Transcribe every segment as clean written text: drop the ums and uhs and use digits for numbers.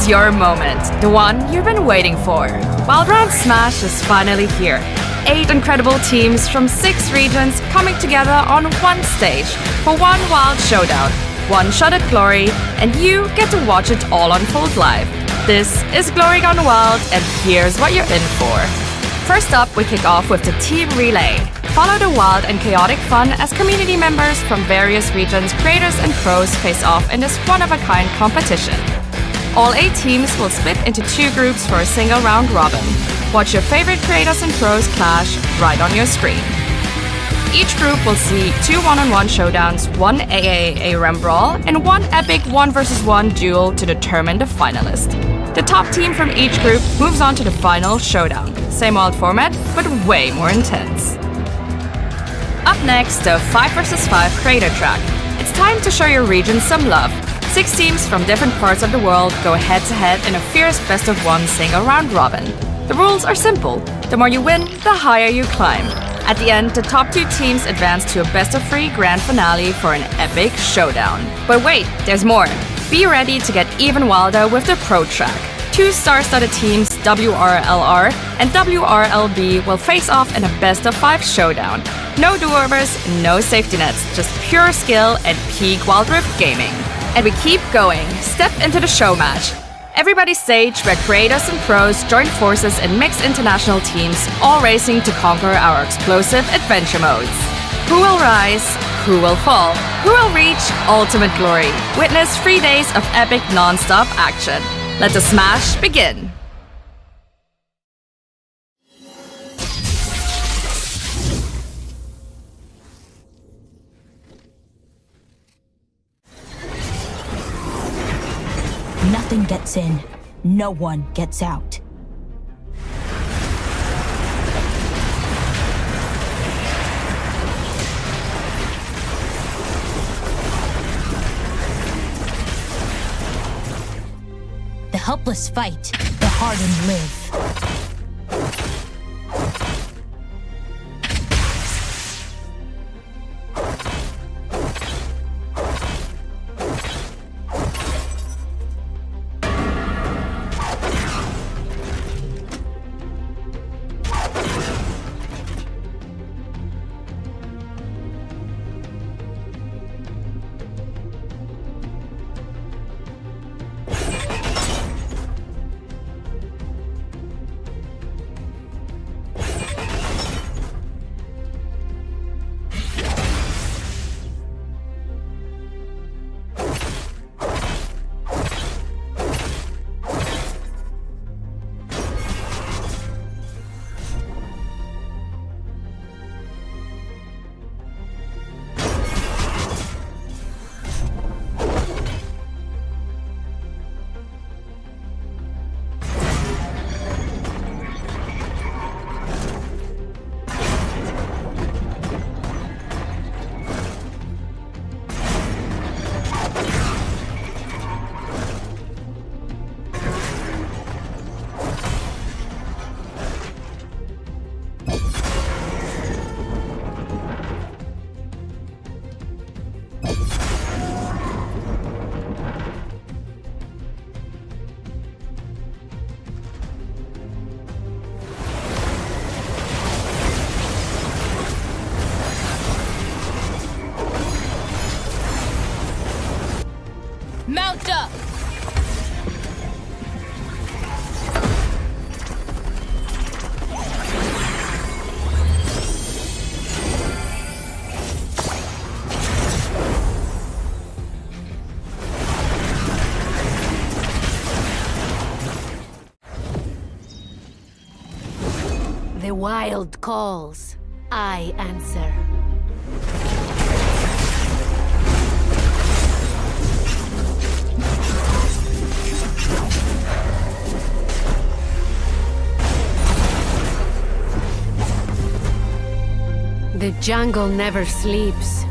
It's your moment, the one you've been waiting for. Wild Round Smash is finally here. 8 incredible teams from 6 regions coming together on one stage for one wild showdown, one shot at glory, and you get to watch it all unfold live. This is Glory Gone Wild, and here's what you're in for. First up, we kick off with the Team Relay. Follow the wild and chaotic fun as community members from various regions, creators and pros face off in this one-of-a-kind competition. All 8 teams will split into 2 groups for a single round robin. Watch your favorite creators and pros clash right on your screen. Each group will see 2 one-on-one showdowns, 1 AAA Rem Brawl, and 1 epic 1 vs 1 duel to determine the finalist. The top team from each group moves on to the final showdown. Same old format, but way more intense. Up next, the 5 vs 5 creator track. It's time to show your region some love. 6 teams from different parts of the world go head-to-head in a fierce best-of-1 single round robin. The rules are simple. The more you win, the higher you climb. At the end, the top 2 teams advance to a best-of-3 grand finale for an epic showdown. But wait, there's more. Be ready to get even wilder with the pro track. 2 star-studded teams, WRLR and WRLB, will face off in a best-of-5 showdown. No do-overs, no safety nets, just pure skill and peak Wild Rift gaming. And we keep going. Step into the show match. Everybody's stage where creators and pros join forces in mixed international teams, all racing to conquer our explosive adventure modes. Who will rise? Who will fall? Who will reach ultimate glory? Witness 3 days of epic non-stop action. Let the smash begin. Nothing gets in, no one gets out. The helpless fight, the hardened live. Mount up! The wild calls. I answer. The jungle never sleeps.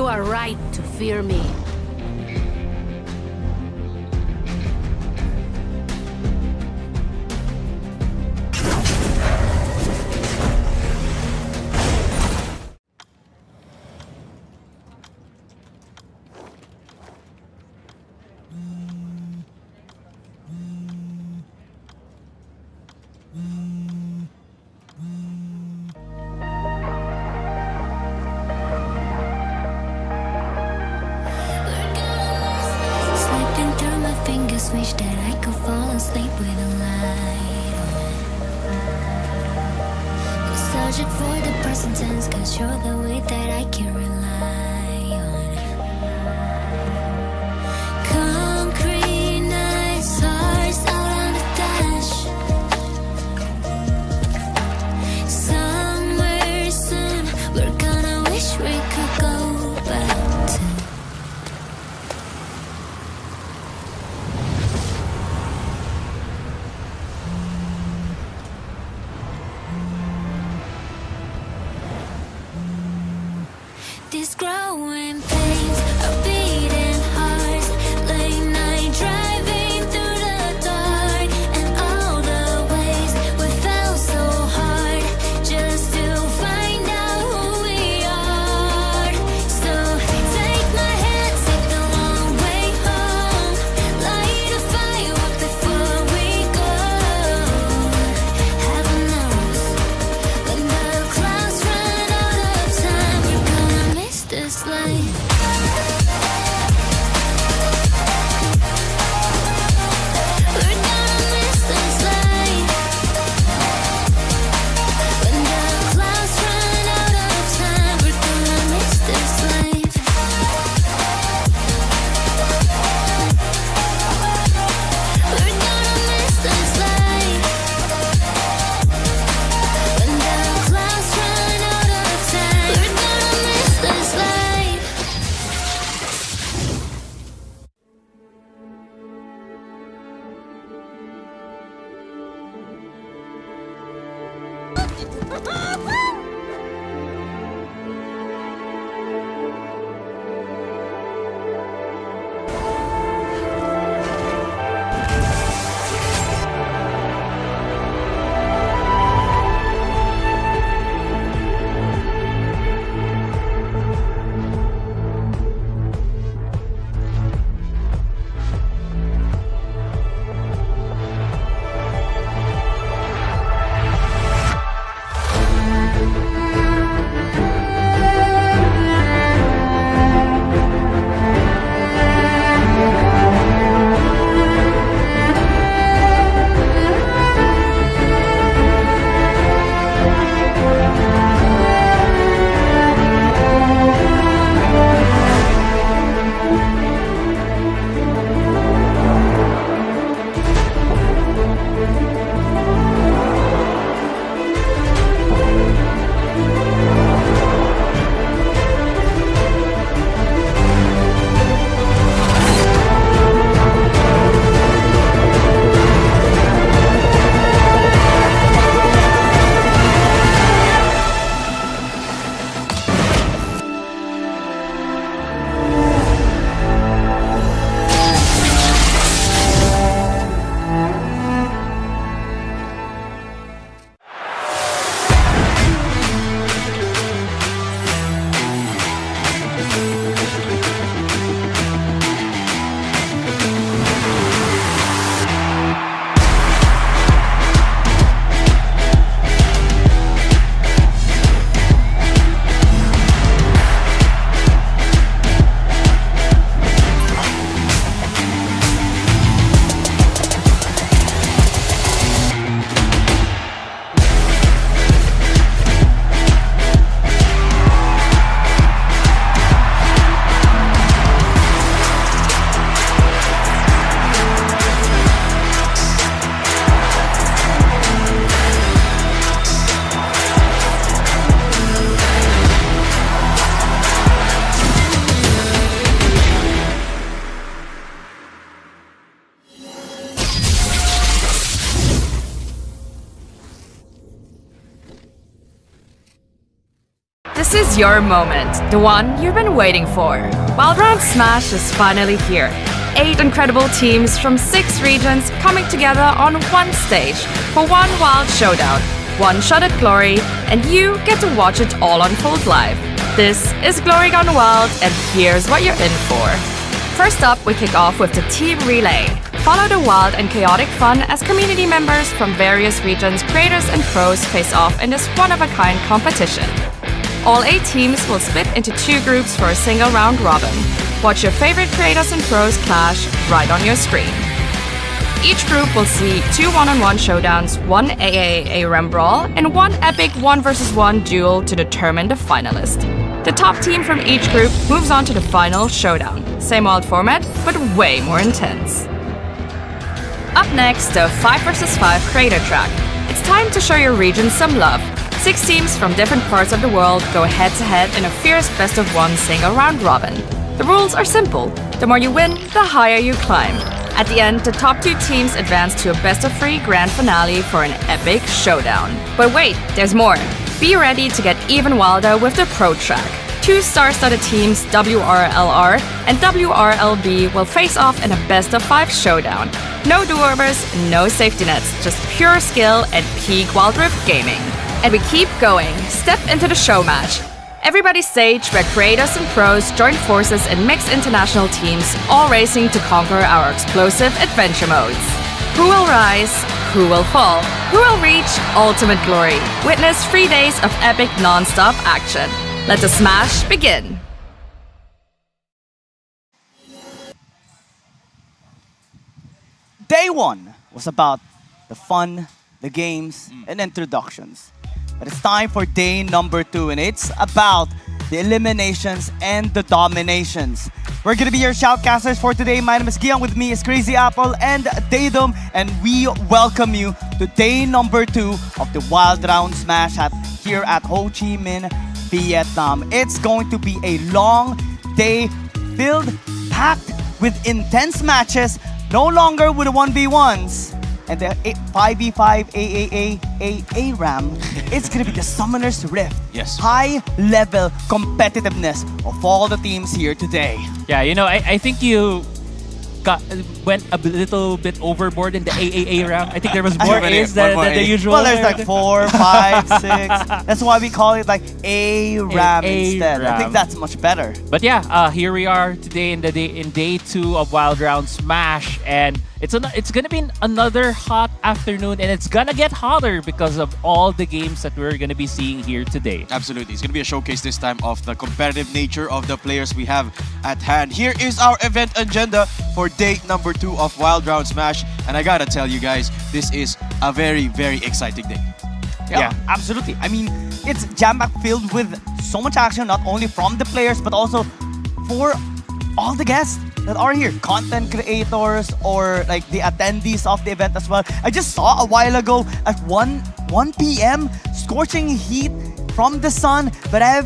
You are right to fear me. Slipping through my fingers, wish that I could fall asleep with a light on. Searching for the present tense, cause you're the way that I can rely on. Concrete nights, hearts out on the dash. Somewhere soon, we're gonna wish we could go back to. These growing pains are beating hearts. Late night driving through the dark, and all the ways we fell so hard just to find out who we are. So take my hand, take the long way home. Light a fire up before we go. Heaven knows when the clouds run out of time, we're gonna miss this light. This is your moment, the one you've been waiting for. Wild Round Smash is finally here. 8 incredible teams from 6 regions coming together on one stage for one wild showdown, one shot at glory, and you get to watch it all unfold live. This is Glory Gone Wild, and here's what you're in for. First up, we kick off with the Team Relay. Follow the wild and chaotic fun as community members from various regions, creators and pros face off in this one-of-a-kind competition. All 8 teams will split into 2 groups for a single round robin. Watch your favorite creators and pros clash right on your screen. Each group will see 2 one-on-one showdowns, 1 AAA RAM brawl, and 1 epic 1 vs 1 duel to determine the finalist. The top team from each group moves on to the final showdown. Same old format, but way more intense. Up next, the 5 vs 5 creator track. It's time to show your region some love. 6 teams from different parts of the world go head-to-head in a fierce best-of-1 single round robin. The rules are simple. The more you win, the higher you climb. At the end, the top 2 teams advance to a best-of-3 grand finale for an epic showdown. But wait, there's more. Be ready to get even wilder with the pro track. 2 star-studded teams, WRLR and WRLB, will face off in a best-of-5 showdown. No do-overs, no safety nets, just pure skill and peak Wild Rift gaming. And we keep going. Step into the show match. Everybody's stage where creators and pros join forces in mixed international teams, all racing to conquer our explosive adventure modes. Who will rise? Who will fall? Who will reach ultimate glory? Witness 3 days of epic non-stop action. Let the smash begin. Day 1 was about the fun, the games, and introductions. But it's time for day number 2, and it's about the eliminations and the dominations. We're gonna be your shoutcasters for today. My name is Giang, with me is Crazy Apple and Daedom, and we welcome you to day number 2 of the Wild Round Smash here at Ho Chi Minh, Vietnam. It's going to be a long day filled, packed with intense matches, no longer with the 1v1s. And the 5v5 AAA RAM, it's gonna be the Summoner's Rift. Yes. High level competitiveness of all the teams here today. Yeah, you know, I think you went a little bit overboard in the AAA round. I think there was more A's than the usual. Well, there's like 4, 5, 6. That's why we call it like A RAM instead. I think that's much better. But yeah, here we are today in day 2 of Wild Round Smash, and it's gonna be another hot afternoon, and it's gonna get hotter because of all the games that we're gonna be seeing here today. Absolutely. It's going to be a showcase this time of the competitive nature of the players we have at hand. Here is our event agenda for day number 2 of Wild Round Smash. And I gotta tell you guys, this is a very, very exciting day. Yeah, absolutely. I mean, it's jam-packed filled with so much action, not only from the players, but also for all the guests that are here. Content creators or like the attendees of the event as well. I just saw a while ago at 1 p.m. scorching heat from the sun, but a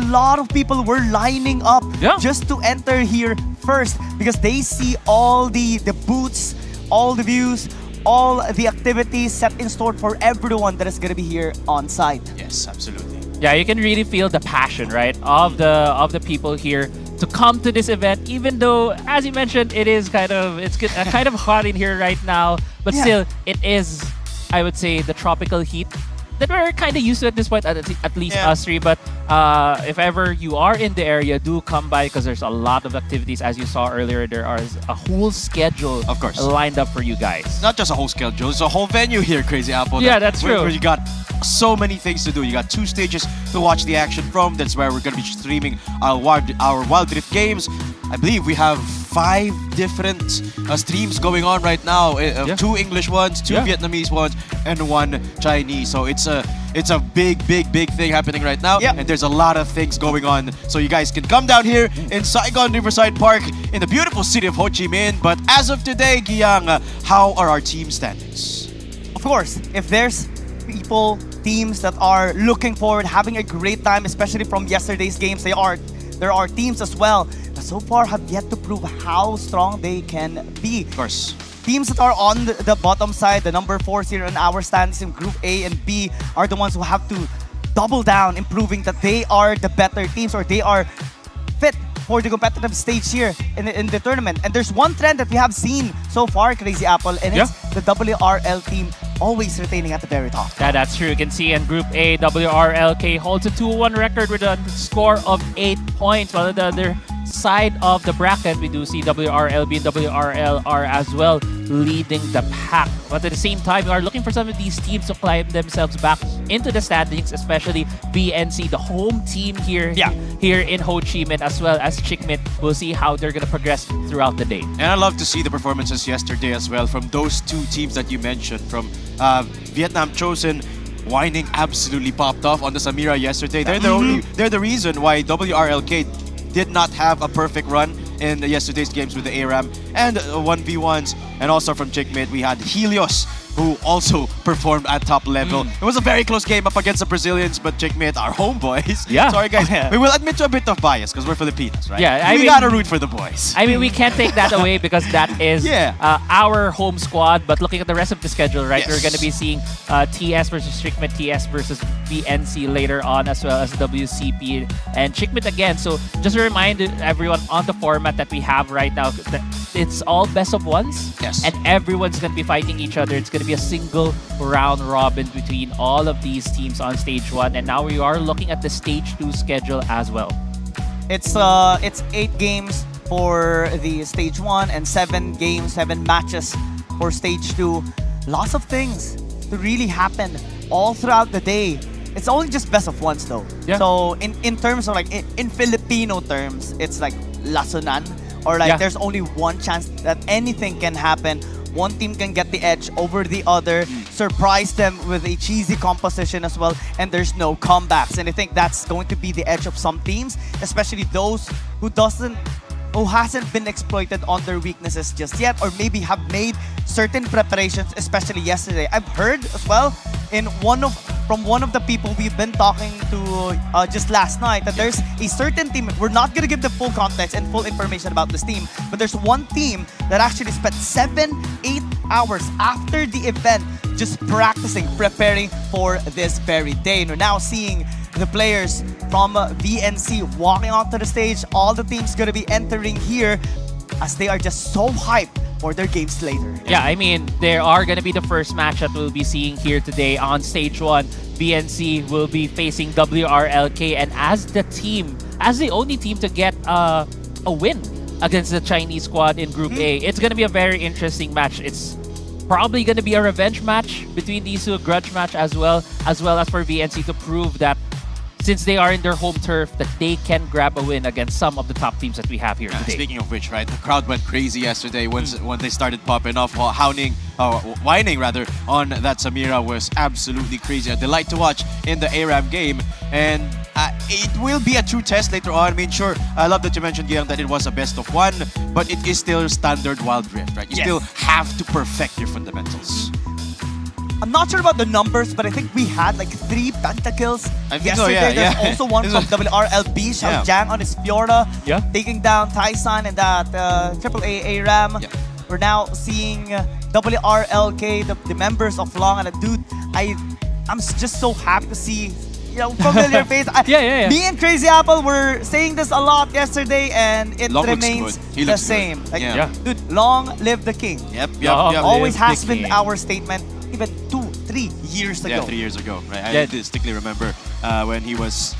lot of people were lining up just to enter here first because they see all the booths, all the views, all the activities set in store for everyone that is going to be here on site. Yes, absolutely. Yeah, you can really feel the passion, right, of the people here to come to this event. Even though, as you mentioned, it's kind of hot in here right now, but still, it is, I would say, the tropical heat that we're kind of used to at this point, at least us three. But if ever you are in the area, do come by because there's a lot of activities. As you saw earlier, there is a whole schedule of course lined up for you guys. Not just a whole schedule, it's a whole venue here, Crazy Apple. Yeah, that's true. Where you got so many things to do. You got 2 stages to watch the action from. That's where we're going to be streaming our Wild Rift games. I believe we have 5 different streams going on right now. 2 English ones, 2 Vietnamese ones, and 1 Chinese. So it's a big thing happening right now. And there's a lot of things going on. So you guys can come down here in Saigon Riverside Park in the beautiful city of Ho Chi Minh. But as of today, Giang, how are our team standings? Of course, if there's teams that are looking forward, having a great time, especially from yesterday's games, there are teams as well that so far have yet to prove how strong they can be. Of course. Teams that are on the bottom side, the number 4s here in our standings in Group A and B, are the ones who have to double down, improving that they are the better teams or they are fit for the competitive stage here in the tournament. And there's one trend that we have seen so far, Crazy Apple, and it's the WRL team always retaining at the very top. Yeah, that's true. You can see in Group A, WRLK holds a 2-1 record with a score of 8 points, while on the other side of the bracket, we do see WRLB and WRLR as well leading the pack. But at the same time, we are looking for some of these teams to climb themselves back into the standings, especially VNC, the home team here in Ho Chi Minh, as well as Chickmit. We'll see how they're going to progress throughout the day. And I love to see the performances yesterday as well from those two teams that you mentioned. From Vietnam Chosen, Whining absolutely popped off on the Samira yesterday. They're the reason why WRLK did not have a perfect run in yesterday's games with the ARAM and 1v1s. And also from Chickmate, we had Helios, who also performed at top level. It was a very close game up against the Brazilians, but Chickmate, our homeboys. Yeah. Sorry guys, we will admit to a bit of bias because we're Filipinos, right? Yeah, we gotta root for the boys. I mean, we can't take that away because that is our home squad. But looking at the rest of the schedule, right, we're going to be seeing TS versus Chickmate, TS versus VNC later on, as well as WCP and Chickmate again. So just a reminder, everyone, on the format that we have right now, that it's all best of ones. Yes. And everyone's going to be fighting each other. It's going to be a single round robin between all of these teams on stage 1. And now we are looking at the stage 2 schedule as well. It's 8 games for the stage 1 and 7 matches for stage 2. Lots of things to really happen all throughout the day. It's only just best of ones though. Yeah. So in terms of like in Filipino terms, it's like lasunan, or like there's only one chance that anything can happen. One team can get the edge over the other, surprise them with a cheesy composition as well, and there's no comebacks. And I think that's going to be the edge of some teams, especially those who hasn't been exploited on their weaknesses just yet, or maybe have made certain preparations, especially yesterday. I've heard as well from one of the people we've been talking to just last night that there's a certain team. We're not going to give the full context and full information about this team, but there's one team that actually spent 7-8 hours after the event just practicing, preparing for this very day. And we're now seeing the players from VNC walking onto the stage. All the teams going to be entering here as they are just so hyped for their games later. Yeah, I mean, there are going to be the first match that we'll be seeing here today on stage 1. VNC will be facing WRLK, and as the only team to get a win against the Chinese squad in Group A, it's going to be a very interesting match. It's probably going to be a revenge match between these two, a grudge match as well as for VNC to prove that since they are in their home turf, that they can grab a win against some of the top teams that we have here today. Speaking of which, right, the crowd went crazy yesterday when they started popping off, whining rather, on that Samira was absolutely crazy. A delight to watch in the ARAM game, and it will be a true test later on. I mean, sure, I love that you mentioned, Giang, that it was a best of 1, but it is still standard Wild Rift, right? You still have to perfect your fundamentals. I'm not sure about the numbers, but I think we had like 3 pentakills yesterday. So, yeah, There's also one from WRLB, Xiao Jiang on his Fiora, taking down Taisan and that AAA ARAM. Yeah. We're now seeing WRLK, the members of Long, and dude, I'm just so happy to see familiar face. Me and Crazy Apple were saying this a lot yesterday, and it Long remains the same. Good. Like, dude, long live the king. Yep. Always has been our statement, even 2-3 years ago. Yeah, 3 years ago, right? I distinctly remember when he was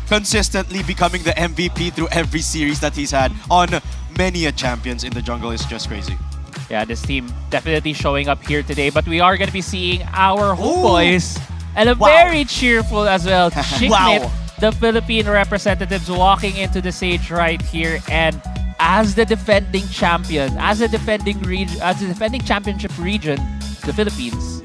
consistently becoming the MVP through every series that he's had on many a champions in the jungle. Is just crazy. Yeah, this team definitely showing up here today, but we are going to be seeing our homeboys and a very cheerful as well. Chickmit, the Philippine representatives, walking into the stage right here, and as the defending champion, as the defending championship region, the Philippines.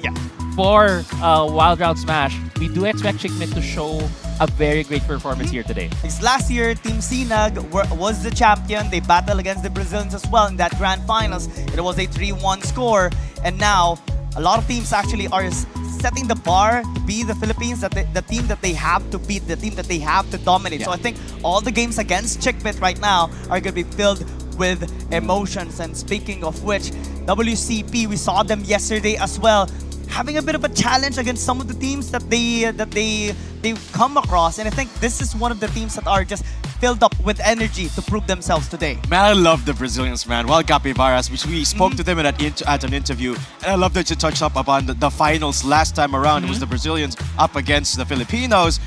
For Wild Round Smash, we do expect Chickmit to show a very great performance here today. Last year, Team Sinag was the champion. They battled against the Brazilians as well in that grand finals. It was a 3-1 score. And now, a lot of teams actually are setting the bar to be the Philippines, the team that they have to beat, the team that they have to dominate. So I think all the games against Chickmit right now are going to be filled with emotions. And speaking of which, WCP, we saw them yesterday as well, having a bit of a challenge against some of the teams that they they've come across, and I think this is one of the teams that are just filled up with energy to prove themselves today. Man, I love the Brazilians, man. Wild Capivaras, which we spoke to them at an interview, and I love that you touched up upon the finals last time around. It was the Brazilians up against the Filipinos.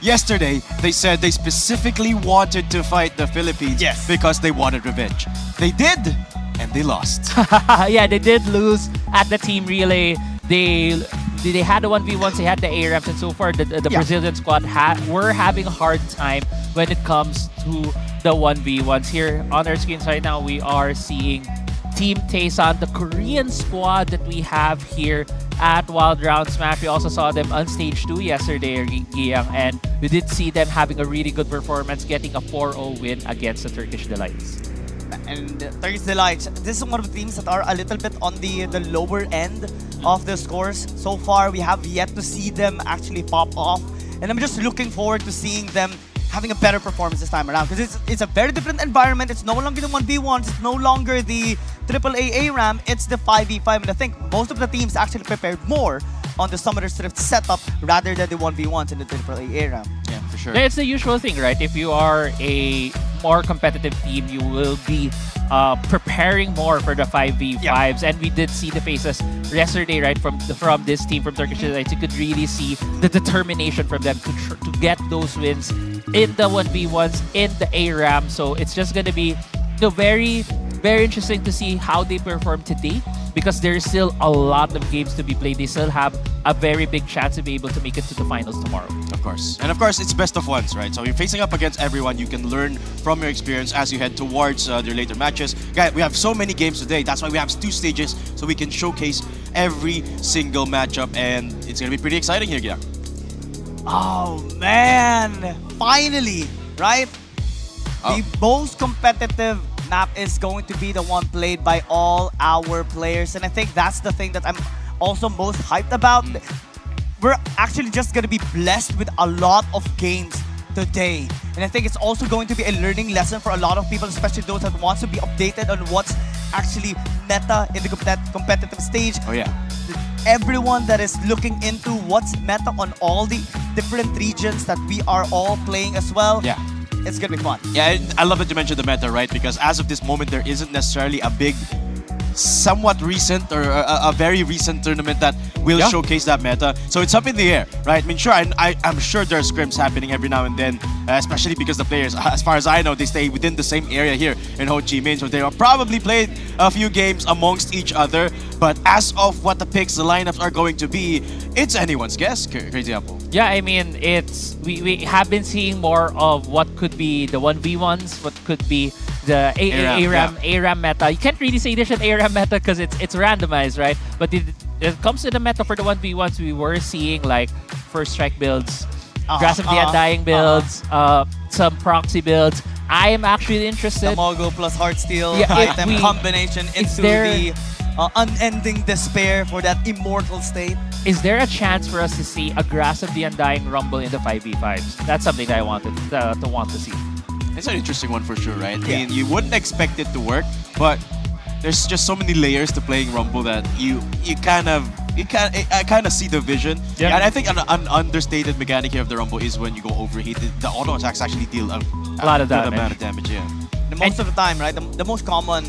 Yesterday, they said they specifically wanted to fight the Philippines because they wanted revenge. They did, and they lost. Yeah, they did lose at the team relay. They had the 1v1s, they had the ARMs, and so far the Brazilian squad were having a hard time when it comes to the 1v1s. Here on our screens right now, we are seeing Team Taesan, the Korean squad that we have here at Wild Round Smash. We also saw them on stage 2 yesterday, Giyang, and we did see them having a really good performance, getting a 4-0 win against the Turkish Delights. And Turkish Delights, this is one of the teams that are a little bit on the lower end of the scores. So far, we have yet to see them actually pop off. And I'm just looking forward to seeing them having a better performance this time around. Because it's a very different environment. It's no longer the 1v1s. It's no longer the AAA ARAM. It's the 5v5. And I think most of the teams actually prepared more on the Summoner's Rift setup rather than the 1v1s in the AAA ARAM. Yeah, for sure. It's the usual thing, right? If you are a more competitive team, you will be preparing more for the 5v5s, and we did see the faces yesterday, right, from this team from Turkish Delights. You could really see the determination from them to get those wins in the 1v1s, in the ARAM. So it's just going to be very, very interesting to see how they perform today, because there's still a lot of games to be played. They still have a very big chance to be able to make it to the finals tomorrow. Of course. And of course, it's best of ones, right? So you're facing up against everyone. You can learn from your experience as you head towards their later matches. Guys, we have so many games today. That's why we have 2 stages, so we can showcase every single matchup, and it's going to be pretty exciting here, Giyang. Oh, man! Finally, right? The most competitive map is going to be the one played by all our players, and I think that's the thing that I'm also most hyped about. We're actually just going to be blessed with a lot of games today, and I think it's also going to be a learning lesson for a lot of people, especially those that wants to be updated on what's actually meta in the competitive stage. Oh yeah. Everyone that is looking into what's meta on all the different regions that we are all playing as well. Yeah. It's gonna be fun. Yeah, and I love that you mentioned the meta, right? Because as of this moment, there isn't necessarily a big, somewhat recent or a very recent tournament that will showcase that meta. So it's up in the air, right? I mean, sure, I'm sure there are scrims happening every now and then, especially because the players, as far as I know, they stay within the same area here in Ho Chi Minh. So they have probably played a few games amongst each other. But as of what the picks, the lineups are going to be, it's anyone's guess, Crazy Apple. Yeah, I mean, we have been seeing more of what could be the 1v1s, what could be the ARAM meta. You can't really say there's an ARAM meta because it's randomized, right? But it comes to the meta for the 1v1s, we were seeing like first strike builds, Grasp of the Undying builds, some proxy builds. I am actually interested. The Mogo plus Heartsteel item combination into the unending despair for that immortal state. Is there a chance for us to see a Grasp of the Undying Rumble in the 5v5s? That's something that I wanted to want to see. It's an interesting one for sure, right? I mean, you wouldn't expect it to work, but there's just so many layers to playing Rumble that I kind of see the vision. Yeah. And I think an understated mechanic here of the Rumble is when you go overheat, the auto attacks actually deal a lot of damage. Amount of damage. Yeah. Most of the time, right? The most common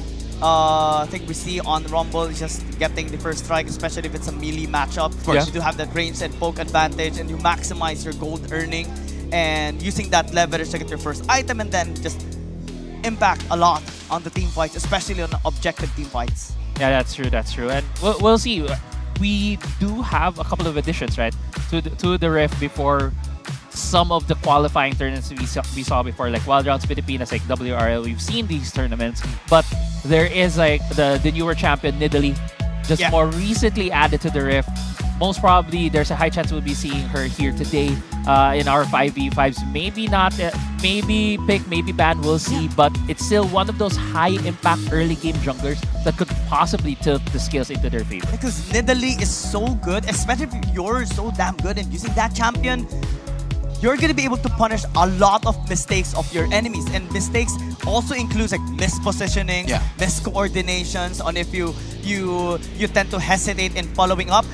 thing we see on Rumble is just getting the first strike, especially if it's a melee matchup. Of course, you do have that range and poke advantage, and you maximize your gold earning, and using that leverage to get your first item, and then just impact a lot on the team fights, especially on objective team fights. Yeah, that's true. And we'll see. We do have a couple of additions, right, to the Rift before some of the qualifying tournaments we saw before, like Wild Rounds Pilipinas, like WRL. We've seen these tournaments, but there is like the newer champion Nidalee, just more recently added to the Rift. Most probably, there's a high chance we'll be seeing her here today in our 5v5s. Maybe not, maybe pick, maybe ban, we'll see. But it's still one of those high-impact early game junglers that could possibly tilt the skills into their favor. Because Nidalee is so good, especially if you're so damn good in using that champion. You're going to be able to punish a lot of mistakes of your enemies. And mistakes also includes like mispositionings, miscoordinations on if you tend to hesitate in following up.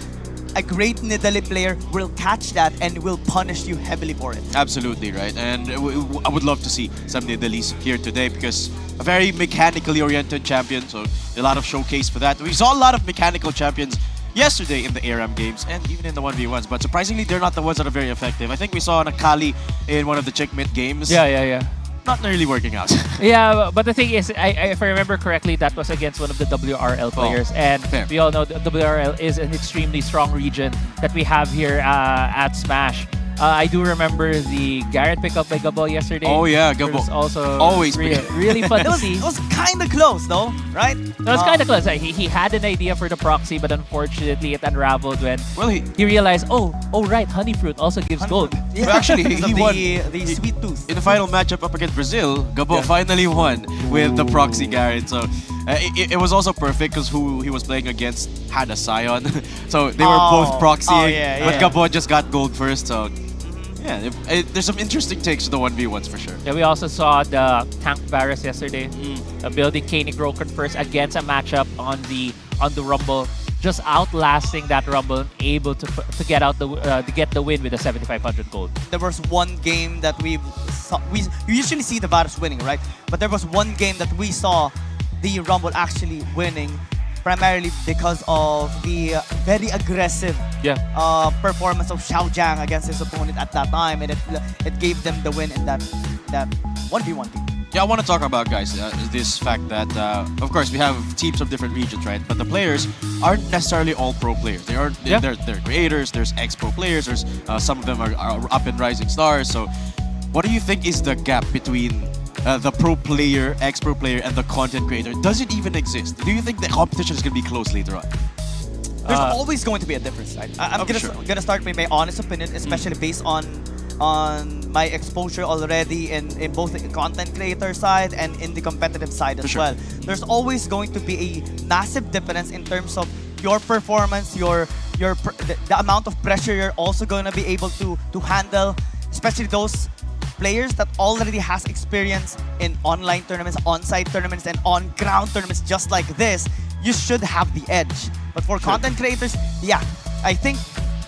a great Nidalee player will catch that and will punish you heavily for it. Absolutely, right. And I would love to see some Nidalees here today because a very mechanically oriented champion, so a lot of showcase for that. We saw a lot of mechanical champions yesterday in the ARAM games and even in the 1v1s, but surprisingly, they're not the ones that are very effective. I think we saw Nakali in one of the Checkmate games. Yeah. Not really working out. Yeah, but the thing is, if I remember correctly, that was against one of the WRL players. And fair. we all know that WRL is an extremely strong region that we have here at Smash. I do remember the Garrett pickup by Gabo yesterday. Oh yeah, It Gabo. was also Always really fun to see. It was kind of close though, right? It was kind of close. He had an idea for the proxy, but unfortunately it unraveled when Well, he realized, oh right, Honeyfruit also gives gold. Yeah. But actually, Because he of won. the sweet tooth. In the final matchup up against Brazil, Gabo finally won with the proxy Garrett. So it was also perfect because who he was playing against had a Scion. So they were both proxying, but Gabo just got gold first. So yeah, there's some interesting takes to the 1v1s for sure. Yeah, we also saw the Tank Varus yesterday, building Kenny Groken first against a matchup on the Rumble, just outlasting that Rumble, and able to get out to get the win with a 7,500 gold. There was one game that we usually see the Varus winning, right? But there was one game that we saw the Rumble actually winning, primarily because of the very aggressive performance of Xiao Jiang against his opponent at that time, and it gave them the win in that 1v1 team. Yeah, I want to talk about, guys, this fact that, of course, we have teams of different regions, right? But the players aren't necessarily all pro players. They're creators, there's ex-pro players, there's some of them are up and rising stars. So what do you think is the gap between the pro player, ex-pro player, and the content creator? Does it even exist? Do you think the competition is going to be close later on? There's always going to be a difference, right? I'm gonna start with my honest opinion, especially based on my exposure already in both the content creator side and in the competitive side as well. There's always going to be a massive difference in terms of your performance, the amount of pressure you're also going to be able to handle, especially those players that already has experience in online tournaments, on-site tournaments, and on-ground tournaments just like this. You should have the edge. But for content creators, yeah, I think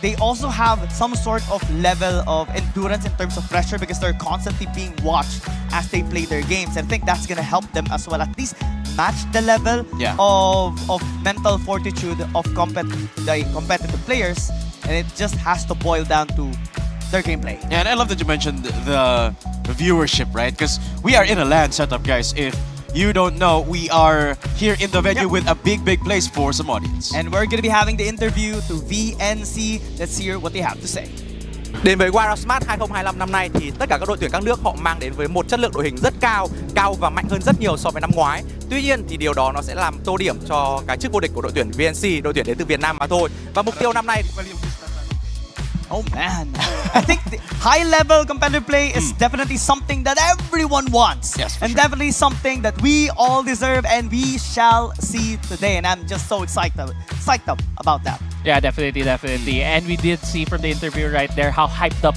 they also have some sort of level of endurance in terms of pressure because they're constantly being watched as they play their games. And I think that's going to help them as well, at least match the level of mental fortitude of the competitive players. And it just has to boil down to their gameplay. Yeah, and I love that you mentioned the viewership, right? Because we are in a LAN setup, guys. If you don't know, we are here in the venue with a big place for some audience. And we're going to be having the interview to VNC. Let's hear what they have to say. Đến với Wild Smart 2025 năm nay thì tất cả các đội tuyển các nước họ mang đến với một chất lượng đội hình rất cao và mạnh hơn rất nhiều so với năm ngoái. Tuy nhiên thì điều đó nó sẽ làm tô điểm cho cái chức vô địch của đội tuyển VNC, đội tuyển đến từ Việt Nam mà thôi. Và mục tiêu năm nay Oh man, I think the high-level competitive play is definitely something that everyone wants. Yes, for and sure. definitely something that we all deserve and we shall see today. And I'm just so excited up about that. Yeah, definitely. And we did see from the interview right there how hyped up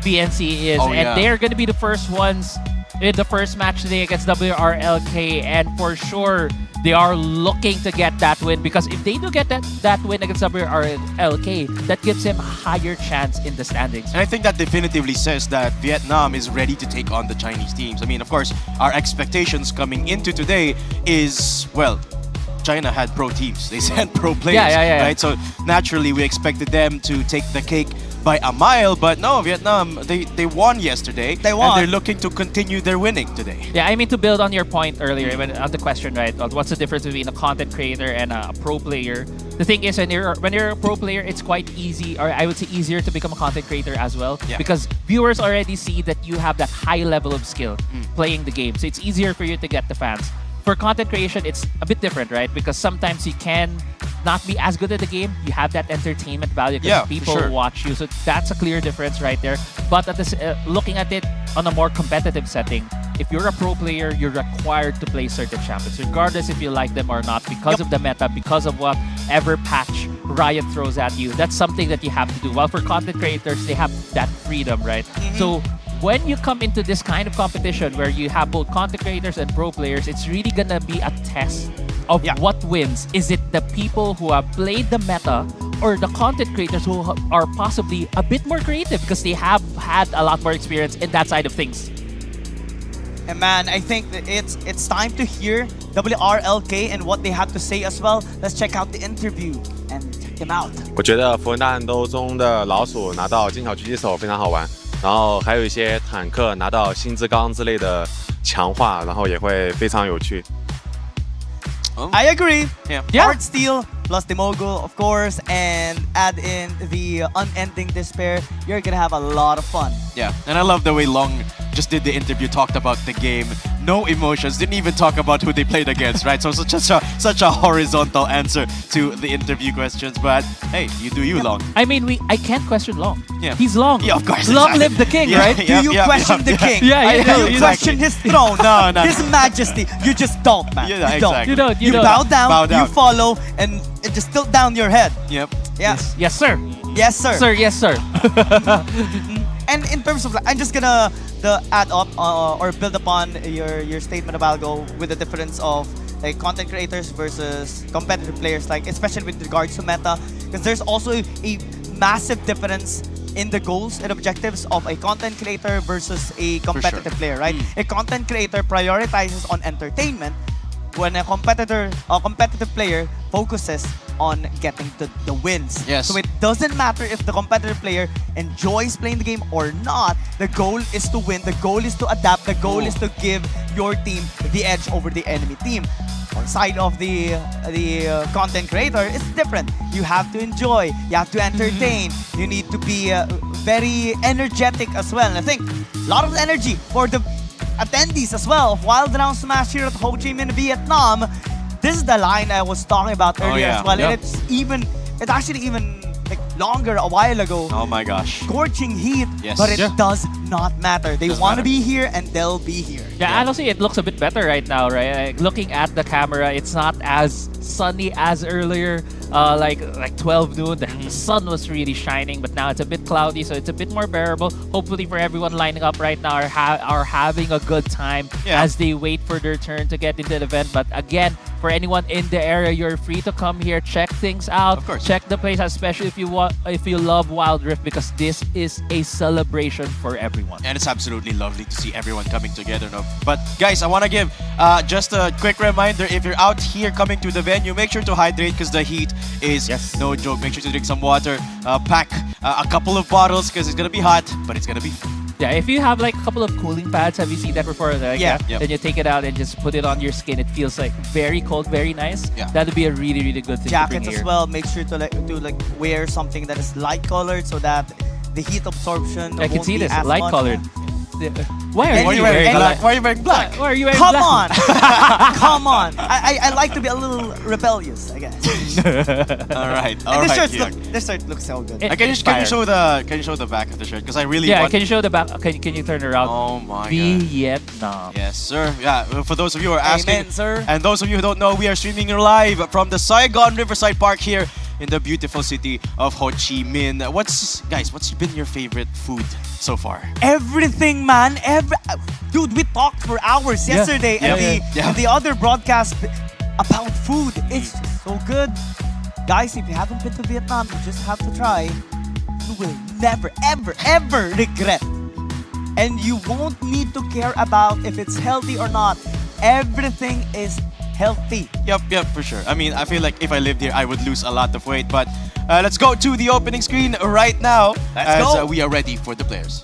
BNC is. And they're going to be the first ones in the first match today against WRLK. And for sure, they are looking to get that win, because if they do get that win against WRLK, that gives them a higher chance in the standings. And I think that definitively says that Vietnam is ready to take on the Chinese teams. I mean, of course, our expectations coming into today is, well, China had pro teams. They sent pro players, right? So naturally, we expected them to take the cake by a mile, but no, Vietnam, they won yesterday. They won. And they're looking to continue their winning today. Yeah, I mean, to build on your point earlier, on the question, right? What's the difference between a content creator and a pro player? The thing is, when you're a pro player, it's quite easy, or I would say easier to become a content creator as well, because viewers already see that you have that high level of skill playing the game. So it's easier for you to get the fans. For content creation, it's a bit different, right? Because sometimes you can not be as good at the game. You have that entertainment value because people watch you. So that's a clear difference right there. But at this, looking at it on a more competitive setting, if you're a pro player, you're required to play certain champions, regardless if you like them or not, because of the meta, because of whatever patch Riot throws at you. That's something that you have to do. While for content creators, they have that freedom, right? So when you come into this kind of competition where you have both content creators and pro players, it's really gonna be a test of what wins. Is it the people who have played the meta, or the content creators who are possibly a bit more creative because they have had a lot more experience in that side of things. And man, I think that it's time to hear WRLK and what they have to say as well. Let's check out the interview and check them out. 我觉得符文大战斗中的老鼠拿到精巧狙击手非常好玩，然后还有一些坦克拿到星之钢之类的强化，然后也会非常有趣。 I agree. Yeah. Art Steel plus the Mogul, of course, and add in the unending despair. You're gonna have a lot of fun. Yeah, and I love the way Long just did the interview, talked about the game, no emotions, didn't even talk about who they played against, right? So such a horizontal answer to the interview questions. But hey, you do you, Long. I mean, I can't question Long. Yeah. He's Long. Yeah, of course. Long exactly. live the king, Yeah, right? yeah, Do you yeah, question yeah, the yeah. king? Yeah, you Do do, you exactly. question his throne? No, no. His majesty. You just don't, man. Yeah, you don't. exactly. You don't. You don't. bow down, Bow down. you follow, and just tilt down your head. Yep. Yeah. Yes, sir. Yes, sir. Sir, yes, sir. And in terms of, I'm just gonna add up or build upon your statement about go with the difference of like content creators versus competitive players, like especially with regards to meta, because there's also a massive difference in the goals and objectives of a content creator versus a competitive player, right? A content creator prioritizes on entertainment, when a competitive player focuses on getting the wins. Yes. So it doesn't matter if the competitive player enjoys playing the game or not. The goal is to win. The goal is to adapt. The goal is to give your team the edge over the enemy team. On side of the content creator, it's different. You have to enjoy. You have to entertain. You need to be very energetic as well. And I think a lot of energy for the attendees as well of Wild Round Smash here at Ho Chi Minh, Vietnam. This is the line I was talking about earlier yeah. as well. Yeah. And it's actually even like longer a while ago. Oh my gosh. Scorching heat, Yes. but it Yeah. does not matter. They Doesn't want to matter. be here and they'll be here. Yeah, honestly, it looks a bit better right now, right? Like, looking at the camera, it's not as sunny as earlier. Like 12 noon, the sun was really shining, but now it's a bit cloudy, so it's a bit more bearable. Hopefully, for everyone lining up right now, are having a good time Yeah. as they wait for their turn to get into the event. But again, for anyone in the area, you're free to come here, check things out, Of course. check the place, especially if you love Wild Rift, because this is a celebration for everyone. And it's absolutely lovely to see everyone coming together. No? But guys, I want to give just a quick reminder. If you're out here coming to the venue, make sure to hydrate because the heat is no joke. Make sure to drink some water. Pack a couple of bottles because it's going to be hot, but it's going to be fun. Yeah, if you have like a couple of cooling pads, have you seen that before? Like, Yeah. Yep. Then you take it out and just put it on your skin. It feels like very cold, very nice. Yeah. That'd be a really, really good thing to Jackets bring as here. well. Make sure to wear something that is light colored so that the heat absorption I can won't see be this, as light much. colored. Why are Anyway, you wearing anyway. black? Why are you wearing black? Why are you wearing Come black? on! Come on! I like to be a little rebellious, I guess. All right. All And right. this shirt looks so good. It- Can you Inspired. show the back of the shirt? Because I really Yeah, want. can you show the back? Can you turn around? Oh my god. Vietnam. Yes, sir. Yeah, for those of you who are asking, Amen, sir. and those of you who don't know, we are streaming live from the Saigon Riverside Park here in the beautiful city of Ho Chi Minh. What's been your favorite food so far? Everything, man. Dude, we talked for hours Yeah. yesterday Yeah, and the other broadcast about food. It's just so good. Guys, if you haven't been to Vietnam, you just have to try. You will never, ever, ever regret. And you won't need to care about if it's healthy or not. Everything is healthy. Yep, for sure. I mean, I feel like if I lived here, I would lose a lot of weight. But let's go to the opening screen right now as go. we are ready for the players.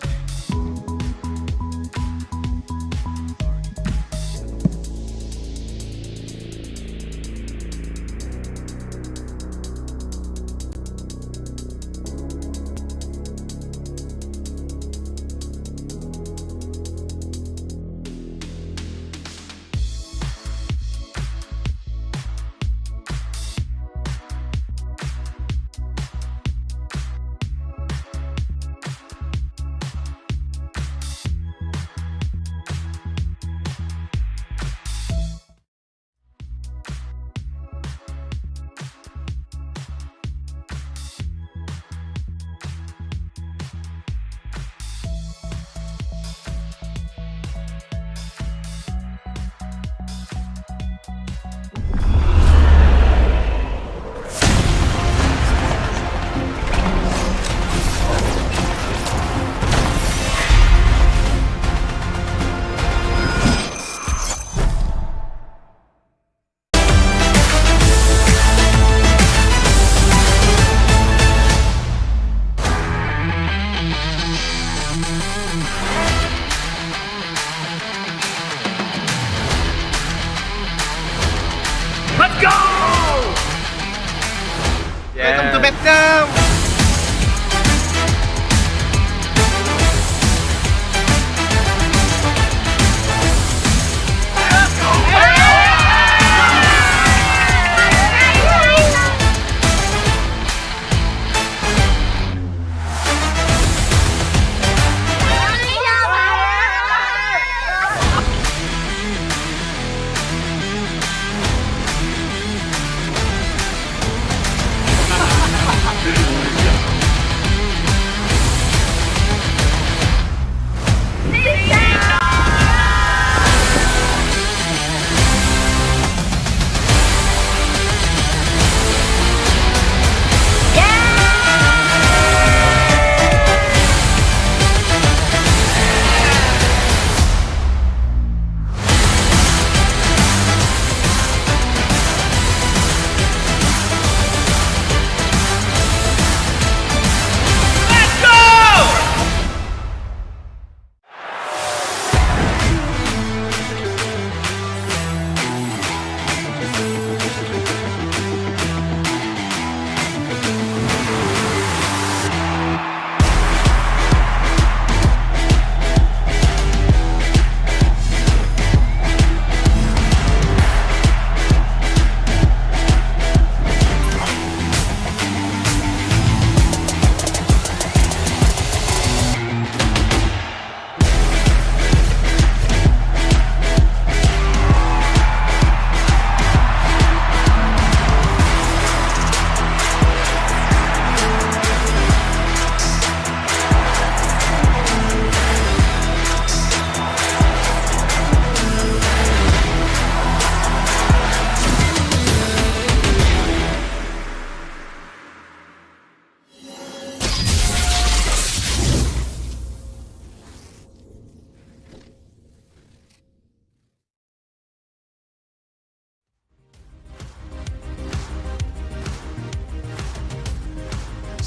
Nam.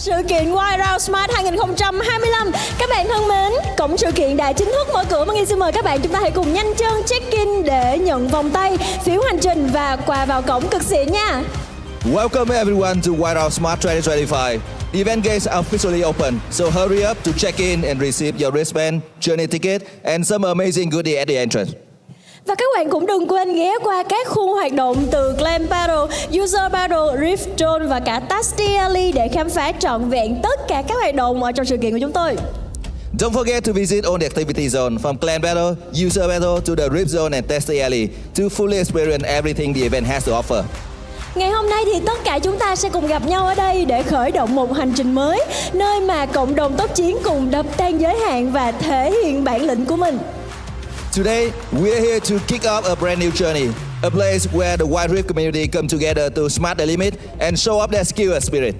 Sự kiện Wild Round Smart 2025. Các bạn thân mến, cổng sự kiện đã chính thức mở cửa và Nghi xin mời các bạn chúng ta hãy cùng nhanh chân check-in để nhận vòng tay, phiếu hành trình và quà vào cổng cực xịn nha. Welcome everyone to Wild Round Smart 2025. The event gates are officially open, so hurry up to check in and receive your wristband, journey ticket, and some amazing goodie at the entrance. Và các bạn cũng đừng quên ghé qua các khu hoạt động từ Clan Battle, User Battle, Rift Zone và cả Tasty Alley để khám phá trọn vẹn tất cả các hoạt động ở trong sự kiện của chúng tôi. Don't forget to visit all the activity zone from Clan Battle, User Battle to the Rift Zone and Tasty Alley to fully experience everything the event has to offer. Ngày hôm nay thì tất cả chúng ta sẽ cùng gặp nhau ở đây để khởi động một hành trình mới, nơi mà cộng đồng tốc chiến cùng đập tan giới hạn và thể hiện bản lĩnh của mình. Today, we are here to kick off a brand new journey, a place where the Wild Rift community come together to smart the limit and show up their skill and spirit.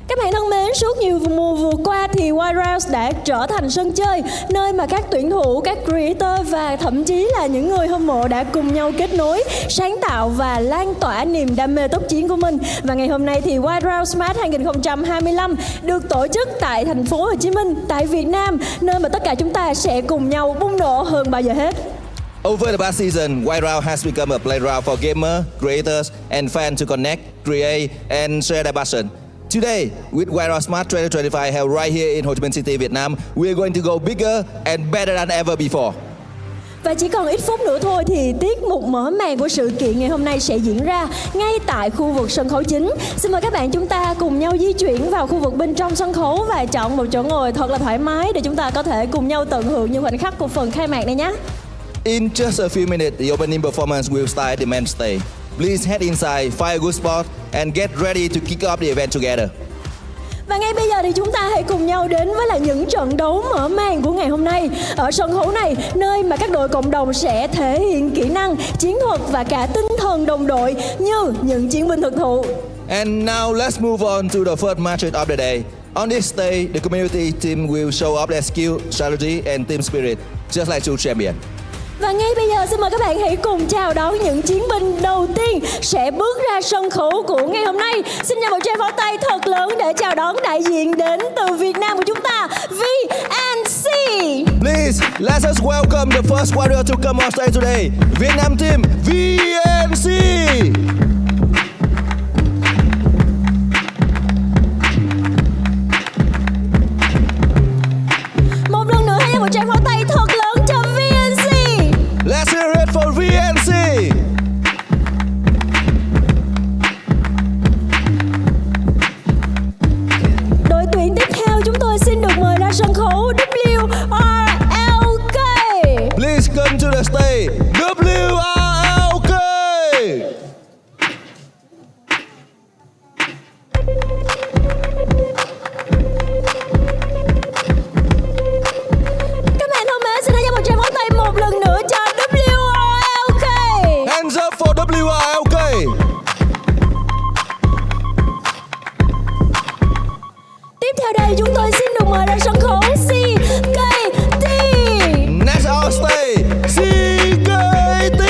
Các bạn thân mến, suốt nhiều mùa vừa qua thì Wild Rounds đã trở thành sân chơi, nơi mà các tuyển thủ, các creator và thậm chí là những người hâm mộ đã cùng nhau kết nối, sáng tạo và lan tỏa niềm đam mê tốc chiến của mình. Và ngày hôm nay thì Wild Round Smart 2025 được tổ chức tại thành phố Hồ Chí Minh, tại Việt Nam, nơi mà tất cả chúng ta sẽ cùng nhau bùng nổ hơn bao giờ hết. Over the past season, Wild Round has become a playground for gamers, creators, and fans to connect, create, and share their passion. Today, with Wild Round Smart 2025 held right here in Ho Chi Minh City, Vietnam, we are going to go bigger and better than ever before. Và chỉ còn ít phút nữa thôi thì tiết mục mở màn của sự kiện ngày hôm nay sẽ diễn ra ngay tại khu vực sân khấu chính. Xin mời các bạn chúng ta cùng nhau di chuyển vào khu vực bên trong sân khấu và chọn một chỗ ngồi thật là thoải mái để chúng ta có thể cùng nhau tận hưởng những khoảnh khắc của phần khai mạc này nhé. In just a few minutes, the opening performance will start at the main stage. Please head inside, find a good spot, and get ready to kick off the event together. Và ngay bây giờ thì chúng ta hãy cùng nhau đến với là những trận đấu mở màn của ngày hôm nay ở sân khấu này, nơi mà các đội cộng đồng sẽ thể hiện kỹ năng, chiến thuật và cả tinh thần đồng đội như những chiến binh thực thụ. And now let's move on to the first match of the day. On this stage, the community team will show up their skill, strategy, and team spirit, just like true champion. Và ngay bây giờ xin mời các bạn hãy cùng chào đón những chiến binh đầu tiên sẽ bước ra sân khấu của ngày hôm nay. Xin chào một tràng pháo tay thật lớn để chào đón đại diện đến từ Việt Nam của chúng ta, VNC. Please, let us welcome the first warrior to come on stage today, Vietnam team, VNC. the stage, WRLK. Các bạn thân mến, xin hãy dành một tràng pháo tay một lần nữa cho WRLK. Hands up for WRLK. Tiếp theo đây chúng tôi xin được mời ra sân khấu CKT. Next on stage, CKT.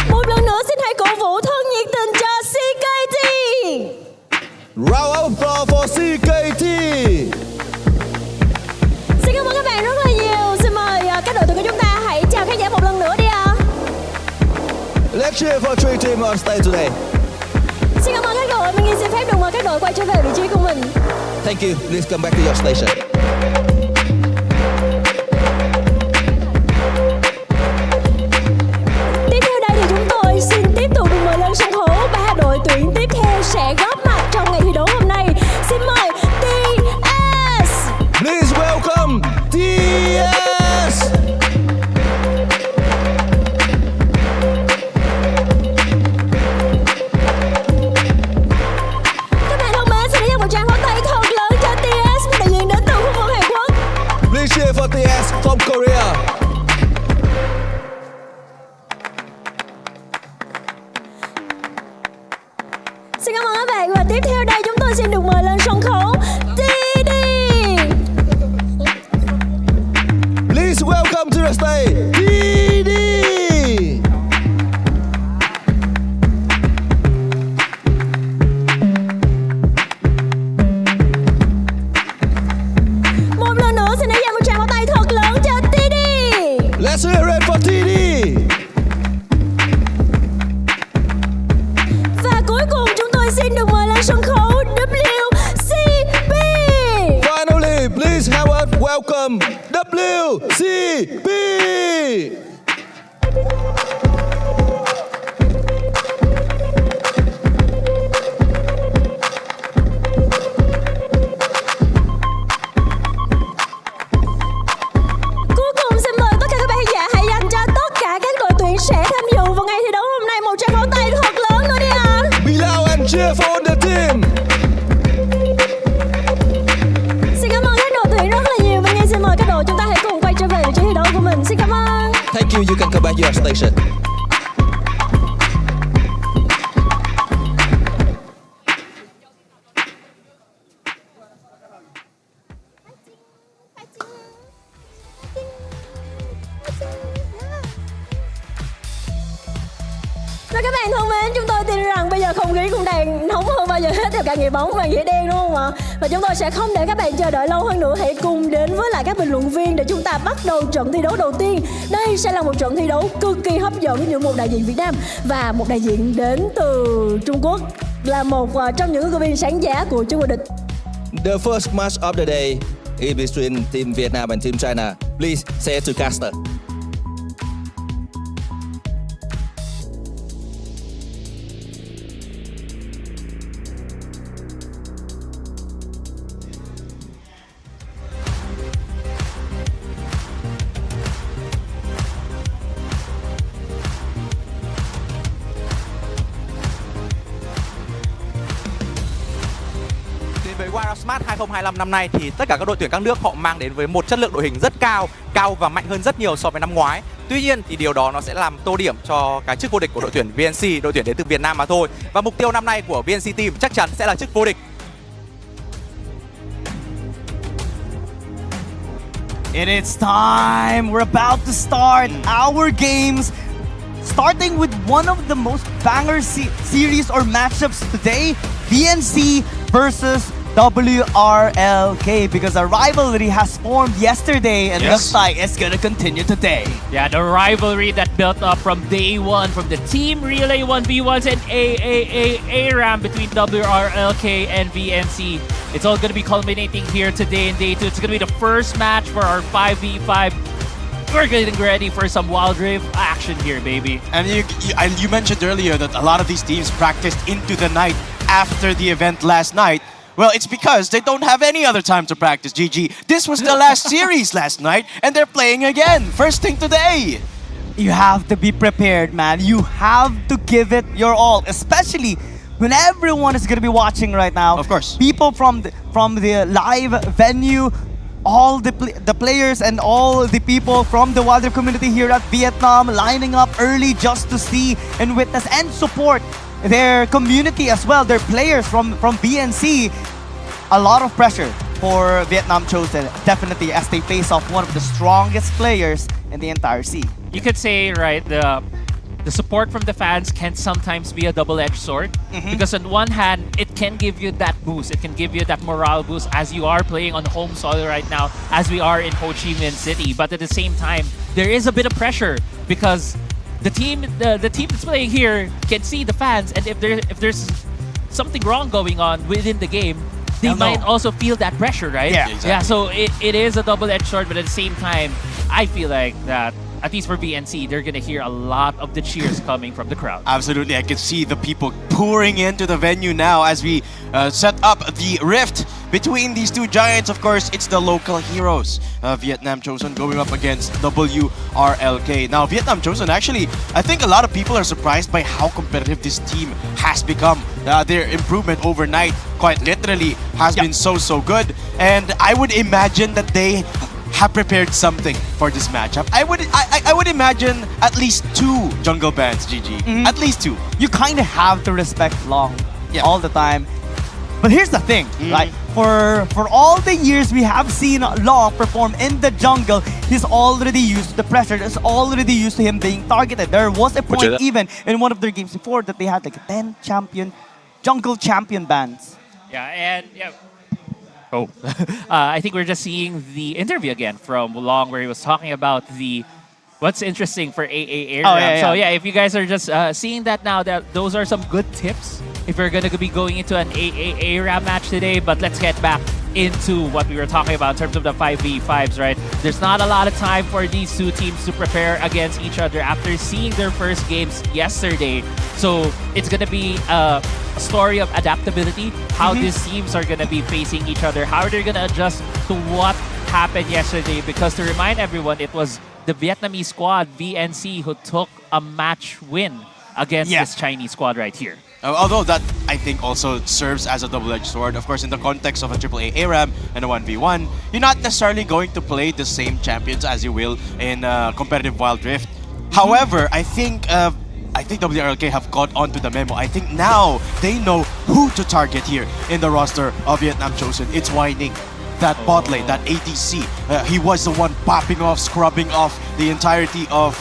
Một lần nữa xin hãy cổ vũ thân nhiệt tình cho CKT. Round of applause for CKT. Xin cảm ơn các bạn rất là nhiều. Xin mời các đội tuyển của chúng ta hãy chào khán giả một lần nữa đi ạ. Let's cheer for three teams on stage today. Xin cảm ơn các đội. Mình xin phép được mời các đội quay trở về vị trí của mình. Thank you. Please come back to your station. Tiếp theo đây thì chúng tôi xin tiếp tục được mời lên sân khấu ba đội tuyển tiếp theo sẽ góp mặt trong ngày thi đấu hôm nay. Xin mời TS. Please welcome TS. Các bạn thân mến, xin hãy dành một tràng pháo tay thật lớn cho TS, một đại diện đến từ khu vực Hàn Quốc. Please cheer for TS from Korea. Xin cảm ơn các bạn và tiếp theo đây chúng tôi xin được mời lên sân khấu TD. Please welcome to the stage, TD. Một lần nữa xin hãy dành một tràng pháo tay thật lớn cho TD. Let's hear it for TD. Và cuối cùng chúng tôi xin được mời lên sân khấu WCB. Finally, please help us welcome WCB. Cuối cùng xin mời tất cả các bạn khán giả hãy dành cho tất cả các đội tuyển sẽ tham dự vào ngày thi đấu hôm nay một tràng pháo tay thật lớn nữa đi ạ. Be loud and cheer for the team. Xin cảm ơn các đội tuyển rất là nhiều và ngay xin mời các đội chúng ta hãy cùng quay trở về vị trí thi đấu của mình. Xin cảm ơn. Thank you. You can come back to your station. Và các bạn thân mến, chúng tôi tin rằng bây giờ không khí cũng đang nóng hơn bao giờ hết theo cả nghĩa bóng và nghĩa đen đúng không ạ? Và chúng tôi sẽ không để các bạn chờ đợi lâu hơn nữa, hãy cùng đến với lại các bình luận viên để chúng ta bắt đầu trận thi đấu đầu tiên. Đây sẽ là một trận thi đấu cực kỳ hấp dẫn giữa một đại diện Việt Nam và một đại diện đến từ Trung Quốc, là một trong những ứng cử viên sáng giá của chung vô địch. The first match of the day is between Team Vietnam and Team China. Please say it to caster. Với Wild Smart 2025 năm nay thì tất cả các đội tuyển các nước họ mang đến với một chất lượng đội hình rất cao và mạnh hơn rất nhiều so với năm ngoái. Tuy nhiên thì điều đó nó sẽ làm tô điểm cho cái chức vô địch của đội tuyển VNC, đội tuyển đến từ Việt Nam mà thôi. Và mục tiêu năm nay của VNC Team chắc chắn sẽ là chức vô địch. It is time. We're about to start our games. Starting with one of the most banger series or matchups today, VNC versus WRLK, because a rivalry has formed yesterday and looks like it's gonna continue today. Yeah, the rivalry that built up from day one, from the team relay 1v1s and ARAM between WRLK and VNC. It's all gonna be culminating here today in day 2. It's gonna be the first match for our 5v5. We're getting ready for some Wild Rift action here, baby. And you mentioned earlier that a lot of these teams practiced into the night after the event last night, well, it's because they don't have any other time to practice, GG. This was the last series last night, and they're playing again. First thing today. You have to be prepared, man. You have to give it your all, especially when everyone is going to be watching right now. Of course. People from the live venue, all the players and all the people from the Wild Rift community here at Vietnam lining up early just to see and witness and support their community as well, their players from BNC. A lot of pressure for Vietnam Chosen, definitely, as they face off one of the strongest players in the entire scene. You could say, right, the support from the fans can sometimes be a double-edged sword, because on one hand, it can give you that boost, it can give you that morale boost as you are playing on home soil right now, as we are in Ho Chi Minh City. But at the same time, there is a bit of pressure because the team that's playing here can see the fans, and if there's something wrong going on within the game, they might also feel that pressure, right? Yeah, exactly. Yeah, so it is a double-edged sword, but at the same time, I feel like that, at least for BNC, they're gonna hear a lot of the cheers coming from the crowd. Absolutely, I can see the people pouring into the venue now as we set up the rift between these two giants. Of course, it's the local heroes, Vietnam Chosen going up against WRLK. Now, Vietnam Chosen, actually, I think a lot of people are surprised by how competitive this team has become. Their improvement overnight, quite literally, has been so good. And I would imagine that they have prepared something for this matchup. I would imagine at least 2 jungle bands, GG. At least 2. You kind of have to respect Long all the time. But here's the thing, like for all the years we have seen Long perform in the jungle, he's already used to the pressure. He's already used to him being targeted. There was a point even in one of their games before that they had like 10 jungle champion bans. Yeah, and I think we're just seeing the interview again from Long, where he was talking about what's interesting for AA ARAM. So yeah, if you guys are just seeing that now, those are some good tips if you're going to be going into an AA ARAM match today. But let's get back into what we were talking about in terms of the 5v5s, right? There's not a lot of time for these two teams to prepare against each other after seeing their first games yesterday. So it's going to be a story of adaptability, how these teams are going to be facing each other, how they're going to adjust to what happened yesterday. Because to remind everyone, it was the Vietnamese squad, VNC, who took a match win against this Chinese squad right here. Although that, I think, also serves as a double-edged sword. Of course, in the context of a AAA ARAM and a 1v1, you're not necessarily going to play the same champions as you will in competitive Wild Rift. However, I think WRLK have got onto the memo. I think now they know who to target here in the roster of Vietnam Chosen. It's Whining. That bot lane, that ADC. He was the one popping off, scrubbing off the entirety of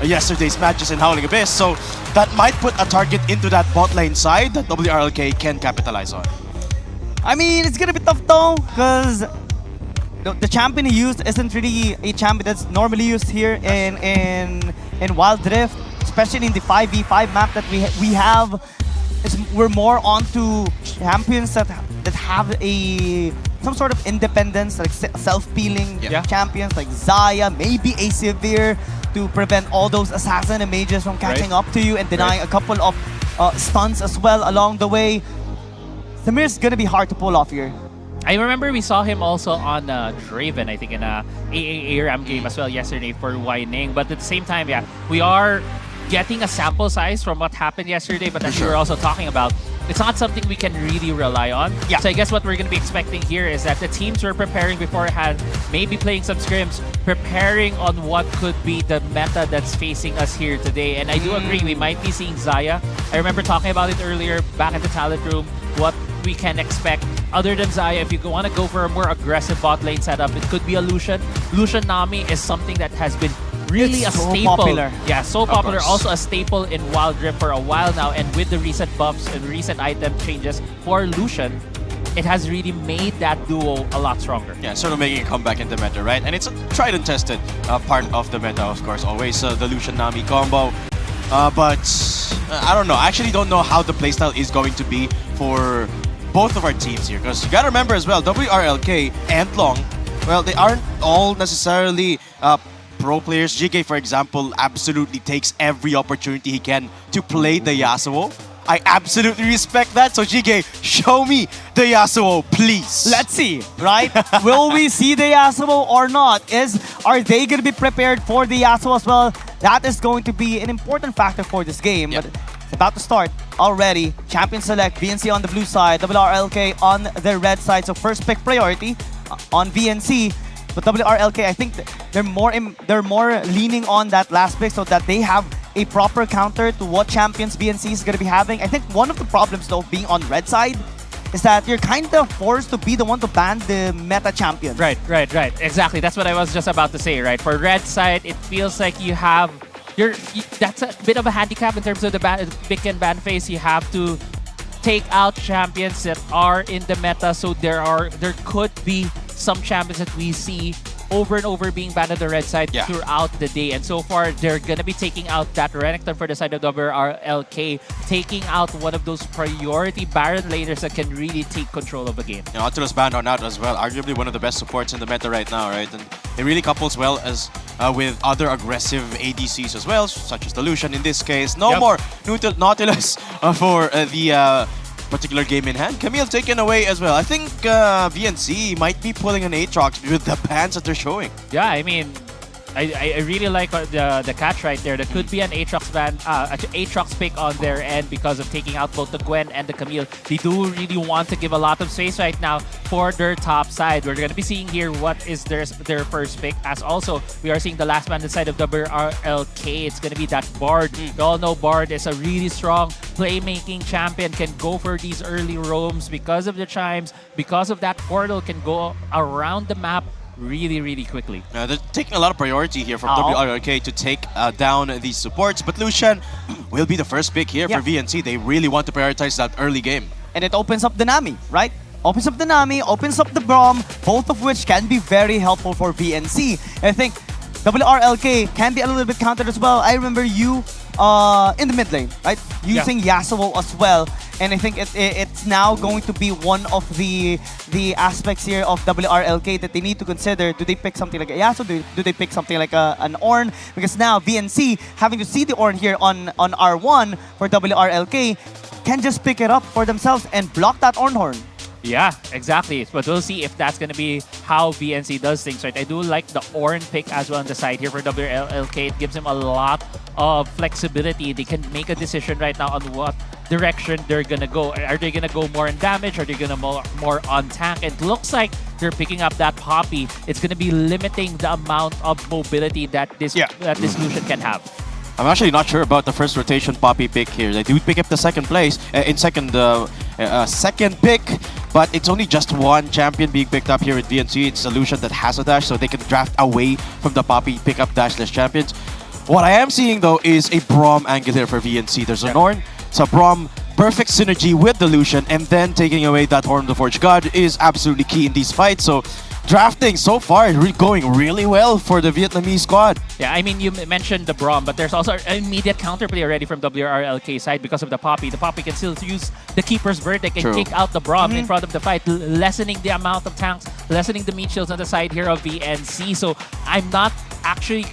yesterday's matches in Howling Abyss. So that might put a target into that bot lane side that WRLK can capitalize on. I mean, it's gonna be tough though, because the champion he used isn't really a champion that's normally used here in Wild Rift, especially in the 5v5 map that we have. We're more onto champions that have some sort of independence, like self-peeling champions like Xayah, maybe a Severe, to prevent all those assassin and mages from catching up to you and denying a couple of stunts as well along the way. Samir's gonna be hard to pull off here. I remember we saw him also on Draven, I think, in a AA ARAM game as well yesterday for Whining. But at the same time, we are getting a sample size from what happened yesterday, but as we were also talking about, it's not something we can really rely on. So I guess what we're going to be expecting here is that the teams were preparing beforehand, maybe playing some scrims, preparing on what could be the meta that's facing us here today. And I do agree, we might be seeing Xayah. I remember talking about it earlier back at the talent room, what we can expect. Other than Xayah, if you want to go for a more aggressive bot lane setup, it could be a Lucian. Lucian Nami is something that has been really a staple. Popular. Yeah, so popular. Also a staple in Wild Rift for a while now. And with the recent buffs and recent item changes for Lucian, it has really made that duo a lot stronger. Yeah, sort of making a comeback in the meta, right? And it's a tried and tested part of the meta, of course. Always the Lucian Nami combo. But I don't know. I actually don't know how the playstyle is going to be for both of our teams here. Because you gotta remember as well, WRLK and Long, well, they aren't all necessarily pro players. GK, for example, absolutely takes every opportunity he can to play the Yasuo. I absolutely respect that. So Jige, show me the Yasuo, please. Let's see, right? Will we see the Yasuo or not? Are they going to be prepared for the Yasuo as well? That is going to be an important factor for this game. Yep. But it's about to start already. Champion select, VNC on the blue side, WRLK on the red side. So first pick priority on VNC. But WRLK, I think they're more leaning on that last pick so that they have a proper counter to what champions VNC is going to be having. I think one of the problems though being on red side is that you're kind of forced to be the one to ban the meta champion. Right. Exactly. That's what I was just about to say, right? For red side, it feels like that's a bit of a handicap in terms of the pick and ban phase. You have to take out champions that are in the meta, so there could be some champions that we see over and over being banned on the red side throughout the day. And so far, they're going to be taking out that Renekton for the side of WRLK, taking out one of those priority Baron laners that can really take control of a game. Nautilus banned on out as well, arguably one of the best supports in the meta right now, right? And it really couples well as with other aggressive ADCs as well, such as the Lucian in this case. No more Nautilus for the particular game in hand. Camille taken away as well. I think VNC might be pulling an Aatrox with the bans that they're showing. Yeah, I mean, I really like the catch right there. There could be an Aatrox ban, Aatrox pick on their end because of taking out both the Gwen and the Camille. They do really want to give a lot of space right now for their top side. We're going to be seeing here what is their first pick, as also we are seeing the last man inside of WRLK. It's going to be that Bard. We all know Bard is a really strong playmaking champion, can go for these early roams because of the chimes, because of that portal, can go around the map really quickly. They're taking a lot of priority here from WRLK to take down these supports, but Lucian will be the first pick here for VNC. They really want to prioritize that early game. And it opens up the Nami, right? Opens up the Nami, opens up the Braum, both of which can be very helpful for VNC. And I think WRLK can be a little bit countered as well. I remember you in the mid lane, right? Using Yasuo as well. And I think it's now going to be one of the aspects here of WRLK that they need to consider. Do they pick something like a Yasuo? Do they pick something like an Ornn? Because now VNC, having to see the Ornn here on R1 for WRLK, can just pick it up for themselves and block that Ornn horn. Yeah, exactly. But we'll see if that's going to be how VNC does things, right? I do like the Ornn pick as well on the side here for WRLK. It gives them a lot of flexibility. They can make a decision right now on what direction they're going to go. Are they going to go more in damage? Are they going to more on tank? It looks like they're picking up that Poppy. It's going to be limiting the amount of mobility that this Lucian can have. I'm actually not sure about the first rotation Poppy pick here. They do pick up the second place in second pick, but it's only just one champion being picked up here at VNC. It's a Lucian that has a dash, so they can draft away from the Poppy, pick up dashless champions. What I am seeing though is a Braum angle here for VNC. There's an Ornn, it's a Braum, perfect synergy with the Lucian, and then taking away that Horn of the Forged God is absolutely key in these fights. So drafting so far going really well for the Vietnamese squad. Yeah, I mean, you mentioned the Braum, but there's also an immediate counterplay already from WRLK side because of the Poppy. The Poppy can still use the Keeper's Verdict and kick out the Braum in front of the fight, lessening the amount of tanks, lessening the meat shields on the side here of VNC. So I'm not actually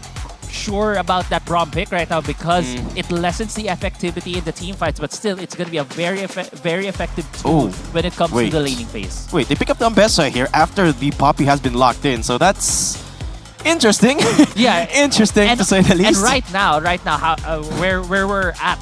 sure about that Braum pick right now because it lessens the effectivity in the team fights, but still it's going to be a very effective tool when it comes to the laning phase. Wait, they pick up the Ambessa here after the Poppy has been locked in, so that's interesting. Yeah, interesting to say the least. And right now, where we're at,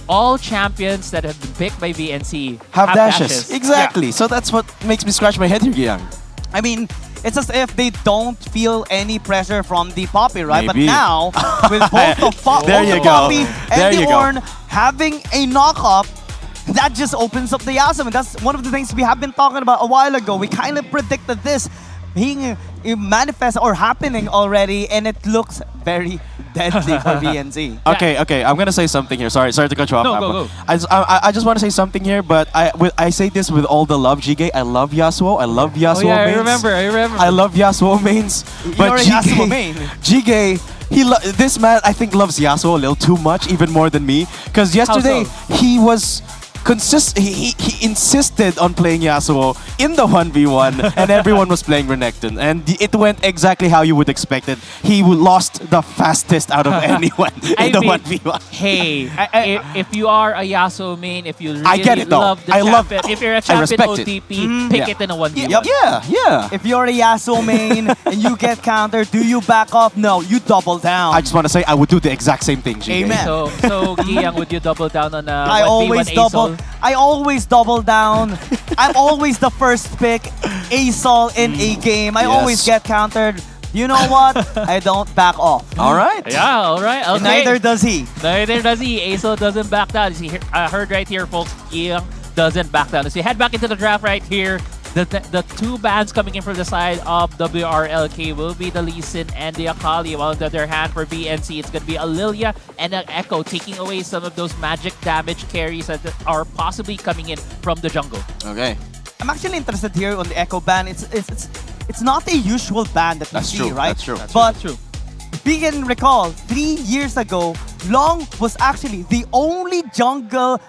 all champions that have been picked by VNC have dashes. Exactly. So that's what makes me scratch my head here, Giang. I mean, it's as if they don't feel any pressure from the Poppy, right? Maybe. But now, with both the Poppy and the Ornn having a knock-up, that just opens up the Yasuo. And that's one of the things we have been talking about a while ago. We kind of predicted this being manifest or happening already, and it looks very deadly for VNC. Okay, I'm gonna say something here. Sorry to cut you off. No, go. I just want to say something here, but I say this with all the love, Jige. I love Yasuo. I love Yasuo mains. I remember. I love Yasuo mains. You're a Yasuo main. Jige, this man I think loves Yasuo a little too much, even more than me. Because yesterday he was he insisted on playing Yasuo in the 1v1 and everyone was playing Renekton, and it went exactly how you would expect it. He lost the fastest out of anyone in the 1v1. Hey, if you are a Yasuo main, if you really I get it, though. love the I love champion, it. if you're a I champion respect it. OTP, pick it in a 1v1. Yeah. If you're a Yasuo main and you get countered, do you back off? No, you double down. I just want to say I would do the exact same thing, GK. Amen. So Giyang, would you double down on a I 1v1 always double down. I'm always the first pick ASOL in a game. I always get countered. You know what? I don't back off. All right. Yeah, all right. Okay. Neither does he. Neither does he. ASO doesn't back down. As you heard right here, folks, Giyang doesn't back down. As we head back into the draft right here, the two bans coming in from the side of WRLK will be the Lee Sin and the Akali. While on the other hand, for BNC, it's going to be a Lilia and an Echo, taking away some of those magic damage carries that are possibly coming in from the jungle. Okay. I'm actually interested here on the Echo ban. It's not a usual ban that we see, right? That's true. But if we can recall, 3 years ago, Long was actually the only jungler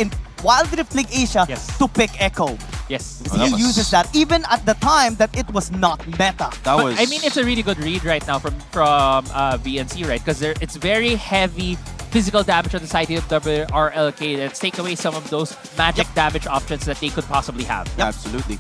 in Wild Rift League Asia to pick Echo. Yes. He uses that even at the time that it was not meta. I mean, it's a really good read right now from VNC, right? Because it's very heavy physical damage on the side of WRLK. Let's take away some of those magic damage options that they could possibly have. Absolutely.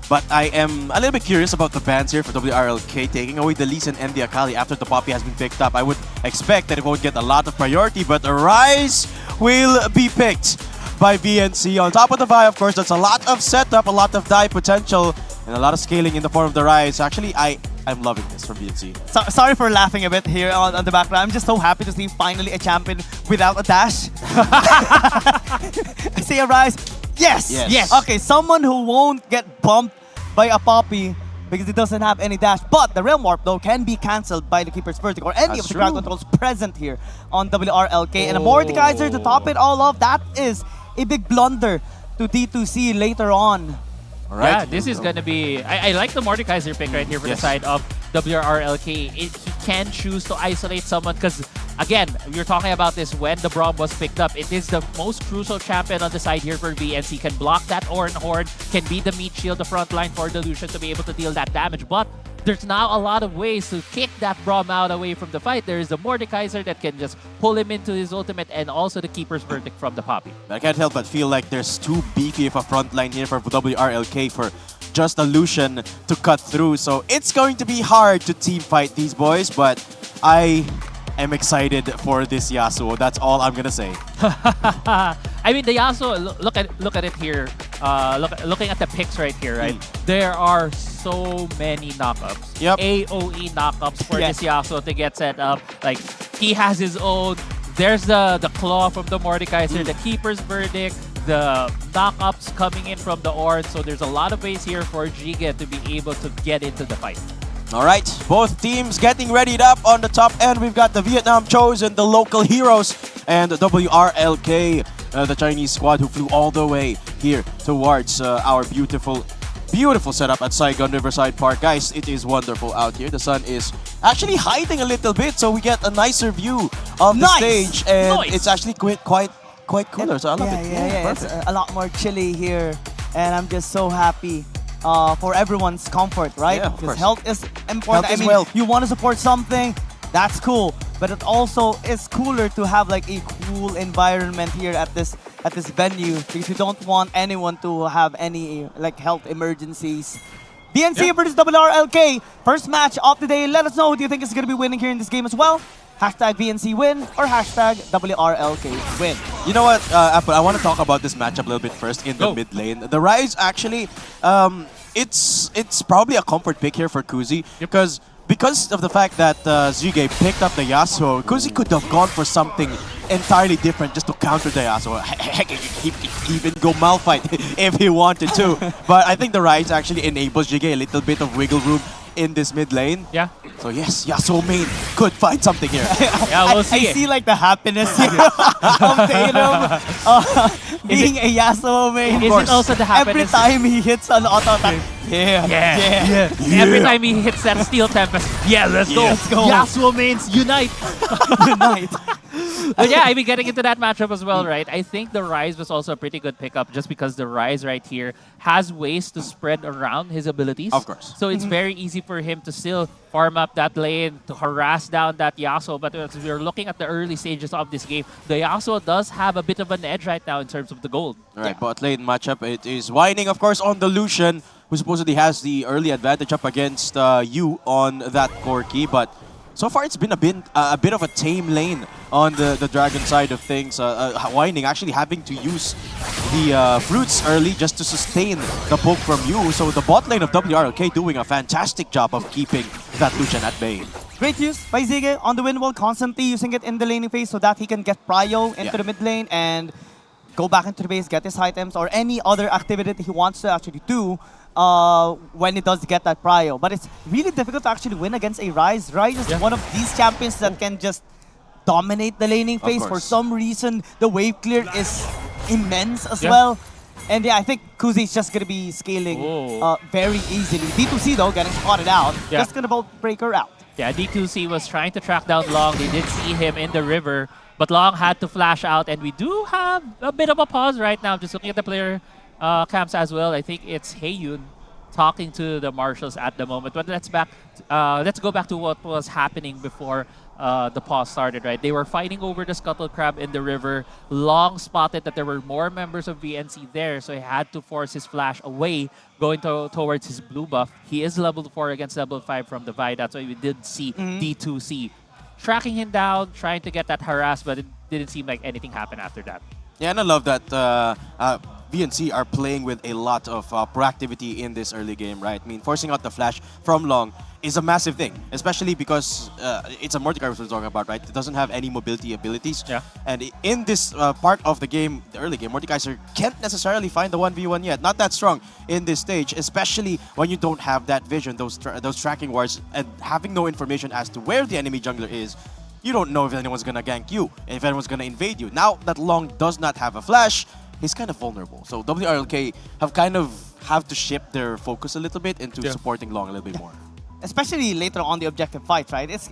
But I am a little bit curious about the bans here for WRLK, taking away the Lee Sin and the Akali after the Poppy has been picked up. I would expect that it won't get a lot of priority, but a Rise will be picked by VNC. On top of the Vi, of course, that's a lot of setup, a lot of die potential, and a lot of scaling in the form of the Rise. Actually, I'm loving this from VNC. Sorry for laughing a bit here on the background. I'm just so happy to see finally a champion without a dash. I see a Rise. Yes. Okay, someone who won't get bumped by a Poppy because it doesn't have any dash. But the Realm Warp, though, can be cancelled by the Keeper's Verdict or any of the ground controls present here on WRLK. And a Mordekaiser to top it all off. That is a big blunder to D2C later on. All right. Yeah, this is going to be... I like the Mordekaiser pick right here for the side of WRLK. He can choose to isolate someone because, again, we were talking about this when the Braum was picked up. It is the most crucial champion on the side here for VNC. Can block that Oran Horde, can be the meat shield, the front line for Delusion to be able to deal that damage. But there's now a lot of ways to kick that Braum out away from the fight. There is the Mordekaiser that can just pull him into his ultimate, and also the Keeper's Verdict from the Poppy. I can't help but feel like there's too beefy of a front line here for WRLK for just a Lucian to cut through. So it's going to be hard to team fight these boys, but I am excited for this Yasuo. That's all I'm gonna say. I mean, the Yasuo, look at it here. Looking at the picks right here, right? There are so many knockups. AOE knockups for this Yasuo to get set up. Like, he has his own. There's the claw from the Mordekaiser, the Keeper's Verdict, the knockups coming in from the Orn. So there's a lot of ways here for Giga to be able to get into the fight. All right, both teams getting readied up on the top end. We've got the Vietnam Chosen, the local heroes, and WRLK, the Chinese squad who flew all the way here towards our beautiful setup at Saigon Riverside Park. Guys, it is wonderful out here. The sun is actually hiding a little bit, so we get a nicer view of the stage, and it's actually quite cooler. So I love it. Yeah, it's a lot more chilly here, and I'm just so happy for everyone's comfort, right? Yeah, of course. Health is important. Health is wealth. You want to support something, that's cool. But it also is cooler to have like a cool environment here at this venue because you don't want anyone to have any like health emergencies. BNC versus WRLK, first match of the day. Let us know who do you think is going to be winning here in this game as well. Hashtag BNC win or hashtag WRLK win. You know what, Apple, I want to talk about this matchup a little bit first in the mid lane. The Rise actually, it's probably a comfort pick here for Kuzi because of the fact that Züge picked up the Yasuo. Kuzi could have gone for something entirely different just to counter the Yasuo. Heck, he could even go Malphite if he wanted to. But I think the Rise actually enables Züge a little bit of wiggle room in this mid lane. Yeah. So yes, Yasuo main could find something here. Yeah, we'll see. I see like the happiness here of Tatum being a Yasuo main. Is it also the happiness? Every time he hits an auto attack, yeah. Every time he hits that Steel Tempest, let's go. Let's go. Yasuo mains, unite. Unite. But yeah, I mean, getting into that matchup as well, right? I think the Rise was also a pretty good pickup just because the Rise right here has ways to spread around his abilities. Of course. So it's very easy for him to still farm up that lane, to harass down that Yasuo. But as we're looking at the early stages of this game, the Yasuo does have a bit of an edge right now in terms of the gold. All right, bot lane matchup. It is whining, of course, on the Lucian, who supposedly has the early advantage up against you on that Corki. But so far, it's been a bit of a tame lane on the Dragon side of things. Whining actually having to use the fruits early just to sustain the poke from you. So the bot lane of WRLK doing a fantastic job of keeping that Lucian at bay. Great use by Ziggy on the wind wall, constantly using it in the laning phase so that he can get prio into the mid lane and go back into the base, get his items, or any other activity that he wants to actually do when he does get that prio. But it's really difficult to actually win against a Rise. Rise is one of these champions that can just dominate the laning phase. For some reason, the wave clear is immense as well. And yeah, I think Kuzi is just going to be scaling very easily. D2C though, getting spotted out, just going to break her out. Yeah, D2C was trying to track down Long. They did see him in the river, but Long had to flash out. And we do have a bit of a pause right now. Just looking at the player camps as well. I think it's Heiyun talking to the marshals at the moment. But let's go back to what was happening before the pause started, right? They were fighting over the scuttle crab in the river. Long spotted that there were more members of VNC there, so he had to force his flash away, going towards his blue buff. He is level 4 against level 5 from the Vi. That's why we did see D2C tracking him down, trying to get that harass, but it didn't seem like anything happened after that. Yeah, and I love that VNC are playing with a lot of proactivity in this early game, right? I mean, forcing out the flash from Long is a massive thing, especially because it's a Mordecai we're talking about, right? It doesn't have any mobility abilities. Yeah. And in this part of the game, the early game, Mordecai can't necessarily find the 1v1 yet. Not that strong in this stage, especially when you don't have that vision, those tracking wards, and having no information as to where the enemy jungler is. You don't know if anyone's gonna gank you, if anyone's gonna invade you. Now that Long does not have a flash, he's kind of vulnerable. So WRLK have to shift their focus a little bit into supporting Long a little bit more. Especially later on the objective fights, right? It's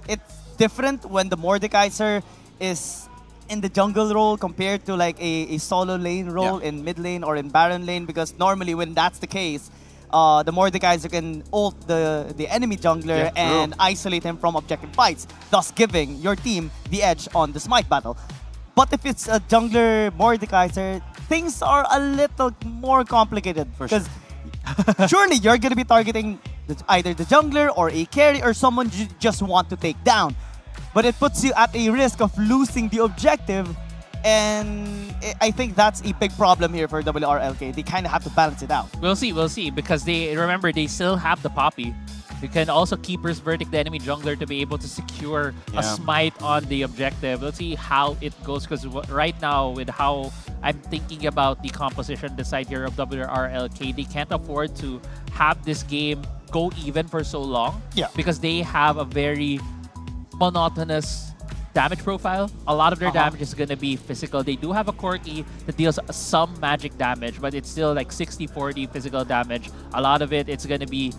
different when the Mordekaiser is in the jungle role compared to like a solo lane role in mid lane or in Baron lane, because normally when that's the case, the Mordekaiser can ult the enemy jungler and isolate him from objective fights, thus giving your team the edge on the smite battle. But if it's a jungler Mordekaiser, things are a little more complicated, because surely you're going to be targeting either the jungler or a carry or someone you just want to take down. But it puts you at a risk of losing the objective, and I think that's a big problem here for WRLK. They kind of have to balance it out. We'll see, because remember, they still have the Poppy. You can also Keeper's Verdict the enemy jungler to be able to secure a smite on the objective. Let's see how it goes, because right now, with how I'm thinking about the composition, the side here of WRLK, they can't afford to have this game go even for so long, because they have a very monotonous damage profile. A lot of their damage is going to be physical. They do have a Corki that deals some magic damage, but it's still like 60-40 physical damage. A lot of it's going to be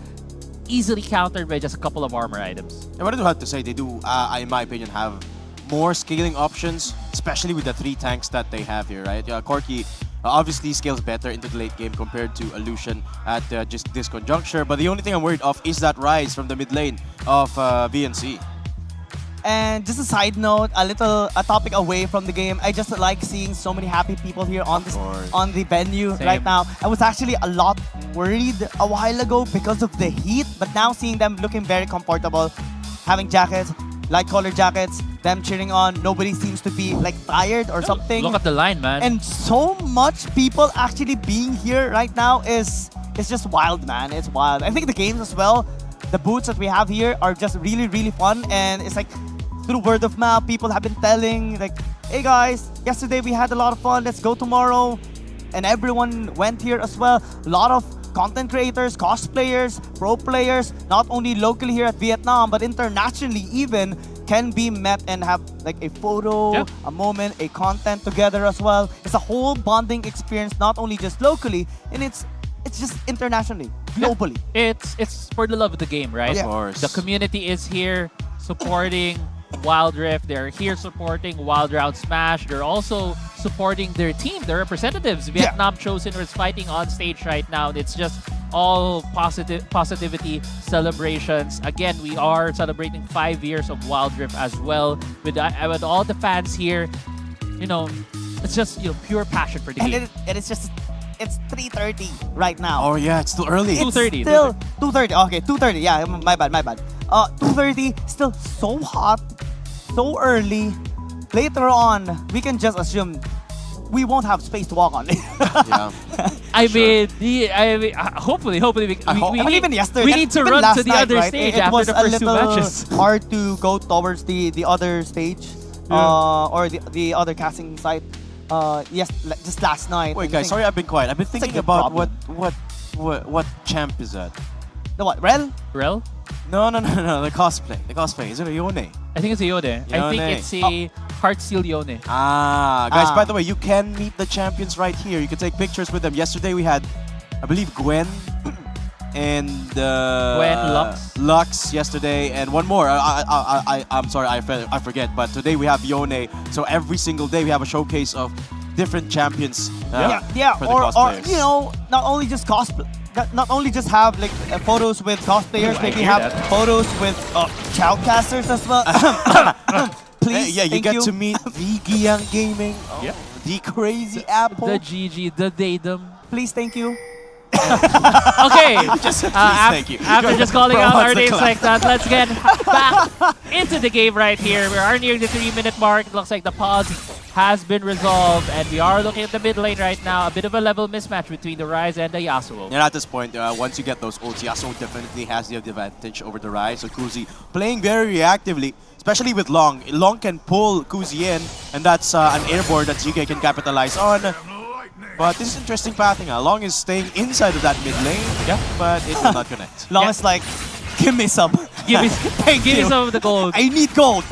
easily countered by just a couple of armor items. And what I do have to say, they do, in my opinion, have more scaling options, especially with the 3 tanks that they have here, right? Corki obviously scales better into the late game compared to Lucian at just this conjuncture. But the only thing I'm worried of is that Rise from the mid lane of VNC. And just a side note, a topic away from the game. I just like seeing so many happy people here on the venue right now. I was actually a lot worried a while ago because of the heat, but now seeing them looking very comfortable, having jackets, light colored jackets, them cheering on. Nobody seems to be like tired or something. Look at the line, man. And so much people actually being here right now is just wild, man. It's wild. I think the games as well, the booths that we have here are just really, really fun. And it's like through word of mouth, people have been telling like, hey guys, yesterday we had a lot of fun, let's go tomorrow. And everyone went here as well. A lot of content creators, cosplayers, pro players, not only locally here at Vietnam, but internationally even, can be met and have like a photo, a moment, a content together as well. It's a whole bonding experience, not only just locally, and it's just internationally, globally. It's for the love of the game, right? Of course. The community is here supporting Wild Rift. They're here supporting Wild Round Smash. They're also supporting their team, their representatives. Vietnam Chosen is fighting on stage right now. It's just all positivity celebrations. Again, we are celebrating 5 years of Wild Rift as well. With all the fans here, you know, it's just pure passion for the game. And it's just, it's 3:30 right now. Oh yeah, it's still early. 2:30. Still 2:30. Okay, 2:30. Yeah, my bad. 2:30. Still so hot, so early. Later on, we can just assume we won't have space to walk on. Yeah. I mean, hopefully, even yesterday, we need to even run last to the night, other right? stage It after was the a first 2 little matches. hard to go towards the other stage, or the other casting site. Just last night. Wait, guys, sorry I've been quiet. I've been thinking about problem. what champ is that? The what? Rel? Rel? No, the cosplay. The cosplay. Is it a Yone? I think it's a Yone. I think it's a Heartsteel Yone. Guys, by the way, you can meet the champions right here. You can take pictures with them. Yesterday we had, I believe, Gwen and Lux yesterday, and one more. I'm sorry, I forget. But today we have Yone. So every single day we have a showcase of different champions. For the or cosplayers. not only just cosplay. Not only just have like photos with cosplayers, maybe have photos with shoutcasters as well. Please, you get to meet the Giyang Gaming, the Crazy Apple, the GG, the Datum. Please, thank you. Okay, thank you. After just calling out our names like that, let's get back into the game right here. We are near the 3-minute mark. It looks like the pause has been resolved, and we are looking at the mid lane right now. A bit of a level mismatch between the Rise and the Yasuo. And at this point, once you get those ults, Yasuo definitely has the advantage over the Rise. So Kuzi playing very reactively, especially with Long. Long can pull Kuzi in, and that's an airborne that GK can capitalize on. But this is interesting pathing. Long is staying inside of that mid lane, but it will not connect. Long is like, give me some. Give me some of the gold. I need gold.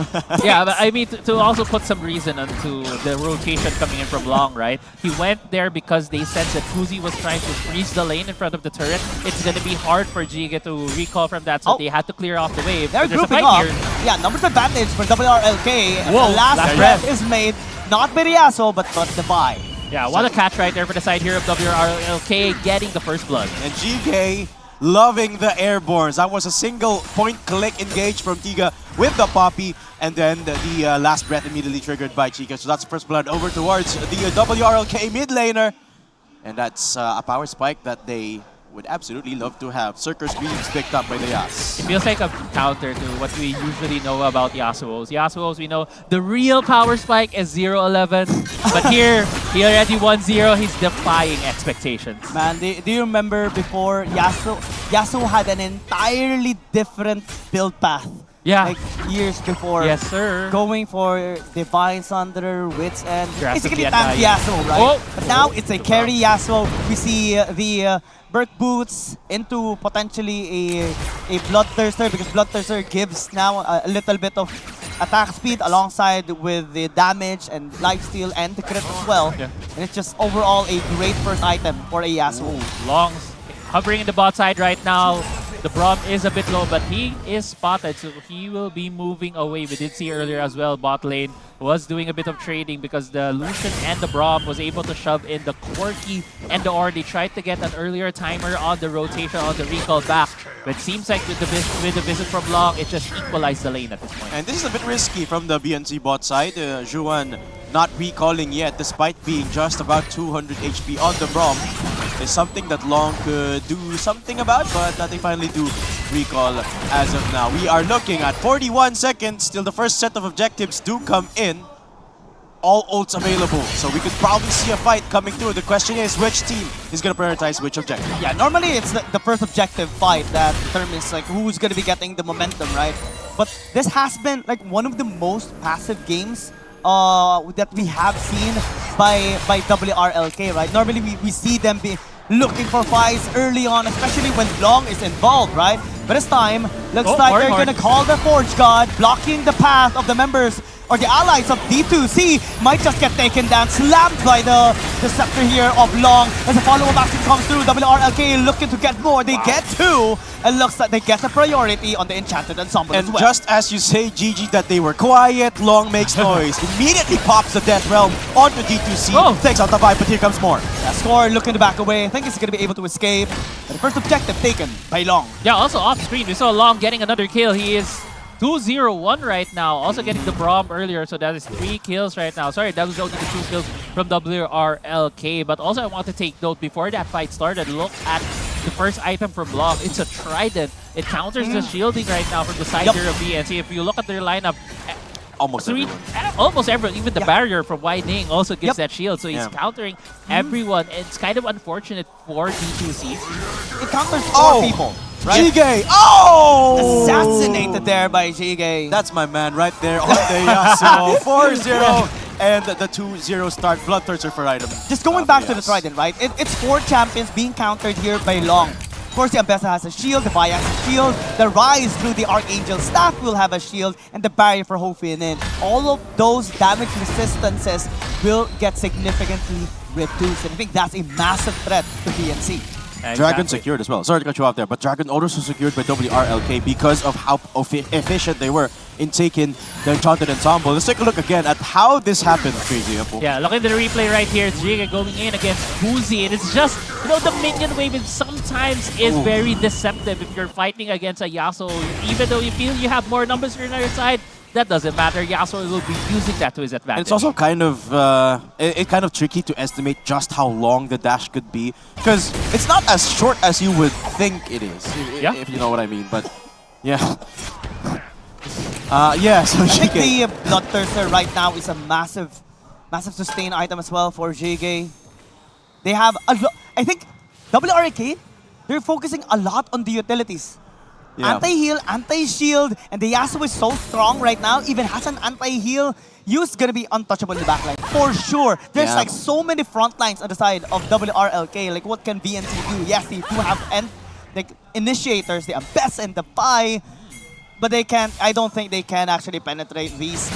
Yeah, but I mean, to also put some reason onto the rotation coming in from Long, right? He went there because they sensed that Kuzi was trying to freeze the lane in front of the turret. It's going to be hard for Giga to recall from that, so they had to clear off the wave. They're grouping up. Yeah, numbers advantage for WRLK. Whoa, the last breath is made, not by Yasuo, but the buy. Yeah, what a catch right there for the side here of WRLK, getting the first blood. And GK loving the airbornes. That was a single point click engage from Tiga with the Poppy, and then the last breath immediately triggered by Chica. So that's first blood over towards the WRLK mid laner. And that's a power spike that they would absolutely love to have. Circus Beams picked up by the Yas. It feels like a counter to what we usually know about Yasuo's. Yasuo's, we know the real power spike is 0-11, but here, he already 1-0. He's defying expectations. Man, do you remember before Yasuo had an entirely different build path? Yeah. Like years before. Yes, sir. Going for Divine Thunder, Wits End. Basically Drastically tank Yasuo, right? Oh. But now it's a carry Yasuo. We see the Berk Boots into potentially a Bloodthirster, because Bloodthirster gives now a little bit of attack speed alongside with the damage and lifesteal and the crit as well. Yeah. And it's just overall a great first item for a Yasuo. Long hovering in the bot side right now. The Braum is a bit low, but he is spotted, so he will be moving away. We did see earlier as well, bot lane was doing a bit of trading because the Lucian and the Braum was able to shove in the Quirky and the Ord. They tried to get an earlier timer on the rotation, on the recall back, but it seems like with the visit from Long, it just equalized the lane at this point. And this is a bit risky from the BNC bot side. Juan not recalling yet, despite being just about 200 HP on the Braum. Is something that Long could do something about, but they finally do recall as of now. We are looking at 41 seconds till the first set of objectives do come in. All ults available, so we could probably see a fight coming through. The question is, which team is going to prioritize which objective? Yeah, normally it's the first objective fight that determines like who's going to be getting the momentum, right? But this has been like one of the most passive games that we have seen by WRLK, right? Normally we see them be looking for fights early on, especially when Long is involved, right? But this time, looks like they're gonna call the Forge God, blocking the path of the members or the allies of D2C might just get taken down, slammed by the scepter here of Long. As a follow-up action comes through, WRLK looking to get more. They get 2, and looks like they get a priority on the Enchanted Ensemble as And well. just as you say, Gigi, that they were quiet, Long makes noise. Immediately pops the Death Realm onto D2C. Takes out the vibe, but here comes more. That score looking to back away. I think he's going to be able to escape. But the first objective taken by Long. Yeah, also off screen, we saw Long getting another kill. He is 2-0-1 right now. Also getting the Braum earlier, so that is 3 kills right now. Sorry, that was only the 2 kills from WRLK. But also I want to take note, before that fight started, look at the first item from Long. It's a Trident. It counters the shielding right now from the side here of BNC. If you look at their lineup, almost everyone, even the barrier from Widening also gives that shield, so he's countering everyone. It's kind of unfortunate for D2C. It counters 4 people. Right? Jige! Oh! Assassinated there by Jige. That's my man right there on the Yasuo. 4-0 and the 2-0 start. Bloodthirster for item. Just going back to the Trident, right? It's 4 champions being countered here by Long. Of course, the Ambessa has a shield, the Vi has a shield, the Rise through the Archangel Staff will have a shield, and the barrier for Hofinen. All of those damage resistances will get significantly reduced, and I think that's a massive threat to PNC. Dragon secured as well. Sorry to cut you off there, but Dragon also secured by WRLK because of how efficient they were in taking the Enchanted Ensemble. Let's take a look again at how this happened, Crazy Apple. Yeah, look at the replay right here. It's Jige going in against Uzi, and it's just, you know, the minion wave sometimes is very deceptive if you're fighting against a Yasuo. Even though you feel you have more numbers on your side, that doesn't matter. Yasuo will be using that to his advantage. And it's also kind of kind of tricky to estimate just how long the dash could be, because it's not as short as you would think it is, if you know what I mean. But yeah, so I think the Bloodthirster right now is a massive sustain item as well for Jige. They have a lot. I think WRK, they're focusing a lot on the utilities. Anti-heal, anti-shield, and the Yasuo is so strong right now, even has an anti-heal. Yu's gonna be untouchable in the backline, for sure. There's like so many front lines on the side of WRLK. Like, what can VNC do? Yes, they do have initiators, the Ambessa and the Vi, but they can't. I don't think they can actually penetrate these,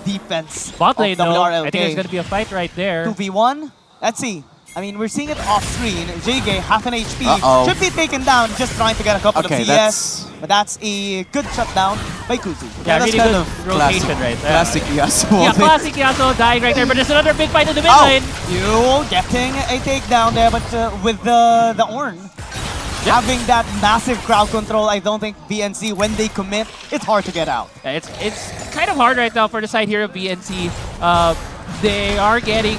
defense Bot lane, of WRLK. I think there's gonna be a fight right there. 2v1. Let's see. I mean, we're seeing it off screen. Jige, half an HP, should be taken down, just trying to get a couple of CS. But that's a good shutdown by Kuzu. Yeah, really good rotation right there. Classic Yasuo. Yeah, classic Yasuo dying right there, but there's another big fight in the mid lane. You getting a takedown there, but with the Ornn. Having that massive crowd control, I don't think BNC, when they commit, it's hard to get out. Yeah, it's kind of hard right now for the side here of BNC. They are getting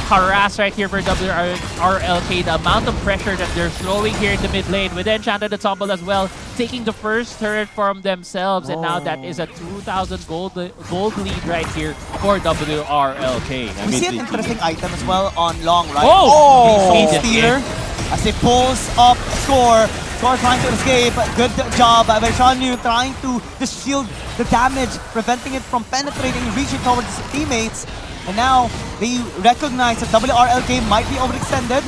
harassed right here for WRLK. The amount of pressure that they're throwing here in the mid lane with Enchanted Ensemble as well, taking the first turret from themselves, and now that is a 2,000 gold lead right here for WRLK. We see an interesting item as well on Long, right? Oh! Stealer as he pulls up Score. Score trying to escape. Good job by Shanyu, trying to just shield the damage, preventing it from penetrating, reaching towards his teammates. And now they recognize that WRLK might be overextended.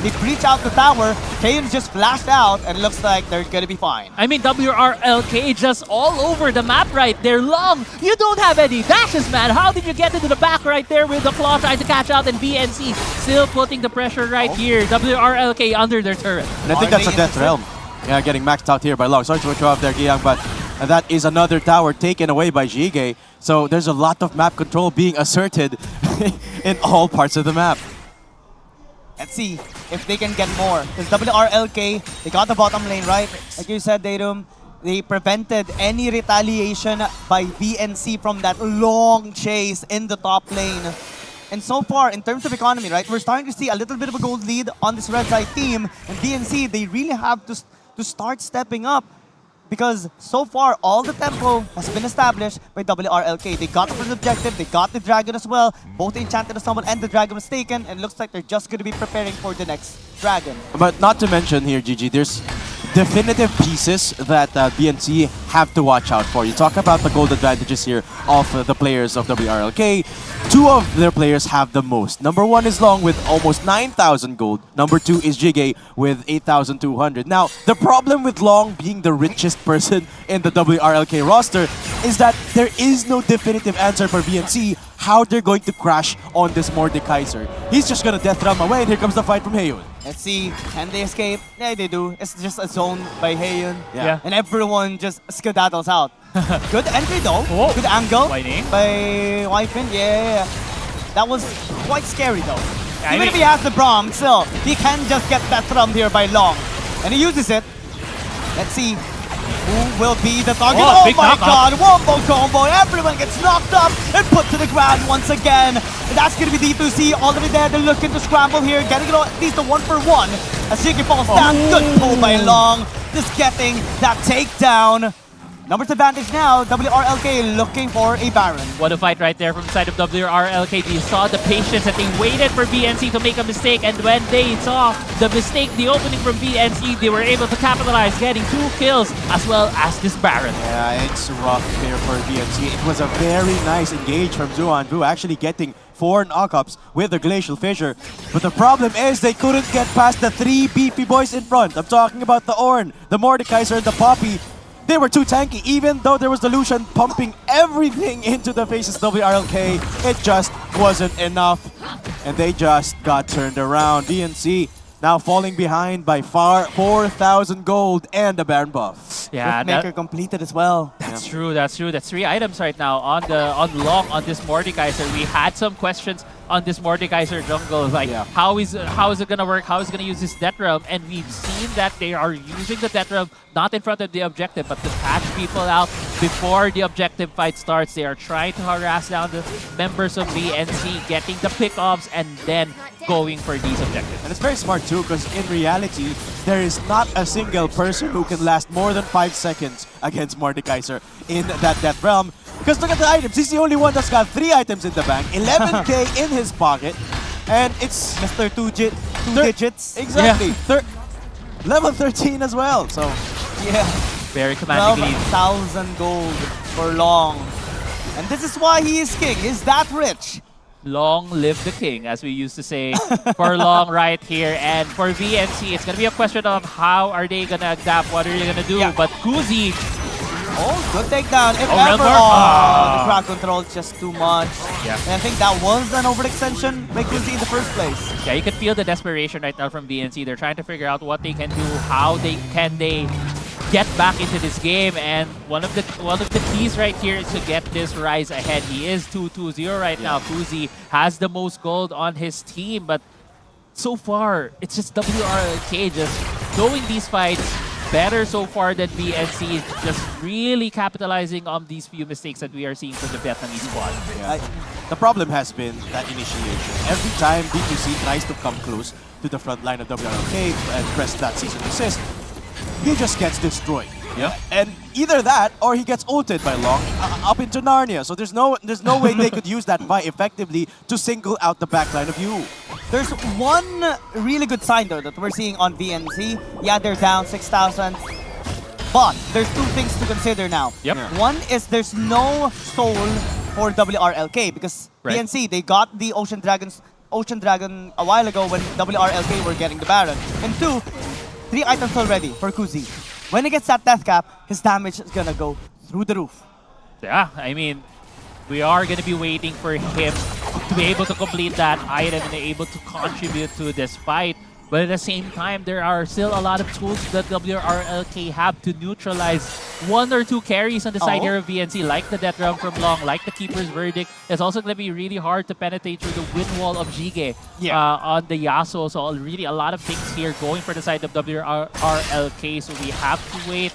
They breach out the tower. Kayn just flashed out, and it looks like they're gonna be fine. I mean, WRLK just all over the map right there. Long, you don't have any dashes, man. How did you get into the back right there with the claw trying to catch out, and BNC still putting the pressure right here. WRLK under their turret. And I think that's a Death Realm. Yeah, getting maxed out here by Long. Sorry to cut you off there, Giyang, but that is another tower taken away by Jige. So there's a lot of map control being asserted in all parts of the map. Let's see if they can get more. Because WRLK, they got the bottom lane, right? Like you said, Datum, they prevented any retaliation by VNC from that long chase in the top lane. And so far, in terms of economy, right, we're starting to see a little bit of a gold lead on this red side team. And VNC, they really have to start stepping up. Because so far, all the tempo has been established by WRLK. They got the first objective, they got the Dragon as well. Both the Enchanted Ensemble and the Dragon was taken, and it looks like they're just going to be preparing for the next Dragon. But not to mention here, Gigi, there's definitive pieces that BNC have to watch out for. You talk about the gold advantages here of the players of WRLK. Two of their players have the most. Number one is Long with almost 9,000 gold. Number two is Jigay with 8,200. Now, the problem with Long being the richest person in the WRLK roster is that there is no definitive answer for BNC how they're going to crash on this Mordekaiser. He's just gonna death drum away, and here comes the fight from Haeyoon. Let's see, can they escape? Yeah, they do. It's just a zone by Haeyoon. Yeah. And everyone just skedaddles out. Good entry though. Oh. Good angle Lightning. by Wypin. Yeah. That was quite scary though. I Even mean- if he has the Braum, still, he can just get that thrown here by Long. And he uses it. Let's see who will be the target. Oh, Oh big my knock-off. god, wombo combo. Everyone gets knocked up and put to the ground once again. And that's going to be D2C already there. They're looking to scramble here, getting it at least a 1-for-1. As Jiggy falls down, good pull by Long. Just getting that takedown. Numbers advantage now. WRLK looking for a Baron. What a fight right there from the side of WRLK. You saw the patience that they waited for BNC to make a mistake, and when they saw the mistake, the opening from BNC, they were able to capitalize, getting 2 kills as well as this Baron. Yeah, it's rough here for BNC. It was a very nice engage from Zuan Vu, actually getting 4 knockups with the Glacial Fissure. But the problem is they couldn't get past the 3 beefy boys in front. I'm talking about the Ornn, the Mordekaiser, and the Poppy. They were too tanky, even though there was the Lucian pumping everything into the faces of WRLK. It just wasn't enough, and they just got turned around. BNC now falling behind by 4,000 gold and a Baron buff. Yeah, Maker completed as well. that's true. That's 3 items right now on Long on this Mordekaiser. We had some questions on this Mordekaiser jungle, like how is it gonna work? How is it gonna use this Death Realm? And we've seen that they are using the Death Realm not in front of the objective, but to catch people out before the objective fight starts. They are trying to harass down the members of BNC, getting the pickoffs, and then going for these objectives. And it's very smart too, because in reality, there is not a single person who can last more than 5 seconds against Mordekaiser in that Death Realm. Because look at the items, he's the only one that's got 3 items in the bank, 11k in his pocket, and it's Mr. Two digits. exactly level 13 as well. So Yeah. Very commanding lead. 12,000 gold for Long. And this is why he is king. He's that rich. Long live the king, as we used to say for Long right here. And for VNC, it's going to be a question of how are they going to adapt, what are they going to do. Yeah. But Kuzi, Good takedown. If Oh, ever. Melmor. The crowd control is just too much. Yeah. And I think that was an overextension by Quincy in the first place. yeah, you can feel the desperation right now from VNC. They're trying to figure out what they can do, how they get back into this game, and one of the keys right here is to get this Rise ahead. He is 2-2-0 right now. Kuzi has the most gold on his team, but so far it's just WRLK just doing these fights better so far than BNC, just really capitalizing on these few mistakes that we are seeing from the Vietnamese squad. the problem has been that initiation. Every time D2C tries to come close to the front line of WRLK and press that season resist, he just gets destroyed. Yeah. And either that or he gets ulted by Long up into Narnia. So there's no way they could use that fight effectively to single out the backline of you. There's one really good sign though that we're seeing on VNC. Yeah, they're down 6,000. But there's 2 things to consider now. Yep. One is there's no soul for WRLK because Right. VNC, they got the Ocean Dragon a while ago when WRLK were getting the Baron. And 2, 3 items already for Kuzi. When he gets that death cap, his damage is gonna go through the roof. Yeah, I mean, we are going to be waiting for him to be able to complete that item and able to contribute to this fight. But at the same time, there are still a lot of tools that WRLK have to neutralize 1 or 2 carries on the side here of VNC, like the Death Realm from Long, like the Keeper's Verdict. It's also going to be really hard to penetrate through the wind wall of Jige on the Yasuo. So really a lot of things here going for the side of WRLK. So we have to wait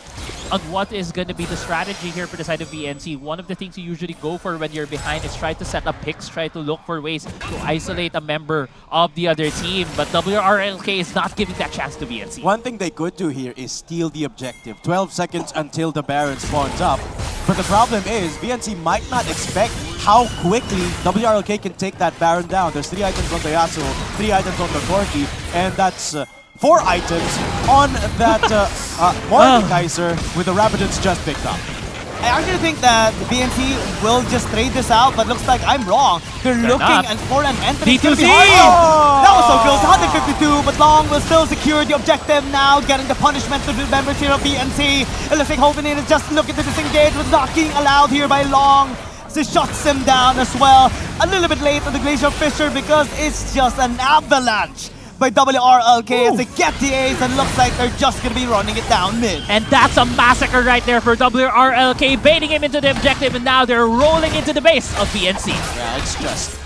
on what is going to be the strategy here for the side of VNC. One of the things you usually go for when you're behind is try to set up picks, try to look for ways to isolate a member of the other team. But WRLK is not giving that chance to VNC. One thing they could do here is steal the objective. 12 seconds until the Baron spawns up. But the problem is, VNC might not expect how quickly WRLK can take that Baron down. There's 3 items on the Yasuo, 3 items on the Corki, and that's 4 items on that Mordekaiser with the Rabadons just picked up. I actually think that BNC will just trade this out, but looks like I'm wrong. They're looking not. for an entry. D2C! That was so close, 152, but Long will still secure the objective now, getting the punishment to the members here of BNC. It looks like Hovenin is just looking to disengage, with not being allowed here by Long. So shuts him down as well. A little bit late on the Glacier Fissure because it's just an avalanche by WRLK as they get the ace, and looks like they're just going to be running it down mid. And that's a massacre right there for WRLK, baiting him into the objective, and now they're rolling into the base of BNC. Yeah, it's just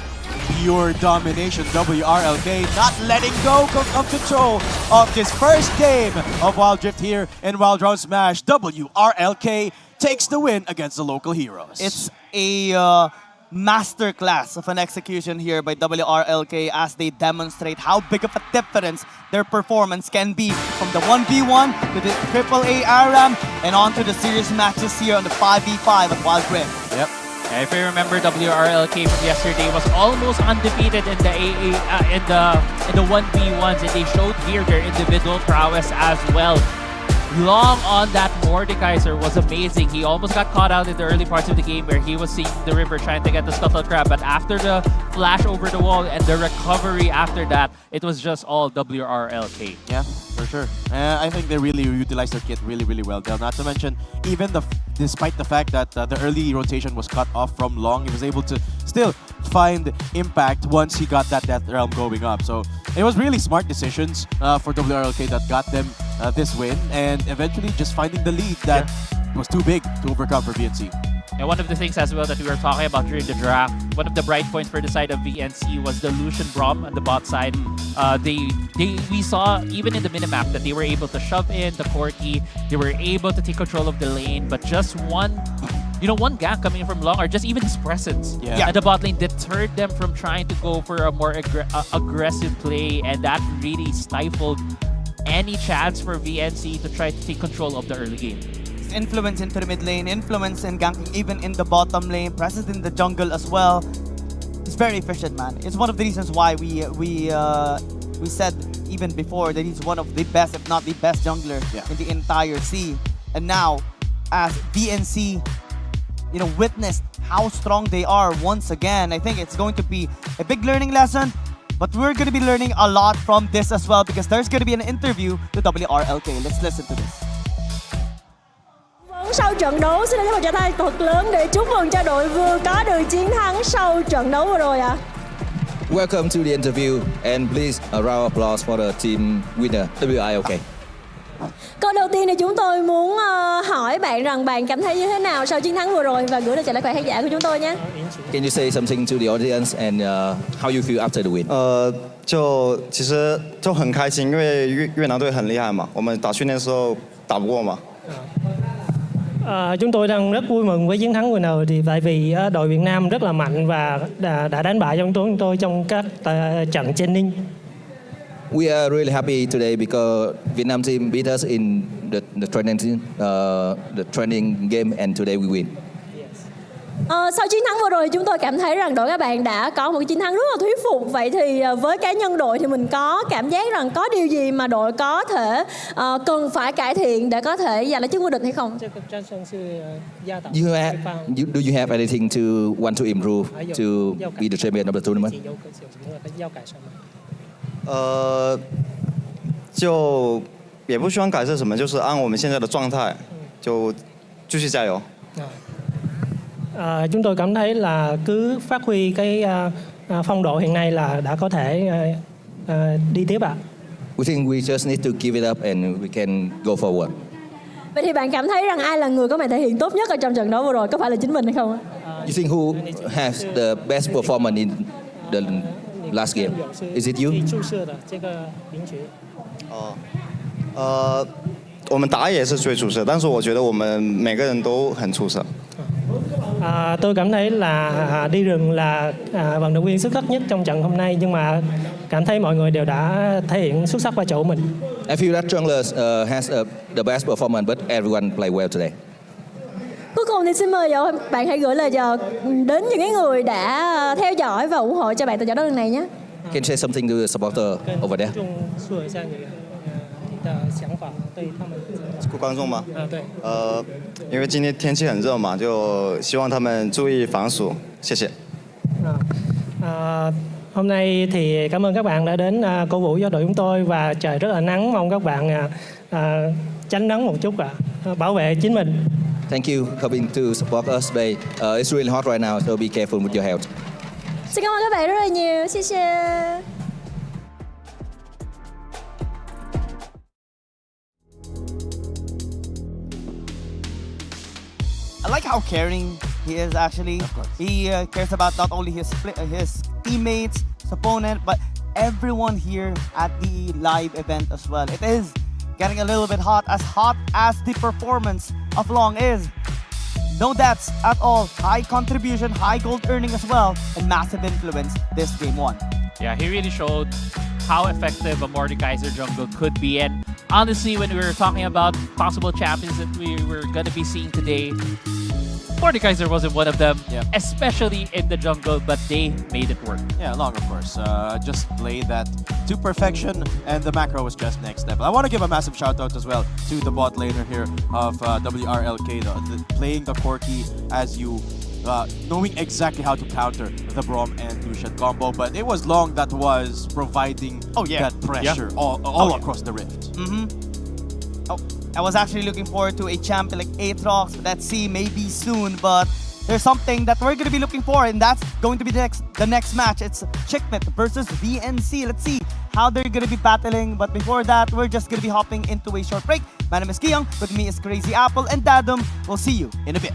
pure domination. WRLK not letting go of control of this first game of Wild Rift here in Wild Round Smash. WRLK takes the win against the local heroes. It's a masterclass of an execution here by WRLK as they demonstrate how big of a difference their performance can be from the 1v1 to the AAA ARAM and on to the serious matches here on the 5v5 at Wild Rift. Yep. Yeah, if you remember, WRLK from yesterday was almost undefeated in the in the 1v1s, and they showed here their individual prowess as well. Long on that Mordekaiser was amazing. He almost got caught out in the early parts of the game where he was seeing the river trying to get the Scuttle Crab, but after the flash over the wall and the recovery after that, it was just all WRLK. Yeah, for sure. I think they really utilized their kit really well, Del. Not to mention, even despite the fact that the early rotation was cut off from Long, he was able to still find impact once he got that Death Realm going up. So it was really smart decisions for WRLK that got them this win, and eventually just finding the lead that was too big to overcome for VNC. And one of the things as well that we were talking about during the draft, one of the bright points for the side of VNC was the Lucian Braum on the bot side. We saw even in the minimap that they were able to shove in the Corki, they were able to take control of the lane, but just one gank coming from Long, or just even his presence at the bot lane deterred them from trying to go for a more aggressive play, and that really stifled any chance for VNC to try to take control of the early game. Influence into the mid lane, influence in ganking even in the bottom lane, presence in the jungle as well. He's very efficient, man. It's one of the reasons why we said even before that he's one of the best, if not the best jungler in the entire sea. And now, as VNC, witnessed how strong they are once again, I think it's going to be a big learning lesson. But we're going to be learning a lot from this as well, because there's going to be an interview to WRLK. Let's listen to this. Sau trận đấu, xin được một tràng tay thật lớn để chúc mừng cho đội vừa có được chiến thắng sau trận đấu vừa rồi ạ. Welcome to the interview, and please a round of applause for the team winner, WRLK. Câu đầu tiên thì chúng tôi muốn hỏi bạn rằng bạn cảm thấy như thế nào sau chiến thắng vừa rồi, và gửi lời chào lại khán giả của chúng tôi nhé. Can you say something to the audience and how you feel after the win? 其实就很开心，因为越南队很厉害嘛，我们打训练的时候打不过嘛。Chúng tôi đang rất vui mừng với chiến thắng vừa rồi, thì tại vì đội Việt Nam rất là mạnh và đã đánh bại chúng tôi trong các trận training. We are really happy today because Vietnam team beat us in the training game, and today we win. Sau chiến thắng vừa rồi chúng tôi cảm thấy rằng đội các bạn đã có một chiến thắng rất là thuyết phục. Vậy thì với cá nhân đội thì mình có cảm giác rằng có điều gì mà đội có thể cần phải cải thiện để có thể giành lại chức vô địch hay không? Do you have anything to want to improve to be the champion of the tournament? 就也不希望改善什么，就是按我们现在的状态，就继续加油。Chúng tôi cảm thấy là cứ phát huy cái phong độ hiện nay là đã có thể đi tiếp ạ. We think we just need to give it up and we can go forward. Vậy thì bạn cảm thấy rằng ai là người có màn thể hiện tốt nhất ở trong trận đấu vừa rồi, có phải là chính mình hay không? You think who has the best performance in the last game? Is it you? 我们打野是最出色，但是我觉得我们每个人都很出色。Tôi cảm thấy là đi rừng là vận động viên xuất sắc nhất trong trận hôm nay, nhưng mà cảm thấy mọi người đều đã thể hiện xuất sắc qua chỗ mình. I feel that junglers has the best performance, but everyone played well today. Cuối cùng thì xin mời bạn hãy gửi lời chào đến những người đã theo dõi và ủng hộ cho bạn tại giải đấu lần này nhé. Can you say something to the supporter over there? 说一下你的想法，对他们。观众吗？对。因为今天天气很热嘛，就希望他们注意防暑，谢谢。Hôm nay thì cảm ơn các bạn đã đến cổ vũ cho đội chúng tôi và trời rất là nắng, mong các bạn tránh nắng một chút bảo vệ chính mình. Thank you for coming to support us today. It's really hot right now, so be careful with your health. Xin cảm ơn các bạn rất là nhiều. Xin chào. I like how caring he is actually. He cares about not only his teammates, his opponent, but everyone here at the live event as well. It is getting a little bit hot as the performance of Long is. No deaths at all. High contribution, high gold earning as well, and massive influence this game 1. Yeah, he really showed how effective a Mordekaiser jungle could be. And honestly, when we were talking about possible champions that we were going to be seeing today, Mordekaiser wasn't one of them, especially in the jungle, but they made it work. Yeah, Long, of course. Just played that to perfection, and the macro was just next level. I want to give a massive shout out as well to the bot laner here of WRLK, playing the Corki as you, knowing exactly how to counter the Braum and Lucian combo, but it was Long that was providing that pressure all across the rift. I was actually looking forward to a champion like Aatrox, but let's see, maybe soon. But there's something that we're going to be looking for, and that's going to be the next match. It's Chicknet versus VNC. Let's see how they're going to be battling. But before that, we're just going to be hopping into a short break. My name is Kiyong, with me is Crazy Apple and Dadum. We'll see you in a bit.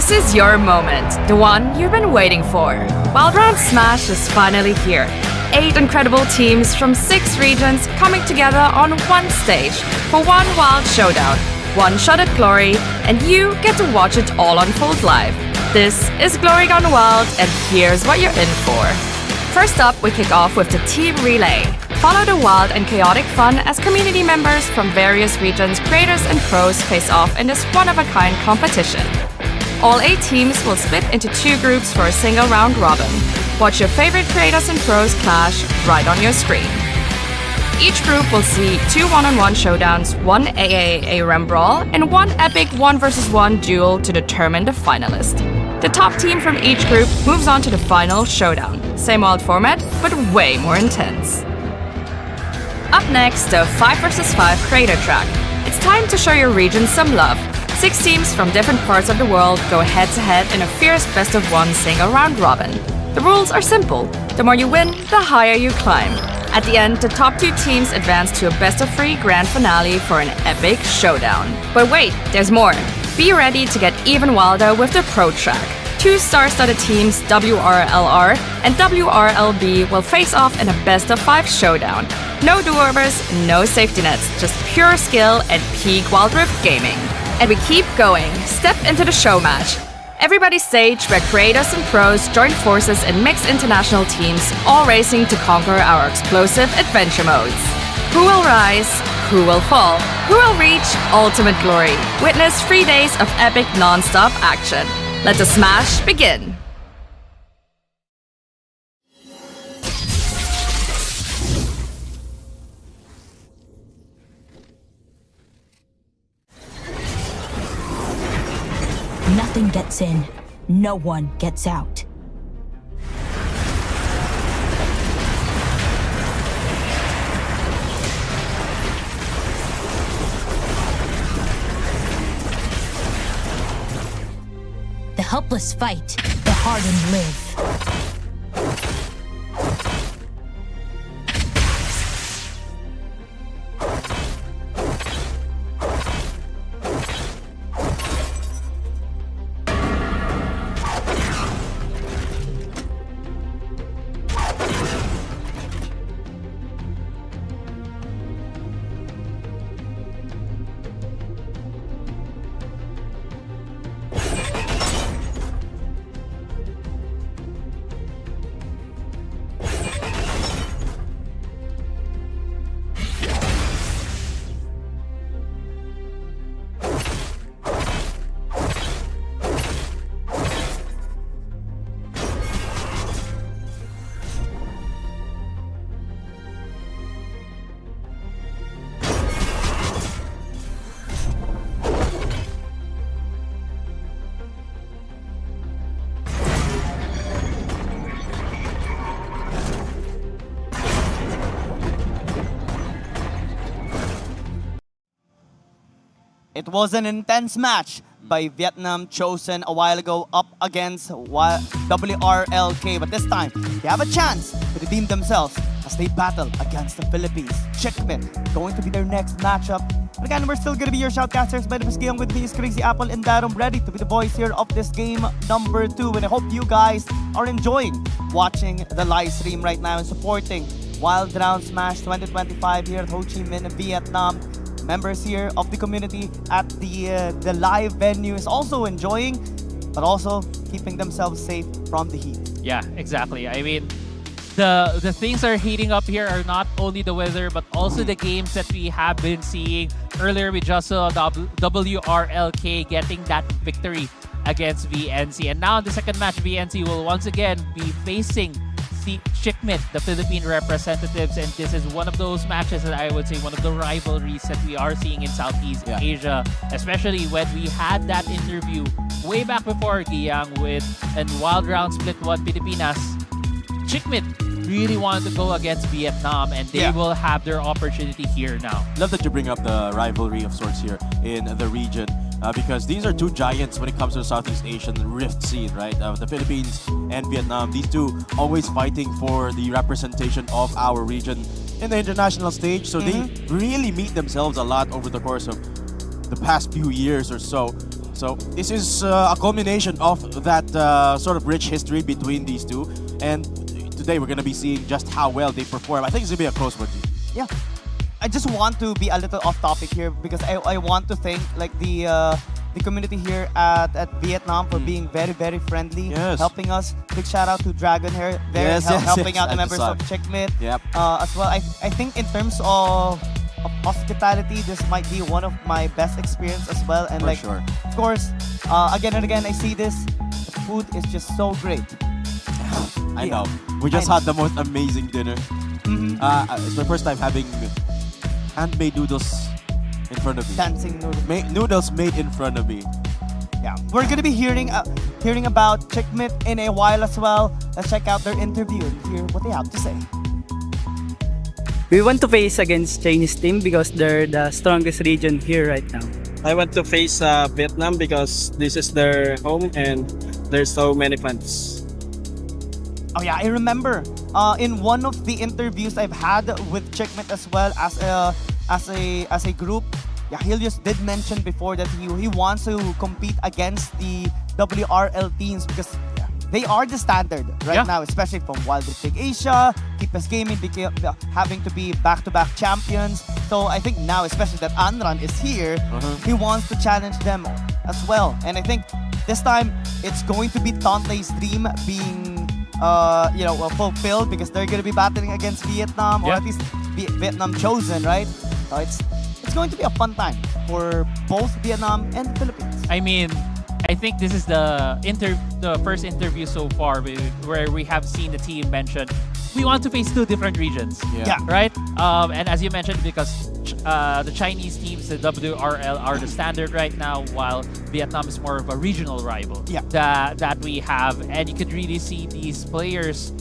This is your moment, the one you've been waiting for. Wild Round Smash is finally here. 8 incredible teams from 6 regions coming together on one stage for one wild showdown, one shot at glory, and you get to watch it all unfold live. This is Glory Gone Wild, and here's what you're in for. First up, we kick off with the Team Relay. Follow the wild and chaotic fun as community members from various regions, creators and pros face off in this one-of-a-kind competition. All 8 teams will split into 2 groups for a single round robin. Watch your favorite creators and pros clash right on your screen. Each group will see 2 one-on-one showdowns, 1 AAA Rem Brawl, and 1 epic 1 vs 1 duel to determine the finalist. The top team from each group moves on to the final showdown. Same old format, but way more intense. Up next, the 5 vs 5 creator track. It's time to show your region some love. 6 teams from different parts of the world go head-to-head in a fierce best-of-1 single round robin. The rules are simple. The more you win, the higher you climb. At the end, the top 2 teams advance to a best-of-3 grand finale for an epic showdown. But wait, there's more. Be ready to get even wilder with the pro track. 2 star-studded teams, WRLR and WRLB, will face off in a best-of-5 showdown. No do-overs, no safety nets, just pure skill and peak Wild Rift gaming. And we keep going. Step into the show match. Everybody's stage where creators and pros join forces in mixed international teams, all racing to conquer our explosive adventure modes. Who will rise? Who will fall? Who will reach ultimate glory? Witness 3 days of epic non-stop action. Let the smash begin. Nothing gets in, no one gets out. The helpless fight, the hardened live. It was an intense match by Vietnam, chosen a while ago up against WRLK. But this time, they have a chance to redeem themselves as they battle against the Philippines. Checkmate going to be their next matchup. But again, we're still going to be your shoutcasters. My name is Guillaume, with me is Crazy Apple, and I'm ready to be the voice here of this game number 2. And I hope you guys are enjoying watching the live stream right now and supporting Wild Round Smash 2025 here at Ho Chi Minh, Vietnam. Members here of the community at the live venue is also enjoying, but also keeping themselves safe from the heat. Yeah, exactly. I mean, the things that are heating up here are not only the weather, but also the games that we have been seeing. Earlier, we just saw WRLK getting that victory against VNC. And now in the second match, VNC will once again be facing Checkmate, the Philippine representatives, and this is one of those matches that I would say one of the rivalries that we are seeing in Southeast Asia, especially when we had that interview way back before Giyang with and Wild Round Split 1 Pilipinas. Checkmate really wanted to go against Vietnam, and they will have their opportunity here now. Love that you bring up the rivalry of sorts here in the region. Because these are 2 giants when it comes to the Southeast Asian rift scene, right? The Philippines and Vietnam, these 2 always fighting for the representation of our region in the international stage. So they really meet themselves a lot over the course of the past few years or so. So this is a culmination of that sort of rich history between these two. And today we're going to be seeing just how well they perform. I think it's going to be a close one. Yeah. I just want to be a little off topic here because I want to thank like the community here at Vietnam for being very, very friendly, helping us. Big shout out to Dragon here, helping out the members of Checkmate as well. I think in terms of hospitality, this might be one of my best experience as well. And of course, again and again, I see this. The food is just so great. I know. We just had the most amazing dinner. It's my first time having handmade noodles in front of me. Dancing noodles. Noodles made in front of me. Yeah, we're gonna be hearing about Checkmate in a while as well. Let's check out their interview and hear what they have to say. We want to face against Chinese team because they're the strongest region here right now. I want to face Vietnam because this is their home and there's so many fans. Oh yeah, I remember in one of the interviews I've had with Checkmate as well as a group. Yeah, Helios did mention before that he wants to compete against the WRL teams because they are the standard right now, especially from Wild Rift League Asia, Keepers Gaming having to be back-to-back champions. So I think now, especially that Anran is here, he wants to challenge them as well. And I think this time it's going to be Tonlay's dream being fulfilled because they're going to be battling against Vietnam or at least Vietnam chosen, right? So it's going to be a fun time for both Vietnam and the Philippines. I mean, I think this is the first interview so far where we have seen the team mention we want to face two different regions. Right? And as you mentioned, because the Chinese teams, the WRL, are the standard right now, while Vietnam is more of a regional rival that we have. And you could really see these players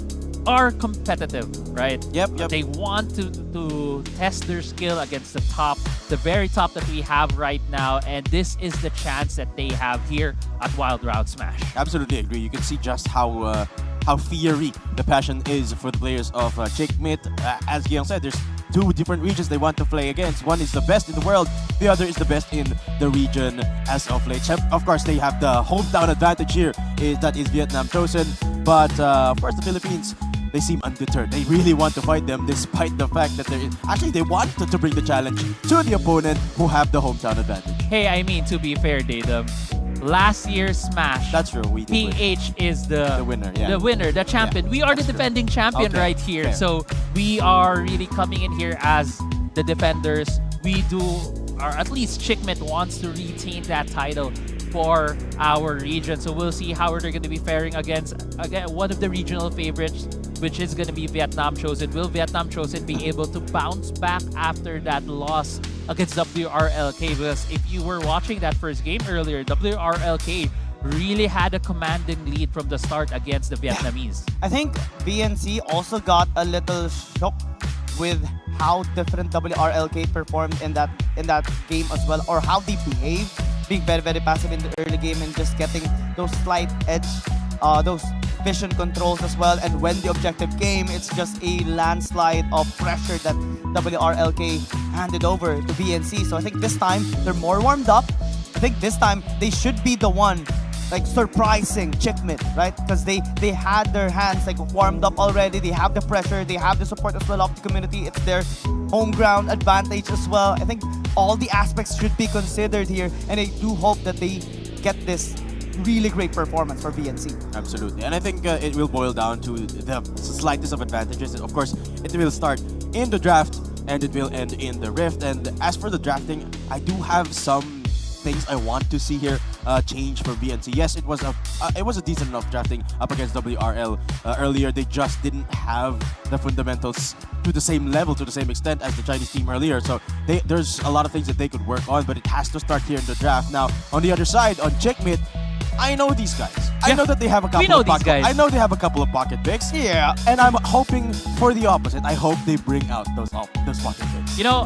are competitive, right? They want to test their skill against the very top that we have right now, and this is the chance that they have here at Wild Round Smash. Absolutely agree. You can see just how fiery the passion is for the players of Checkmate. As Guillaume said, there's two different regions they want to play against. One is the best in the world, the other is the best in the region as of late. Of course, they have the hometown advantage here, that is Vietnam chosen. But of course, the Philippines, they seem undeterred. They really want to fight them despite the fact that they wanted to bring the challenge to the opponent who have the hometown advantage. Hey, I mean, to be fair, Datum, last year's Smash, that's true. PH is the winner, the champion. We are the defending champion right here. Fair. So we are really coming in here as the defenders. Or at least Checkmate wants to retain that title for our region. So we'll see how they're going to be faring against one of the regional favorites, which is going to be Vietnam chosen. Will Vietnam chosen be able to bounce back after that loss against WRLK? Because if you were watching that first game earlier, WRLK really had a commanding lead from the start against the Vietnamese. I think VNC also got a little shocked with how different WRLK performed in that game as well, or how they behaved, being very, very passive in the early game and just getting those slight edge, those vision controls as well. And when the objective came, it's just a landslide of pressure that WRLK handed over to VNC. So I think this time they're more warmed up. I think this time they should be the one surprising Checkmate, right? Because they had their hands warmed up already. They have the pressure, they have the support as well of the community. It's their home ground advantage as well. I think all the aspects should be considered here, and I do hope that they get this really great performance for VNC. Absolutely, and I think it will boil down to the slightest of advantages. Of course, it will start in the draft and it will end in the Rift. And as for the drafting, I do have some things I want to see here change for VNC. Yes, it was a decent enough drafting up against WRL earlier. They just didn't have the fundamentals to the same level, to the same extent as the Chinese team earlier. So there's a lot of things that they could work on, but it has to start here in the draft. Now, on the other side, on Checkmate, I know these guys. I know that they have a couple of pocket picks. I know they have a couple of pocket picks. Yeah. And I'm hoping for the opposite. I hope they bring out those pocket picks. You know,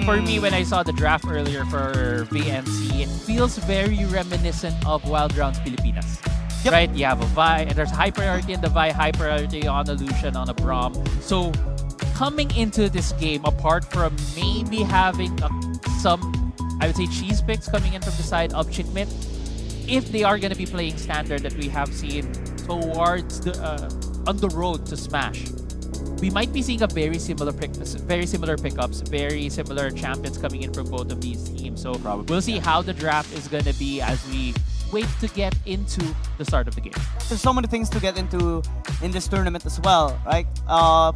for me, when I saw the draft earlier for VNC, it feels very reminiscent of Wild Round Pilipinas. Right? You have a Vi, and there's high priority in the Vi, high priority on a Lucian, on a Braum. So coming into this game, apart from maybe having some I would say, cheese picks coming in from the side of Chickmit. If they are going to be playing standard that we have seen towards the on the road to Smash, we might be seeing a very similar pickups, very similar champions coming in from both of these teams. So we'll see how the draft is going to be as we wait to get into the start of the game. There's so many things to get into in this tournament as well, right?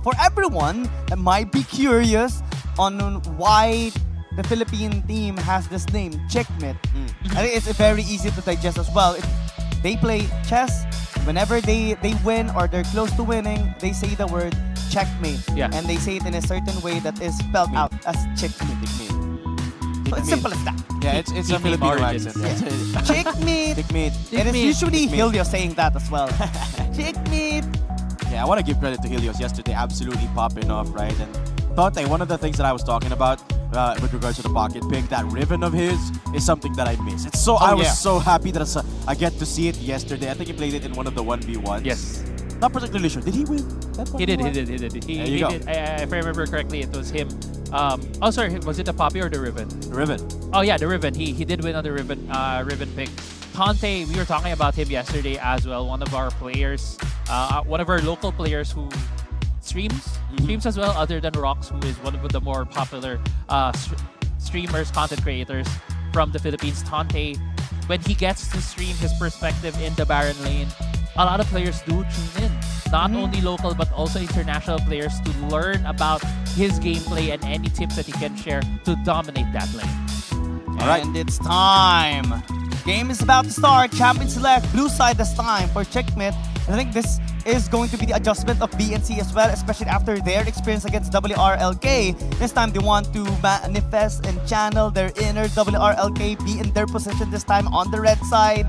For everyone that might be curious on why the Philippine team has this name, Checkmate. I think it's very easy to digest as well. They play chess. Whenever they win or they're close to winning, they say the word checkmate. Yeah. And they say it in a certain way that is spelled out as checkmate. So it's simple as that. Yeah, it's a Filipino accent. Checkmate. Checkmate. And it's usually Helios saying that as well. Checkmate. Yeah, I want to give credit to Helios yesterday. Absolutely popping off, right? And Tonte, one of the things that I was talking about with regards to the pocket pick, that ribbon of his is something that I miss. It's so I was so happy that I get to see it yesterday. I think he played it in one of the 1v1s. Yes. Not particularly sure. Did he win that one? He did. He did. If I remember correctly, it was him. Oh, sorry. Was it the Poppy or the Ribbon? The Ribbon. Oh, yeah, the Ribbon. He did win on the Ribbon pick. Tonte, we were talking about him yesterday as well. One of our players, one of our local players who streams as well, other than Rox, who is one of the more popular streamers, content creators from the Philippines. Tonte, when he gets to stream his perspective in the Baron lane, a lot of players do tune in. Not only local, but also international players to learn about his gameplay and any tips that he can share to dominate that lane. All right. And it's time. Game is about to start. Champion select. Blue side this time for Checkmate. I think this is going to be the adjustment of BNC as well, especially after their experience against WRLK. This time they want to manifest and channel their inner WRLK, be in their position this time on the red side,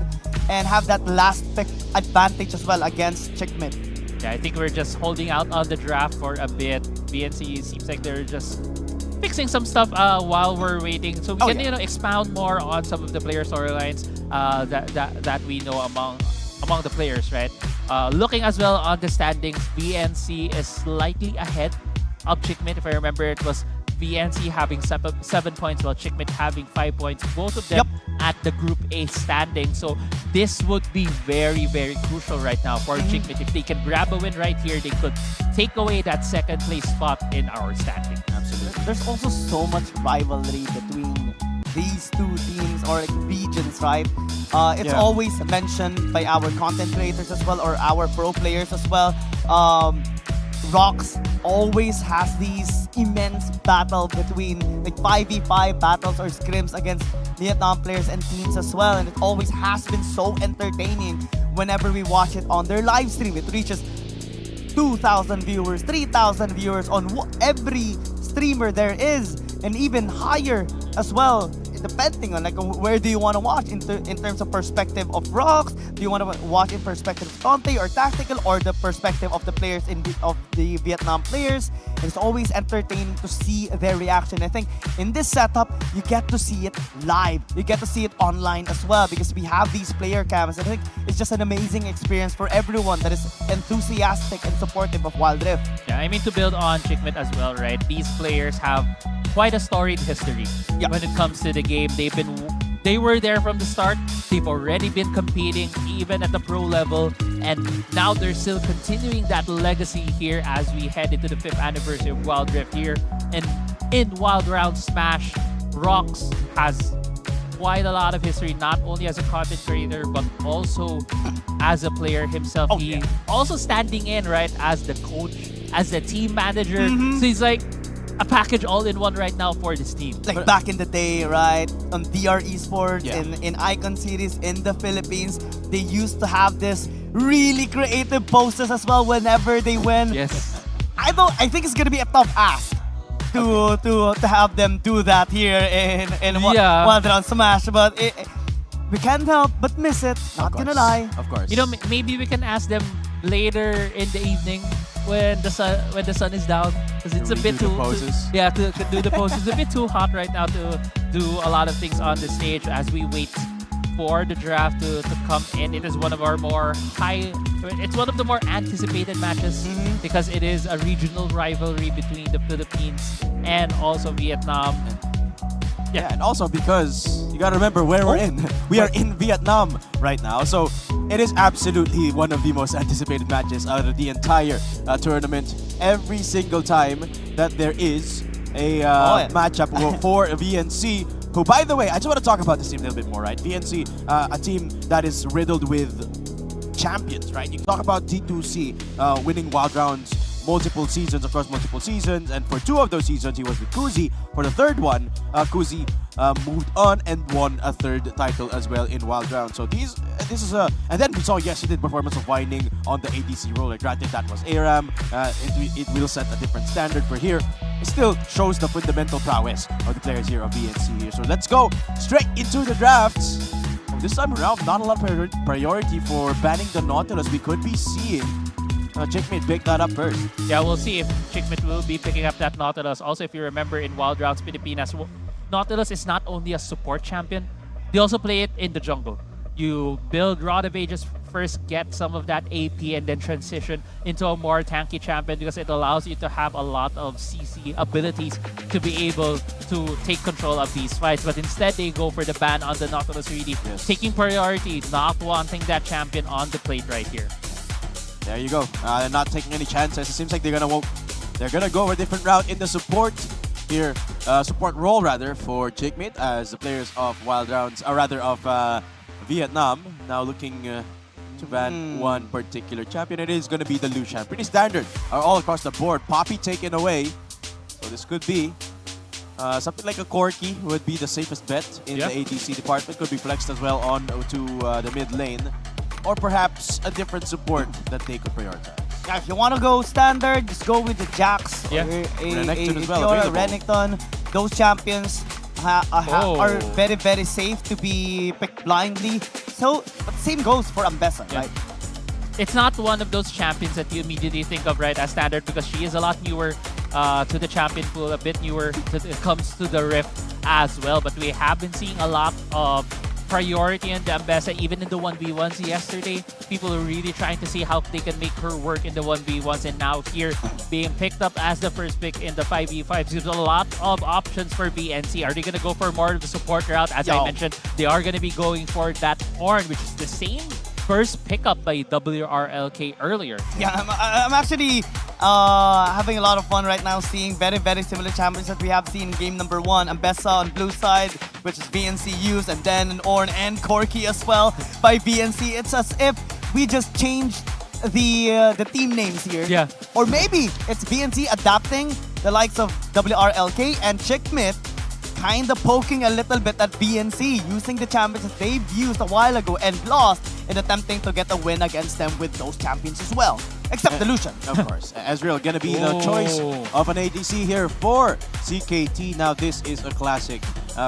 and have that last pick advantage as well against Checkmate. Yeah, I think we're just holding out on the draft for a bit. BNC seems like they're just fixing some stuff while we're waiting, so we can expound more on some of the player storylines that we know among the players, right? Looking as well on the standings, BNC is slightly ahead of Chickmate. If I remember, it was BNC having 7 points while Chickmate having 5 points. Both of them at the Group A standing. So this would be very, very crucial right now for Chickmate. If they can grab a win right here, they could take away that second place spot in our standing. Absolutely. There's also so much rivalry between these two teams or like regions, right? It's always mentioned by our content creators as well, or our pro players as well. Rox always has these immense battle between like 5v5 battles or scrims against Vietnam players and teams as well, and it always has been so entertaining whenever we watch it on their live stream. It reaches 2,000 viewers, 3,000 viewers on every streamer there is, and even higher as well, depending on like where do you want to watch in terms of perspective of Rox. Do you want to watch in perspective of Tonte or tactical, or the perspective of the players of the Vietnam players? It's always entertaining to see their reaction. I think in this setup you get to see it live, you get to see it online as well, because we have these player cams. I think it's just an amazing experience for everyone that is enthusiastic and supportive of Wild Rift. Yeah, I mean, to build on Chickmate as well, right? These players have quite a storied history when it comes to the game. They were there from the start. They've already been competing even at the pro level, and now they're still continuing that legacy here as we head into the 5th anniversary of Wild Rift here. And in Wild Round Smash, Rox has quite a lot of history, not only as a content creator, but also as a player himself. He also standing in, right, as the coach, as the team manager. So he's like a package all in one right now for this team. Like back in the day, right, on DR Esports, in Icon series in the Philippines, they used to have this really creative poses as well whenever they win. Yes. I think it's gonna be a tough ask to have them do that here in Wild Round Smash, but we can't help but miss it. Not gonna lie. Of course. You know, maybe we can ask them later in the evening when the sun is down, because it's a bit too to do the poses. It's a bit too hot right now to do a lot of things on the stage as we wait for the draft to come in. It is one of our it's one of the more anticipated matches because it is a regional rivalry between the Philippines and also Vietnam. Yeah, and also because you gotta remember where we're in. We are in Vietnam right now, so it is absolutely one of the most anticipated matches out of the entire tournament. Every single time that there is a matchup for VNC, who, by the way, I just want to talk about this team a little bit more, right? VNC, a team that is riddled with champions, right? You talk about T2C winning Wild Rounds multiple seasons, across multiple seasons, and for 2 of those seasons he was with Kuzi. For the third one, Kuzi moved on and won a 3rd title as well in Wild Rounds. So this is a, and then we saw yesterday's performance of Whining on the ADC role. Granted, that was ARAM. It will set a different standard for here. It still shows the fundamental prowess of the players here of VNC here. So let's go straight into the drafts. This time around, not a lot of priority for banning the Nautilus. We could be seeing Chickmate pick that up first. Yeah, we'll see if Chickmate will be picking up that Nautilus. Also, if you remember in Wild Rounds Pilipinas, Nautilus is not only a support champion, they also play it in the jungle. You build Rod of Ages first, get some of that AP, and then transition into a more tanky champion because it allows you to have a lot of CC abilities to be able to take control of these fights. But instead, they go for the ban on the Nautilus really, taking priority, not wanting that champion on the plate right here. There you go. They're not taking any chances. It seems like they're gonna go a different route in the support here, support role rather for Chickmate as the players of Wild Rounds, or rather of Vietnam, now looking to ban one particular champion. It is gonna be the Lucian. Pretty standard all across the board. Poppy taken away, so this could be something like a Corki would be the safest bet in the ADC department. Could be flexed as well on to the mid lane. Or perhaps a different support that they could prioritize. Yeah, if you want to go standard, just go with the Jax or Renekton as well, Fiora, Renekton. Those champions are very, very safe to be picked blindly. So, but same goes for Ambessa, right? It's not one of those champions that you immediately think of right as standard because she is a lot newer to the champion pool, a bit newer when it comes to the Rift as well. But we have been seeing a lot of priority in the Ambessa, even in the 1v1s yesterday. People are really trying to see how they can make her work in the 1v1s, and now here being picked up as the first pick in the 5v5s gives a lot of options for VNC. Are they going to go for more of the support route? As I mentioned, they are going to be going for that Ornn, which is the same first pickup by WRLK earlier. Yeah, I'm actually having a lot of fun right now seeing very, very similar champions that we have seen in game number 1. Ambessa on blue side, which is VNC used, and then an Ornn and Corki as well by VNC. It's as if we just changed the team names here. Yeah. Or maybe it's VNC adapting the likes of WRLK and Chickmate, kind of poking a little bit at VNC, using the champions that they've used a while ago and lost, and attempting to get a win against them with those champions as well. Except the Lucian. Of course. Ezreal gonna be the choice of an ADC here for CKT. Now this is a classic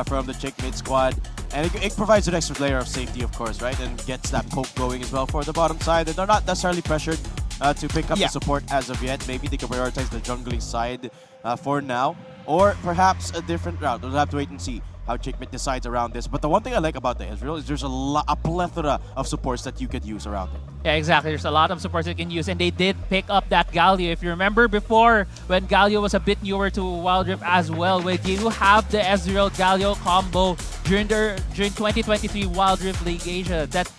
from the Chickmate squad. And it provides an extra layer of safety, of course, right? And gets that poke going as well for the bottom side. And they're not necessarily pressured to pick up the support as of yet. Maybe they can prioritize the jungling side for now. Or perhaps a different route. We'll have to wait and see how Chickmate decides around this. But the one thing I like about the Ezreal is there's a plethora of supports that you could use around it. Yeah, exactly. There's a lot of supports you can use, and they did pick up that Galio. If you remember before, when Galio was a bit newer to Wild Rift as well, where you have the Ezreal Galio combo during 2023 Wild Rift League Asia that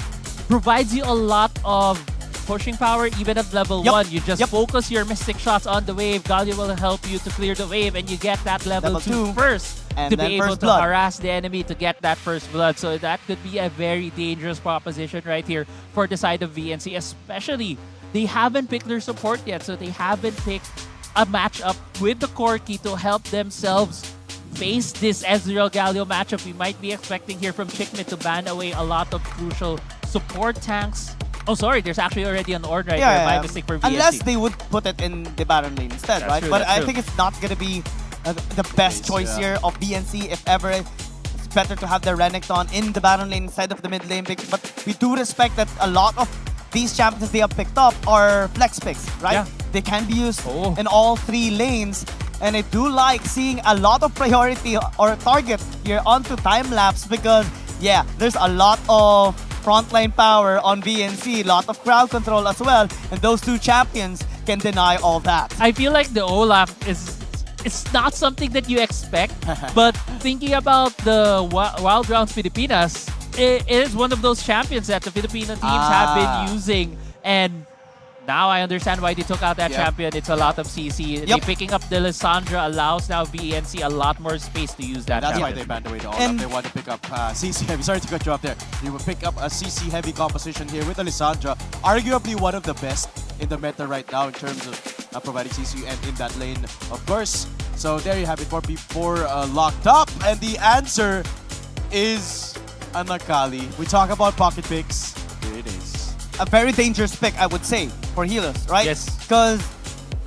provides you a lot of pushing power even at level 1. You just focus your mystic shots on the wave. Galio will help you to clear the wave, and you get that level 2 first and to be able to blood. harass the enemy to get that first blood. So that could be a very dangerous proposition right here for the side of VNC, especially they haven't picked their support yet, so they haven't picked a matchup with the Corki to help themselves face this Ezreal Galio matchup. We might be expecting here from Chickmate to ban away a lot of crucial support tanks. Oh, sorry, there's actually already an Ornn right there. My mistake for VNC. Unless they would put it in the Baron lane instead, right? But I think it's not going to be the best choice here of VNC. If ever, it's better to have the Renekton in the Baron lane instead of the mid lane. But we do respect that a lot of these champions they have picked up are flex picks, right? Yeah. They can be used in all 3 lanes. And I do like seeing a lot of priority or target here onto time-lapse because, yeah, there's a lot of frontline power on VNC, a lot of crowd control as well, and those 2 champions can deny all that. I feel like the Olaf is it's not something that you expect. But thinking about the Wild Rounds Filipinas, it is one of those champions that the Filipino teams have been using. And now I understand why they took out that champion. It's a lot of CC. They picking up the Lissandra allows now VNC a lot more space to use that. That's champion. why they banned away the all-up. They want to pick up CC heavy. Sorry to cut you off there. They will pick up a CC heavy composition here with the Lissandra. Arguably one of the best in the meta right now in terms of providing CC and in that lane, of course. So there you have it. 4v4 locked up. And the answer is a Nakali. We talk about pocket picks. Here it is. A very dangerous pick, I would say, for Helios, right? Yes. Because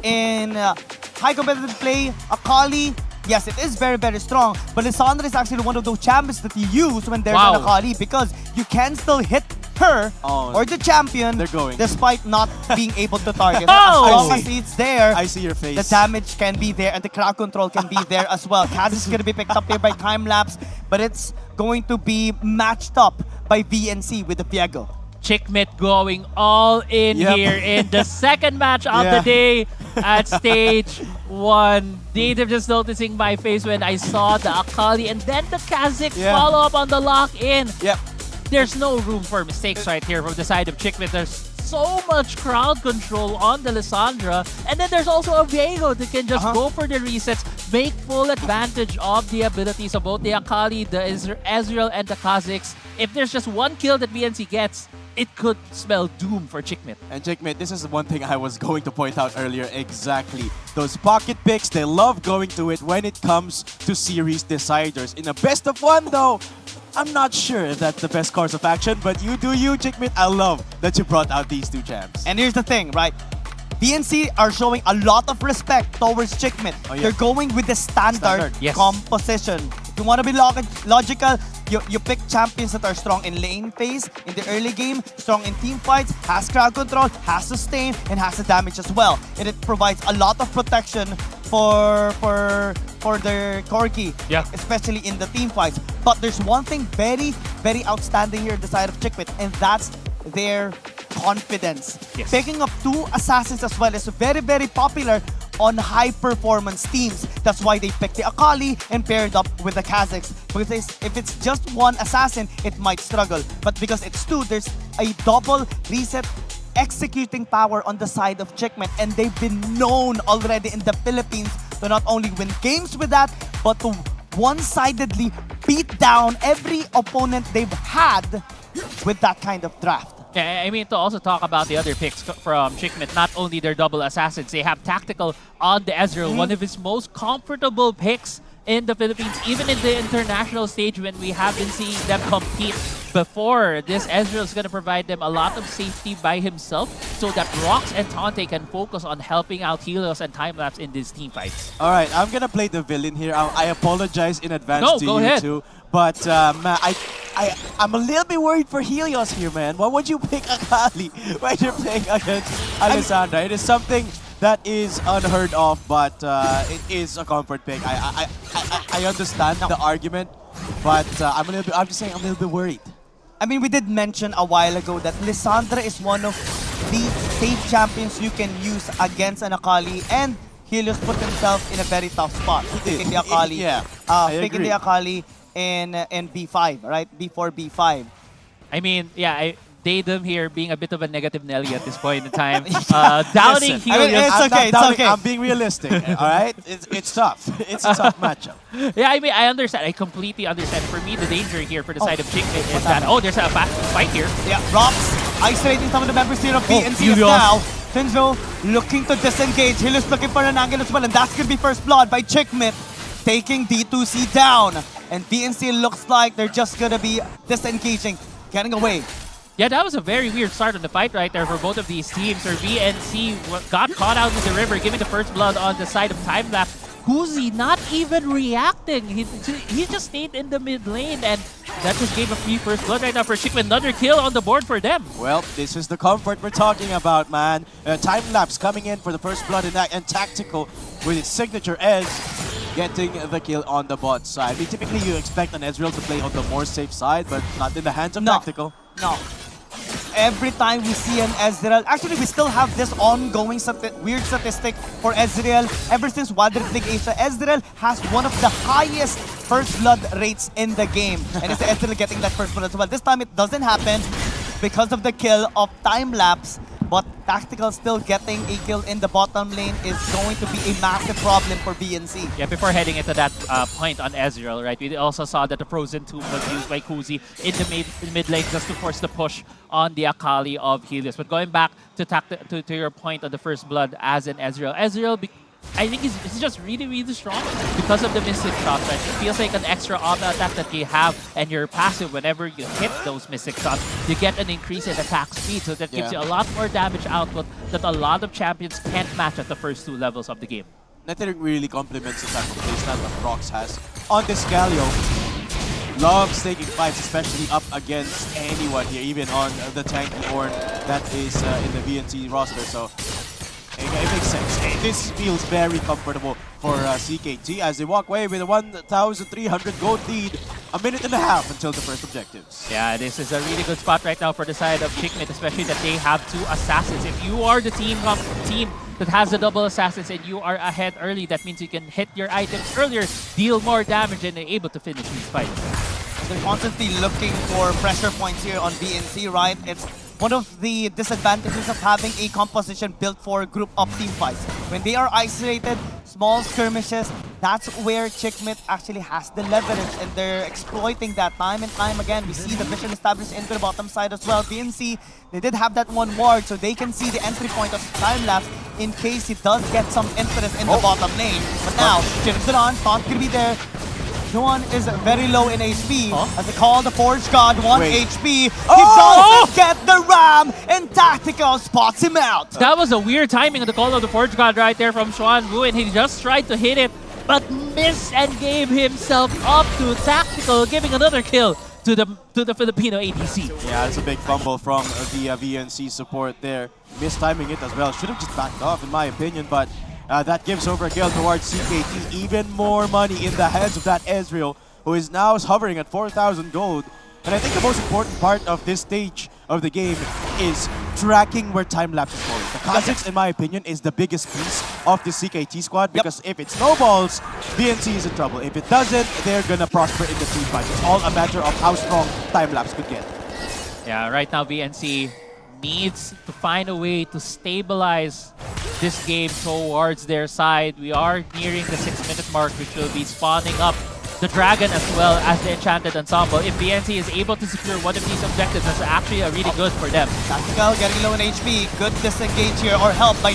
in high competitive play, Akali, yes, it is very, very strong. But Lissandra is actually one of those champions that you use when there's an Akali because you can still hit her or the champion despite not being able to target her. As long as it's there, I see your face. The damage can be there and the crowd control can be there as well. Kaz is going to be picked up here by time-lapse, but it's going to be matched up by VNC with the Piego. Chickmit going all in here in the second match of the day at stage 1. Native just noticing my face when I saw the Akali and then the Kha'Zix follow up on the lock-in. There's no room for mistakes right here from the side of Chickmit. There's so much crowd control on the Lissandra. And then there's also a Viego that can just go for the resets, make full advantage of the abilities of both the Akali, the Ezreal, and the Kha'Zix. If there's just one kill that VNC gets, it could spell doom for Chickmit. And Chickmit, this is one thing I was going to point out earlier. Exactly. Those pocket picks, they love going to it when it comes to series deciders. In a best of one, though, I'm not sure if that's the best course of action, but you do you, Chickmit. I love that you brought out these two champs. And here's the thing, right? VNC are showing a lot of respect towards Chickmit. They're going with the standard composition. If you want to be logical, you pick champions that are strong in lane phase, in the early game, strong in team fights, has crowd control, has sustain, and has the damage as well. And it provides a lot of protection for their Corki, especially in the team fights. But there's one thing very, very outstanding here on the side of Chickmit, and that's their confidence. Picking up 2 assassins as well is very, very popular on high-performance teams. That's why they picked the Akali and paired up with the Kha'Zix. Because if it's just one assassin, it might struggle. But because it's 2, there's a double reset executing power on the side of Chickmit. And they've been known already in the Philippines to not only win games with that, but to one-sidedly beat down every opponent they've had with that kind of draft. Yeah, I mean, to also talk about the other picks from Chickmit, not only their double assassins, they have Tactical on the Ezreal, one of his most comfortable picks in the Philippines, even in the international stage when we have been seeing them compete before. This Ezreal is going to provide them a lot of safety by himself so that Rox and Tante can focus on helping out Helios and Time-Lapse in these team fights. All right, I'm going to play the villain here. I apologize in advance to go you ahead. two. But I'm a little bit worried for Helios here, man. Why would you pick Akali when you're playing against Alessandra? It is something that is unheard of, but it is a comfort pick. I understand the argument, but I'm just saying I'm a little bit worried. I mean, we did mention a while ago that Lissandra is one of the safe champions you can use against an Akali, and Helios put himself in a very tough spot. Picking the Akali, picking the Akali in B5, right? B4, B5. I mean, Daedum here being a bit of a negative Nelly at this point in time. Doubting Helios. I mean, it's okay. I'm being realistic, all right? It's tough. It's a tough matchup. Yeah, I mean, I understand. I completely understand. For me, the danger here for the side of Chickmit is that, there's a fight here. Yeah, Rox isolating some of the members here of VNC now. Finzo looking to disengage. Helios looking for an angle as well, and that's going to be first blood by Chickmit, taking D2C down. And VNC looks like they're just going to be disengaging, getting away. Yeah, that was a very weird start on the fight right there for both of these teams. Where VNC got caught out in the river, giving the first blood on the side of Time-Lapse. Kuzi not even reacting. He just stayed in the mid lane, and that just gave a free first blood right now for Chickmit. Another kill on the board for them. Well, this is the comfort we're talking about, man. Time-Lapse coming in for the first blood and Tactical with its signature edge, getting the kill on the bot side. I mean, typically you expect an Ezreal to play on the more safe side, but not in the hands of Tactical. No. every time we see an Ezreal, actually we still have this ongoing weird statistic for Ezreal. Ever since Wild Rift League Asia, Ezreal has one of the highest first blood rates in the game. And it's Ezreal getting that first blood as well. This time it doesn't happen because of the kill of time-lapse. But Tactical still getting a kill in the bottom lane is going to be a massive problem for BNC. Yeah, before heading into that point on Ezreal, right, we also saw that the Frozen Tomb was used by Kuzi in the mid lane just to force the push on the Akali of Helios. But going back to your point on the first blood as an Ezreal, I think he's just really, really strong because of the Mystic shots, right? It feels like an extra auto attack that you have, and your passive, whenever you hit those Mystic shots, you get an increase in attack speed, so that gives you a lot more damage output that a lot of champions can't match at the first 2 levels of the game. I think it really complements the type of playstyle that Rox has. On this Galio, loves taking fights, especially up against anyone here, even on the tanky Ornn that is in the VNC roster, so it makes sense. This feels very comfortable for CKT as they walk away with a 1,300 gold lead. A minute and a half until the first objectives. Yeah, this is a really good spot right now for the side of Chickmate, especially that they have 2 assassins. If you are the team that has the double assassins and you are ahead early, that means you can hit your items earlier, deal more damage, and able to finish these fights. They're constantly looking for pressure points here on BNC, right? It's one of the disadvantages of having a composition built for group of team fights. When they are isolated, small skirmishes, that's where Chickmate actually has the leverage, and they're exploiting that time and time again. We see the vision established into the bottom side as well. BNC, they did have that one ward, so they can see the entry point of time-lapse in case he does get some interest in the bottom lane. But now, Jinzan, Taunt could be there. Juan is very low in HP. As they call the Forge God, 1 HP. He doesn't get the Ram, and Tactical spots him out. That was a weird timing of the call of the Forge God right there from Xuan Wu, and he just tried to hit it, but missed and gave himself up to Tactical, giving another kill to the Filipino ADC. Yeah, it's a big fumble from the VNC support there. Mistiming it as well. Should have just backed off in my opinion, but that gives Overkill towards CKT. Even more money in the hands of that Ezreal, who is now hovering at 4,000 gold. And I think the most important part of this stage of the game is tracking where time-lapse is going. The Kha'Zix, in my opinion, is the biggest piece of the CKT squad, because if it snowballs, BNC is in trouble. If it doesn't, they're gonna prosper in the team fight. It's all a matter of how strong time-lapse could get. Yeah, right now BNC needs to find a way to stabilize this game towards their side. We are nearing the 6-minute mark, which will be spawning up the Dragon as well as the Enchanted Ensemble. If BNC is able to secure one of these objectives, that's actually really good for them. Tactical getting low in HP. Good disengage here, or help by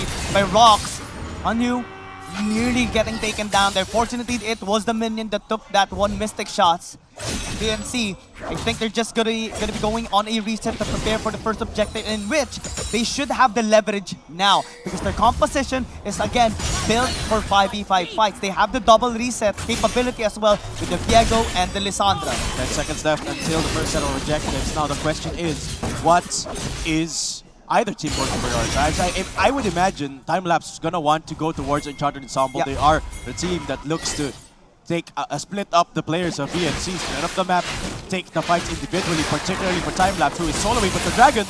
Rox. Hanyu nearly getting taken down there. Fortunately, it was the minion that took that one Mystic shots. BNC, I think they're just gonna be going on a reset to prepare for the first objective, in which they should have the leverage now, because their composition is again built for 5v5 fights. They have the double reset capability as well with the Viego and the Lissandra. 10 seconds left until the first set of objectives. Now the question is, what is either team going to prioritize? I would imagine time-lapse is gonna want to go towards Enchanted Ensemble. They are the team that looks to take split up the players of VNC, split up the map, take the fights individually, particularly for time-lapse, who is soloing, but the Dragon,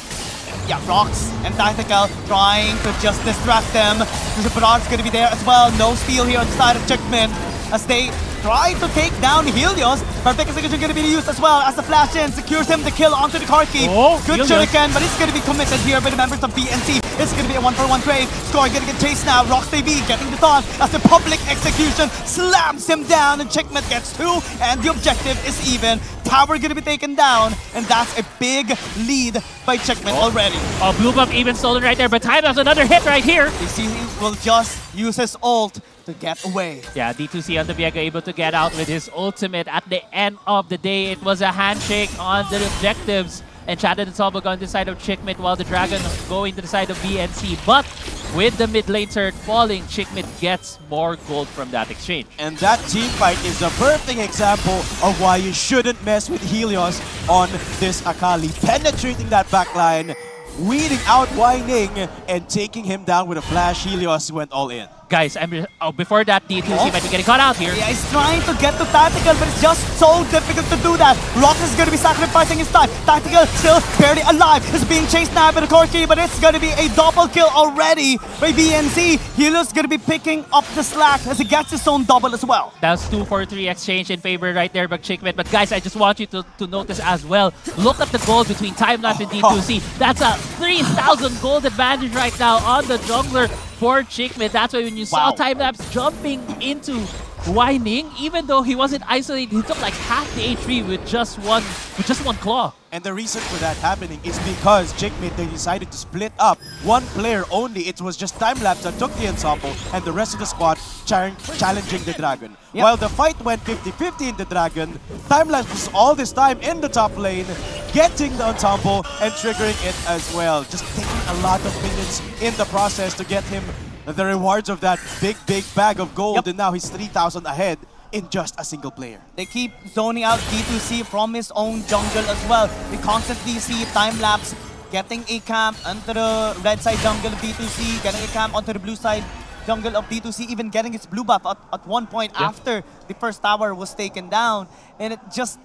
yeah, Rox and Tactical trying to just distract them. Brad's gonna be there as well. No steal here on the side of Chickmate as they try to take down Helios. Perfect execution gonna be used as well as the flash in secures him the kill onto the car key. Good shuriken, but it's gonna be committed here by the members of BNC. It's gonna be a 1-for-1 trade. Score gonna get chased now. Rox TV getting the taunt as the public execution slams him down, and Chickmate gets 2, and the objective is even. Tower gonna be taken down, and that's a big lead by Chickmate already. Oh, blue buff even stolen right there, but time has another hit right here. DC will just use his ult to get away. Yeah, D2C on the Viego able to get out with his ultimate. At the end of the day, it was a handshake on the objectives. Enchanted Ensemble going to the side of Chickmate, while the Dragon going to the side of BNC. But with the mid lane turret falling, Chickmate gets more gold from that exchange. And that team fight is a perfect example of why you shouldn't mess with Helios on this Akali. Penetrating that backline, weeding out Whining, and taking him down with a flash. Helios went all in. Guys, before that, D2C might be getting caught out here. Yeah, he's trying to get to Tactical, but it's just so difficult to do that. Rox is going to be sacrificing his time. Tactical still barely alive. He's being chased now by the Corki, but it's going to be a double kill already by BNC. Helios going to be picking up the slack as he gets his own double as well. That's 2-4-3 exchange in favor right there by Chickmit. But guys, I just want you to notice as well. Look at the gold between Timelapse and D2C. That's a 3,000 gold advantage right now on the jungler for Chickmit. That's why when you saw Timelapse jumping into Whining, even though he wasn't isolated, he took like half the HP with just one claw. And the reason for that happening is because Chickmit, they decided to split up. One player only, it was just Timelapse that took the ensemble and the rest of the squad challenging the Dragon. Yep. While the fight went 50-50 in the Dragon, Timelapse was all this time in the top lane, getting the ensemble and triggering it as well. Just taking a lot of minutes in the process to get him the rewards of that big bag of gold. Yep. And now he's 3,000 ahead in just a single player. They keep zoning out D2C from his own jungle as well. We constantly see Timelapse getting a camp onto the red side jungle of D2C, getting a camp onto the blue side jungle of D2C, even getting its blue buff at one point after the first tower was taken down. And it just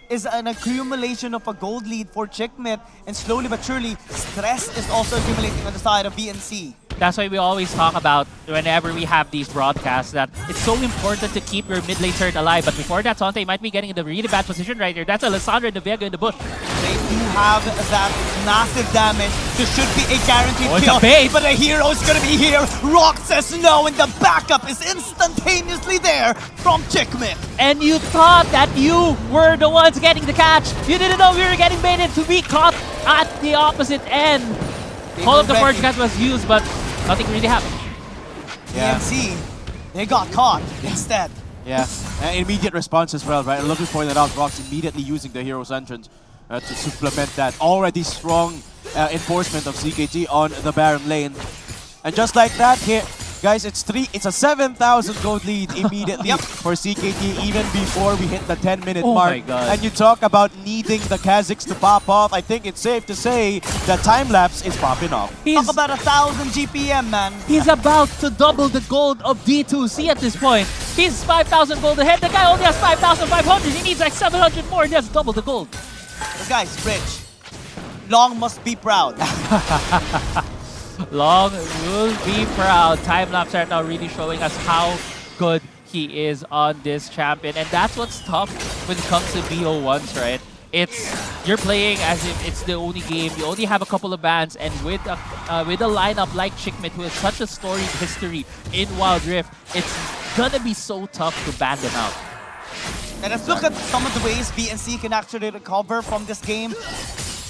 is an accumulation of a gold lead for Chickmit, and slowly but surely, stress is also accumulating on the side of VNC. That's why we always talk about, whenever we have these broadcasts, that it's so important to keep your mid lane turret alive. But before that, Sonte might be getting in a really bad position right here. That's Alessandra and the Vega in the bush. They do have that massive damage. This should be a guaranteed kill. But a hero is going to be here. Rock says no, and the backup is instantaneously there from Chickmit. And you thought that you were the ones getting the catch. You didn't know we were getting baited to be caught at the opposite end. All of the forecast was used, but nothing really happened. PMC, they got caught instead. Yeah, immediate response as well, right? Looking for that out, Rox immediately using the hero's entrance to supplement that already strong enforcement of CKT on the Baron lane. And just like that, here, guys, it's a 7,000 gold lead immediately for CKT even before we hit the 10-minute mark. My God. And you talk about needing the Kha'Zix to pop off. I think it's safe to say that Timelapse is popping off. Talk about 1,000 GPM, man. He's about to double the gold of D2C at this point. He's 5,000 gold ahead. The guy only has 5,500. He needs like 700 more. He has double the gold. This guy's rich. Long must be proud. Long will be proud. Timelapse right now really showing us how good he is on this champion. And that's what's tough when it comes to BO1s, right? You're playing as if it's the only game. You only have a couple of bans, and with a lineup like Chickmit, who has such a storied history in Wild Rift, it's gonna be so tough to ban them out. And let's look at some of the ways VNC can actually recover from this game.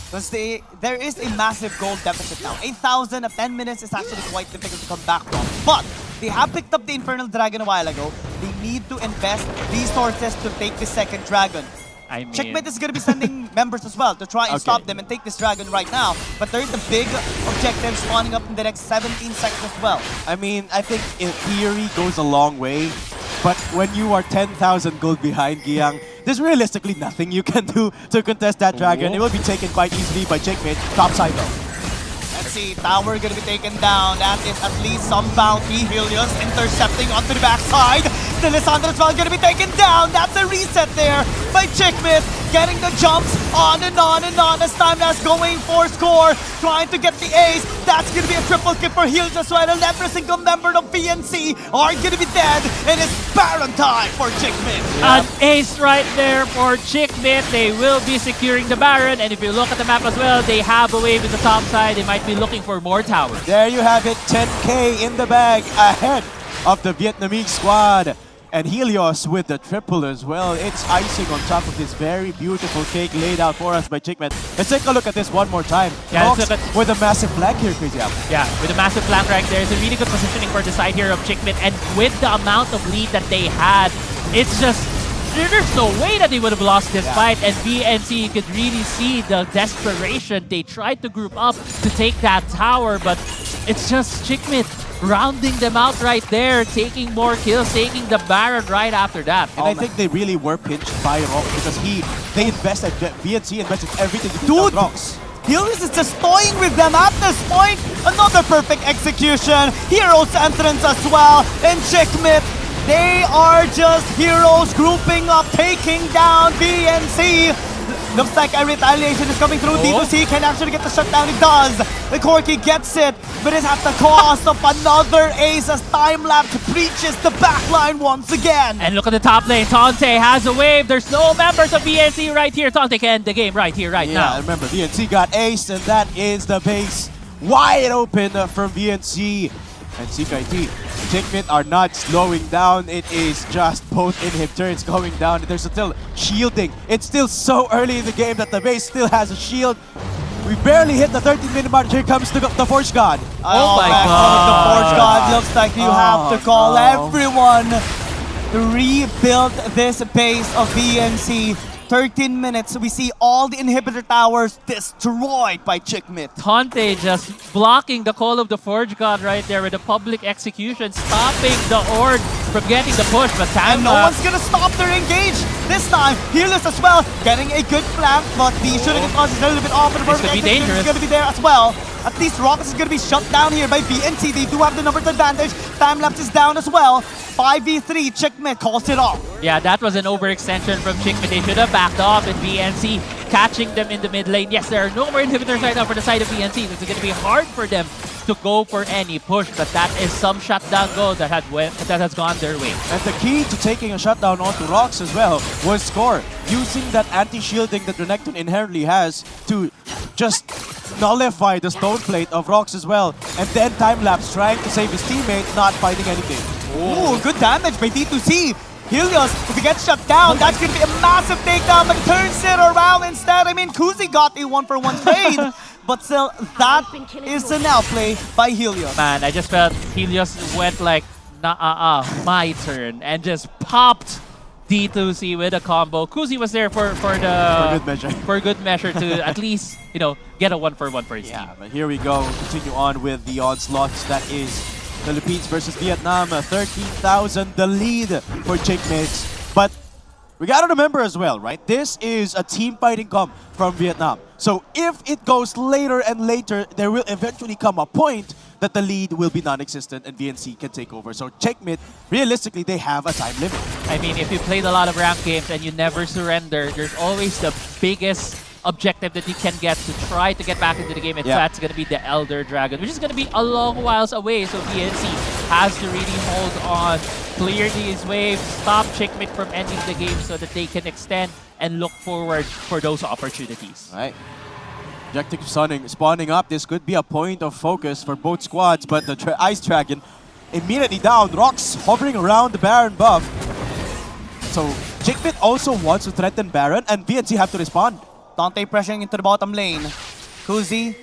Because there is a massive gold deficit now. 8,000 at 10 minutes is actually quite difficult to come back from. But they have picked up the Infernal Dragon a while ago. They need to invest resources to take the second dragon. I mean, Chickmit is going to be sending members as well to try and stop them and take this dragon right now. But there is a big objective spawning up in the next 17 seconds as well. I mean, I think in theory goes a long way. But when you are 10,000 gold behind, Giang, there's realistically nothing you can do to contest that dragon. It will be taken quite easily by Chickmit. Top side though. Let's see, tower gonna be taken down. That is at least some bounty. Helios intercepting onto the backside. The Lissandra as well gonna be taken down. That's a reset there by Chickmit. Getting the jumps on and on and on as Timelapse going for score. Trying to get the ace. That's gonna be a triple kill for Helios as well. And every single member of PNC are gonna be dead. And it's Baron time for Chickmit. An ace right there for Chickmit. They will be securing the Baron. And if you look at the map as well, they have a wave in the top side. They might be looking for more towers. There you have it, 10K in the bag ahead of the Vietnamese squad. And Helios with the triple as well. It's icing on top of this very beautiful cake laid out for us by Chickmit. Let's take a look at this one more time. Yeah, with a massive flank here, Crazy Apple. Yeah, with a massive flank right there. It's a really good positioning for the side here of Chickmit. And with the amount of lead that they had, it's just, there's no way that they would have lost this fight. And VNC, you could really see the desperation. They tried to group up to take that tower, but it's just Chickmit rounding them out right there, taking more kills, taking the Baron right after that. And I think they really were pinched by Rox because VNC invested everything to beat Rox. Helios is just toying with them at this point. Another perfect execution. Heroes entrance as well. And Checkmate, they are just heroes grouping up, taking down BNC. Looks like a retaliation is coming through. D2C can actually get the shutdown. It does. The Corki gets it, but it's at the cost of another ace as Time-Lapse breaches the backline once again. And look at the top lane. Tante has a wave. There's no members of BNC right here. Tante can end the game right here, right now. Yeah, remember, BNC got aced, and that is the base wide open from BNC. And CKT, Checkmate are not slowing down. It is just both inhib turns going down. There's still shielding. It's still so early in the game that the base still has a shield. We barely hit the 13-minute mark. Here comes the Forge God. Oh my God. The Forge God looks like you have to call everyone to rebuild this base of BNC. 13 minutes, we see all the inhibitor towers destroyed by Checkmate. Tante just blocking the call of the Forge God right there with a public execution, stopping the Ord from getting the push, but And no one's gonna stop their engage this time. Healers as well, getting a good flank, but the shooting cost is a little bit off. And the This could be dangerous. It's gonna be there as well. At least Rockets is gonna be shut down here by BNC. They do have the numbers advantage. Time-Lapse is down as well. 5v3, Checkmate calls it off. Yeah, that was an overextension from Checkmate. They should have backed off, and BNC catching them in the mid lane. Yes, there are no more inhibitors right now for the side of BNC. It's going to be hard for them to go for any push, but that is some shutdown goal that has gone their way. And the key to taking a shutdown onto Rox as well was Score, using that anti-shielding that Renekton inherently has to just nullify the stone plate of Rox as well. And then Time-Lapse trying to save his teammate, not finding anything. Ooh, good damage by D2C. Helios, if he gets shut down, that's going to be a massive takedown, but turns it around instead. I mean, Kuzi got a 1-for-1 trade, but still, that is an outplay by Helios. Man, I just felt Helios went like, my turn, and just popped D2C with a combo. Kuzi was there for good measure to at least, get a 1-for-1 for his team. But here we go, continue on with the onslaughts. That is Philippines versus Vietnam, 13,000 the lead for Checkmates. But we gotta remember as well, right? This is a team fighting comp from Vietnam. So if it goes later and later, there will eventually come a point that the lead will be non-existent and VNC can take over. So Checkmate, realistically, they have a time limit. I mean, if you played a lot of ranked games and you never surrender, there's always the biggest objective that you can get to try to get back into the game, and that's going to be the Elder Dragon, which is going to be a long whiles away, so BNC has to really hold on, clear these waves, stop Checkmate from ending the game so that they can extend and look forward for those opportunities. Right. Objective spawning up. This could be a point of focus for both squads, but the Ice Dragon immediately down. Rox hovering around the Baron buff. So Checkmate also wants to threaten Baron, and VNC have to respond. Dante pressuring into the bottom lane. Kuzi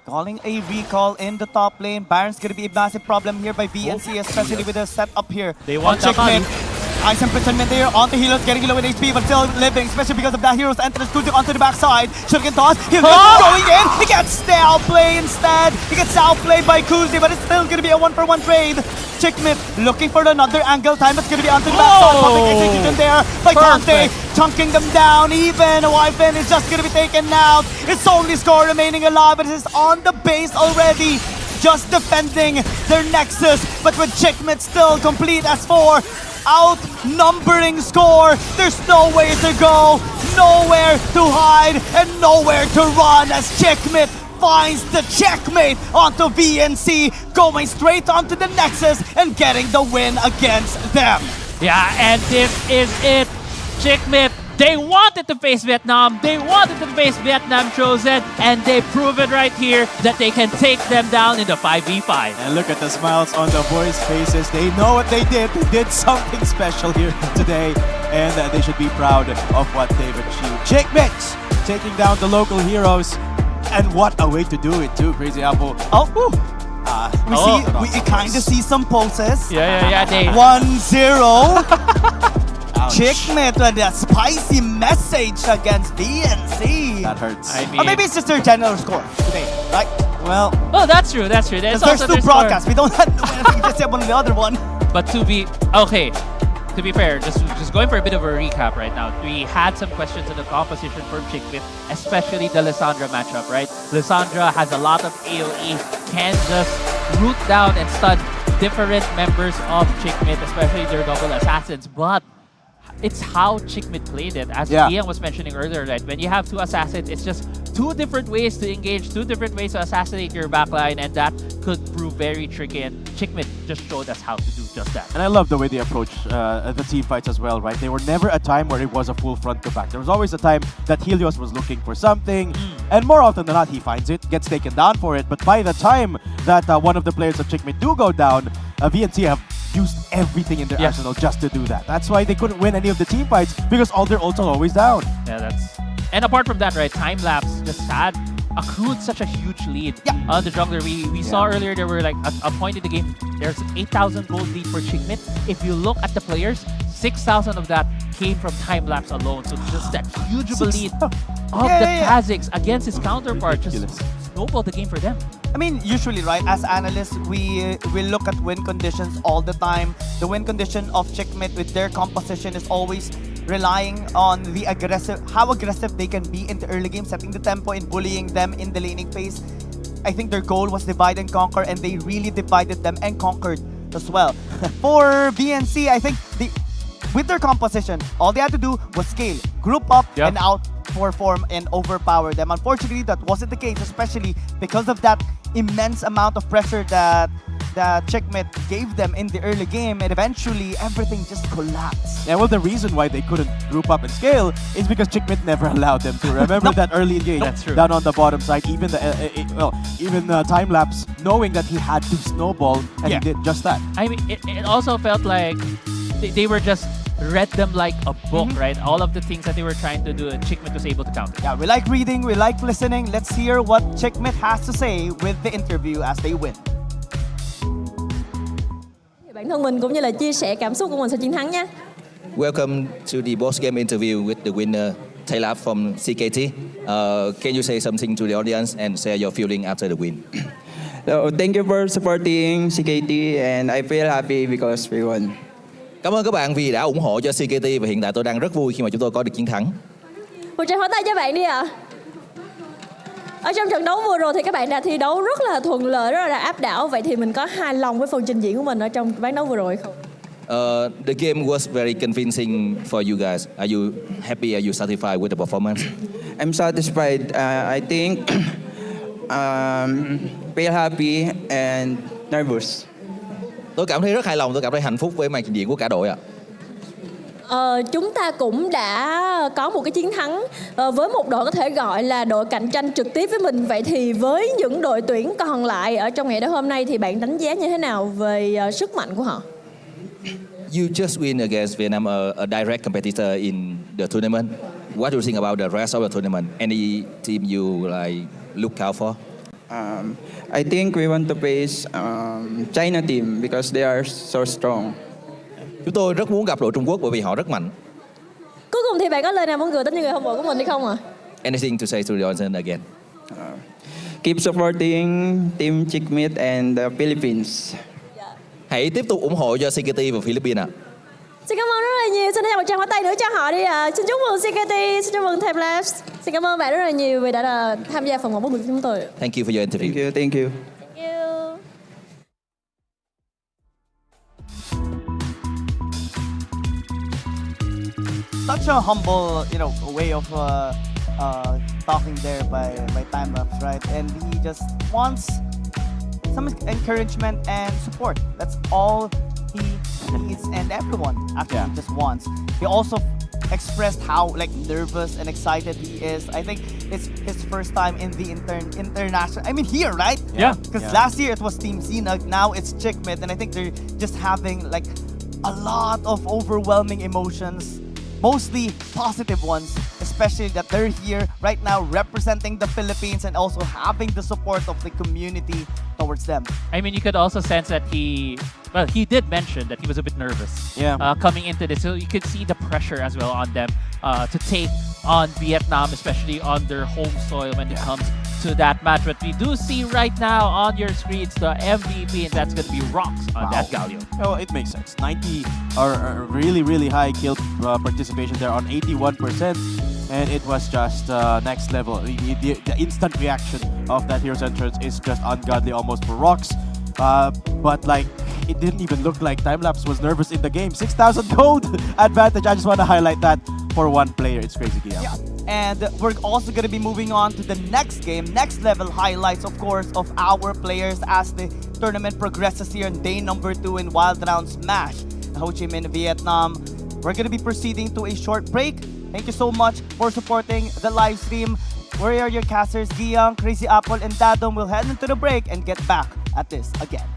calling a recall in the top lane. Baron's gonna be a massive problem here by VNC, especially with the setup here. They want Checkmate. Ice imprisonment there on the Helos, getting low in HP, but still living, especially because of that Hero's entrance. Kuzi onto the backside. Shuriken toss. Helos going in. He gets the outplay instead. He gets outplayed by Kuzi, but it's still gonna be a 1-for-1 trade. Checkmate looking for another angle. Time it's gonna be onto the backside. Public execution there by Dante, chunking them down. Even Wyvern is just gonna be taken out. It's only Score remaining alive, but it is on the base already, just defending their Nexus. But with Checkmate still complete as 4, outnumbering Score, there's nowhere to go, nowhere to hide, and nowhere to run as Checkmate finds the checkmate onto VNC, going straight onto the Nexus and getting the win against them. Yeah, and this is it. Checkmate, they wanted to face Vietnam, they wanted to face Vietnam Chosen, and they prove it right here that they can take them down in the 5v5. And look at the smiles on the boys' faces. They know what they did. They did something special here today, and they should be proud of what they've achieved. Checkmate taking down the local heroes. And what a way to do it too, Crazy Apple. We kind of see some pulses. Yeah. 1-0. Checkmate with a spicy message against VNC. That hurts. I mean, or maybe it's just their general score today, right? Well, that's true. There's two broadcasts. We don't have to just say one or the other one. But to be okay, to be fair, just going for a bit of a recap right now. We had some questions on the composition for Chickmit, especially the Lissandra matchup, right? Lissandra has a lot of AoE, can just root down and stun different members of Chickmit, especially their double assassins. But it's how Chickmit played it. As Ian was mentioning earlier, right? When you have two assassins, it's just two different ways to engage, two different ways to assassinate your backline, and that could prove very tricky. And Chickmit just showed us how to do just that. And I love the way they approach the team fights as well, right? There were never a time where it was a full front to back. There was always a time that Helios was looking for something, and more often than not, he finds it, gets taken down for it. But by the time that one of the players of Chickmit do go down, VNC have used everything in their arsenal just to do that. That's why they couldn't win any of the team fights, because all their ults are always down. Yeah, that's... And apart from that, right, time-lapse just accrued such a huge lead on the jungler. We saw earlier there were like a point in the game, there's 8,000 gold lead for Chickmit. If you look at the players, 6,000 of that came from time-lapse alone. So just that huge lead of the Kha'Zix against his counterpart just snowballed the game for them. I mean, usually, right, as analysts, we look at win conditions all the time. The win condition of Chickmit with their composition is always relying on the how aggressive they can be in the early game, setting the tempo and bullying them in the laning phase. I think their goal was divide and conquer, and they really divided them and conquered as well. For BNC, I think with their composition, all they had to do was scale, group up, and outperform and overpower them. Unfortunately, that wasn't the case, especially because of that immense amount of pressure that Chickmit gave them in the early game, and eventually everything just collapsed. Yeah, well, the reason why they couldn't group up and scale is because Chickmit never allowed them to. Remember that early engage down on the bottom side, even the time lapse, knowing that he had to snowball, and he did just that. I mean, it also felt like they were just read them like a book, right? All of the things that they were trying to do, and Chickmit was able to counter. Yeah, we like reading, we like listening. Let's hear what Chickmit has to say with the interview as they win. Bản thân mình cũng như là chia sẻ cảm xúc của mình sau chiến thắng nhé. Welcome to the post game interview with the winner, Taylor from CKT. Can you say something to the audience and share your feeling after the win? So, thank you for supporting CKT, and I feel happy because we won. Cảm ơn các bạn vì đã ủng hộ cho CKT, và hiện tại tôi đang rất vui khi mà chúng tôi có được chiến thắng. Một tràng pháo tay cho bạn đi ạ. Ở trong trận đấu vừa rồi thì các bạn đã thi đấu rất là thuận lợi, rất là áp đảo. Vậy thì mình có hài lòng với phần trình diễn của mình ở trong ván đấu vừa rồi không? The game was very convincing for you guys. Are you happy? Are you satisfied with the performance? I'm satisfied. I think feel happy and nervous. Tôi cảm thấy rất hài lòng, tôi cảm thấy hạnh phúc với màn trình diễn của cả đội ạ. Chúng ta cũng đã có một cái chiến thắng với một đội có thể gọi là đội cạnh tranh trực tiếp với mình. Vậy thì với những đội tuyển còn lại ở trong ngày đấu hôm nay thì bạn đánh giá như thế nào về sức mạnh của họ? You just win against Vietnam, a direct competitor in the tournament. What do you think about the rest of the tournament? Any team you look out for? I think we want to face China team because they are so strong. Chúng tôi rất muốn gặp đội Trung Quốc bởi vì họ rất mạnh. Cuối cùng thì bạn có lời nào muốn gửi tới những người hâm mộ của mình hay không ạ? Anything to say to the audience again? Keep supporting Team Chickmit and the Philippines. Hãy tiếp tục ủng hộ cho CKT và Philippines ạ. Xin cảm ơn rất là nhiều. Xin dành một tràng pháo tay nữa cho họ đi ạ. Xin chúc mừng CKT, xin chúc mừng Timelapse. Xin cảm ơn bạn rất là nhiều vì đã tham gia phần phỏng vấn của chúng tôi. Thank you for your interview. Thank you. Such a humble, way of talking there by Timelapse, right? And he just wants some encouragement and support. That's all he needs, and everyone actually just wants. He also expressed how nervous and excited he is. I think it's his first time in the international. I mean here, right? Yeah. Because last year it was Team Sina, now it's Chickmit, and I think they're just having a lot of overwhelming emotions. Mostly positive ones, especially that they're here right now representing the Philippines and also having the support of the community towards them. I mean, you could also sense that he did mention that he was a bit nervous coming into this. So you could see the pressure as well on them to take on Vietnam, especially on their home soil when it comes to that match. But we do see right now on your screens the MVP, and that's going to be Rocks on that Galio. Oh, it makes sense. 90 are really, really high kill participation there on 81%. And it was just next level. The instant reaction of that hero's entrance is just ungodly almost for Rocks. But like, it didn't even look like Timelapse was nervous in the game. 6,000 gold advantage. I just want to highlight that for one player. It's crazy, Gia. Yeah. And we're also going to be moving on to the next game, next level highlights, of course, of our players as the tournament progresses here on day number 2 in Wild Round Smash, Ho Chi Minh, Vietnam. We're going to be proceeding to a short break. Thank you so much for supporting the live stream. Where are your casters? Giyang, Crazy Apple, and Dadom will head into the break and get back at this again.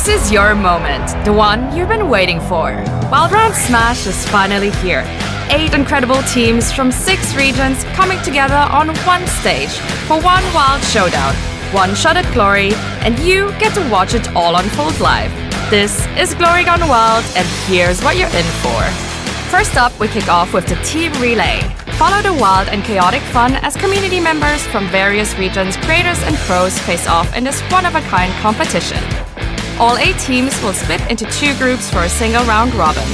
This is your moment, the one you've been waiting for. Wild Round Smash is finally here. 8 incredible teams from 6 regions coming together on one stage for one wild showdown, one shot at glory, and you get to watch it all unfold live. This is Glory Gone Wild, and here's what you're in for. First up, we kick off with the Team Relay. Follow the wild and chaotic fun as community members from various regions, creators and pros face off in this one-of-a-kind competition. All 8 teams will split into 2 groups for a single round robin.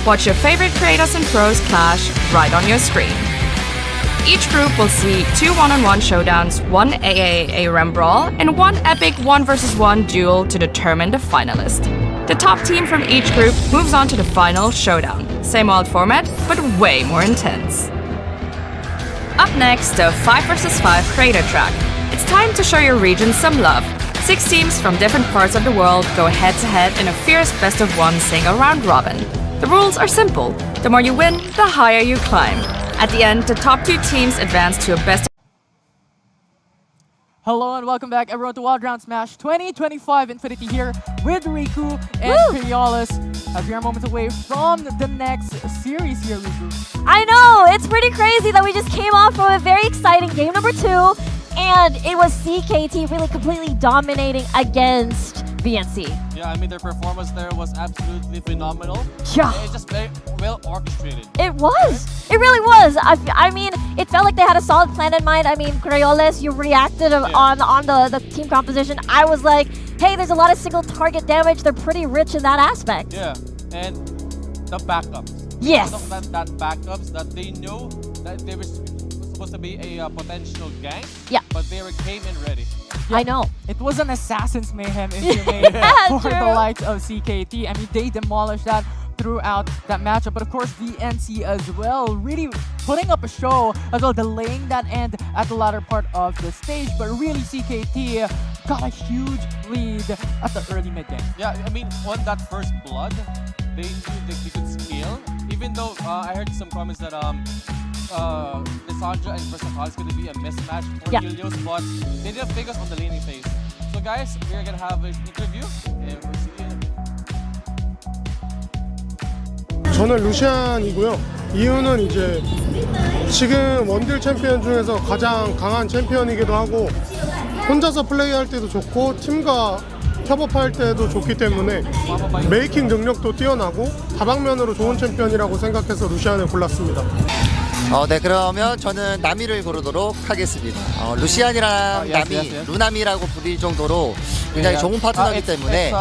Watch your favorite creators and pros clash right on your screen. Each group will see 2 one-on-one showdowns, 1 AAA Rem Brawl, and 1 epic 1 vs 1 duel to determine the finalist. The top team from each group moves on to the final showdown. Same old format, but way more intense. Up next, the 5 vs 5 creator track. It's time to show your region some love. 6 teams from different parts of the world go head-to-head in a fierce best-of-1 single round robin. The rules are simple. The more you win, the higher you climb. At the end, the top 2 teams advance to a best. Hello and welcome back everyone to Wild Round Smash 2025 Infinity here with Riku and Criolis. As we are moments away from the next series here, Riku. I know, it's pretty crazy that we just came off of a very exciting game number 2, and it was CKT really completely dominating against VNC. Yeah, I mean their performance there was absolutely phenomenal. Yeah. It's just very well orchestrated. It was. It really was. I mean, it felt like they had a solid plan in mind. I mean, Crioles, you reacted on the team composition. I was like, hey, there's a lot of single target damage. They're pretty rich in that aspect. Yeah, and the backups. Yes. That backups that they know that they were supposed to be a potential gang. Yeah. But they came in ready. I know. It was an assassin's mayhem, if you may, for the likes of CKT. I mean, they demolished that throughout that matchup. But of course, VNC as well, really putting up a show as well, delaying that end at the latter part of the stage. But really, CKT got a huge lead at the early mid game. Yeah, I mean, on that first blood, they knew they could scale. Even though I heard some comments that Lissandra and Versatile is going to be a mismatch for Helios, but they didn't focus on the laning phase. So guys, we're going to have an interview and we'll see you in a bit. 저는 루시안이고요. 이유는 이제 지금 원딜 챔피언 중에서 가장 강한 챔피언이기도 하고 혼자서 플레이할 때도 좋고 팀과 협업할 때도 좋기 때문에 메이킹 능력도 뛰어나고 다방면으로 좋은 챔피언이라고 생각해서 루시안을 골랐습니다. 네, 그러면 저는 나미를 고르도록 하겠습니다. 루시안이랑 나미, 루나미라고 부릴 정도로 굉장히 좋은 파트너이기 때문에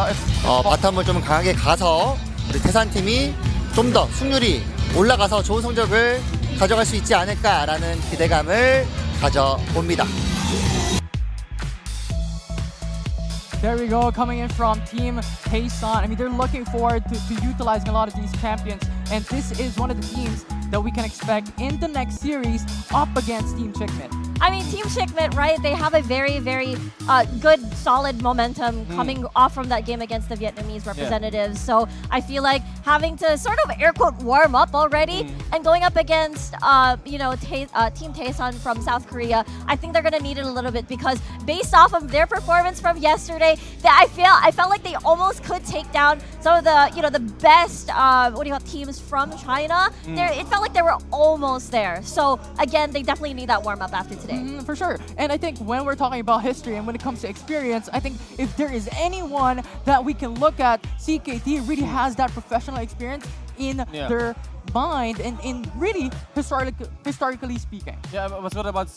바텀을 좀 강하게 가서 우리 태산팀이 좀 더 승률이 올라가서 좋은 성적을 가져갈 수 있지 않을까라는 기대감을 가져봅니다. There we go, coming in from Team Taesan. I mean, they're looking forward to utilizing a lot of these champions. And this is one of the teams that we can expect in the next series up against Team Chickmit. I mean, Team Chickmit, right? They have a very, very good, solid momentum coming off from that game against the Vietnamese representatives. So I feel like having to sort of air quote warm up already and going up against, Team Taesan from South Korea, I think they're going to need it a little bit because based off of their performance from yesterday, I felt like they almost could take down some of the, the best, teams from China. It felt like they were almost there. So again, they definitely need that warm up after today. For sure. And I think when we're talking about history and when it comes to experience, I think if there is anyone that we can look at, CKT really has that professional experience in their mind and in really historically speaking. Yeah, but what about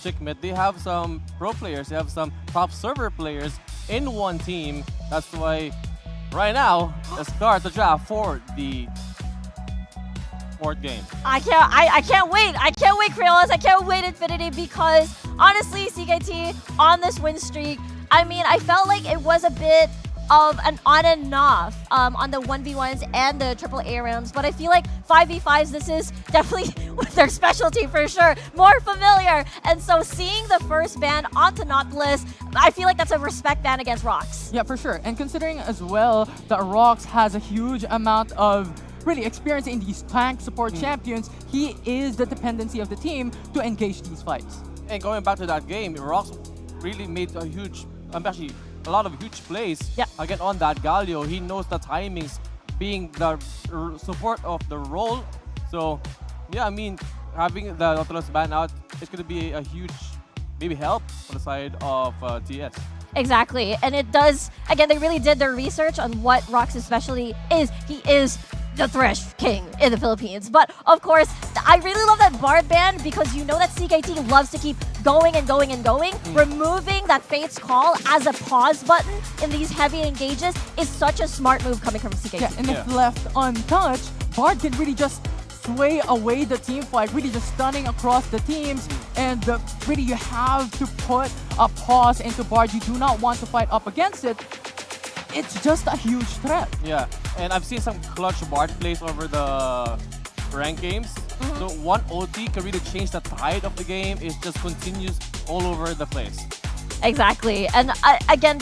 Chickmit? They have some pro players, they have some top server players in one team. That's why right now, let's start the draft for the fourth game. I can't wait. I can't wait, Crioles. I can't wait, Infinity, because honestly, CKT on this win streak, I mean, I felt like it was a bit of an on and off on the 1v1s and the AAA rounds, but I feel like 5v5s, this is definitely their specialty for sure, more familiar. And so seeing the first ban onto Nautilus, I feel like that's a respect ban against Rox. Yeah, for sure. And considering as well that Rox has a huge amount of really experiencing these tank support champions, he is the dependency of the team to engage these fights. And going back to that game, Rox really made a huge, actually a lot of huge plays again on that Galio. He knows the timings, being the support of the role. So, yeah, I mean, having the Nautilus ban out is going to be a huge maybe help on the side of TS. Exactly. And it does, again, they really did their research on what Rox's specialty is. He is the Thresh King in the Philippines. But of course, I really love that Bard ban because you know that CKT loves to keep going and going and going. Removing that Fate's Call as a pause button in these heavy engages is such a smart move coming from CKT. Yeah, and if left untouched, Bard can really just sway away the team fight, really just stunning across the teams. And really you have to put a pause into Bard. You do not want to fight up against it. It's just a huge threat. Yeah, and I've seen some clutch Bard plays over the ranked games. So one OT can really change the tide of the game. It just continues all over the place. Exactly. And again,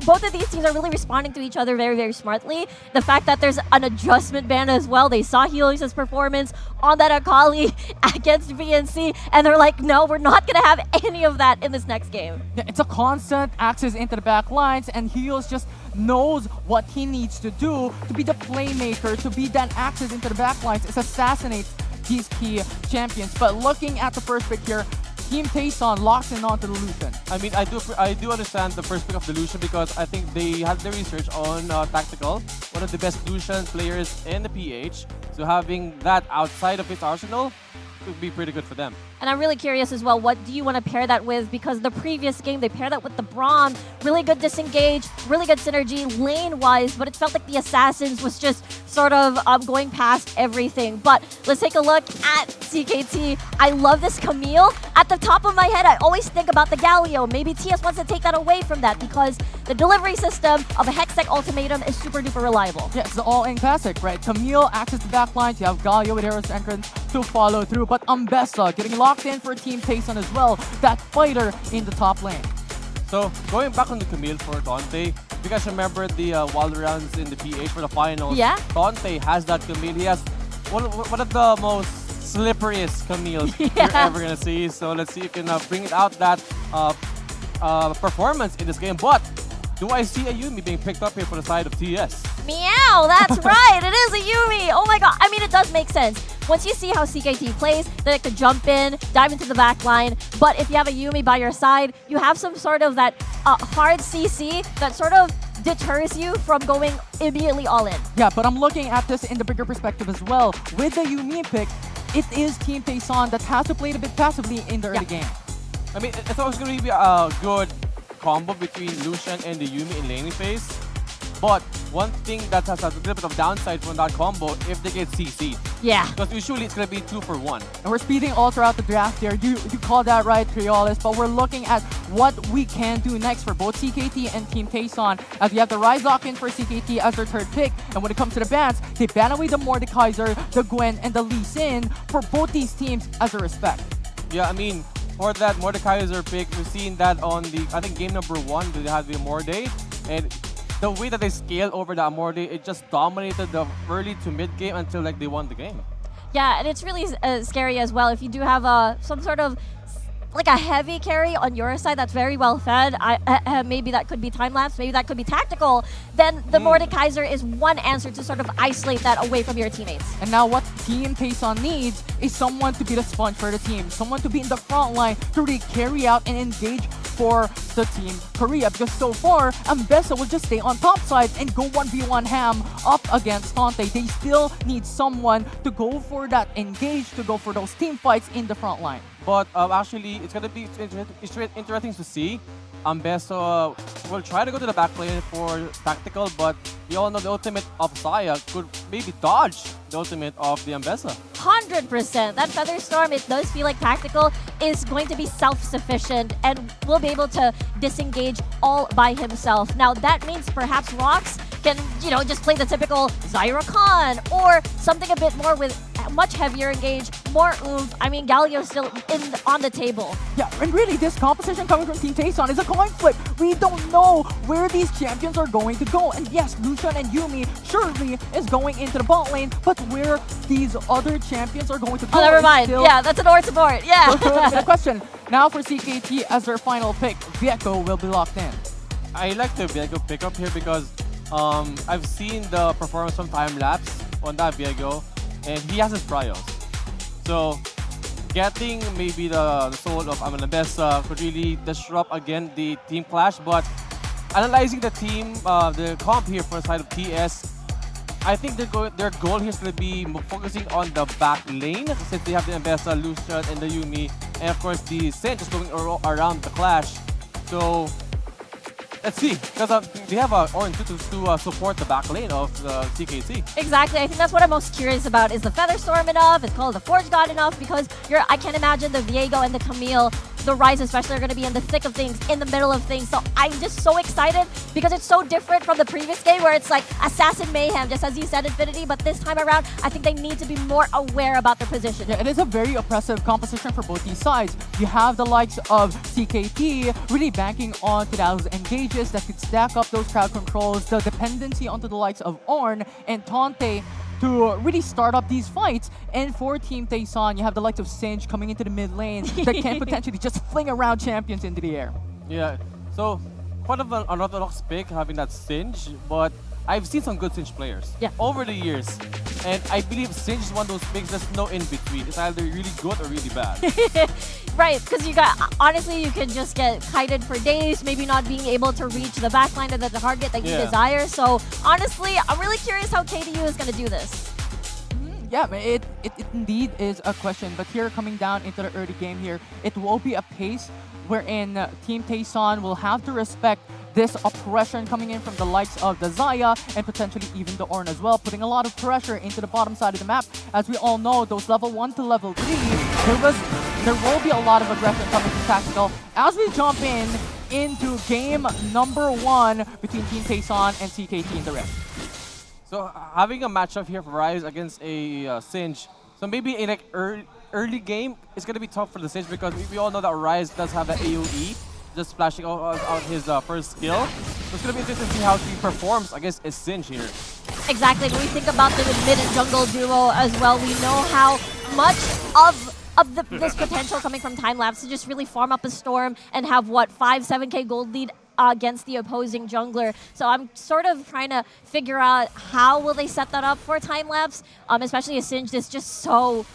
both of these teams are really responding to each other very, very smartly. The fact that there's an adjustment ban as well. They saw Helios' performance on that Akali against VNC, and they're like, no, we're not going to have any of that in this next game. Yeah, it's a constant access into the back lines, and Helios just knows what he needs to do to be the playmaker, to be that access into the back lines, is assassinate these key champions. But looking at the first pick here, Team Tayson locks in onto the Lucian. I mean, I do understand the first pick of the Lucian because I think they had their research on Tactical, one of the best Lucian players in the PH. So having that outside of his arsenal could be pretty good for them. And I'm really curious as well, what do you want to pair that with? Because the previous game, they paired that with the Braum. Really good disengage, really good synergy lane-wise, but it felt like the Assassins was just sort of going past everything. But let's take a look at CKT. I love this Camille. At the top of my head, I always think about the Galio. Maybe TS wants to take that away from that because the delivery system of a Hextech Ultimatum is super duper reliable. Yeah, it's the all-in classic, right? Camille access the back lines. You have Galio with Hero's Entrance to follow through. But Ambessa getting locked in for Team Tayson as well. That fighter in the top lane. So going back on the Camille for Dante, if you guys remember the wild rounds in the PH for the finals, Dante has that Camille. He has one of the most slipperiest Camille's you're ever going to see. So let's see if you can bring it out that performance in this game. But do I see a Yuumi being picked up here for the side of TS? Meow, that's right, it is a Yuumi. Oh my god, I mean, it does make sense. Once you see how CKT plays, then it could jump in, dive into the back line. But if you have a Yuumi by your side, you have some sort of that hard CC that sort of deters you from going immediately all in. Yeah, but I'm looking at this in the bigger perspective as well. With the Yuumi pick, it is Team Tayson that has to play it a bit passively in the early game. I mean, it's always going to be a good combo between Lucian and the Yuumi in laning phase. But one thing that has a little bit of downside from that combo, if they get CC'd. Yeah. Because usually it's going to be 2 for 1. And we're speeding all throughout the draft here. You called that right, Triolis, but we're looking at what we can do next for both CKT and Team Tayson, as we have the Rise Lock in for CKT as their third pick. And when it comes to the bans, they ban away the Mordekaiser, the Gwen, and the Lee Sin for both these teams as a respect. Yeah, I mean, for that Mordekaiser pick, we've seen that on the, I think, game number 1, they had the Morde. And the way that they scaled over the Amorde, it just dominated the early to mid game until like they won the game. Yeah, and it's really scary as well if you do have some sort of like a heavy carry on your side that's very well fed. Maybe that could be time lapse, maybe that could be tactical. Then the Mordekaiser is one answer to sort of isolate that away from your teammates. And now what Team Tayson needs is someone to be the sponge for the team, someone to be in the front line to really carry out and engage for the Team Korea, because so far Ambessa will just stay on top side and go 1v1 ham up against Dante. They still need someone to go for that engage, to go for those team fights in the front line. But actually, it's going to be interesting to see. Ambessa will try to go to the back lane for tactical, but we all know the ultimate of Saya could maybe dodge the ultimate of the Ambessa. 100%. That Featherstorm, it does feel like tactical is going to be self-sufficient and will be able to disengage all by himself. Now, that means perhaps Rox can, you know, just play the typical Zyra Khan or something a bit more with much heavier engage, more oomph. I mean, Galio's still on the table. Yeah, and really, this composition coming from Team Tayson is a coin flip. We don't know where these champions are going to go. And yes, Lucian and Yuumi surely is going into the bot lane, but where these other champions are going to go. Oh, never mind. Yeah, that's an Ord support. Yeah. The question now for CKT as their final pick, Vieko will be locked in. I like the Viego pickup here because I've seen the performance from time lapse on that Viego, and he has his priors. So getting maybe the soul of Amalabesa could really disrupt again the team clash. But analyzing the team, the comp here for the side of TS, I think their goal here is going to be focusing on the back lane since they have the Ambessa, Lucian, and the Yuumi, and of course the Sin just going around the clash. So let's see, because they have Orin to support the back lane of the CKT. Exactly, I think that's what I'm most curious about. Is the Featherstorm enough? Is Call of the Forge God enough? Because I can imagine the Viego and the Camille, the Rise especially, are going to be in the thick of things, in the middle of things. So I'm just so excited because it's so different from the previous game where it's like Assassin Mayhem, just as you said, Infinity. But this time around, I think they need to be more aware about their position. Yeah, it is a very oppressive composition for both these sides. You have the likes of CKT really banking onto those engages that could stack up those crowd controls, the dependency onto the likes of Ornn and Tante to really start up these fights. And for Team Taeson, you have the likes of Singe coming into the mid lane that can potentially just fling around champions into the air. Yeah, so quite of an unorthodox pick having that Singe, but I've seen some good Singe players over the years. And I believe Singe is one of those picks that's no in between. It's either really good or really bad. Right, because honestly, you can just get kited for days, maybe not being able to reach the backline of the target that you desire. So honestly, I'm really curious how KDU is going to do this. Yeah, it indeed is a question. But here, coming down into the early game here, it will be a pace wherein Team Taeson will have to respect this oppression coming in from the likes of the Zaya and potentially even the Ornn as well, putting a lot of pressure into the bottom side of the map. As we all know, those level 1 to level 3, there will be a lot of aggression coming from Tactical as we jump into game number 1 between Team Taeson and CKT in the Rift. So having a matchup here for Rise against a Singe, so maybe in like early game, it's going to be tough for the Singe because we all know that Rise does have that AoE, just splashing out his first skill. So it's going to be interesting to see how he performs against a Singe here. Exactly, when we think about the mid and jungle duo as well, we know how much of this potential coming from time lapse to just really farm up a Storm and have what 5-7k gold lead against the opposing jungler. So I'm sort of trying to figure out how will they set that up for time lapse, especially a Singe that's just so.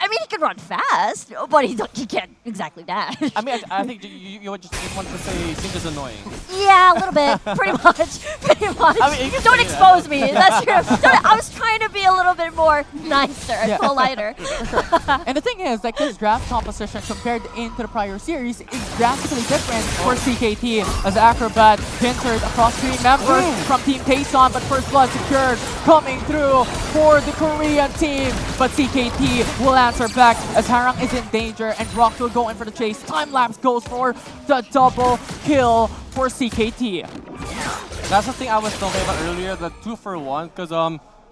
I mean, he can run fast, but he can't exactly dash. I mean, I think you would just want to say Singe is annoying. Yeah, a little bit, pretty much. I mean, don't expose me. That's true. I was trying to be a little bit more nicer and politer. And the thing is, like this draft composition compared into the prior series is drastically different for CKT as Acrobat pincered across 3 members from Team Taeson, but first blood secured coming through for the Korean team. But CKT will answer back as Harang is in danger and Rock will go in for the chase. Time lapse goes for the double kill for CKT. That's the thing I was talking about earlier, the 2-for-1, because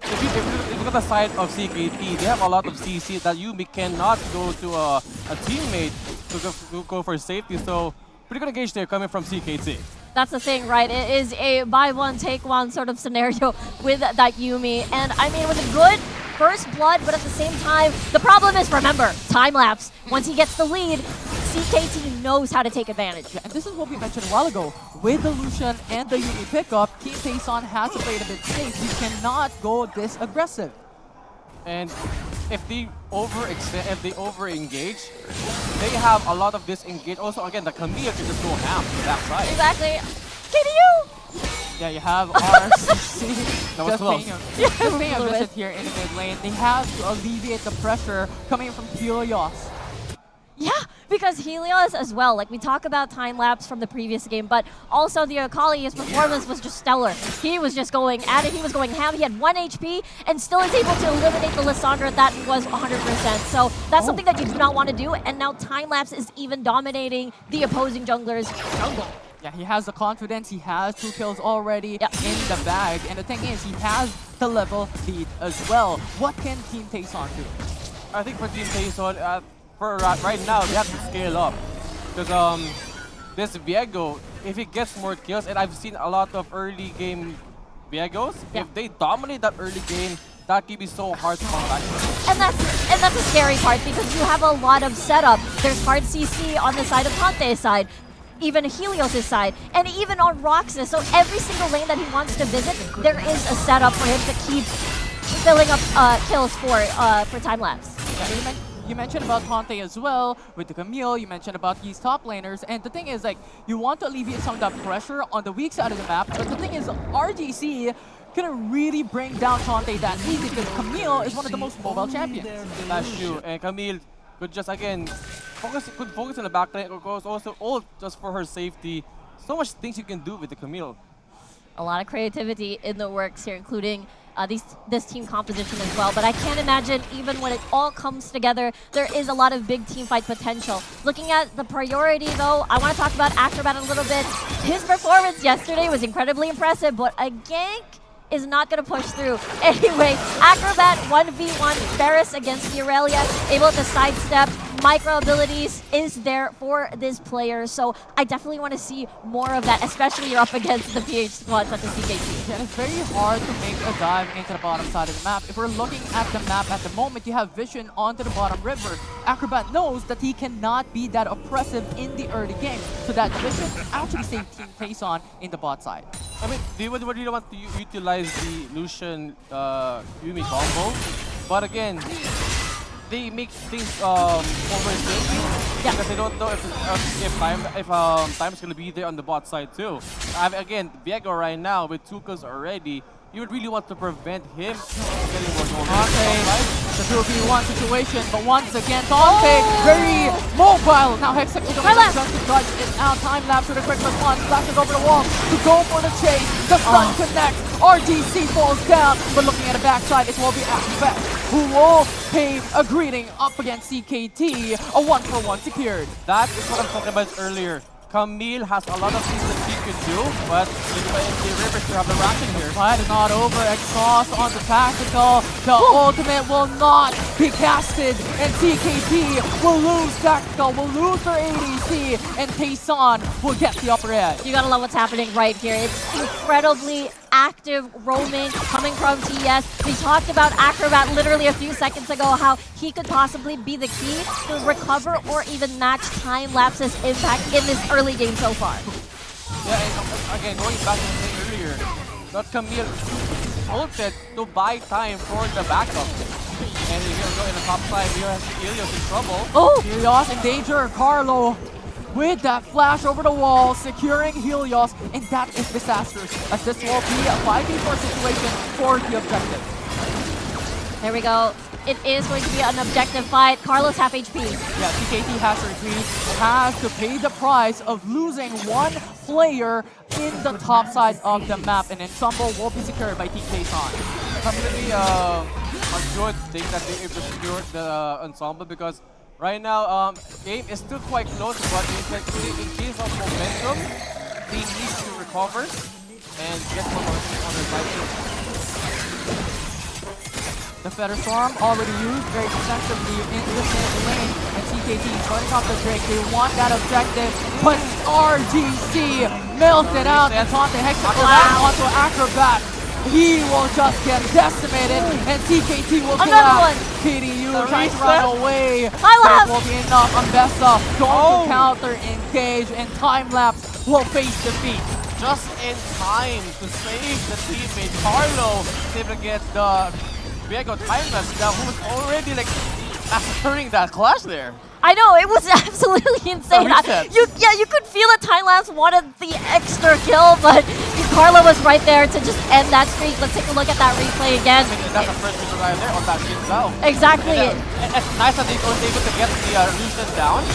if you look at the side of CKT, they have a lot of CC that Yuumi cannot go to a teammate to go for safety. So pretty good engage there coming from CKT. That's the thing, right? It is a buy one, take one sort of scenario with that Yuumi. And I mean, it was a good first blood, but at the same time, the problem is, remember, time lapse. Once he gets the lead, CKT knows how to take advantage. Yeah, and this is what we mentioned a while ago. With the Lucian and the Yuumi pickup, Team Taeson has to play it a bit safe. You cannot go this aggressive. And if they over-engage, they have a lot of disengage. Also, again, the Camille can just go ham to that side. Exactly. KDU! Yeah, you have RCC that was close. Just paying a visit here in the mid lane. They have to alleviate the pressure coming from Helios. Yeah, because Helios as well, like we talk about time lapse from the previous game, but also the Akali, his performance was just stellar. He was just going at it, he was going ham, he had 1 HP and still is able to eliminate the Lissandra. That was 100%. So that's something that you do not want to do, and now time lapse is even dominating the opposing jungler's jungle. Yeah, he has the confidence, he has 2 kills already in the bag, and the thing is, he has the level lead as well. What can Team Taeson do? I think for Team Taeson, for right now, they have to scale up. Because this Viego, if he gets more kills, and I've seen a lot of early game Viegos, if they dominate that early game, that can be so hard to come back. And that's a scary part because you have a lot of setup. There's hard CC on the side of Tante's side. even Helios' side, and even on Roxas. So every single lane that he wants to visit, there is a setup for him to keep filling up kills for time lapse. Yeah, you mentioned about Tante as well with the Camille. You mentioned about these top laners, and the thing is, like, you want to alleviate some of that pressure on the weak side of the map. But the thing is, RGC couldn't really bring down Tante that easy because Camille is one of the most mobile champions. That's true, and Camille could just again focus on the back lane, also all just for her safety. So much things you can do with the Camille. A lot of creativity in the works here, including this team composition as well. But I can't imagine, even when it all comes together, there is a lot of big team fight potential. Looking at the priority, though, I want to talk about Acrobat a little bit. His performance yesterday was incredibly impressive, but a gank is not going to push through. Anyway, Acrobat 1v1, Ferris against Irelia, able to sidestep. Micro abilities is there for this player, so I definitely want to see more of that, especially you're up against the PH squad such as CKT. Yeah, and it's very hard to make a dive into the bottom side of the map. If we're looking at the map at the moment, you have vision onto the bottom river. Acrobat knows that he cannot be that oppressive in the early game, so that vision actually saved Team Tayson in the bot side. I mean, they would really want to utilize the Lucian Yumi combo, but again, they make things overthink because they don't know if time is going to be there on the bot side too. Again, Viego right now with 2 kills already, you would really want to prevent him from getting more goals. It's a 2v1 situation, but once again, Dante very mobile. Now Hex is going to just to dodge it out. Time lapse with a quick response, flashes over the wall to go for the chase. The stun connects. RGC falls down, but looking at the backside, it will be Acrobat who will pay a greeting up against CKT. A 1-for-1 secured. That is what I'm talking about earlier. Camille has a lot of things that he could do, but the Rivers still have the ration here. Fight is not over. Exhaust on the tactical. The ultimate will not be casted, and CKT will lose tactical, will lose their ADC, and Tayson will get the upper edge. You gotta love what's happening right here. It's incredibly active roaming coming from TS. We talked about Acrobat literally a few seconds ago, how he could possibly be the key to recover or even match Time Lapse's impact in this early game so far. Yeah, and again, going back to the thing earlier, that Camille ulted to buy time for the backup. And here we go in the top side, here has Helios in trouble. Oh! Helios in danger, Carlo with that flash over the wall, securing Helios, and that is disastrous, as this will be a 5v4 situation for the objective. There we go. It is going to be an objective fight. Carlos half HP. Yeah, CKT has to retreat, has to pay the price of losing one player in the top side of the map, and Ensemble will be secured by Team Tayson. Definitely a good thing that they able to secure the Ensemble, because right now, game is still quite close, but in case of momentum, they need to recover and get more momentum on their side. The Feather Storm already used very extensively in this lane, and CKT starting off the Drake. They want that objective, but RGC melted out, and Tante Hexagon onto Acrobat. He will just get decimated, and CKT will kill out. KDU trying to run away. That will be enough. Ambessa going to counter engage, and Time Lapse will face defeat. Just in time to save the teammate. Carlo is able to get the Viego Time Lapse now, who was already like massacring that clash there. I know, it was absolutely insane. You could feel that Time Lapse wanted the extra kill, but Carlo was right there to just end that streak. Let's take a look at that replay again. I mean, that's the first reason right there on that shit now. Exactly. And it's nice that they were able to get the Lucian down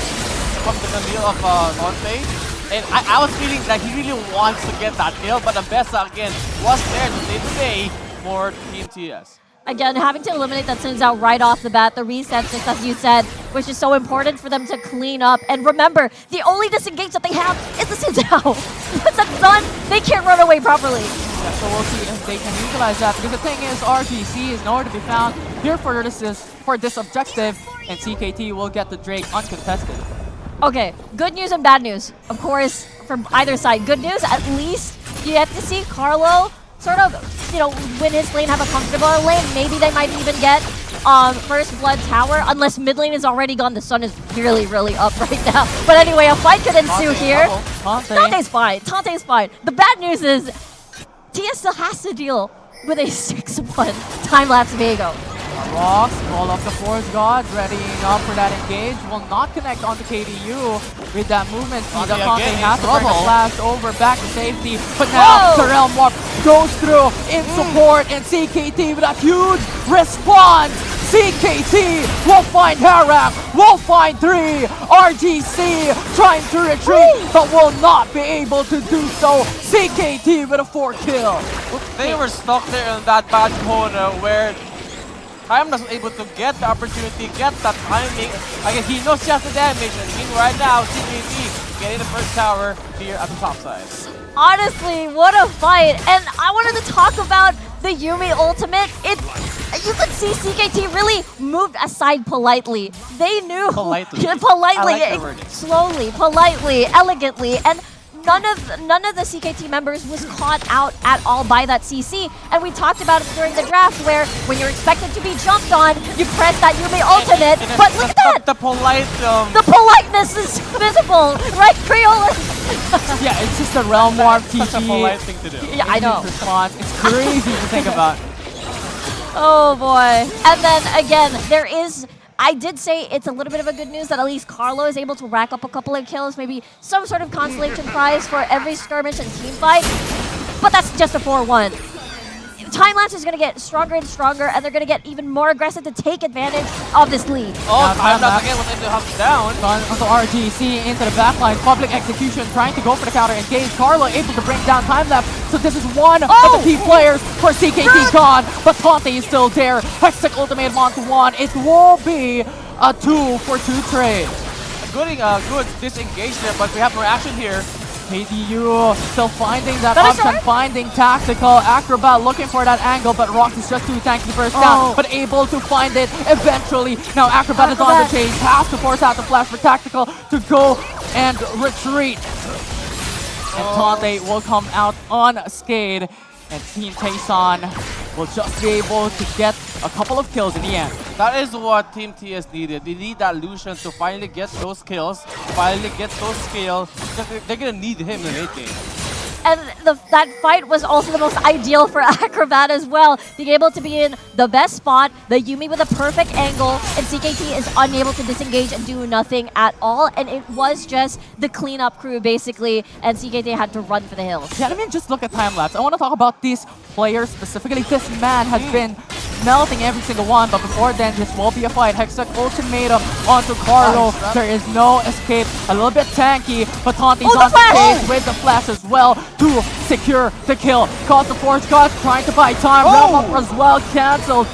from the Camille of Dante. And I was feeling that he really wants to get that kill, but Ambessa again was there to save the day for Team TS. Again, having to eliminate that Sins out right off the bat, the resets, just as you said, which is so important for them to clean up. And remember, the only disengage that they have is the Sins out. Once that's done, they can't run away properly. Yeah, so we'll see if they can utilize that. Because the thing is, RGC is nowhere to be found here for this objective, and CKT will get the Drake uncontested. Okay, good news and bad news. Of course, from either side. Good news, at least you have to see Carlo sort of, win his lane, have a comfortable lane. Maybe they might even get first blood tower, unless mid lane is already gone. The sun is really, really up right now. But anyway, a fight could ensue here. Tante's fine. Tante's fine. The bad news is Tia still has to deal with a 6-1 time-lapse Viego. Ross, all of the Force Gods readying up for that engage. Will not connect onto KDU with that movement speed. Conte Conte again has in to bring the trouble. flash over back to safety. But now the Realm Warp goes through in support, and CKT with a huge response. CKT will find Harak, will find 3. RGC trying to retreat, but will not be able to do so. CKT with a 4 kill. They were stuck there in that bad corner where Time was able to get the opportunity, get that timing. Again, he knows just the damage. And right now, CKT getting the first tower here at the top side. Honestly, what a fight. And I wanted to talk about the Yuumi ultimate. You could see CKT really moved aside politely. They knew Politely. politely, I like the wording. slowly, politely, elegantly, and none of the CKT members was caught out at all by that CC. And we talked about it during the draft, where when you're expected to be jumped on, you press that Yuumi ultimate. But look at that! The politeness is visible, right, Creola? Yeah, it's just a Realm Warp TG. Such a polite thing to do. Yeah, I know. Response. It's crazy to think about. Oh boy. And then again, there is, I did say it's a little bit of a good news that at least Carlo is able to rack up a couple of kills, maybe some sort of consolation prize for every skirmish and team fight. But that's just a 4-1. Time-lapse is going to get stronger and stronger, and they're going to get even more aggressive to take advantage of this lead. Oh, Time-lapse again was able to hunt down. Onto RGC into the backline. Public execution trying to go for the counter engage. Carlo able to bring down Time-lapse. So this is one of the key players for CKT gone. But Tante is still there. Hextech ultimate onto 1. It will be a 2-for-2 trade. Good disengage there, but we have no action here. KDU still finding that option, finding tactical. Acrobat looking for that angle, but Rox is just too tanky first down, but able to find it eventually. Now Acrobat is on the chase, has to force out the flash for tactical to go and retreat. And Tante will come out unscathed, and Team Taeson will just be able to get a couple of kills in the end. That is what Team TS needed. They need that Lucian to finally get those kills, finally get those skills. They're gonna need him in the late game. And that fight was also the most ideal for Acrobat as well. Being able to be in the best spot, the Yuumi with a perfect angle, and CKT is unable to disengage and do nothing at all. And it was just the cleanup crew, basically, and CKT had to run for the hills. Yeah, I mean, just look at time-lapse. I want to talk about this player specifically. This man has been melting every single one, but before then, this will be a fight. Hextech ultimatum onto Carlo. There is no escape. A little bit tanky, but Tante's on the case with the flash as well to secure the kill. Caught the Force God trying to buy time. Realm Up as well cancelled.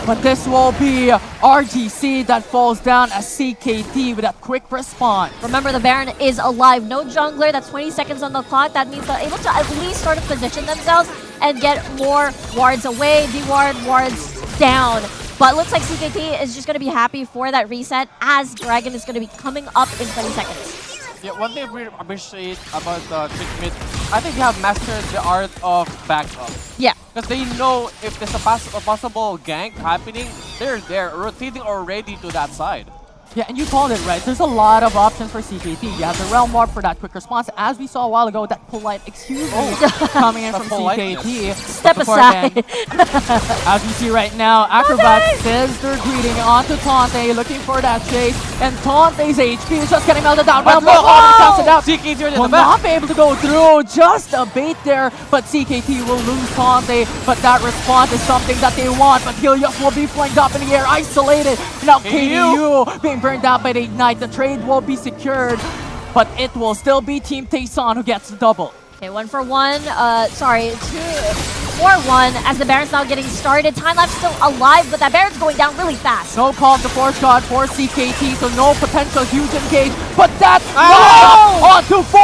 But this will be RGC that falls down as CKT with a quick response. Remember, the Baron is alive. No jungler. That's 20 seconds on the clock. That means they're able to at least sort of position themselves and get more wards away, de-ward, wards down. But it looks like CKT is just going to be happy for that reset, as Dragon is going to be coming up in 20 seconds. Yeah, one thing I really appreciate about Trick Mid, I think they have mastered the art of backup. Yeah. Because they know if there's a possible gank happening, they're there, rotating already to that side. Yeah, and you called it right. There's a lot of options for CKT. You have the Realm Warp for that quick response. As we saw a while ago, that polite excuse me coming in from CKT. Step aside. As we see right now, Acrobat says they're greeting onto Tante, looking for that chase. And Tante's HP is just getting melted down. Realm Warp comes it out. CKT will not be able to go through. Just a bait there, but CKT will lose Tante. But that response is something that they want. But Helios will be flanked up in the air, isolated. Now KDU being burned out by the Ignite. The trade will be secured, but it will still be Team Taeson who gets the double. Okay, 1-for-1. Sorry, 2-for-1 as the Baron's now getting started. Time-lapse still alive, but that Baron's going down really fast. No call of the Force God for CKT, so no potential huge engage. But that onto 4.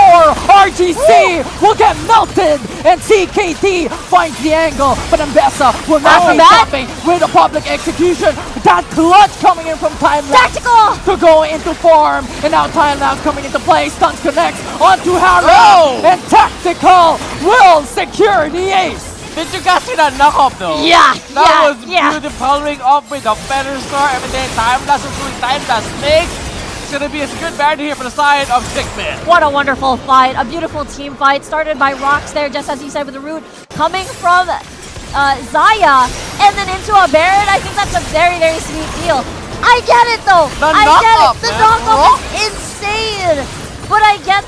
RGC will get melted, and CKT finds the angle. But Mbessa will not be stopping with a public execution. That clutch coming in from Time-lapse to go into form, and now Time-lapse coming into play. Stuns connects onto Harrow, and Tactical will secure the ace. Did you guys see that knockoff though? Yeah, That was beautiful, following up with the feather star, everything. Time lapse is doing time lapse snakes. It's gonna be a good barrier here for the side of Chickman. What a wonderful fight, a beautiful team fight started by Rox there, just as you said, with the root coming from Zaya and then into a Baron. I think that's a very, very sweet deal. I get it though. I get it. The knockup is insane. But I get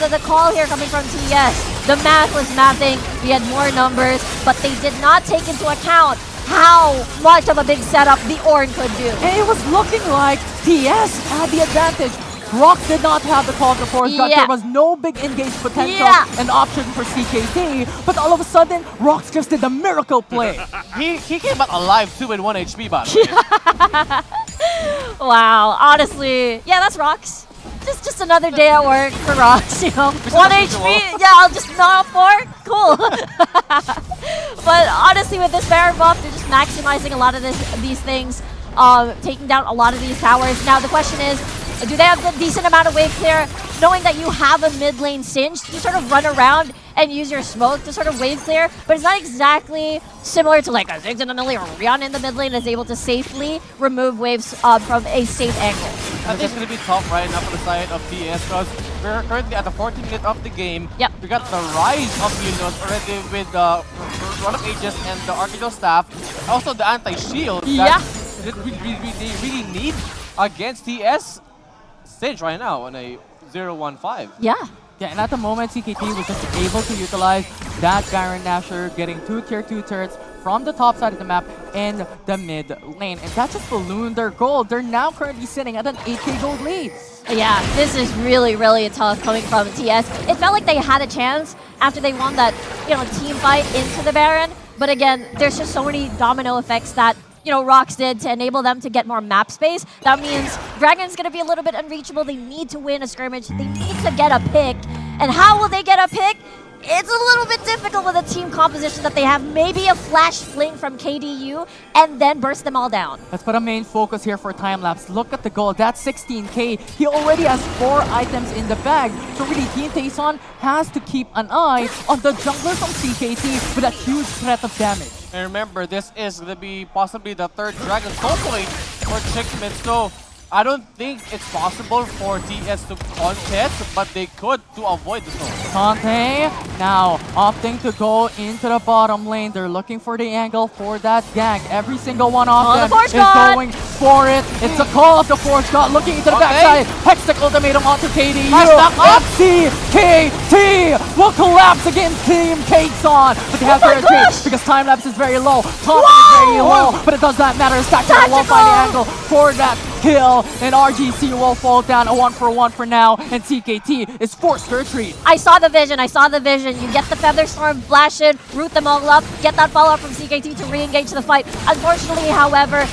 the call here coming from TS. The math was mathing. We had more numbers, but they did not take into account how much of a big setup the Ornn could do. And it was looking like TS had the advantage. Rox did not have the call to force gut. There was no big engage potential and option for CKT, but all of a sudden, Rox just did the miracle play. He came out alive too with 1 HP, by the way. Wow, honestly, yeah, that's Rox. Just another day at work for Rox, you know. 1 HP, yeah, I'll just knock 4, cool. But honestly, with this Baron buff, they're just maximizing a lot of these things, taking down a lot of these towers. Now the question is, do they have a decent amount of wave clear? Knowing that you have a mid lane Singed, you sort of run around and use your smoke to sort of wave clear, but it's not exactly similar to like a Ziggs and or Rihanna in the mid lane is able to safely remove waves from a safe angle. I think it's going to be tough right now for the side of TS because we're currently at the 14th minute of the game. Yep. We got the rise of Helios already with the Run of Aegis and the Archangel Staff. Also the anti-shield that they really need against TS. Sage right now on a 0-1-5. Yeah. Yeah, and at the moment, CKT was just able to utilize that Baron Nashor, getting 2 tier 2 turrets from the top side of the map in the mid lane. And that just ballooned their gold. They're now currently sitting at an 8k gold lead. Yeah, this is really, really tough coming from TS. It felt like they had a chance after they won that, team fight into the Baron. But again, there's just so many domino effects that Rox did to enable them to get more map space. That means Dragon's going to be a little bit unreachable. They need to win a skirmish. They need to get a pick. And how will they get a pick? It's a little bit difficult with the team composition that they have. Maybe a flash fling from KDU and then burst them all down. Let's put a main focus here for time-lapse. Look at the goal. That's 16k. He already has 4 items in the bag. So really, Team Tayson has to keep an eye on the jungler from CKT with a huge threat of damage. And remember, this is going to be possibly the 3rd Dragon soul point for Chickman. So I don't think it's possible for TS to contest, but they could to avoid the soul. Tante now opting to go into the bottom lane. They're looking for the angle for that gank. Every single one of them is going for it. It's a call of the Force God looking into the backside. Hextech ultimatum onto KDU. CKT will collapse against Team Tayson. But they have to retreat because time lapse is very low. Top is very low, but it does not matter. Stackter will find the angle for that kill, and RGC will fall down. A 1-for-1 for now, and CKT is forced to retreat. I saw the vision. You get the Feather Storm, flash in, root them all up, get that follow-up from CKT to re-engage the fight. Unfortunately, however,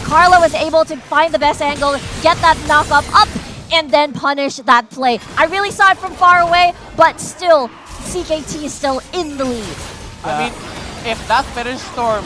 Carla was able to find the best angle, get that knock-up up, and then punish that play. I really saw it from far away, but still, CKT is still in the lead. I mean, if that Feather Storm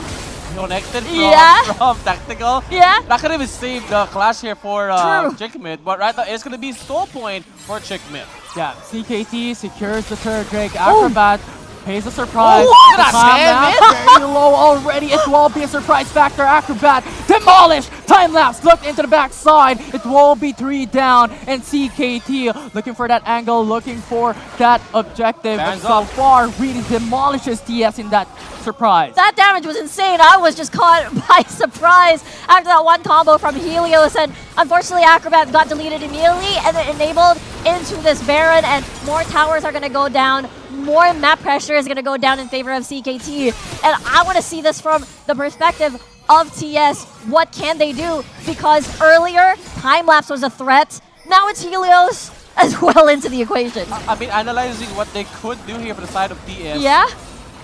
connected from tactical, that could have saved the clash here for Chickmid, but right now it's going to be soul point for Chickmid. Yeah, CKT secures the turret Drake. Acrobat pays a surprise. Oh, the time very low already. It will be a surprise factor. Acrobat demolished. Time lapse looked into the backside. It will be 3 down, and CKT looking for that angle, looking for that objective. But so far, really demolishes TS in that surprise. That damage was insane. I was just caught by surprise after that one combo from Helios, and unfortunately Acrobat got deleted immediately and then enabled into this Baron, and more towers are going to go down. More map pressure is going to go down in favor of CKT, and I want to see this from the perspective of TS. What can they do? Because earlier, time-lapse was a threat. Now it's Helios as well into the equation. I mean, analyzing what they could do here for the side of TS. Yeah?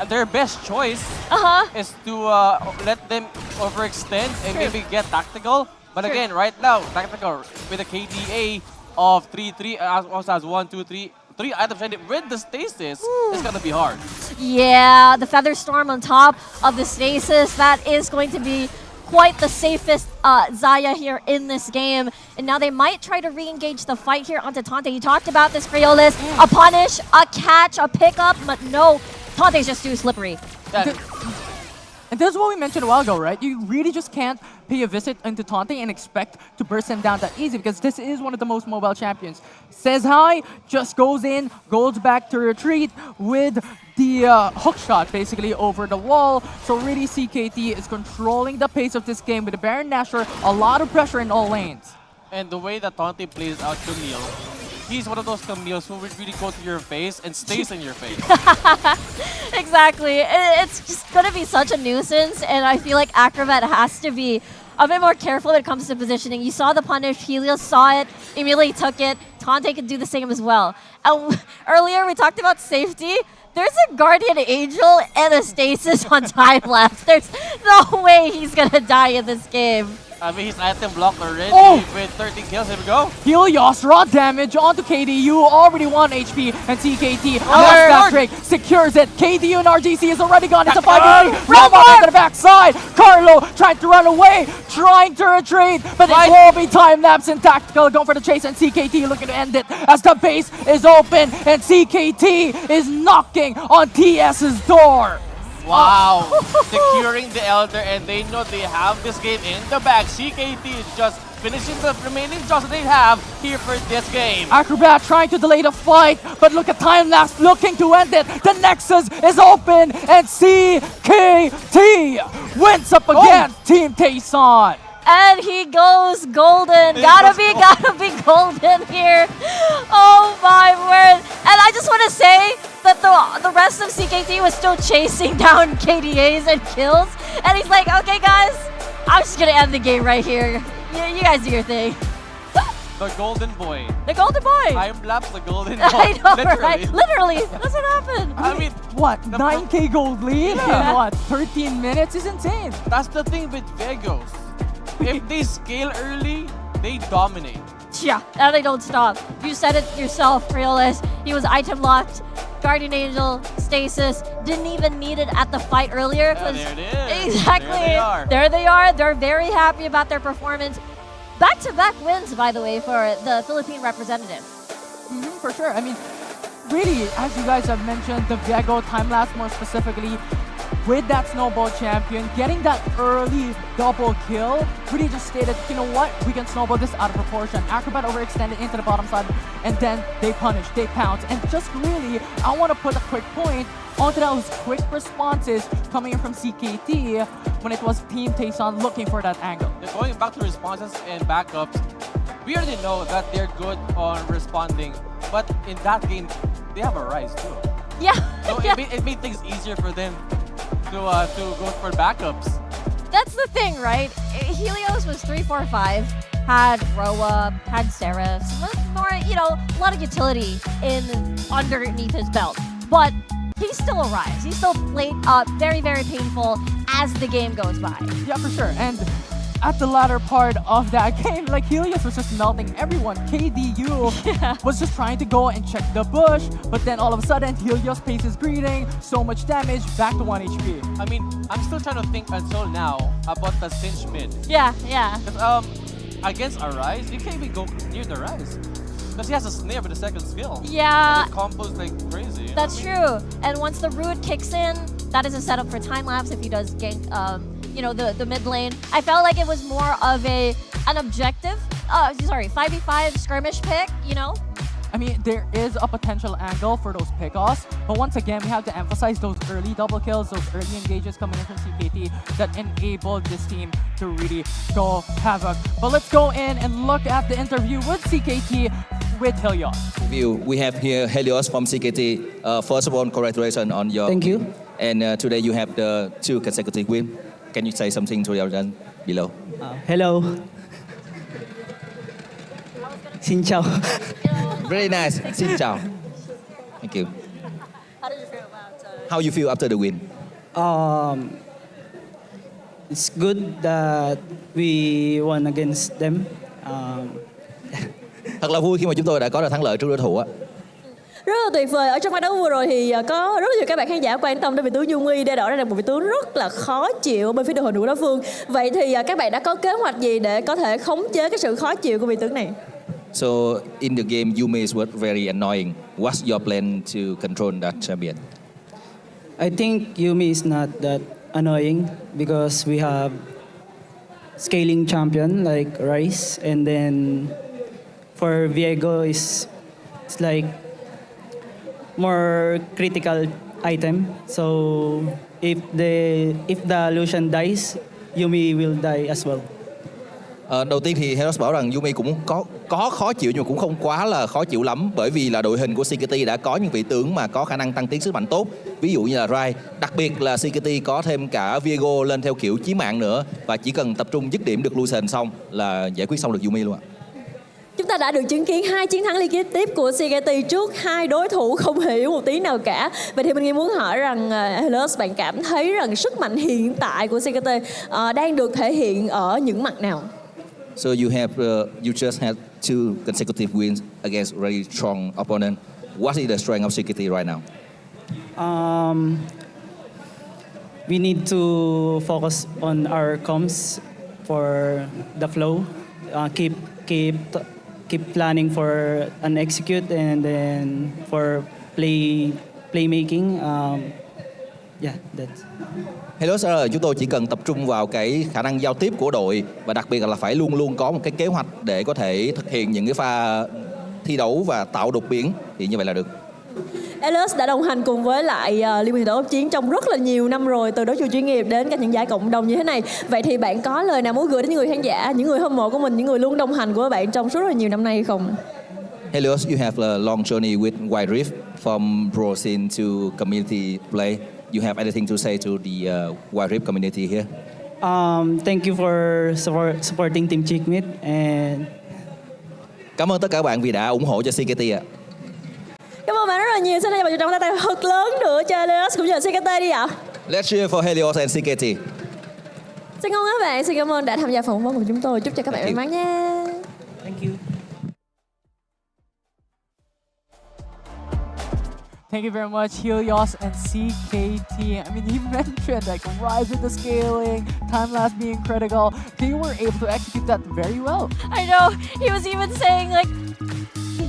Their best choice is to let them overextend and maybe get tactical. But again, right now, tactical with a KDA of 3-3, also has 1, 2, 3 items, and with the stasis, it's gonna be hard. Yeah, the Feather Storm on top of the stasis, that is going to be quite the safest Zaya here in this game. And now they might try to re-engage the fight here onto Tante. You talked about this, Creolis. A punish, a catch, a pickup, but no. Tante's just too slippery. And that's what we mentioned a while ago, right? You really just can't pay a visit into Tante and expect to burst him down that easy because this is one of the most mobile champions. Says hi, just goes in, goes back to retreat with the hook shot basically over the wall. So really CKT is controlling the pace of this game with the Baron Nashor, a lot of pressure in all lanes. And the way that Tante plays out Camille, he's one of those Camille's who would really go to your face and stays in your face. Exactly. It's just going to be such a nuisance, and I feel like Acrobat has to be a bit more careful when it comes to positioning. You saw the punish, Helios saw it, immediately took it. Tante can do the same as well. And earlier we talked about safety. There's a Guardian Angel and a Stasis on time lapse. There's no way he's going to die in this game. I mean, his item blocked already with 13 kills. Here we go. Helios, raw damage onto KDU, already 1 HP, and CKT, that break, secures it. KDU and RGC is already gone. It's a 5v3. Ramon to the backside. Carlo trying to run away, trying to retreat, but it will be time-lapse and tactical, going for the chase, and CKT looking to end it as the base is open, and CKT is knocking on TS's door. Wow, securing the Elder, and they know they have this game in the bag. CKT is just finishing the remaining jobs that they have here for this game. Acrobat trying to delay the fight, but look at time-lapse looking to end it. The Nexus is open, and CKT wins up against Team Tayson. And he goes golden. Gotta be golden here. Oh my word. And I just want to say that the rest of CKT was still chasing down KDAs and kills. And he's like, okay guys, I'm just gonna end the game right here. You guys do your thing. The golden boy. The golden boy. Time lapse the golden boy. I know, Literally. right? Literally. That's what happened. I mean, what? 9k gold lead in what? 13 minutes is insane. That's the thing with Vegos. If they scale early, they dominate. Yeah, and they don't stop. You said it yourself, Realist. He was item locked. Guardian Angel, Stasis, didn't even need it at the fight earlier. Yeah, there it is. Exactly. There they are. There they are. They're very happy about their performance. Back-to-back wins, by the way, for the Philippine representative. For sure. I mean, really, as you guys have mentioned, the Viego time-lapse more specifically, with that Snowball champion, getting that early double kill, really just stated, you know what, we can snowball this out of proportion. Acrobat overextended into the bottom side, and then they punish, they pounce, and just really, I want to put a quick point onto those quick responses coming in from CKT when it was Team Tayson looking for that angle. Going back to responses and backups, we already know that they're good on responding, but in that game, they have a rise too. Yeah. So it made things easier for them to go for backups. That's the thing, right? Helios was 3-4-5, had Roa, had Seraph, more, a lot of utility underneath his belt. But he's still a rise. He's still played very, very painful as the game goes by. Yeah, for sure. And at the latter part of that game, like Helios was just melting everyone. KDU was just trying to go and check the bush, but then all of a sudden Helios pace is greeting, so much damage, back to 1 HP. I mean, I'm still trying to think until now about the cinch mid. Yeah. Because against a Rise, you can't even go near the Rise. Because he has a snare with the second skill. Yeah. And it combos like crazy. That's true. And once the root kicks in, that is a setup for time lapse if he does gank the mid lane. I felt like it was more of an objective, 5v5 skirmish pick, I mean, there is a potential angle for those pickoffs, but once again, we have to emphasize those early double kills, those early engages coming in from CKT that enabled this team to really go havoc. But let's go in and look at the interview with CKT with Helios. We have here Helios from CKT. First of all, congratulations on your Thank you. And today you have the 2 consecutive wins. Can you say something to your audience below? Hello. Xin chào. Very nice. Xin chào. Thank you. How did you feel about How you feel after the win? It's good that we won against them. Thật là vui khi mà chúng tôi đã có được thắng lợi trước đối thủ á. Rất là tuyệt vời. Ở trong trận đấu vừa rồi thì có rất nhiều các bạn khán giả quan tâm đến vị tướng Dung Uy, để rõ ràng một vị tướng rất là khó chịu bên phía đội hình của đối phương. Vậy thì các bạn đã có kế hoạch gì để có thể khống chế cái sự khó chịu của vị tướng này? So in the game, Yumi was very annoying. What's your plan to control that champion? I think Yumi is not that annoying because we have scaling champion like Rice, and then for Viego it's like more critical item. So if the Lucian dies, Yumi will die as well. Đầu tiên thì Heros bảo rằng Yumi cũng có khó chịu nhưng mà cũng không quá là khó chịu lắm, bởi vì là đội hình của CKT đã có những vị tướng mà có khả năng tăng tiến sức mạnh tốt, ví dụ như là Rai, đặc biệt là CKT có thêm cả Viego lên theo kiểu chí mạng nữa, và chỉ cần tập trung dứt điểm được Lucian xong là giải quyết xong được Yumi luôn ạ. Chúng ta đã được chứng kiến 2 chiến thắng liên tiếp của CKT trước 2 đối thủ không hề yếu một tí nào cả. Vậy thì mình muốn hỏi rằng Hellos, bạn cảm thấy rằng sức mạnh hiện tại của CKT đang được thể hiện ở những mặt nào? So you just had 2 consecutive wins against very strong opponent. What is the strength of CKT right now? We need to focus on our comms for the flow. Keep planning for an execute, and then for playmaking. That's. Hello sir, chúng tôi chỉ cần tập trung vào cái khả năng giao tiếp của đội, và đặc biệt là phải luôn luôn có một cái kế hoạch để có thể thực hiện những cái pha thi đấu và tạo đột biến, thì như vậy là được. Hellos đã đồng hành cùng với lại Liên minh đấu chiến trong rất là nhiều năm rồi, từ đấu trường chuyên nghiệp đến các những giải cộng đồng như thế này. Vậy thì bạn có lời nào muốn gửi đến những người khán giả, những người hâm mộ của mình, những người luôn đồng hành của bạn trong suốt rất là nhiều năm nay hay không? Helios, you have a long journey with White Rift from pro scene to community play. You have anything to say to the White Rift community here? Thank you for supporting Team Chickmid, and cảm ơn tất cả các bạn vì đã ủng hộ cho CKT ạ. Cảm ơn bạn rất là nhiều. Xin hãy cho một tràng tay thật lớn nữa cho Helios cũng như là CKT đi ạ. Let's cheer for Helios and CKT. Xin cảm ơn các bạn, xin cảm ơn đã tham gia phỏng vấn của chúng tôi. Chúc cho các bạn may mắn nha. Thank you. Thank you very much, Helios and CKT. I mean, he mentioned like Rise with the scaling, time lapse being critical. They were able to execute that very well. I know. He was even saying like,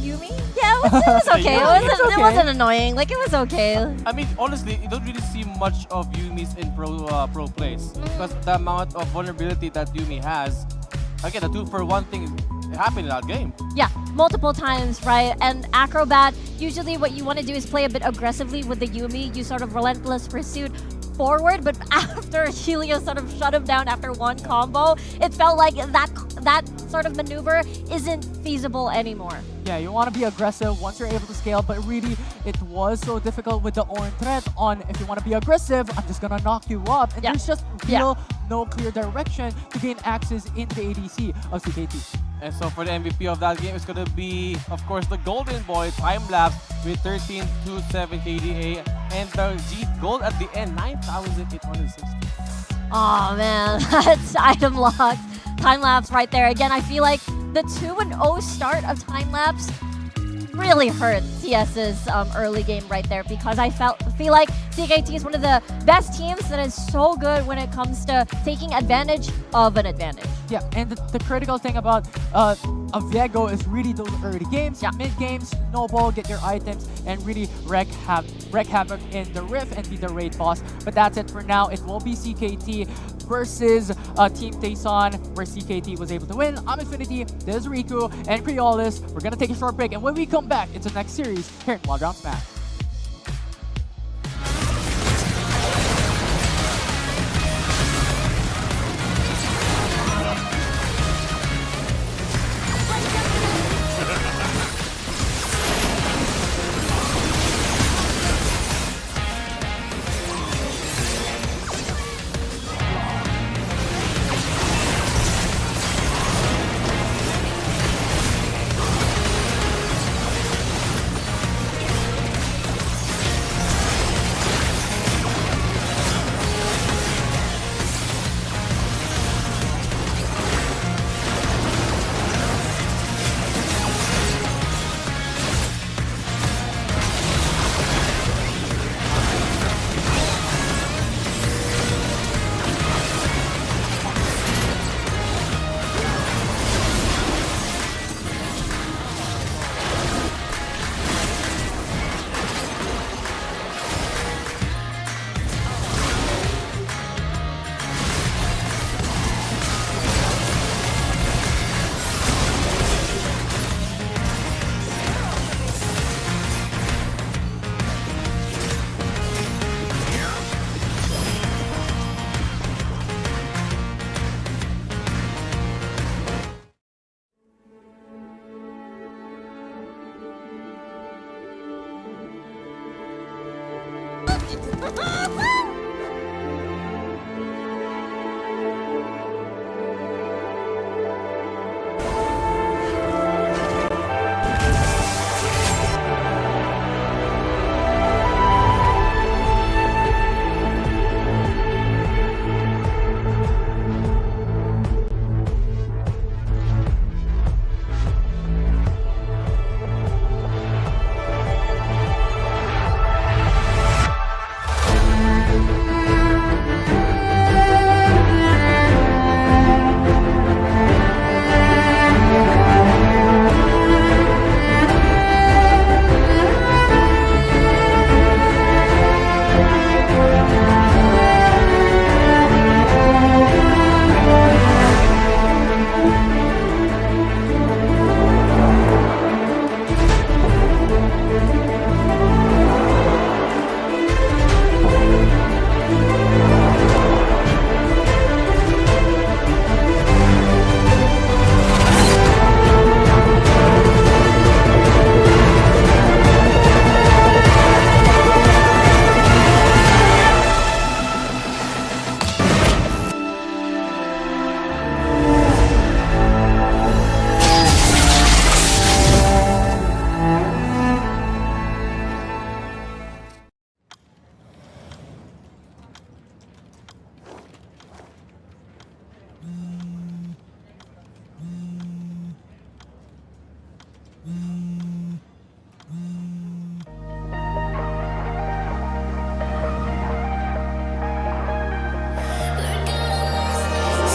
Yumi? Yeah, it was okay. It wasn't annoying. Like, it was okay. I mean, honestly, you don't really see much of Yumi's in pro plays because the amount of vulnerability that Yumi has. Again, the 2-for-1 thing happened in that game. Yeah, multiple times, right? And Acrobat, usually what you want to do is play a bit aggressively with the Yumi. You sort of relentless pursuit forward, but after Helios sort of shut him down after one combo, it felt like that sort of maneuver isn't feasible anymore. Yeah, you want to be aggressive once you're able to scale, but really, it was so difficult with the orange threat on, if you want to be aggressive, I'm just going to knock you up. And there's just no clear direction to gain access in the ADC of CKT. And so for the MVP of that game, it's going to be, of course, the Golden Boy Time Lapse with 13,270 KDA. And the G gold at the end, 9,860. Oh man, that's item locked. Time lapse right there. Again, I feel like the 2-0 start of time lapse really hurt TS's early game right there, because I feel like CKT is one of the best teams that is so good when it comes to taking advantage of an advantage. Yeah, and the critical thing about Viego is really those early games, mid games, snowball, get your items, and really wreak havoc in the Rift and be the raid boss. But that's it for now. It will be CKT versus Team Tayson, where CKT was able to win. I'm Infinity, this is Riku, and Creolis. We're gonna take a short break, and when we come back, it's the next series here in Wild Round Smash.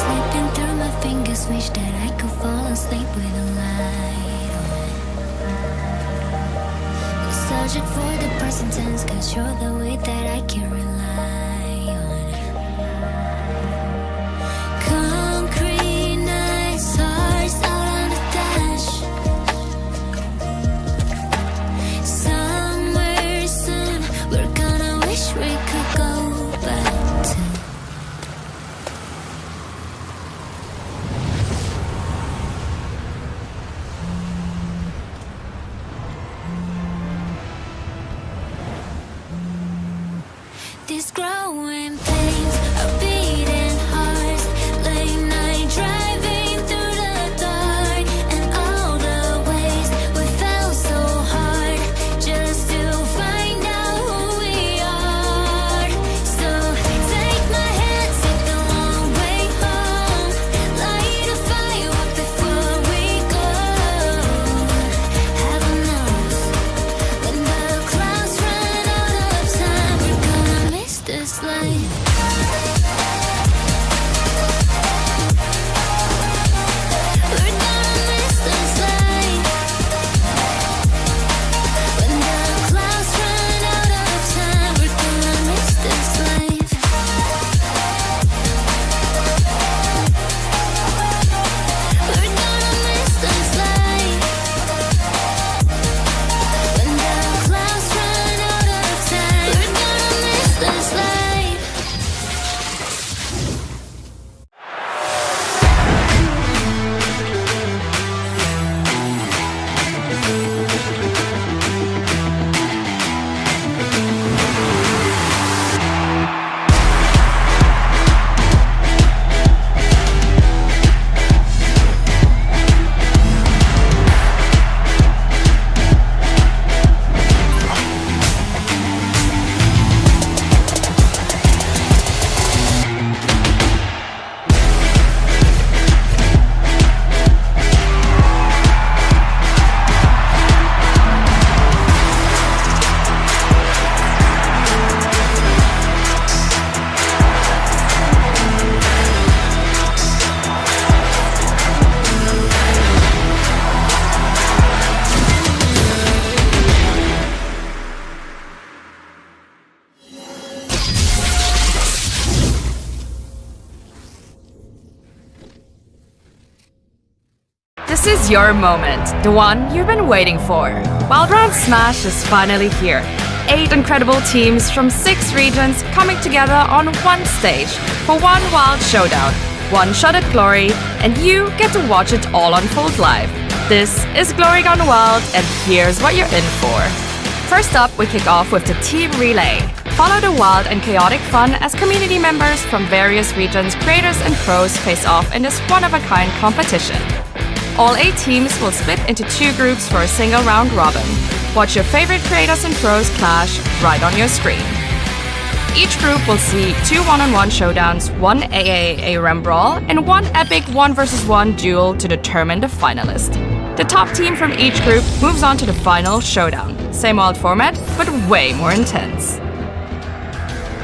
Slipping through my fingers, wish that I could fall asleep with a light on. Searching for the present tense, cause you're the way that I can rely on. Concrete nights, hearts out on the dash. Somewhere soon, we're gonna wish we could go back to. These growing pains are beating hearts. Late night driving through the dark, and all the ways we felt so hard just to find out who we are. So take my hand, take the long way home. Light a fire up before we go. Heaven knows when the clouds run out of time, we're gonna miss this life. We're gonna miss this life. When the clouds run out of time, we're gonna miss this life. We're gonna miss this life. When the clouds run out of time, we're gonna miss this life. This is your moment, the one you've been waiting for. Wild Round Smash is finally here. 8 incredible teams from 6 regions coming together on one stage for one wild showdown, one shot at glory, and you get to watch it all unfold live. This is Glory Gone Wild, and here's what you're in for. First up, we kick off with the team relay. Follow the wild and chaotic fun as community members from various regions, creators and pros face off in this one-of-a-kind competition. All 8 teams will split into 2 groups for a single round robin. Watch your favorite creators and pros clash right on your screen. Each group will see 2 one-on-one showdowns, 1 AAA Rem Brawl, and 1 epic 1 vs 1 duel to determine the finalist. The top team from each group moves on to the final showdown. Same old format, but way more intense.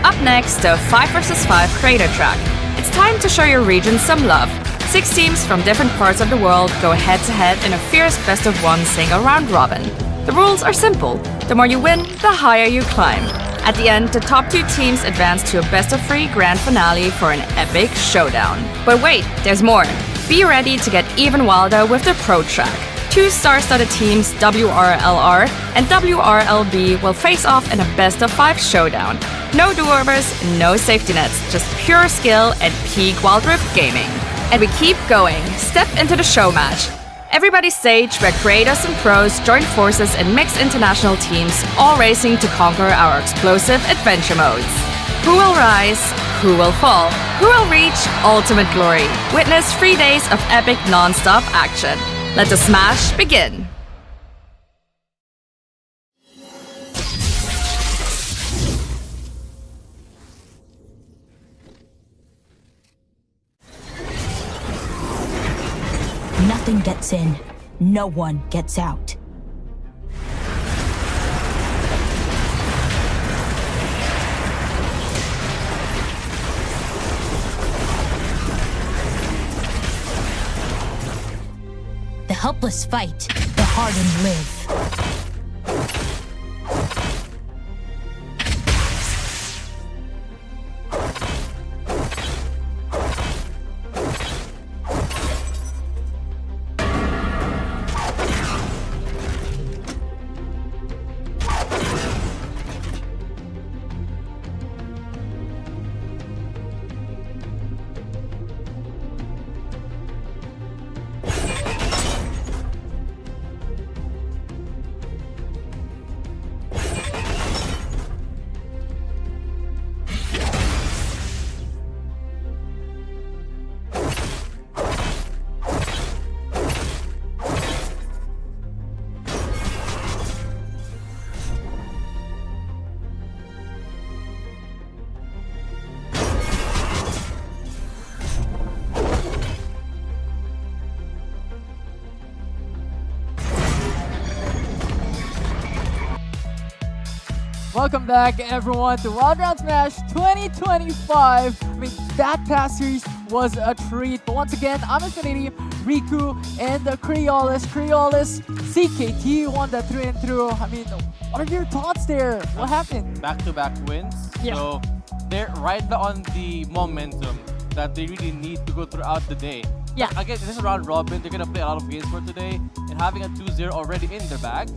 Up next, the 5 vs 5 creator track. It's time to show your region some love. 6 teams from different parts of the world go head-to-head in a fierce best-of-1 single round robin. The rules are simple. The more you win, the higher you climb. At the end, the top 2 teams advance to a best-of-3 grand finale for an epic showdown. But wait, there's more. Be ready to get even wilder with the Pro track. 2 star-studded teams, WRLR and WRLB, will face off in a best-of-5 showdown. No do-overs, no safety nets, just pure skill and peak Wild Rift gaming. And we keep going. Step into the show match. Everybody's stage where creators and pros join forces in mixed international teams, all racing to conquer our explosive adventure modes. Who will rise? Who will fall? Who will reach ultimate glory? Witness 3 days of epic non-stop action. Let the smash begin. Nothing gets in, no one gets out. The helpless fight, the hardened live. Welcome back, everyone, to Wild Round Smash 2025. I mean, that past series was a treat. But once again, I'm Infinity, Riku, and the Creolis. CKT won that through and through. I mean, what are your thoughts there? What happened? Back-to-back wins. Yeah. So they're right on the momentum that they really need to go throughout the day. Yeah. Again, this is round robin. They're going to play a lot of games for today. And having a 2-0 already in their bag,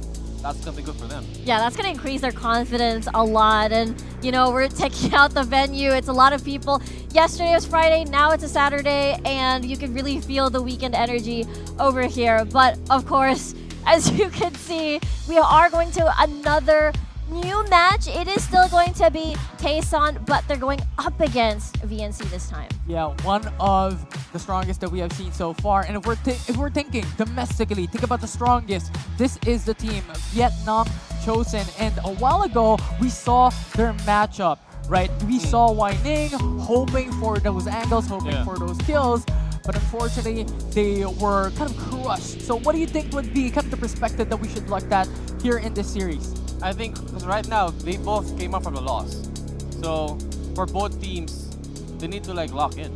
that's going to be good for them. Yeah, that's going to increase their confidence a lot. And, you know, we're checking out the venue. It's a lot of people. Yesterday was Friday, now it's a Saturday, and you can really feel the weekend energy over here. But, of course, as you can see, we are going to another new match. It is still going to be Taeson, but they're going up against VNC this time. Yeah, one of the strongest that we have seen so far. And if we're thinking domestically, think about the strongest. This is the team, Vietnam chosen. And a while ago, we saw their matchup, right? We saw Wai Ning hoping for those angles, hoping for those kills. But unfortunately, they were kind of crushed. So what do you think would be kind of the perspective that we should look at here in this series? I think because right now, they both came up from a loss. So for both teams, they need to like lock in.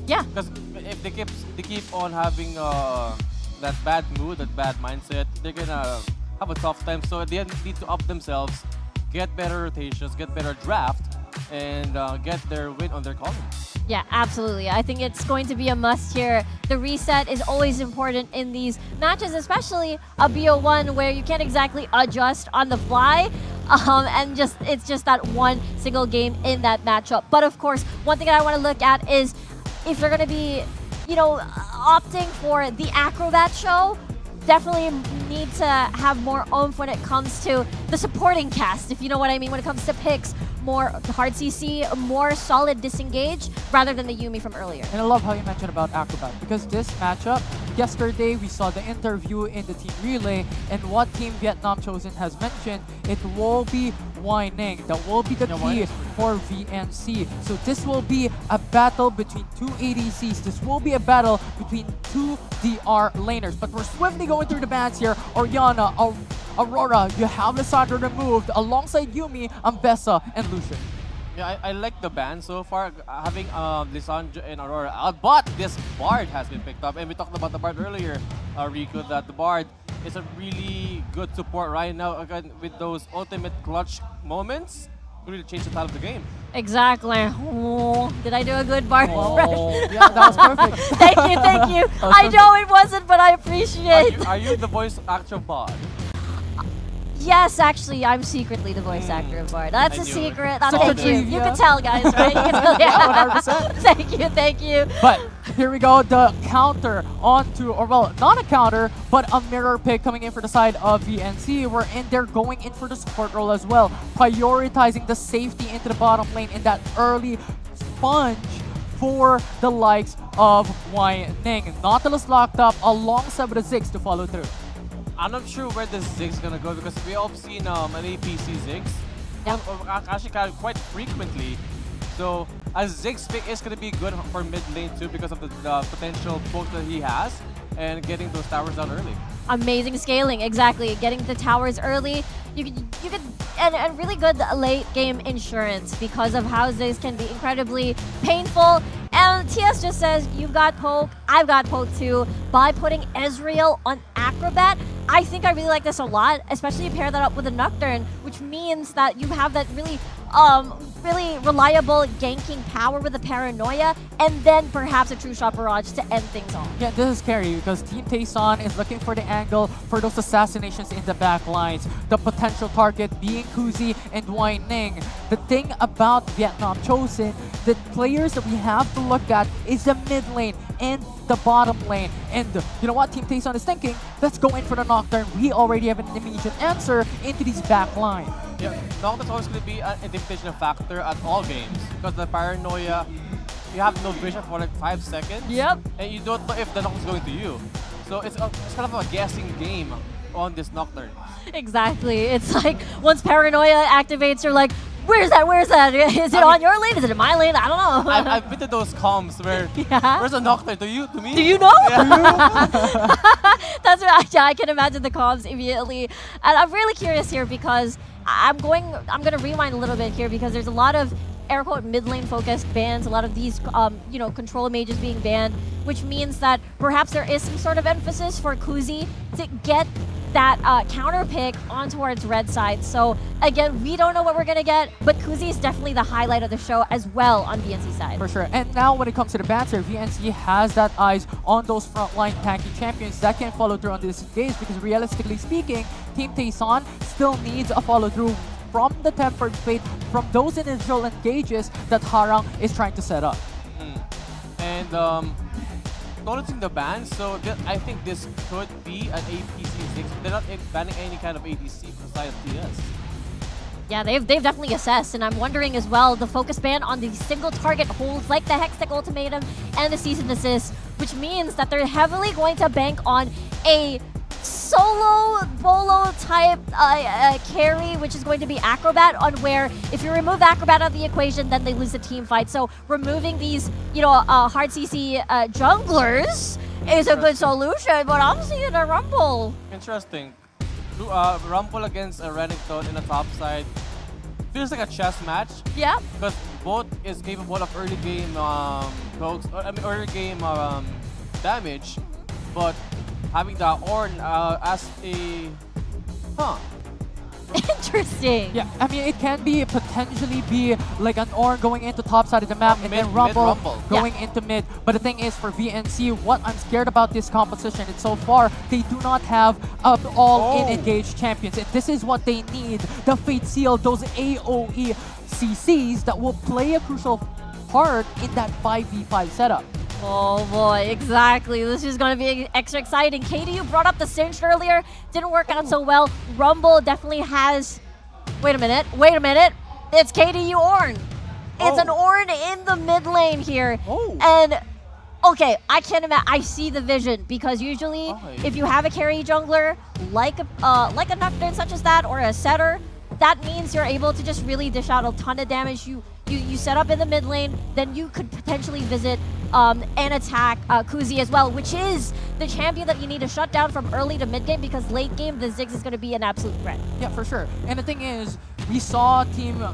Yeah. Because if they keep on having that bad mood, that bad mindset, they're gonna have a tough time. So they need to up themselves, get better rotations, get better draft, and get their win on their column. Yeah, absolutely. I think it's going to be a must here. The reset is always important in these matches, especially a BO1 where you can't exactly adjust on the fly. And it's just that one single game in that matchup. But of course, one thing that I want to look at is if they're going to be, you know, opting for the Acrobat show, definitely need to have more oomph when it comes to the supporting cast, if you know what I mean, when it comes to picks, more hard CC, more solid disengage rather than the Yumi from earlier. And I love how you mentioned about Acrobat because this matchup, yesterday we saw the interview in the Team Relay, and what Team Vietnam Chosen has mentioned, it will be Ning. That will be the key for VNC. So this will be a battle between two ADCs. This will be a battle between two DR laners. But we're swiftly going through the bans here. Oriana, Aurora, you have Lissandra removed alongside Yumi, Ambessa, and Lucian. Yeah, I like the ban so far, having Lissandra and Aurora. But this Bard has been picked up, and we talked about the Bard earlier, Rico, that the Bard is a really good support right now, again, with those ultimate clutch moments. Really change the tide of the game. Exactly. Oh, did I do a good Bard impression? Yeah, that was perfect. Thank you, thank you. I know it wasn't, but I appreciate it. Are you the voice actor of Bard? Yes, actually, I'm secretly the voice actor of Bard. That's I a knew secret. it. Thank you. You can tell, guys, right? You can tell. Yeah, 100%. Thank you, thank you. But here we go, the counter onto, or well, not a counter, but a mirror pick coming in for the side of VNC. We're in there going in for the support role as well, prioritizing the safety into the bottom lane in that early sponge for the likes of Ning. Nautilus locked up alongside with the Ziggs to follow through. I'm not sure where this Ziggs gonna go because we all seen an APC Ziggs. Actually quite frequently. So a Ziggs pick is gonna be good for mid lane too because of the potential poke that he has and getting those towers down early. Amazing scaling, exactly. Getting the towers early. You could and really good late game insurance because of how Ziggs can be incredibly painful. And TS just says, you've got poke, I've got poke too. By putting Ezreal on Acrobat, I think I really like this a lot, especially pair that up with a Nocturne, which means that you have that really reliable ganking power with a Paranoia, and then perhaps a True Shot Barrage to end things off. Yeah, this is scary because Team Tayson is looking for the angle for those assassinations in the back lines. The potential target being Kuzi and Ning. The thing about Vietnam Chosen, the players that we have to look at is the mid lane and the bottom lane. And you know what Team Tayson is thinking? Let's go in for the Nocturne. We already have an immediate answer into these back line. Yeah, Nocturne's always going to be an intimidation factor at all games because the Paranoia, you have no vision for like 5 seconds. Yep. And you don't know if the Nocturne's going to you. So it's kind of a guessing game on this Nocturne. Exactly. It's like once Paranoia activates, you're like, where's that? Where's that? Is it on your lane? Is it in my lane? I don't know. I've been to those comms where where's the Nocturne? To me? Do you know? Yeah. That's what I can imagine the comms immediately. And I'm really curious here because I'm gonna rewind a little bit here because there's a lot of air quote mid lane focused bans, a lot of these control mages being banned, which means that perhaps there is some sort of emphasis for Kuzi to get that counter pick on towards red side. So again, we don't know what we're gonna get, but Kuzi is definitely the highlight of the show as well on VNC side. For sure. And now when it comes to the banter, VNC has that eyes on those frontline tanky champions that can follow through on this engage because realistically speaking, Team Tayson still needs a follow through from the Tempered Fate, from those initial engages that Harang is trying to set up. And noticing the ban, so I think this could be an APC Ziggs. They're not banning any kind of ADC besides TS. Yeah, they've definitely assessed, and I'm wondering as well, the focus ban on the single target holds like the Hextech Ultimatum and the Cease and Desist, which means that they're heavily going to bank on a solo bolo type carry, which is going to be Acrobat, on where if you remove Acrobat out of the equation, then they lose the team fight. So removing these, hard CC junglers is a good solution, but I'm seeing a Rumble. Interesting. Rumble against a Renekton in the top side feels like a chess match. Yeah. Because both is capable of early game early game damage, but having the Ornn as a Interesting. Yeah, I mean, it can be potentially be like an Ornn going into top side of the map and then Rumble going into mid. But the thing is, for VNC, what I'm scared about this composition is so far, they do not have all-in engaged champions. And this is what they need. The Fate Seal, those AoE CCs that will play a crucial part in that 5v5 setup. Oh boy, exactly. This is going to be extra exciting. Katie, you brought up the Singed earlier. Didn't work out so well. Rumble definitely has... Wait a minute. It's KDU Ornn. It's an Ornn in the mid lane here. And okay, I can't imagine. I see the vision because usually if you have a carry jungler like a Nocturne such as that or a setter, that means you're able to just really dish out a ton of damage. You set up in the mid lane, then you could potentially visit and attack Kuzi as well, which is the champion that you need to shut down from early to mid game because late game the Ziggs is going to be an absolute threat. Yeah, for sure. And the thing is, we saw Team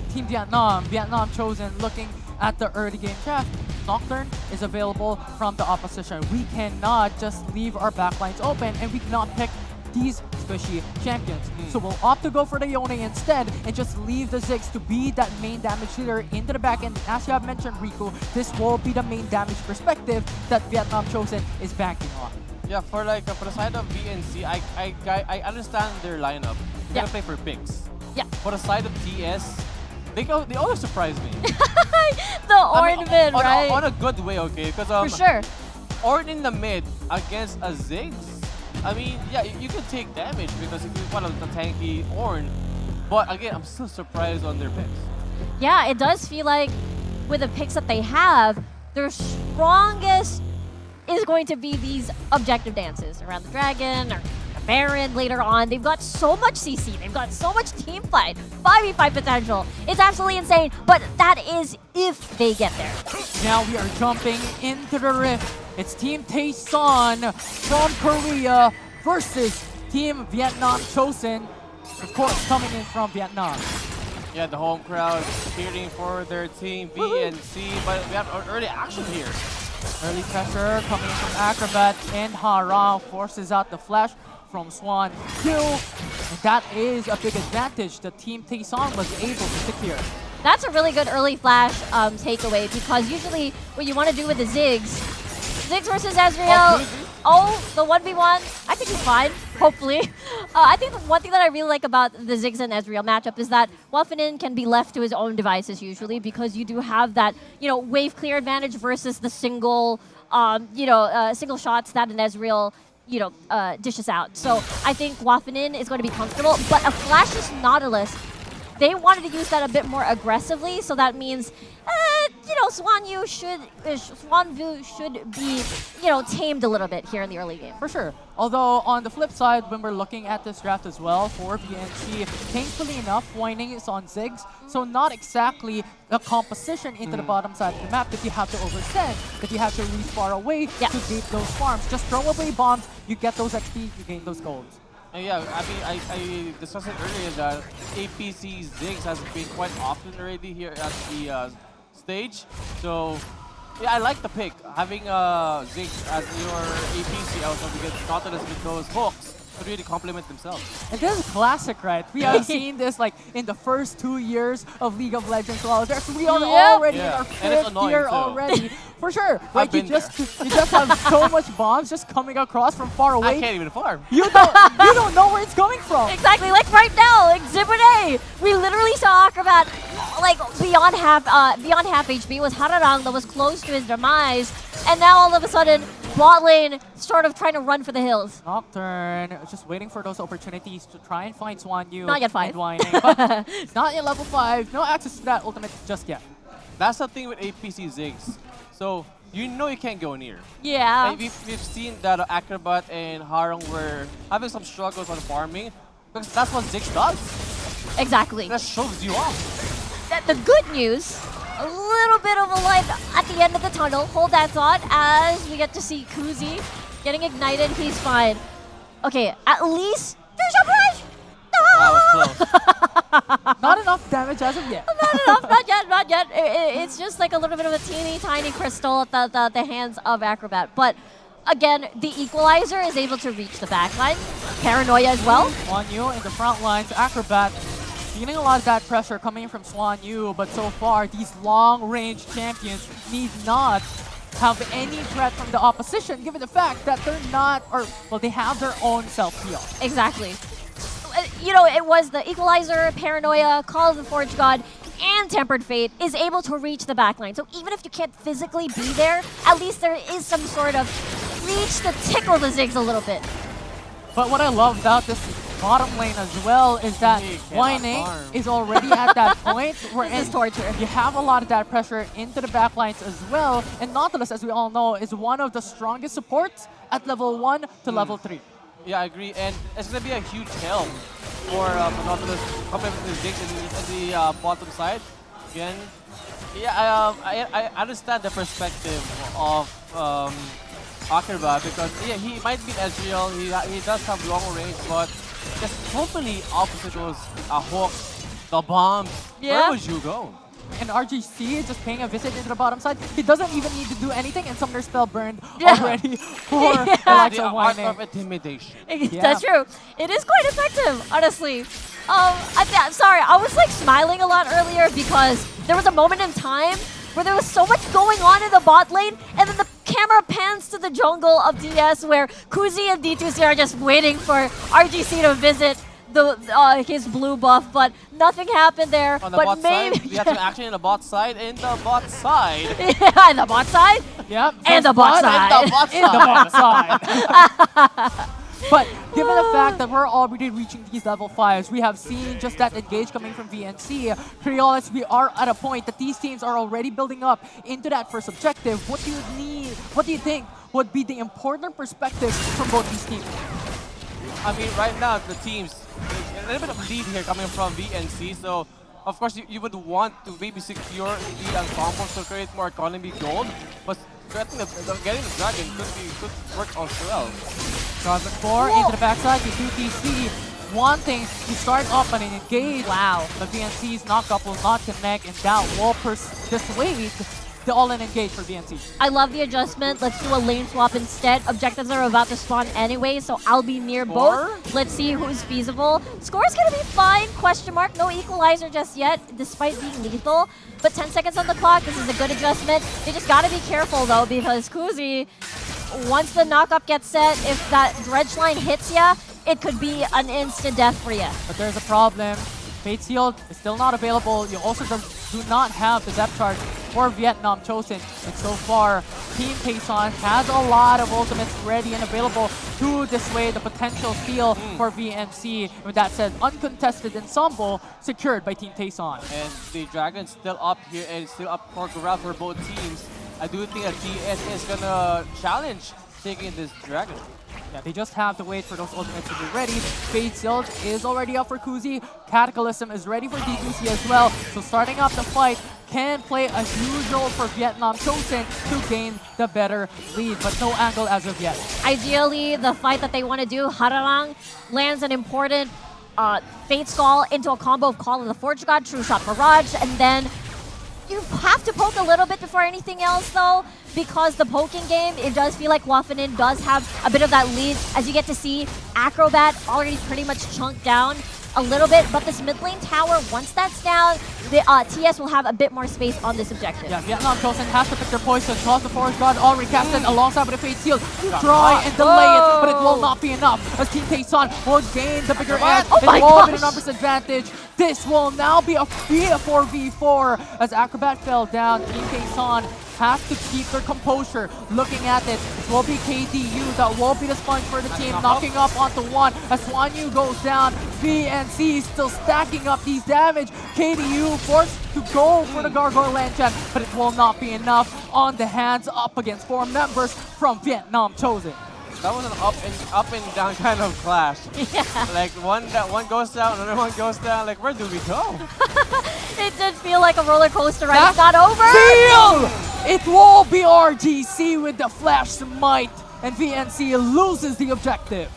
Vietnam Chosen looking at the early game draft. Nocturne is available from the opposition. We cannot just leave our backlines open and we cannot pick these squishy champions. So we'll opt to go for the Yone instead and just leave the Ziggs to be that main damage dealer into the back end. As you have mentioned, Riku, this will be the main damage perspective that Vietnam Chosen is banking on. Yeah, for the side of VNC, I understand their lineup. They're gonna play for picks. Yeah. For the side of TS, they always surprise me. The Ornn mid, right? On a good way, okay? Because for sure. Ornn in the mid against a Ziggs, I mean, yeah, you can take damage because if you want the tanky Ornn, but again, I'm still surprised on their picks. Yeah, it does feel like with the picks that they have, their strongest is going to be these objective dances around the dragon or Baron later on. They've got so much CC, they've got so much team fight, 5v5 potential. It's absolutely insane, but that is if they get there. Now we are jumping into the rift. It's Team Taeson from Korea versus Team Vietnam Chosen, of course coming in from Vietnam. Yeah, the home crowd cheering for their team VNC, but we have early action here. Early pressure coming in from Acrobat, and Hara forces out the flash from Swan Q. And that is a big advantage that Team Taeson was able to secure. That's a really good early flash takeaway because usually what you want to do with the Ziggs versus Ezreal, the 1v1, I think he's fine, hopefully. I think the one thing that I really like about the Ziggs and Ezreal matchup is that Wafinin can be left to his own devices usually because you do have that, wave clear advantage versus the single, single shots that an Ezreal dishes out. So I think Wafinin is going to be comfortable, but a Flash's Nautilus, they wanted to use that a bit more aggressively, so that means, Swanvu should be, tamed a little bit here in the early game. For sure. Although on the flip side, when we're looking at this draft as well for VNC, thankfully enough, Whining is on Ziggs, so not exactly a composition into the bottom side of the map that you have to oversend, that you have to reach far away to gate those farms. Just throw away bombs, you get those XP, you gain those golds. Yeah, I mean, I discussed it earlier that APC Ziggs has been quite often already here at the stage. So, yeah, I like the pick. Having Ziggs as your APC also because Nautilus with those hooks could really complement themselves. And this is classic, right? We have seen this like in the first 2 years of League of Legends. Well, we are already in our 5th year already. For sure, right? You just have so much bombs just coming across from far away. I can't even farm. You don't know where it's coming from. Exactly, like right now, Exhibit A, we literally saw Acrobat like beyond half HP. It was Hararang that was close to his demise, and now all of a sudden, bot lane sort of trying to run for the hills. Nocturne just waiting for those opportunities to try and find Swan Yu. Not yet 5. It's not yet level 5. No access to that ultimate just yet. That's the thing with APC Ziggs. So, you can't go near. Yeah. And we've seen that Acrobat and Harung were having some struggles on farming because that's what Ziggs does. Exactly. That shows you off. The good news, a little bit of a light at the end of the tunnel. Hold that thought as we get to see Kuzi getting ignited. He's fine. Okay, at least there's a bridge. That was close. Not enough damage as of yet. Not enough, not yet. It's just like a little bit of a teeny tiny crystal at the hands of Acrobat. But again, the equalizer is able to reach the backline. Paranoia as well. Swan Yu in the front lines. Acrobat feeling a lot of that pressure coming from Swan Yu, but so far these long-range champions need not have any threat from the opposition, given the fact that they're not, they have their own self-heal. Exactly. It was the Equalizer, Paranoia, Call of the Forge God, and Tempered Fate is able to reach the backline. So even if you can't physically be there, at least there is some sort of reach to tickle the Ziggs a little bit. But what I love about this bottom lane as well is that Waining is already at that point where This is torture. you have a lot of that pressure into the back lines as well. And Nautilus, as we all know, is one of the strongest supports at level 1 to level 3. Yeah, I agree. And it's going to be a huge help for Nautilus coming from the Ziggs in the bottom side. Again, yeah, I understand the perspective of Acrobat because yeah, he might be Ezreal, he does have long range, but just totally opposite was a hook, the bombs. Yeah. Where would you go? And RGC is just paying a visit into the bottom side. He doesn't even need to do anything, and Summoner Spell burned already for the likes The of art Waining. of intimidation. That's true. It is quite effective, honestly. I'm sorry, I was like smiling a lot earlier because there was a moment in time where there was so much going on in the bot lane, and then the camera pans to the jungle of DS where Kuzi and D2C are just waiting for RGC to visit his blue buff, but nothing happened there. On the but bot maybe side, we have some action in the bot side, yeah, in the bot side. Yep. And the bot side. And the bot In the bot side. But given the fact that we're already reaching these level 5s, we have seen just that engage coming from VNC. Creolis, we are at a point that these teams are already building up into that first objective. What do you think would be the important perspectives from both these teams? I mean, right now, the teams, a little bit of lead here coming from VNC, so of course you would want to maybe secure the combos to create more economy gold, but getting the dragon could work also well. Cosmic 4 into the backside, you 2TC wanting to start off on an engage. Wow. The VNC's knockup will not connect, and that will dissuade the all-in engage for VNC. I love the adjustment. Let's do a lane swap instead. Objectives are about to spawn anyway, so I'll be near both. Let's see who's feasible. Score's gonna be fine, question mark. No equalizer just yet, despite being lethal. But 10 seconds on the clock, this is a good adjustment. They just gotta be careful though, because Kuzi, once the knockup gets set, if that dredge line hits ya, it could be an instant death for ya. But there's a problem. Fate Shield is still not available. You also do not have the depth charge for Vietnam Chosen. And so far, Team Taeson has a lot of ultimates ready and available to dissuade the potential steal for VNC. With that said, uncontested ensemble secured by Team Taeson. And the Dragon's still up here and still up for grab for both teams. I do think that TS is gonna challenge taking this Dragon. Yeah, they just have to wait for those ultimates to be ready. Fate Shield is already up for Kuzi. Cataclysm is ready for D2C as well. So starting up the fight can play a huge role for Vietnam Chosen to gain the better lead, but no angle as of yet. Ideally, the fight that they want to do, Hararang lands an important Fate Skull into a combo of Call of the Forge God, True Shot Barrage, and then you have to poke a little bit before anything else though, because the poking game, it does feel like Wafanin does have a bit of that lead, as you get to see Acrobat already pretty much chunked down a little bit, but this mid lane tower, once that's down, the TS will have a bit more space on this objective. Yeah, Vietnam Chosen has to pick their poison. Toss the Forest God already casted alongside with the Fate Shield. Try and delay it, but it will not be enough as Team Taeson will gain the bigger edge. Oh my it will be gosh. the numbers advantage. This will now be a 4v4 as Acrobat fell down. Team Taeson has to keep their composure. Looking at it, it will be KDU that will be the sponge for the team, knocking up onto one as Swanyu goes down. VNC still stacking up these damage. KDU forced to go for the Gargoyle Enchant, but it will not be enough on the hands up against 4 members from Vietnam Chosen. That was an up and down kind of clash. Yeah. Like one goes down, another one goes down. Like where do we go? It did feel like a roller coaster ride. It's not over. Seal! It will be RGC with the Flash Smite, and VNC loses the objective.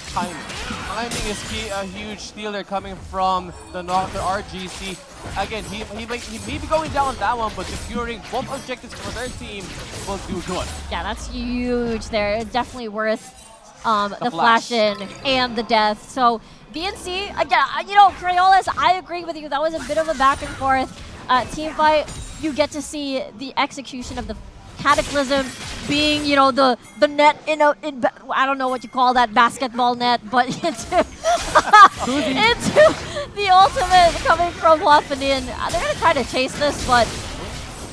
Timing. Timing is key. A huge steal there coming from the Nocturne RGC. Again, he may be going down on that one, but securing both objectives for their team will do good. Yeah, that's huge there. It's definitely worth the flash in and the death. So VNC, again, you know, Creolis, I agree with you. That was a bit of a back and forth team fight. You get to see the execution of the Cataclysm being, you know, the net in I don't know what you call that, basketball net, but into the ultimate coming from Wafanin. They're gonna try to chase this, but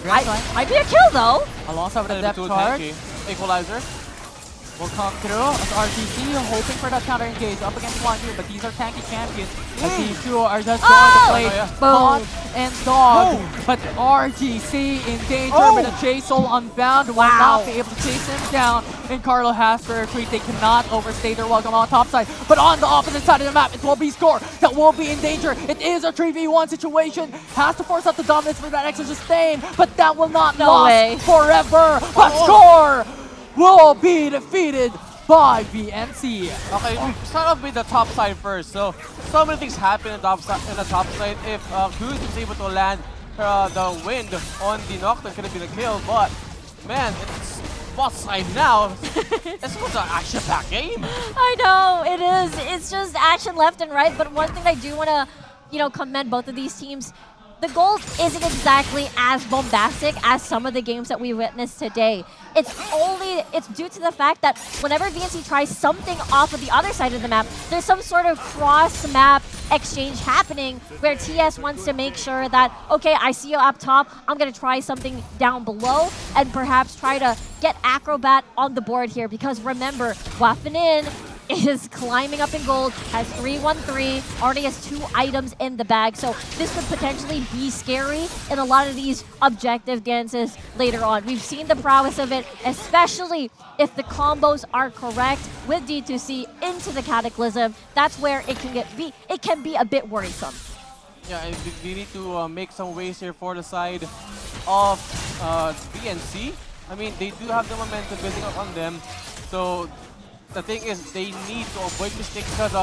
might be a kill though. Alongside with a depth charge. Equalizer. will come through as RGC hoping for that counter engage up against Swan Yu, but these are tanky champions as these two are just going to play hot and dog. But RGC in danger with a Chase Soul unbound, will not be able to chase him down. And Carlo has to retreat. They cannot overstay their welcome on top side. But on the opposite side of the map, it will be Score that will be in danger. It is a 3v1 situation. Has to force out the dominance for that extra sustain, but that will not last forever. But Score will be defeated by VNC. Okay, we start off with the top side first. So many things happen in the top side. If Goose is able to land the wind on the Nocturne, could have been a kill. But man, it's bot side now. It's such an action-packed game. I know, it is. It's just action left and right. But one thing I do want to, commend both of these teams. The gold isn't exactly as bombastic as some of the games that we witnessed today. It's due to the fact that whenever VNC tries something off of the other side of the map, there's some sort of cross-map exchange happening where TS wants to make sure that, okay, I see you up top, I'm going to try something down below and perhaps try to get Acrobat on the board here, because remember, Waffenin is climbing up in gold, has 3-1-3, already has 2 items in the bag, so this could potentially be scary in a lot of these objective dances later on. We've seen the prowess of it, especially if the combos are correct with D2C into the Cataclysm. That's where it can be a bit worrisome. Yeah, and we need to make some ways here for the side of BNC. I mean, they do have the momentum building up on them, so the thing is, they need to avoid mistakes because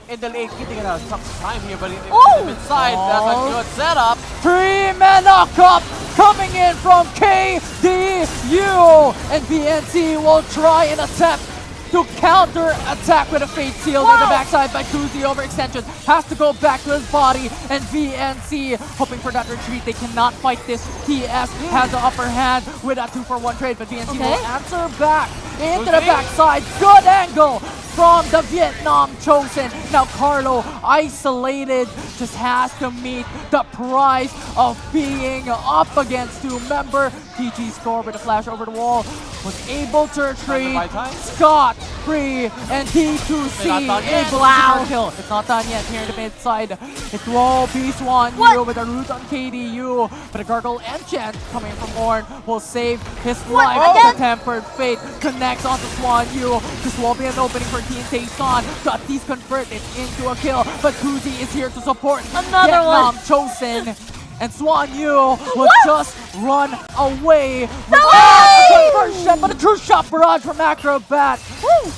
in the late game, they're gonna suck time here, but in the mid-side, that's a good setup. 3-man knock-up coming in from KDU, and VNC will try and attempt to counter-attack with a Fate Seal in the backside by Kuzi. Overextension has to go back to his body, and VNC hoping for that retreat. They cannot fight this. TS has the upper hand with that 2-for-1 trade, but VNC will answer back into the backside. Good angle from the Vietnam Chosen. Now Carlo, isolated, just has to meet the price of being up against 2. Remember, TG Score with a flash over the wall, was able to retreat scot free, and D2C able to kill. It's not done yet here in the mid side. It will be Swan Yu with a root on KDU, but a Gargle Enchant coming from Ornn will save his life. The Tempered Fate connects onto Swan Yu. This will be an opening for Team Taeson. Got these converted into a kill, but Kuzi is here to support Vietnam Chosen. And Swan Yu will just run away with a conversion, but a true shot barrage from Acrobat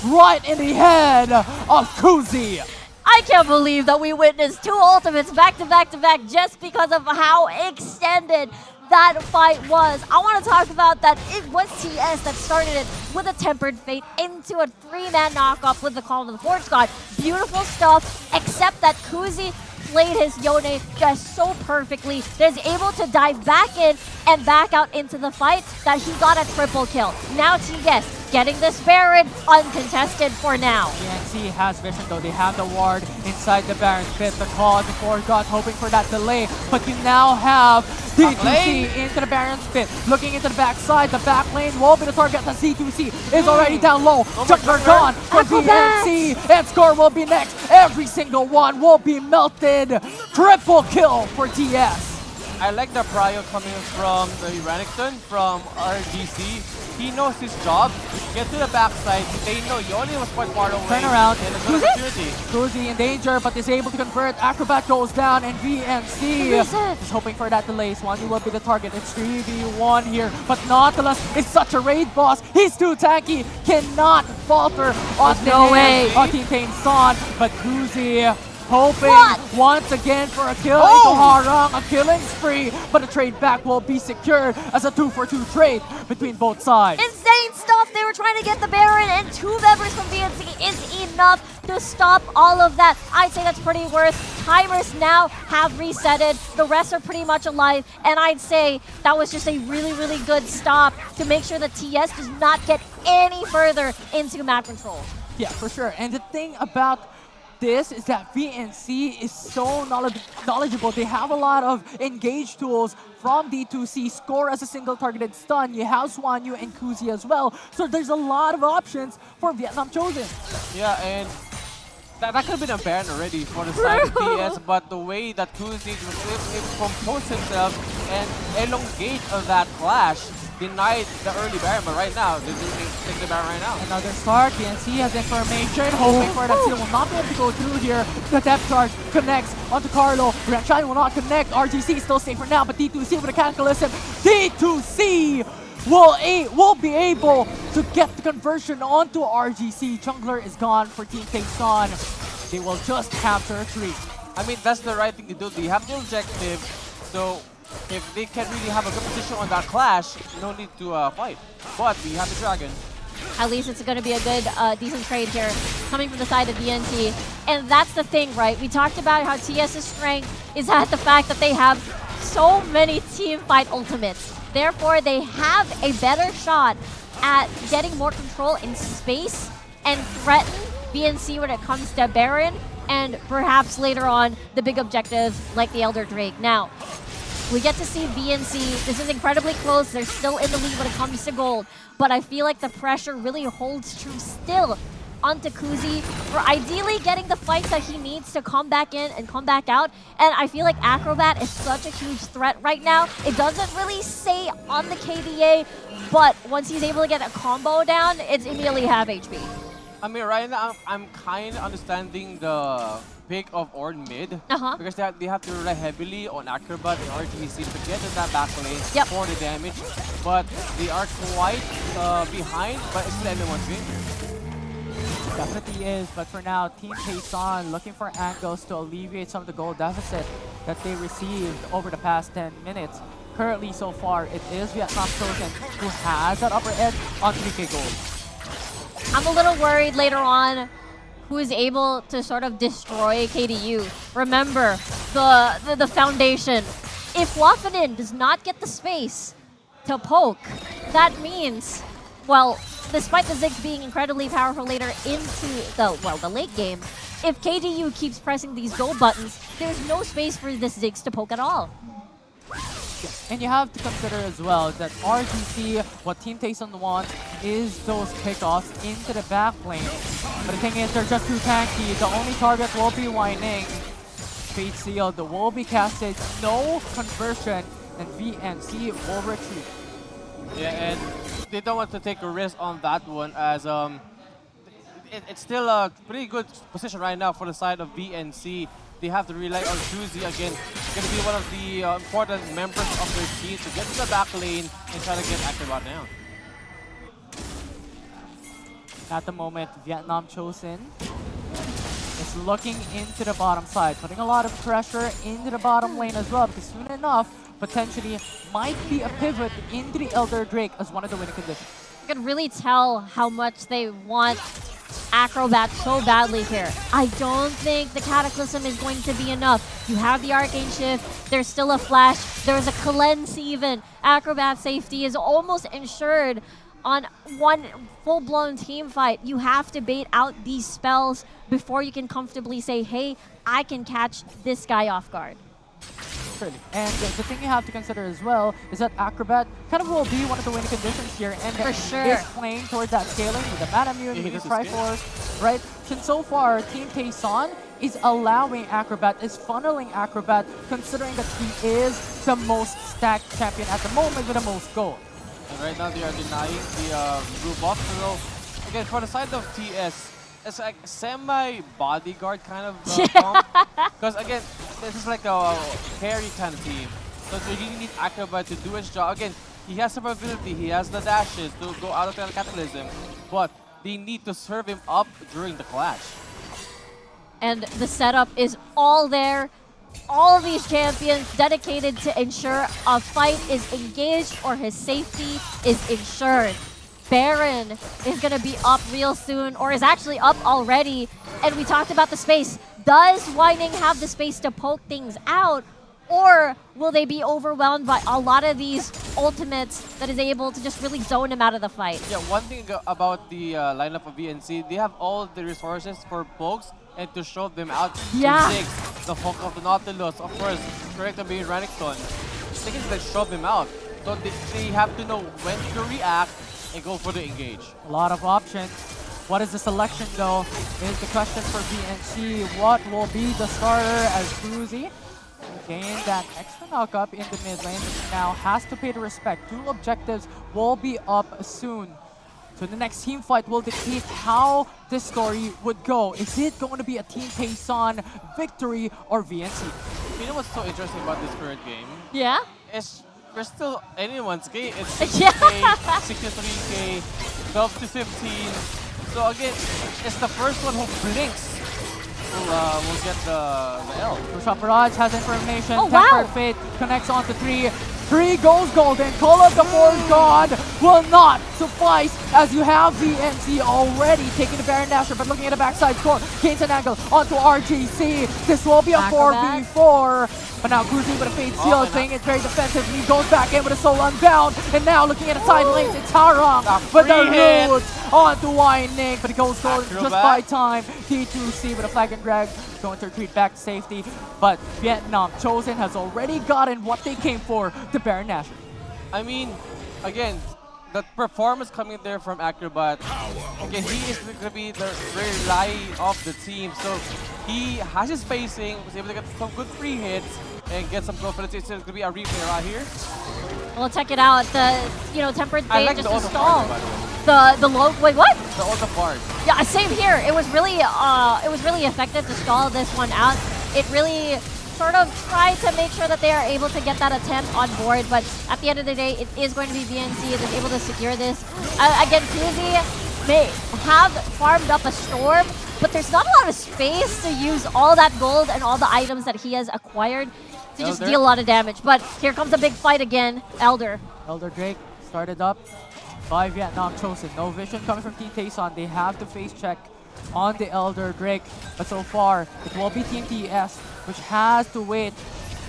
right in the head of Kuzi. I can't believe that we witnessed 2 ultimates back to back to back just because of how extended that fight was. I want to talk about that. It was TS that started it with a Tempered Fate into a 3-man knockoff with the Call of the Forge God. Beautiful stuff, except that Kuzi played his Yone just so perfectly that he's able to dive back in and back out into the fight that he got a triple kill. Now TS getting this Baron uncontested for now. VNC has vision though. They have the ward inside the Baron's pit. The Call of the Forge God hoping for that delay, but you now have D2C into the Baron's pit. Looking into the backside, the back lane will be the target. The C2C is already down low. Jungler gone from VNC, and Score will be next. Every single one will be melted. Triple kill for TS. I like the prio coming from the Renekton from RGC. He knows his job. Get to the backside. They know Yone was quite far away. Turn around. And it's an opportunity. Kuzi in danger, but is able to convert. Acrobat goes down, and VNC is hoping for that delay. Swan Yu will be the target. It's 3v1 here, but Nautilus is such a raid boss. He's too tanky. Cannot falter on the hands of Team Taeson, but Kuzi hoping once again for a kill into Harang, a killing spree, but a trade back will be secured as a 2-for-2 trade between both sides. Insane stuff! They were trying to get the Baron, and 2 members from VNC is enough to stop all of that. I'd say that's pretty worth. Timers now have resetted. The rest are pretty much alive, and I'd say that was just a really, really good stop to make sure that TS does not get any further into map control. Yeah, for sure. And the thing about this is that VNC is so knowledgeable. They have a lot of engage tools from D2C. Score as a single targeted stun. You have Swan Yu and Kuzi as well. So there's a lot of options for Vietnam Chosen. Yeah, and that could have been a ban already for the side of TS, but the way that Kuzi was able to compose himself and elongate that clash denied the early Baron, but right now, they're taking the Baron right now. Another start, DNC has information, hoping for that seal will not be able to go through here. The depth charge connects onto Carlo. Shine will not connect. RGC still safe for now, but D2C with a Cataclysm. D2C will be able to get the conversion onto RGC. Jungler is gone for Team Quezon. They will just capture a tree. I mean, that's the right thing to do. They have the objective, so if they can really have a good position on that clash, no need to fight. But we have the Dragon. At least it's going to be a good, decent trade here coming from the side of VNT. And that's the thing, right? We talked about how TS's strength is at the fact that they have so many team fight ultimates. Therefore, they have a better shot at getting more control in space and threaten VNC when it comes to Baron and perhaps later on the big objectives like the Elder Drake. Now, we get to see VNC. This is incredibly close. They're still in the lead when it comes to gold. But I feel like the pressure really holds true still onto Kuzi for ideally getting the fights that he needs to come back in and come back out. And I feel like Acrobat is such a huge threat right now. It doesn't really say on the KDA, but once he's able to get a combo down, it's immediately half HP. I mean, right now, I'm kind of understanding the pick of Ornn mid because they have to rely heavily on Acrobat and RGC to get in that back lane for the damage. But they are quite behind, but it's still anyone's win. Definitely is, but for now, Team Quezon looking for angles to alleviate some of the gold deficit that they received over the past 10 minutes. Currently, so far, it is Vietnam Chosen who has that upper edge on 3K gold. I'm a little worried later on who is able to sort of destroy KDU. Remember, the foundation. If Waffenen does not get the space to poke, that means, well, despite the Ziggs being incredibly powerful later into the late game, if KDU keeps pressing these gold buttons, there's no space for this Ziggs to poke at all. And you have to consider as well that RGC, what Team Quezon wants is those pickoffs into the back lane. But the thing is, they're just too tanky. The only target will be Whining. Fate Sealed will be casted, no conversion, and VNC will retreat. Yeah, and they don't want to take a risk on that one as it's still a pretty good position right now for the side of VNC. They have to rely on Kuzi again. Going to be one of the important members of their team to get to the back lane and try to get Acrobat down. At the moment, Vietnam Chosen is looking into the bottom side, putting a lot of pressure into the bottom lane as well, because soon enough, potentially might be a pivot into the Elder Drake as one of the winning conditions. You can really tell how much they want Acrobat so badly here. I don't think the Cataclysm is going to be enough. You have the Arcane Shift, there's still a Flash, there's a Cleanse even. Acrobat safety is almost ensured on one full-blown team fight. You have to bait out these spells before you can comfortably say, hey, I can catch this guy off guard. Really. And the thing you have to consider as well is that Acrobat kind of will be one of the winning conditions here, and for sure is playing towards that scaling with the Manamune, with the Triforce, right? Since so far, Team Quezon is allowing Acrobat, is funneling Acrobat, considering that he is the most stacked champion at the moment with the most gold. And right now they are denying the blue buff. So again, for the side of TS, it's like semi-bodyguard kind of comp. Because again, this is like a carry kind of team. So you really need Acrobat to do his job. Again, he has survivability, he has the dashes to go out of the Cataclysm, but they need to serve him up during the clash. And the setup is all there. All of these champions dedicated to ensure a fight is engaged or his safety is ensured. Baron is going to be up real soon, or is actually up already. And we talked about the space. Does Whining have the space to poke things out, or will they be overwhelmed by a lot of these ultimates that is able to just really zone him out of the fight? Yeah, one thing about the lineup of VNC, they have all the resources for pokes, and to show them out. Yeah. In 6, the hook of the Nautilus, of course, correct on being Renekton. They can just shove them out. So they have to know when to react and go for the engage. A lot of options. What is the selection though is the question for VNC. What will be the starter as Cruzy gain that extra knockup in the mid lane, but now has to pay the respect. 2 objectives will be up soon. So the next team fight will dictate how this story would go. Is it going to be a Team Taeson victory or VNC? You know what's so interesting about this current game? Yeah? It's we're still anyone's game. It's Yeah. 6K, 63K, 12 to 15. So again, it's the first one who blinks will get the L. Rushab Barrage has information. Oh, wow. Tempered Fate connects onto 3. 3 goes golden. Call of the Forest God will not suffice as you have VNC already taking the Baron Dasher, but looking at the backside score. Gains an angle onto RGC. This will be a Acrobat. 4v4. But now Cruzy with a Fate Seal is playing it very defensively. Goes back in with a Soul Unbound. And now looking at the side lanes, it's Harong with the hit. root onto Whining. But he goes golden just Acrobat. by time. D2C with a flag and drag. Going to retreat back to safety. But Vietnam Chosen has already gotten what they came for, the Baron Nashor. I mean, again, the performance coming there from Acrobat. Again, he is going to be the rely of the team. So he has his spacing, was able to get some good free hits and get some confidence. It's going to be a replay right here. Well, check it out. The Tempered I Fate like just the auto installed. part, by the way. The low. Wait, what? The auto part. Yeah, same here. It was really effective to stall this one out. It really sort of tried to make sure that they are able to get that attempt on board, but at the end of the day, it is going to be VNC that is able to secure this. Again, Cruzy may have farmed up a Storm, but there's not a lot of space to use all that gold and all the items that he has acquired to just Elder. deal a lot of damage. But here comes a big fight again. Elder. Elder Drake started up by Vietnam Chosen. No vision coming from Team Taeson. They have to face check on the Elder Drake. But so far, it will be Team TS, which has to wait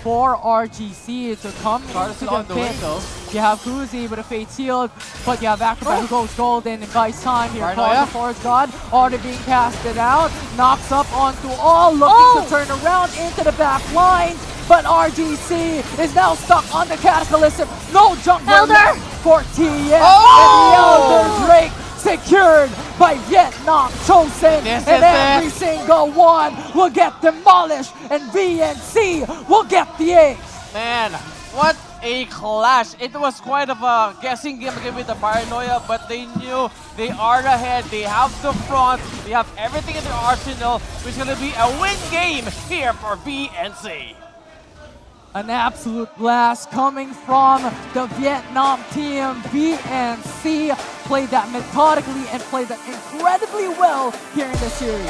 for RGC to come into the on the pit. window. You have Cruzy with a Fate Shield, but you have Acrobat who goes golden and buys time here. Calls the Forest God, already being casted out. Knocks up onto all, looking to turn around into the back line. But RGC is now stuck on the Cataclysm. No jungler Elder! left for TS. And the Elder Drake secured by Vietnam Chosen. This And is every it. single one will get demolished. And VNC will get the ace. Man, what a clash. It was quite of a guessing game again with the Paranoia, but they knew they are ahead. They have the front. They have everything in their arsenal, which is going to be a win game here for VNC. An absolute blast coming from the Vietnam team. VNC played that methodically and played that incredibly well here in the series.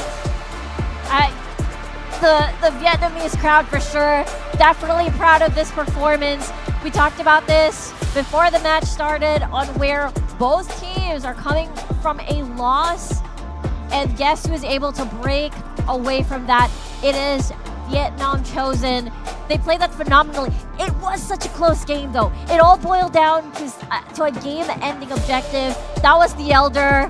The Vietnamese crowd for sure, definitely proud of this performance. We talked about this before the match started on where both teams are coming from a loss, and guess who is able to break away from that? It is Vietnam Chosen. They played that phenomenally. It was such a close game though. It all boiled down to a game-ending objective. That was the Elder.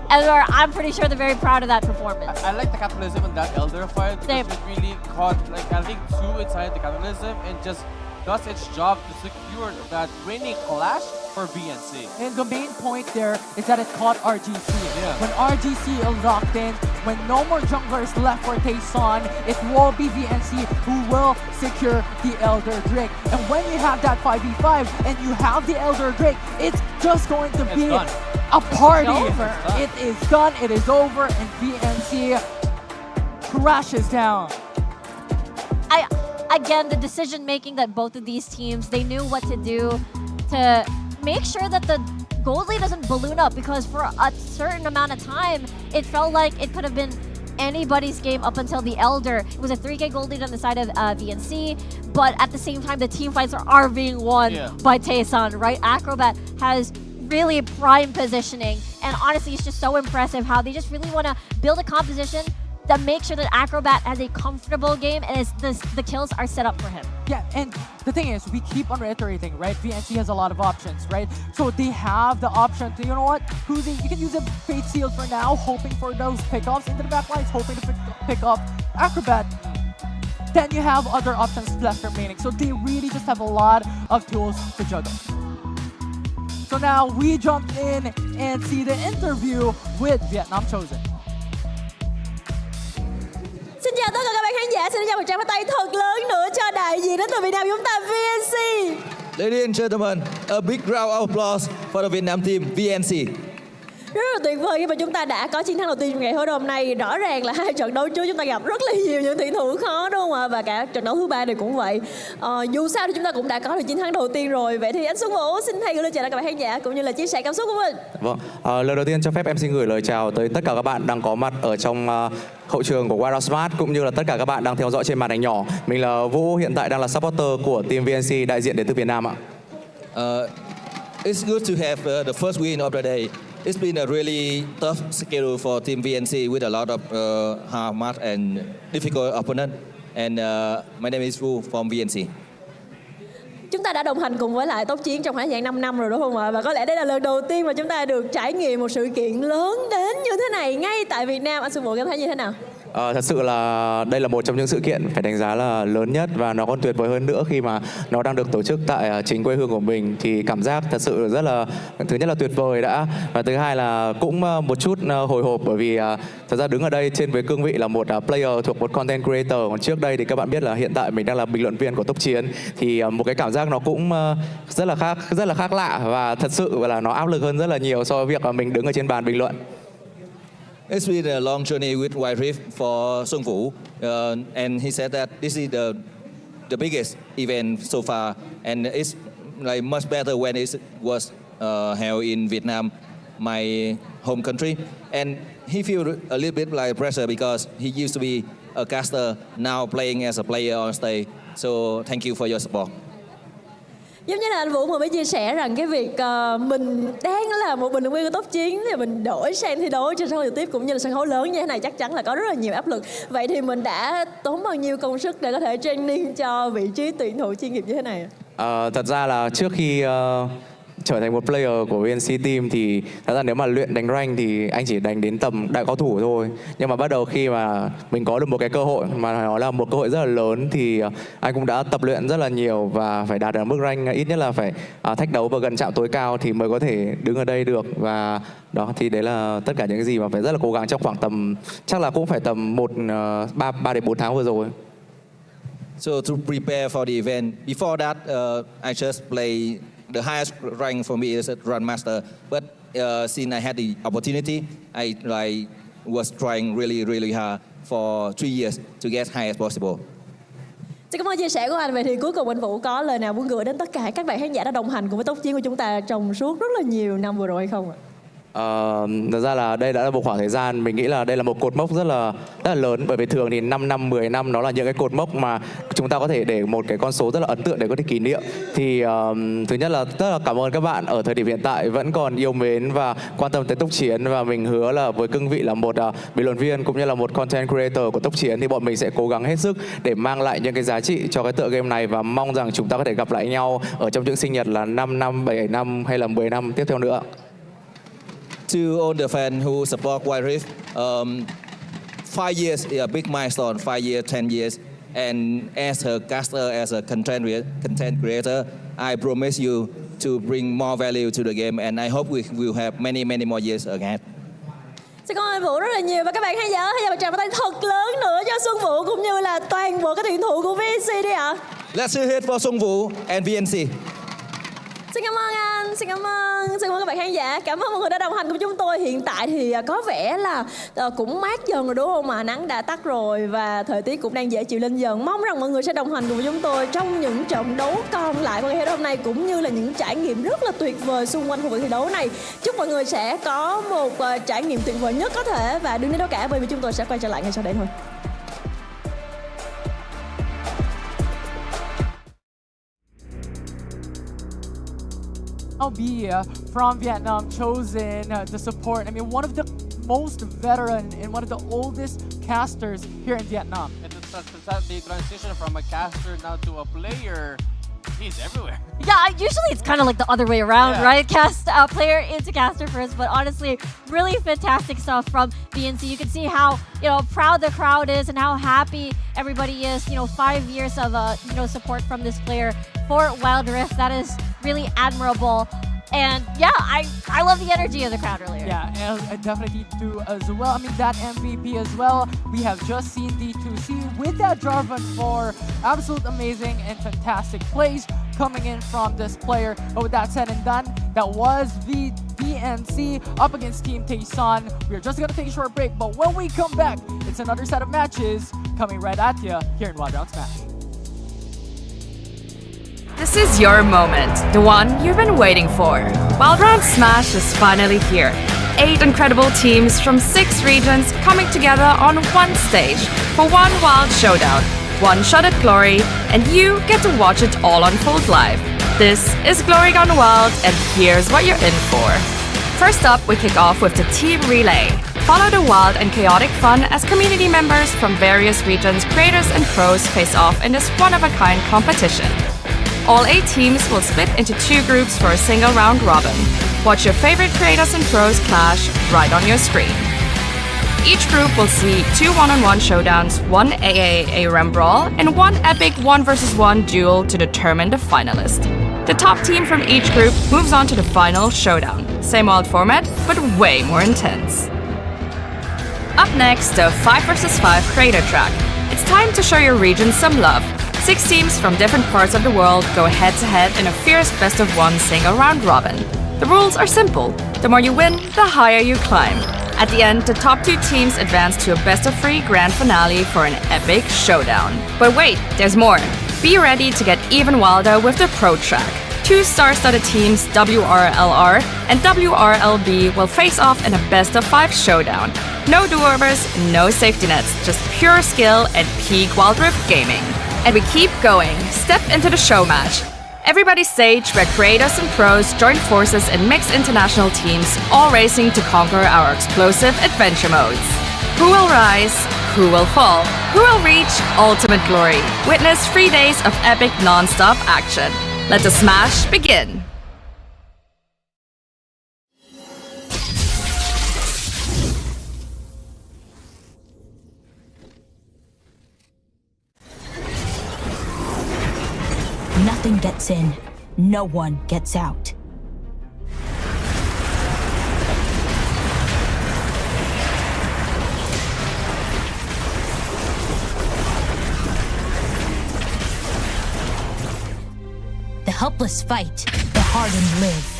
Elder, I'm pretty sure they're very proud of that performance. I like the Cataclysm in that Elder fight because Same. it really caught, like, I think 2 inside the Cataclysm and just does its job to secure that winning clash for VNC. And the main point there is that it caught RGC. Yeah. When RGC is locked in, when no more junglers left for Taeson, it will be VNC who will secure the Elder Drake. And when you have that 5v5 and you have the Elder Drake, it's just going to be done. a party. over. It is done, it is over, and VNC crashes down. Again, the decision making that both of these teams, they knew what to do to make sure that the gold lead doesn't balloon up, because for a certain amount of time, it felt like it could have been anybody's game up until the Elder. It was a 3K gold lead on the side of VNC, but at the same time, the team fights are being won by Taeson, right? Acrobat has really prime positioning, and honestly, it's just so impressive how they just really want to build a composition that makes sure that Acrobat has a comfortable game and the kills are set up for him. Yeah, and the thing is, we keep on reiterating, right? VNC has a lot of options, right? So they have the option to, you know what, Kuzi, you can use a Fate Seal for now, hoping for those pickoffs into the backlines, hoping to pick up Acrobat. Then you have other options left remaining. So they really just have a lot of tools to juggle. So now we jump in and see the interview with Vietnam Chosen. Xin chào tất cả các bạn khán giả, xin chào một tràng pháo tay thật lớn nữa cho đại diện đến từ Việt Nam chúng ta VNC. Ladies and gentlemen, a big round of applause for the Vietnam team VNC. Rất là tuyệt vời khi mà chúng ta đã có chiến thắng đầu tiên trong ngày hôm nay. Rõ ràng là hai trận đấu trước chúng ta gặp rất là nhiều những tuyển thủ khó đúng không ạ? Và cả trận đấu thứ ba này cũng vậy. Dù sao thì chúng ta cũng đã có được chiến thắng đầu tiên rồi. Vậy thì anh Xuân Vũ xin thay gửi lời chào đến các bạn khán giả cũng như là chia sẻ cảm xúc của mình. Vâng, lời đầu tiên cho phép em xin gửi lời chào tới tất cả các bạn đang có mặt ở trong hậu trường của Wild Smart cũng như là tất cả các bạn đang theo dõi trên màn ảnh nhỏ. Mình là Vũ, hiện tại đang là supporter của team VNC đại diện đến từ Việt Nam ạ. It's good to have the first win of the day. It's been a really tough schedule for Team VNC with a lot of hard match and difficult opponent. And my name is Vu from VNC. Chúng ta đã đồng hành cùng với lại Tốc Chiến trong khoảng thời gian 5 năm rồi đúng không ạ? Và có lẽ đây là lần đầu tiên mà chúng ta được trải nghiệm một sự kiện lớn đến như thế này ngay tại Việt Nam. Anh Xuân Vũ cảm thấy như thế nào? Thật sự là đây là một trong những sự kiện phải đánh giá là lớn nhất và nó còn tuyệt vời hơn nữa khi mà nó đang được tổ chức tại chính quê hương của mình, thì cảm giác thật sự rất là, thứ nhất là tuyệt vời đã, và thứ hai là cũng một chút hồi hộp, bởi vì thật ra đứng ở đây trên với cương vị là một player thuộc một content creator, còn trước đây thì các bạn biết là hiện tại mình đang là bình luận viên của Tốc Chiến, thì một cái cảm giác nó cũng rất là khác lạ, và thật sự là nó áp lực hơn rất là nhiều so với việc mà mình đứng ở trên bàn bình luận. It's been a long journey with White Rift for Sung Vũ, and he said that this is the biggest event so far, and it's like much better when it was held in Vietnam, my home country. And he feels a little bit like pressure because he used to be a caster, now playing as a player on stage. So thank you for your support. Giống như là anh Vũ vừa mới chia sẻ rằng cái việc mình đang là một bình luận viên của Tốc Chiến thì mình đổi sang thi đấu trên sân khấu trực tiếp cũng như là sân khấu lớn như thế này chắc chắn là có rất là nhiều áp lực. Vậy thì mình đã tốn bao nhiêu công sức để có thể training cho vị trí tuyển thủ chuyên nghiệp như thế này? Thật ra là trước khi trở thành một player của VNC team thì thật ra nếu mà luyện đánh rank thì anh chỉ đánh đến tầm đại cao thủ thôi, nhưng mà bắt đầu khi mà mình có được một cái cơ hội mà nó là một cơ hội rất là lớn thì anh cũng đã tập luyện rất là nhiều và phải đạt được mức rank ít nhất là phải thách đấu và gần chạm tối cao thì mới có thể đứng ở đây được, và đó thì đấy là tất cả những cái gì mà phải rất là cố gắng trong khoảng tầm chắc là cũng phải tầm 3 đến 4 tháng vừa rồi. So to prepare for the event, before that I just play. The highest rank for me is a Grandmaster, but since I had the opportunity, I was trying really hard for 3 years to get high as possible. Xin cảm ơn chia sẻ của anh. Vậy thì cuối cùng anh Vũ có lời nào muốn gửi đến tất cả các bạn khán giả đã đồng hành cùng với Tốc Chiến của chúng ta trong suốt rất là nhiều năm vừa rồi hay không ạ? Thật ra là đây đã là một khoảng thời gian mình nghĩ là đây là một cột mốc rất là lớn, bởi vì thường thì 5 năm, 10 năm nó là những cái cột mốc mà chúng ta có thể để một cái con số rất là ấn tượng để có thể kỷ niệm. Thì thứ nhất là rất là cảm ơn các bạn ở thời điểm hiện tại vẫn còn yêu mến và quan tâm tới Tốc Chiến, và mình hứa là với cương vị là một bình luận viên cũng như là một content creator của Tốc Chiến thì bọn mình sẽ cố gắng hết sức để mang lại những cái giá trị cho cái tựa game này, và mong rằng chúng ta có thể gặp lại nhau ở trong những sinh nhật là 5 năm, 7 năm hay là 10 năm tiếp theo nữa. To all the fans who support White Rift, 5 years is a big milestone, 5 years, 10 years. And as a caster, as a content creator, I promise you to bring more value to the game, and I hope we will have many more years ahead. Xin cảm ơn anh Vũ rất là nhiều, và các bạn khán giả hãy dành một tràng pháo tay thật lớn nữa cho Xuân Vũ cũng như là toàn bộ các tuyển thủ của VNC đi ạ. Let's hear it for Sung Vũ and VNC. Xin cảm ơn anh, xin cảm ơn các bạn khán giả. Cảm ơn mọi người đã đồng hành cùng chúng tôi. Hiện tại thì có vẻ là cũng mát dần rồi đúng không mà nắng đã tắt rồi và thời tiết cũng đang dễ chịu lên dần. Mong rằng mọi người sẽ đồng hành cùng chúng tôi trong những trận đấu còn lại của ngày hôm nay cũng như là những trải nghiệm rất là tuyệt vời xung quanh khu vực thi đấu này. Chúc mọi người sẽ có một trải nghiệm tuyệt vời nhất có thể, và đừng đến đâu cả bởi vì chúng tôi sẽ quay trở lại ngay sau đây thôi. Be from Vietnam chosen to support. I mean, one of the most veteran and one of the oldest casters here in Vietnam. And the transition from a caster now to a player, he's everywhere. Yeah, usually it's kind of like the other way around, Yeah. right? Player into caster first, but honestly, really fantastic stuff from BNC. You can see how proud the crowd is and how happy everybody is. 5 years of support from this player for Wild Rift. That is really admirable. And yeah, I love the energy of the crowd earlier. Yeah, and I definitely do as well. I mean, that MVP as well. We have just seen D2C with that Jarvan for absolute amazing and fantastic plays coming in from this player. But with that said and done, that was the BNC up against Team Taeson. We're just going to take a short break, but when we come back, it's another set of matches coming right at you here in Wild Round Smash. This is your moment, the one you've been waiting for. Wild Round Smash is finally here. 8 incredible teams from 6 regions coming together on one stage for one wild showdown, one shot at glory, and you get to watch it all unfold live. This is Glory Gone Wild, and here's what you're in for. First up, we kick off with the Team Relay. Follow the wild and chaotic fun as community members from various regions, creators and pros face off in this one-of-a-kind competition. All 8 teams will split into 2 groups for a single round robin. Watch your favorite creators and pros clash right on your screen. Each group will see 2 one-on-one showdowns, 1 AAA RAM brawl, and 1 epic 1 vs 1 duel to determine the finalist. The top team from each group moves on to the final showdown. Same old format, but way more intense. Up next, the 5 vs 5 creator track. It's time to show your region some love. 6 teams from different parts of the world go head-to-head in a fierce best-of-1 single-round robin. The rules are simple. The more you win, the higher you climb. At the end, the top 2 teams advance to a best-of-3 grand finale for an epic showdown. But wait, there's more. Be ready to get even wilder with the Pro track. 2 star-studded teams, WRLR and WRLB, will face off in a best-of-5 showdown. No do-overs, no safety nets, just pure skill and peak Wild Rift gaming. And we keep going. Step into the show match. Everybody's stage where creators and pros join forces in mixed international teams, all racing to conquer our explosive adventure modes. Who will rise? Who will fall? Who will reach ultimate glory? Witness 3 days of epic non-stop action. Let the smash begin. Nothing gets in, no one gets out. The helpless fight, the hardened live.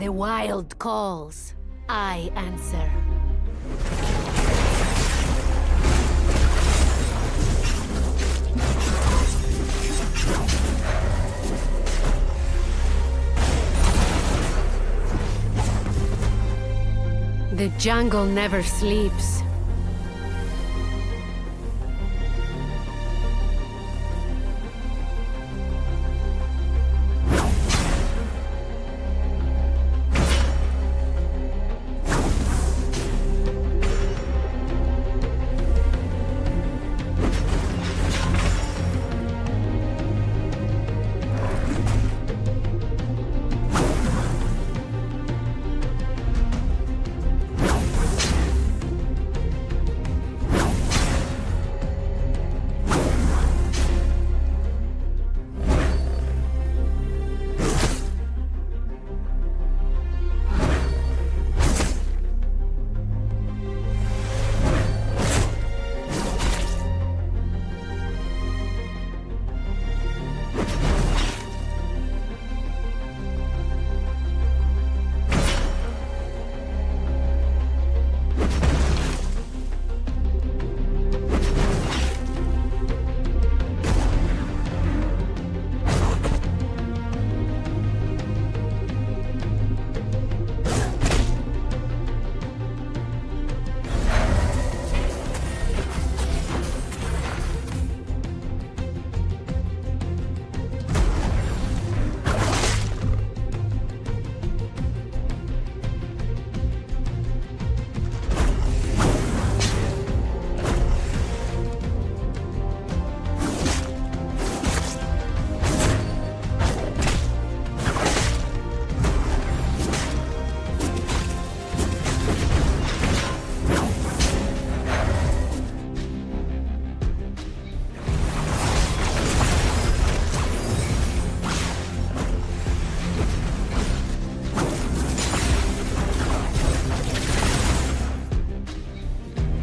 the wild calls, I answer. The jungle never sleeps.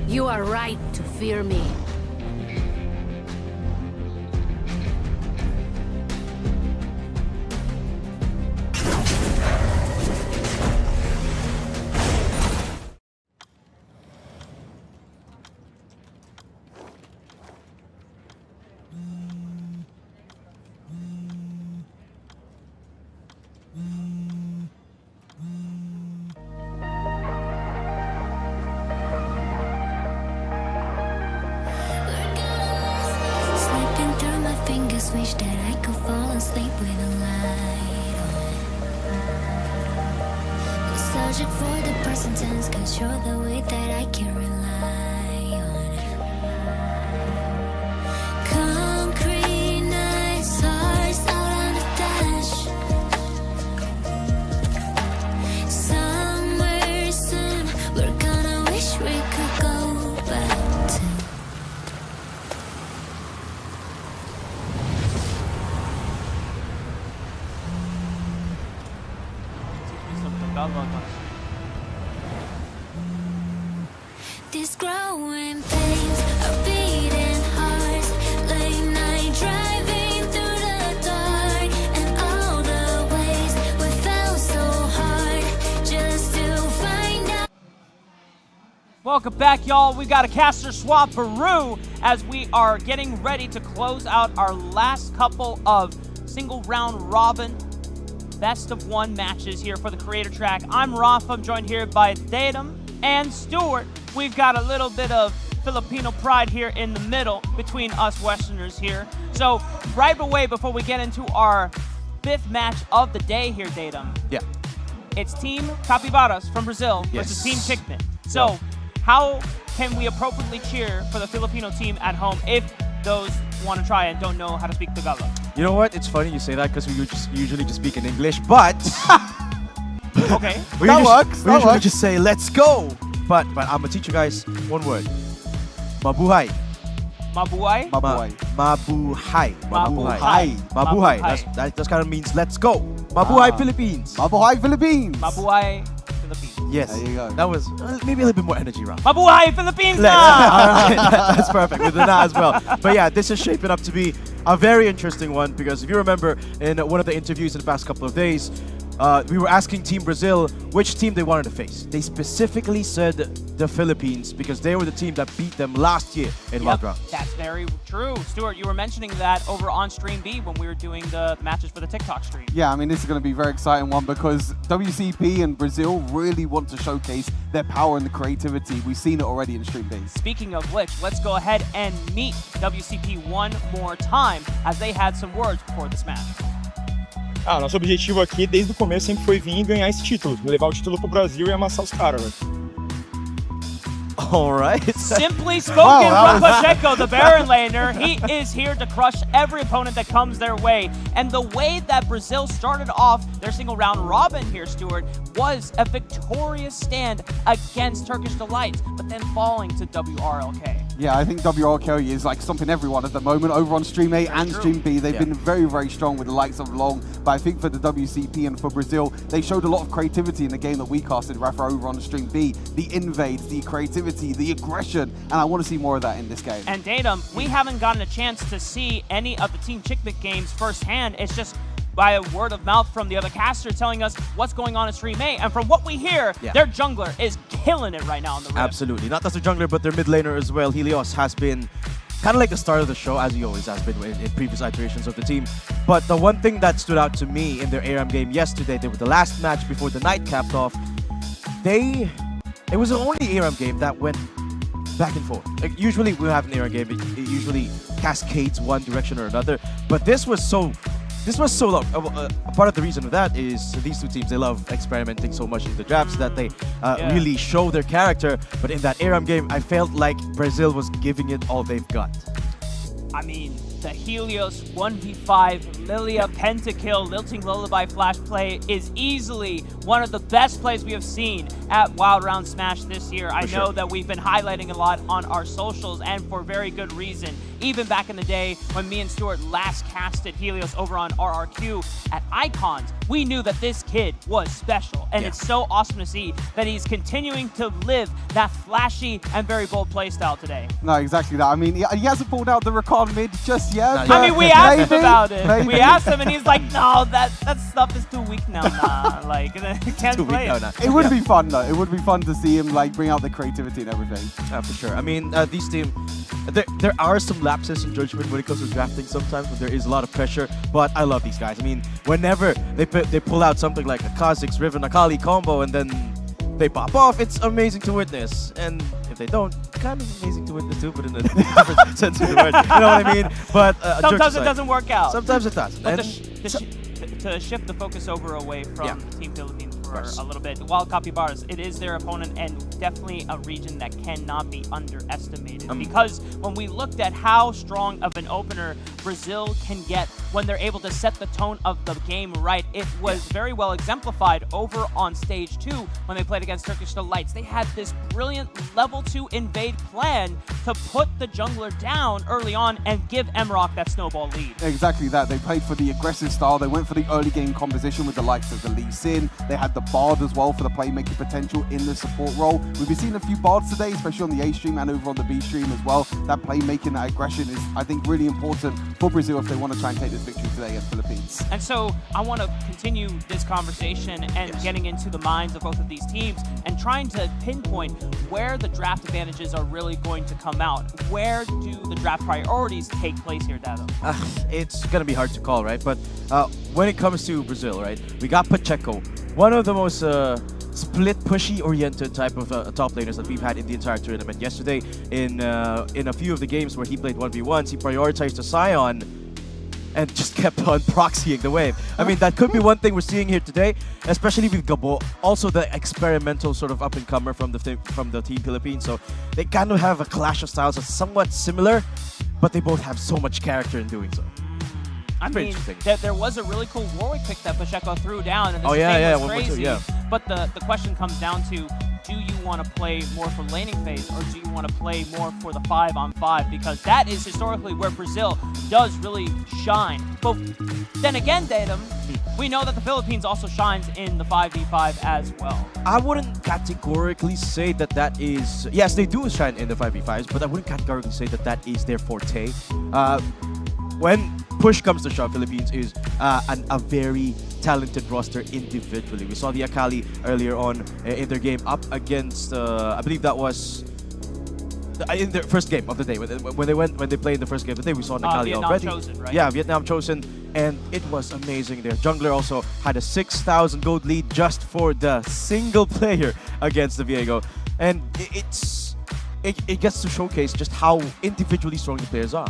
You are right to fear me. Slipping through my fingers, wish that I could fall asleep with a light on. Searching for the present tense, cause you're the way that I can rely on. Concrete nights, hearts out on the dash. Somewhere soon, we're gonna wish we could go back to. These growing pains are beating hearts. Late night driving through the dark, and all the ways we fell so hard just to find out. Welcome back, y'all. We got a caster swap Peru as we are getting ready to close out our last couple of single round robin best of one matches here for the creator track. I'm Rafa. I'm joined here by Datum and Stuart. We've got a little bit of Filipino pride here in the middle between us Westerners here. So right away, before we get into our fifth match of the day here, Datum. Yeah. It's Team Capibaras from Brazil versus Team Pikmin. So how can we appropriately cheer for the Filipino team at home if those want to try and don't know how to speak Tagalog? You know what? It's funny you say that because we usually just speak in English, but okay, we usually just say "Let's go." But I'm gonna teach you guys one word: mabuhay. Mabuhay. Mabuhay. Mabuhay. Mabuhay. Mabuhay. That kind of means let's go. Mabuhay Philippines. Mabuhay Philippines. Mabuhay Philippines. Yes. There you go. That was maybe a little bit more energy, Ram. Mabuhay Philippines. All right, that's perfect. We'll do that as well. But yeah, this is shaping up to be a very interesting one because if you remember in one of the interviews in the past couple of days, we were asking Team Brazil which team they wanted to face. They specifically said the Philippines because they were the team that beat them last year in Wild Round. That's very true. Stuart, you were mentioning that over on Stream B when we were doing the matches for the TikTok stream. Yeah, I mean, this is going to be a very exciting one because WCP and Brazil really want to showcase their power and the creativity. We've seen it already in Stream B. Speaking of which, let's go ahead and meet WCP one more time as they had some words before this match. Nosso objetivo aqui desde o começo sempre foi vir e ganhar esse título, levar o título pro Brasil e amassar os caras, velho. All right. Simply spoken from Pacheco, the Baron laner. He is here to crush every opponent that comes their way. And the way that Brazil started off their single round robin here, Stuart, was a victorious stand against Turkish Delight, but then falling to WRLK. Yeah, I think WRLK is like stomping everyone at the moment over on Stream A and Stream B. They've been very, very strong with the likes of Long. But I think for the WCP and for Brazil, they showed a lot of creativity in the game that we casted, Rafa, over on Stream B. The invades, the creativity, the aggression, and I want to see more of that in this game. And Datum, we haven't gotten a chance to see any of the Team Chickmit games firsthand. It's just by a word of mouth from the other caster telling us what's going on in Stream A. And from what we hear, their jungler is killing it right now on the Rift. Absolutely. Not just their jungler, but their mid laner as well. Helios has been kind of like the start of the show, as he always has been in previous iterations of the team. But the one thing that stood out to me in their ARAM game yesterday, they were the last match before the night capped off. It was the only ARAM game that went back and forth. Like, usually we have an ARAM game, it usually cascades one direction or another. But this was so long. Part of the reason of that is these two teams, they love experimenting so much in the drafts that they really show their character. But in that ARAM game, I felt like Brazil was giving it all they've got. I mean, the Helios 1v5 Lilia pentakill Lilting Lullaby flash play is easily one of the best plays we have seen at Wild Round Smash this year. I know that we've been highlighting a lot on our socials, and for very good reason. Even back in the day when me and Stuart last casted Helios over on RRQ at Icons, we knew that this kid was special. And it's so awesome to see that he's continuing to live that flashy and very bold playstyle today. No, exactly that. I mean, he hasn't pulled out the Rakan mid just yet. I mean, we asked him about it. We asked him, and he's like, "No, that stuff is too weak now. Nah, like, can't play it." It would be fun though. It would be fun to see him like bring out the creativity and everything. For sure. I mean, these teams, there are some lapses in judgment when it comes to drafting sometimes, when there is a lot of pressure. But I love these guys. I mean, whenever they pull out something like a Kha'Zix Riven Akali combo and then they pop off, it's amazing to witness. And if they don't, kind of amazing to witness too, but in a different sense of the word. You know what I mean? But sometimes it doesn't work out. Sometimes it does. But to shift the focus over away from Team Philippines for a little bit, Wild Capybaras, it is their opponent and definitely a region that cannot be underestimated. Because when we looked at how strong of an opener Brazil can get when they're able to set the tone of the game right, it was very well exemplified over on stage 2 when they played against Turkish Delights. They had this brilliant level 2 invade plan to put the jungler down early on and give Emrock that snowball lead. Exactly that. They played for the aggressive style. They went for the early game composition with the likes of the Lee Sin. They had the Bard as well for the playmaking potential in the support role. We've been seeing a few Bards today, especially on the A stream and over on the B stream as well. That playmaking, that aggression is, I think, really important for Brazil if they want to try and take this victory today against Philippines. And so I want to continue this conversation and getting into the minds of both of these teams and trying to pinpoint where the draft advantages are really going to come out. Where do the draft priorities take place here, Dado? It's going to be hard to call, right? But when it comes to Brazil, right, we got Pacheco, one of the most split pushy oriented type of top laners that we've had in the entire tournament. Yesterday in a few of the games where he played 1v1s, he prioritized the Sion and just kept on proxying the wave. I mean, that could be one thing we're seeing here today, especially with Gabo, also the experimental sort of up-and-comer from the Team Philippines. So they kind of have a clash of styles that's somewhat similar, but they both have so much character in doing so. I mean, there was a really cool Warwick pick that Pacheco threw down, and this was crazy. But the question comes down to, do you want to play more for laning phase, or do you want to play more for the 5-on-5? Because that is historically where Brazil does really shine. But then again, Datum, we know that the Philippines also shines in the 5v5 as well. I wouldn't categorically say that is... Yes, they do shine in the 5v5s, but I wouldn't categorically say that is their forte. When push comes to shove, Philippines is a very talented roster individually. We saw the Akali earlier on in their game up against, I believe that was in their first game of the day. When they played in the first game of the day, we saw Akali Vietnam already. Chosen, right? Yeah, Vietnam Chosen, and it was amazing. Their jungler also had a 6,000 gold lead just for the single player against the Viego, and it gets to showcase just how individually strong the players are.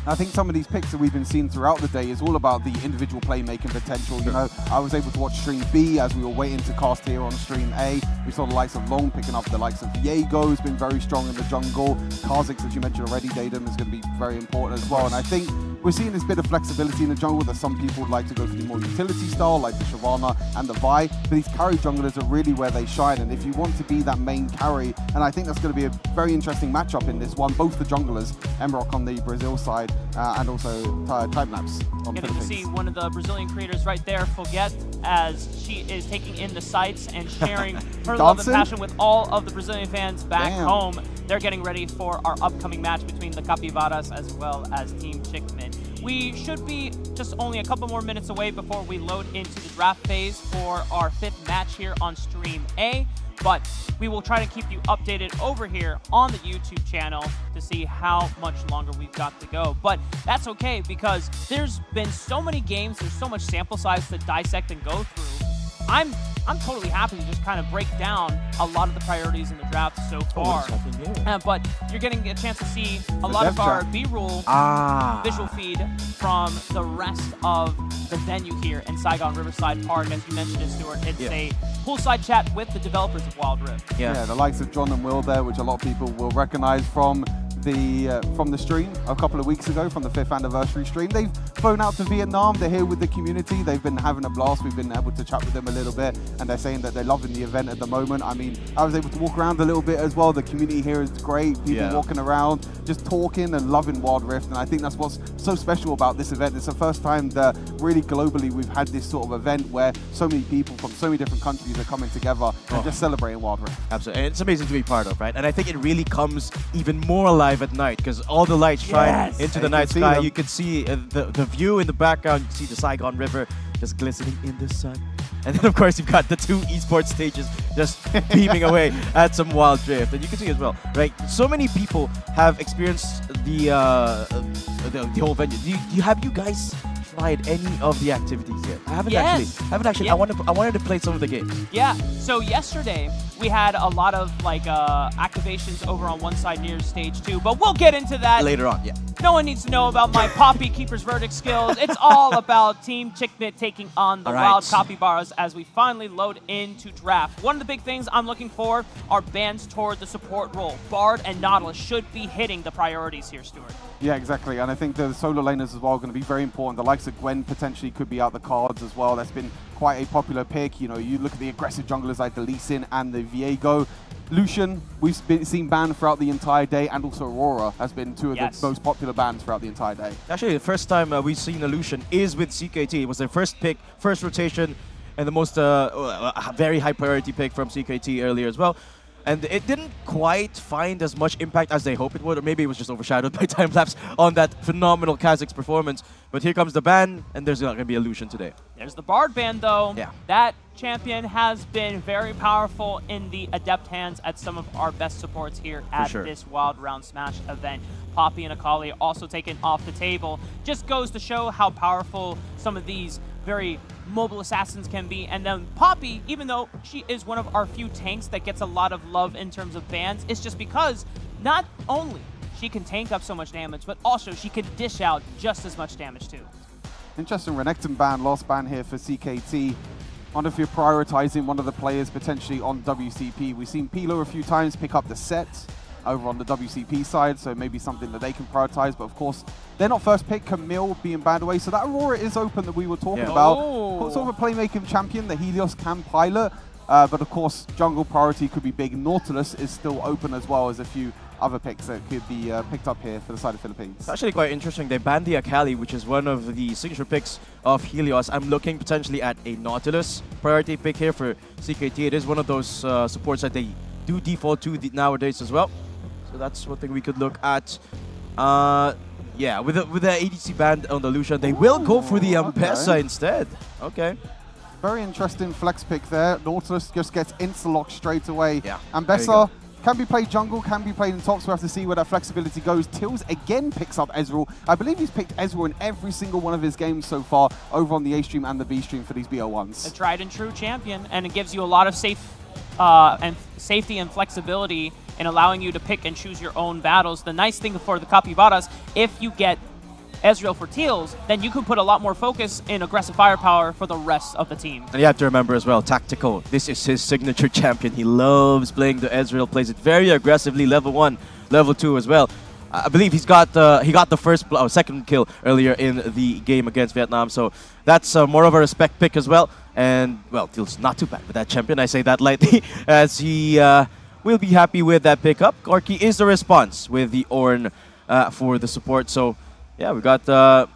I think some of these picks that we've been seeing throughout the day is all about the individual playmaking potential. You know, I was able to watch stream B as we were waiting to cast here on stream A. We saw the likes of Long picking up the likes of Viego, who's been very strong in the jungle. Kha'Zix, as you mentioned already, Datum is going to be very important as well. And I think we're seeing this bit of flexibility in the jungle that some people would like to go for the more utility style, like the Shyvana and the Vi. But these carry junglers are really where they shine. And if you want to be that main carry, and I think that's going to be a very interesting matchup in this one, both the junglers, Emrock on the Brazil side, and also Timelapse on Getting to Philippines. see one of the Brazilian creators right there, Forget, as she is taking in the sights and sharing her love and passion with all of the Brazilian fans back home. They're getting ready for our upcoming match between the Capivaras as well as Team Chickman. We should be just only a couple more minutes away before we load into the draft phase for our 5th match here on Stream A. But we will try to keep you updated over here on the YouTube channel to see how much longer we've got to go. But that's okay, because there's been so many games, there's so much sample size to dissect and go through. I'm totally happy to just kind of break down a lot of the priorities in the draft so far. But you're getting a chance to see a lot of our B-roll visual feed from the rest of the venue here in Saigon Riverside Park. As you mentioned it, Stuart, it's a poolside chat with the developers of Wild Rift. Yeah, the likes of John and Will there, which a lot of people will recognize from the stream a couple of weeks ago, from the 5th anniversary stream. They've flown out to Vietnam. They're here with the community. They've been having a blast. We've been able to chat with them a little bit, and they're saying that they're loving the event at the moment. I mean, I was able to walk around a little bit as well. The community here is great. People walking around, just talking and loving Wild Rift, and I think that's what's so special about this event. It's the first time that really globally we've had this sort of event where so many people from so many different countries are coming together and just celebrating Wild Rift. Absolutely, and it's amazing to be part of, right? And I think it really comes even more alive at night, because all the lights shine into the night sky. You can see the view in the background. You can see the Saigon River just glistening in the sun. And then, of course, you've got the 2 esports stages just beaming away at some Wild Rift. And you can see as well, right? So many people have experienced the whole venue. Have you guys tried any of the activities yet? I haven't actually. I wanted to play some of the games. Yeah. So yesterday we had a lot of activations over on one side near stage 2, but we'll get into that later on. Yeah. No one needs to know about my Poppy Keeper's Verdict skills. It's all about Team Chickmit taking on the Wild Capybaras as we finally load into draft. One of the big things I'm looking for are bans toward the support role. Bard and Nautilus should be hitting the priorities here, Stuart. Yeah, exactly. And I think the solo laners as well are going to be very important. The likes of Gwen potentially could be out the cards as well. That's been quite a popular pick. You know, you look at the aggressive junglers like the Lee Sin and the Viego. Lucian, we've seen banned throughout the entire day, and also Aurora has been 2 of the most popular bans throughout the entire day. Actually, the first time we've seen a Lucian is with CKT. It was their first pick, first rotation, and the most very high priority pick from CKT earlier as well. And it didn't quite find as much impact as they hoped it would, or maybe it was just overshadowed by Timelapse on that phenomenal Kha'Zix performance. But here comes the ban, and there's not going to be a Lucian today. There's the Bard ban, though. Yeah. That champion has been very powerful in the adept hands at some of our best supports here at this Wild Round Smash event. Poppy and Akali also taken off the table. Just goes to show how powerful some of these very mobile assassins can be. And then Poppy, even though she is one of our few tanks that gets a lot of love in terms of bans, it's just because not only she can tank up so much damage, but also she can dish out just as much damage too. Interesting Renekton ban, last ban here for CKT. I wonder if you're prioritizing one of the players potentially on WCP. We've seen Pilo a few times pick up the set over on the WCP side, so maybe something that they can prioritize. But of course, they're not first pick. Camille being banned away, so that Aurora is open that we were talking about. Sort of a playmaking champion that Helios can pilot, but of course, jungle priority could be big. Nautilus is still open as well as a few other picks that could be picked up here for the side of Philippines. It's actually quite interesting. They banned the Akali, which is one of the signature picks of Helios. I'm looking potentially at a Nautilus priority pick here for CKT. It is one of those supports that they do default to nowadays as well. So that's one thing we could look at. Yeah, with the ADC band on the Lucian, they will go for the M-Pesa instead. Okay. Very interesting flex pick there. Nautilus just gets insta-lock straight away. Yeah. And There you Bessa go. can be played jungle, can be played in top, so we have to see where that flexibility goes. Tills again picks up Ezreal. I believe he's picked Ezreal in every single one of his games so far over on the A stream and the B stream for these BO1s. A tried and true champion, and it gives you a lot of safety and flexibility in allowing you to pick and choose your own battles. The nice thing for the Capybaras, if you get Ezreal for Teals, then you can put a lot more focus in aggressive firepower for the rest of the team. And you have to remember as well, Tactical, this is his signature champion. He loves playing the Ezreal, plays it very aggressively, level 1, level 2 as well. I believe he got the second kill earlier in the game against Vietnam, so that's more of a respect pick as well. And, well, Teals not too bad with that champion, I say that lightly, as he will be happy with that pickup. Corki is the response with the Ornn for the support, so yeah, we got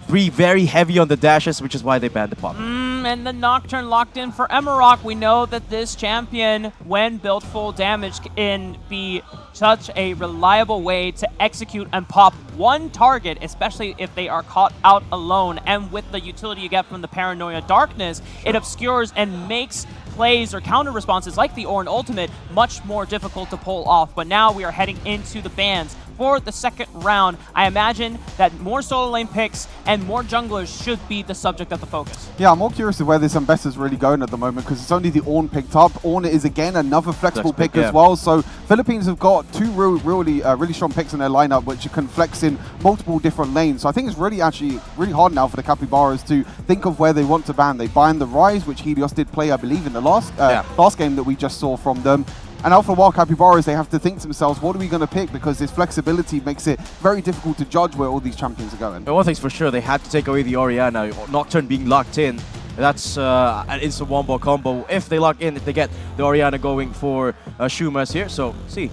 3 very heavy on the dashes, which is why they banned the pop. And the Nocturne locked in for Emerald. We know that this champion, when built full damage, can be such a reliable way to execute and pop one target, especially if they are caught out alone. And with the utility you get from the Paranoia Darkness, it obscures and makes plays or counter responses like the Ornn ultimate much more difficult to pull off. But now we are heading into the bans for the second round. I imagine that more solo lane picks and more junglers should be the subject of the focus. Yeah, I'm more curious of where this Ambessa's really going at the moment because it's only the Ornn picked up. Ornn is again another flexible pick as well. So Philippines have got 2 really strong picks in their lineup which can flex in multiple different lanes. So I think it's really hard now for the Capybaras to think of where they want to ban. They banned the Rise, which Helios did play, I believe, in the last game that we just saw from them. And now for Wild Capybaras, they have to think to themselves, what are we going to pick? Because this flexibility makes it very difficult to judge where all these champions are going. But one thing's for sure, they had to take away the Orianna. Nocturne being locked in, that's an instant one-ball combo. If they lock in, if they get the Orianna going for Shumas here. So, see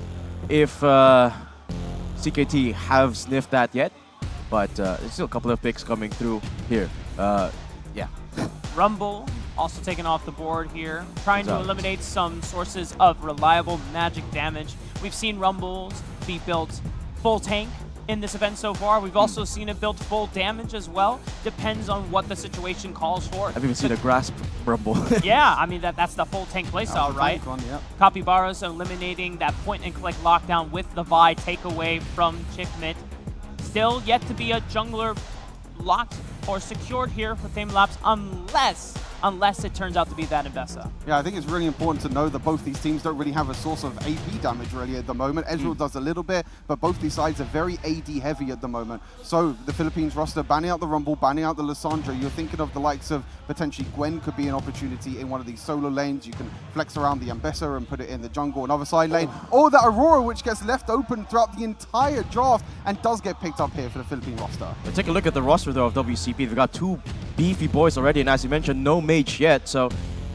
if CKT have sniffed that yet. But there's still a couple of picks coming through here. Yeah. Rumble also taken off the board here, trying to eliminate some sources of reliable magic damage. We've seen Rumbles be built full tank in this event so far. We've also seen it built full damage as well. Depends on what the situation calls for. I've even seen a Grasp Rumble. Yeah, I mean, that's the full tank playstyle, right? Capybaras eliminating that point-and-click lockdown with the Vi takeaway from Chickmit. Still yet to be a jungler locked or secured here for Thamelapse unless it turns out to be that Ambessa. Yeah, I think it's really important to know that both these teams don't really have a source of AP damage really at the moment. Ezreal does a little bit, but both these sides are very AD heavy at the moment. So the Philippines roster banning out the Rumble, banning out the Lissandra. You're thinking of the likes of potentially Gwen could be an opportunity in one of these solo lanes. You can flex around the Ambessa and put it in the jungle, another side lane. Or the Aurora, which gets left open throughout the entire draft and does get picked up here for the Philippine roster. But take a look at the roster though of WCP. They've got 2 beefy boys already, and as you mentioned, no mage yet. So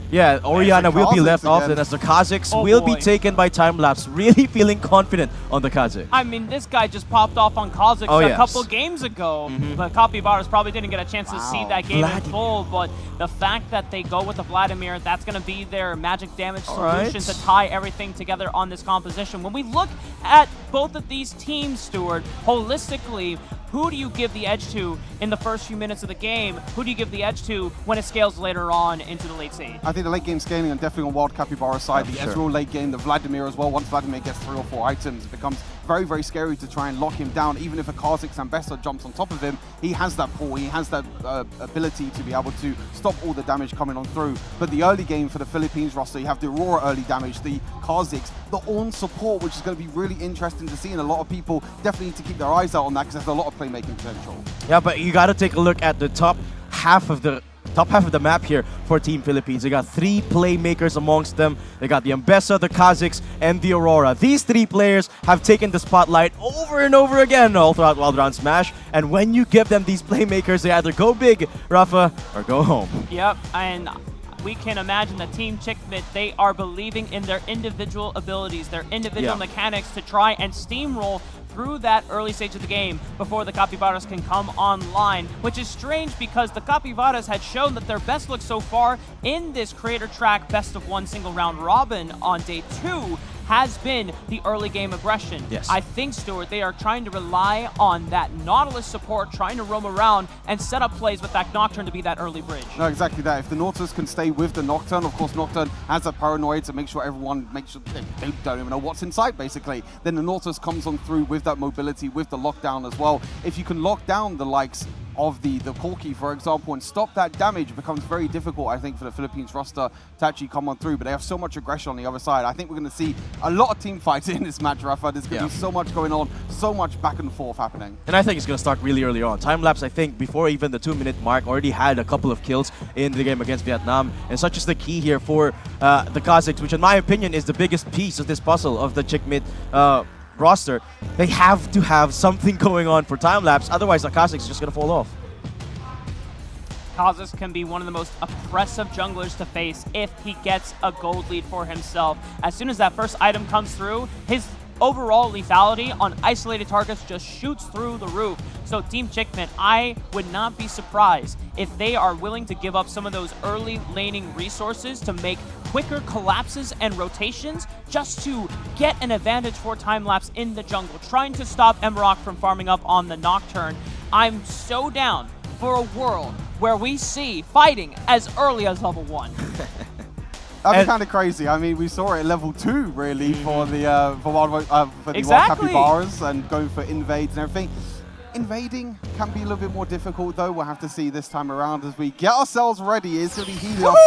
yeah, Orianna will be left off, and as the Kazakhs will be taken by Timelapse. Really feeling confident on the Kazakh. I mean, this guy just popped off on Kazakhs a couple games ago. But Capybaras probably didn't get a chance to see that game in full. But the fact that they go with the Vladimir, that's going to be their magic damage solution to tie everything together on this composition. When we look at both of these teams, Stuart, holistically, who do you give the edge to in the first few minutes of the game? Who do you give the edge to when it scales later on into the late stage? I think the late game scaling and definitely on Wild Capybara side, the Ezreal late game, the Vladimir as well. Once Vladimir gets 3 or 4 items, it becomes very, very scary to try and lock him down. Even if a Kha'Zix Ambessa jumps on top of him, he has that pull, he has that ability to be able to stop all the damage coming on through. But the early game for the Philippines roster, you have the Aurora early damage, the Kha'Zix, the Ornn support, which is going to be really interesting to see, and a lot of people definitely need to keep their eyes out on that because there's a lot of playmaking potential. Yeah, but you got to take a look at the top half of the map here for Team Philippines. They got 3 playmakers amongst them. They got the Ambessa, the Kazakhs, and the Aurora. These 3 players have taken the spotlight over and over again all throughout Wild Round Smash. And when you give them these playmakers, they either go big, Rafa, or go home. Yep, and we can imagine that Team Chickmit, they are believing in their individual abilities, their individual mechanics to try and steamroll through that early stage of the game before the Capybaras can come online, which is strange because the Capybaras had shown that their best look so far in this creator track best of 1 single round robin on day 2. has been the early game aggression. Yes. I think, Stuart, they are trying to rely on that Nautilus support, trying to roam around and set up plays with that Nocturne to be that early bridge. No, exactly that. If the Nautilus can stay with the Nocturne, of course Nocturne has a paranoid to make sure everyone makes sure they don't even know what's in sight, basically. Then the Nautilus comes on through with that mobility, with the lockdown as well. If you can lock down the likes of the Corki, for example, and stop that damage, it becomes very difficult, I think, for the Philippines roster to actually come on through. But they have so much aggression on the other side. I think we're going to see a lot of team fights in this match, Rafa. There's going to be so much going on, so much back and forth happening. And I think it's going to start really early on. Time-lapse, I think, before even the 2-minute mark, already had a couple of kills in the game against Vietnam. And such is the key here for the Kazakhs, which in my opinion is the biggest piece of this puzzle of the Chickmid roster. They have to have something going on for time-lapse, otherwise the Kazakhs is just going to fall off. Kazakhs can be one of the most oppressive junglers to face if he gets a gold lead for himself. As soon as that first item comes through, his overall lethality on isolated targets just shoots through the roof. So Team Chickmid, I would not be surprised if they are willing to give up some of those early laning resources to make quicker collapses and rotations just to get an advantage for time-lapse in the jungle, trying to stop Emerald from farming up on the Nocturne. I'm so down for a world where we see fighting as early as level 1. That'd be kind of crazy. I mean, we saw it at level 2, really, for the Wild Capybaras and going for invades and everything. Invading can be a little bit more difficult, though. We'll have to see this time around as we get ourselves ready. It's going to be Helios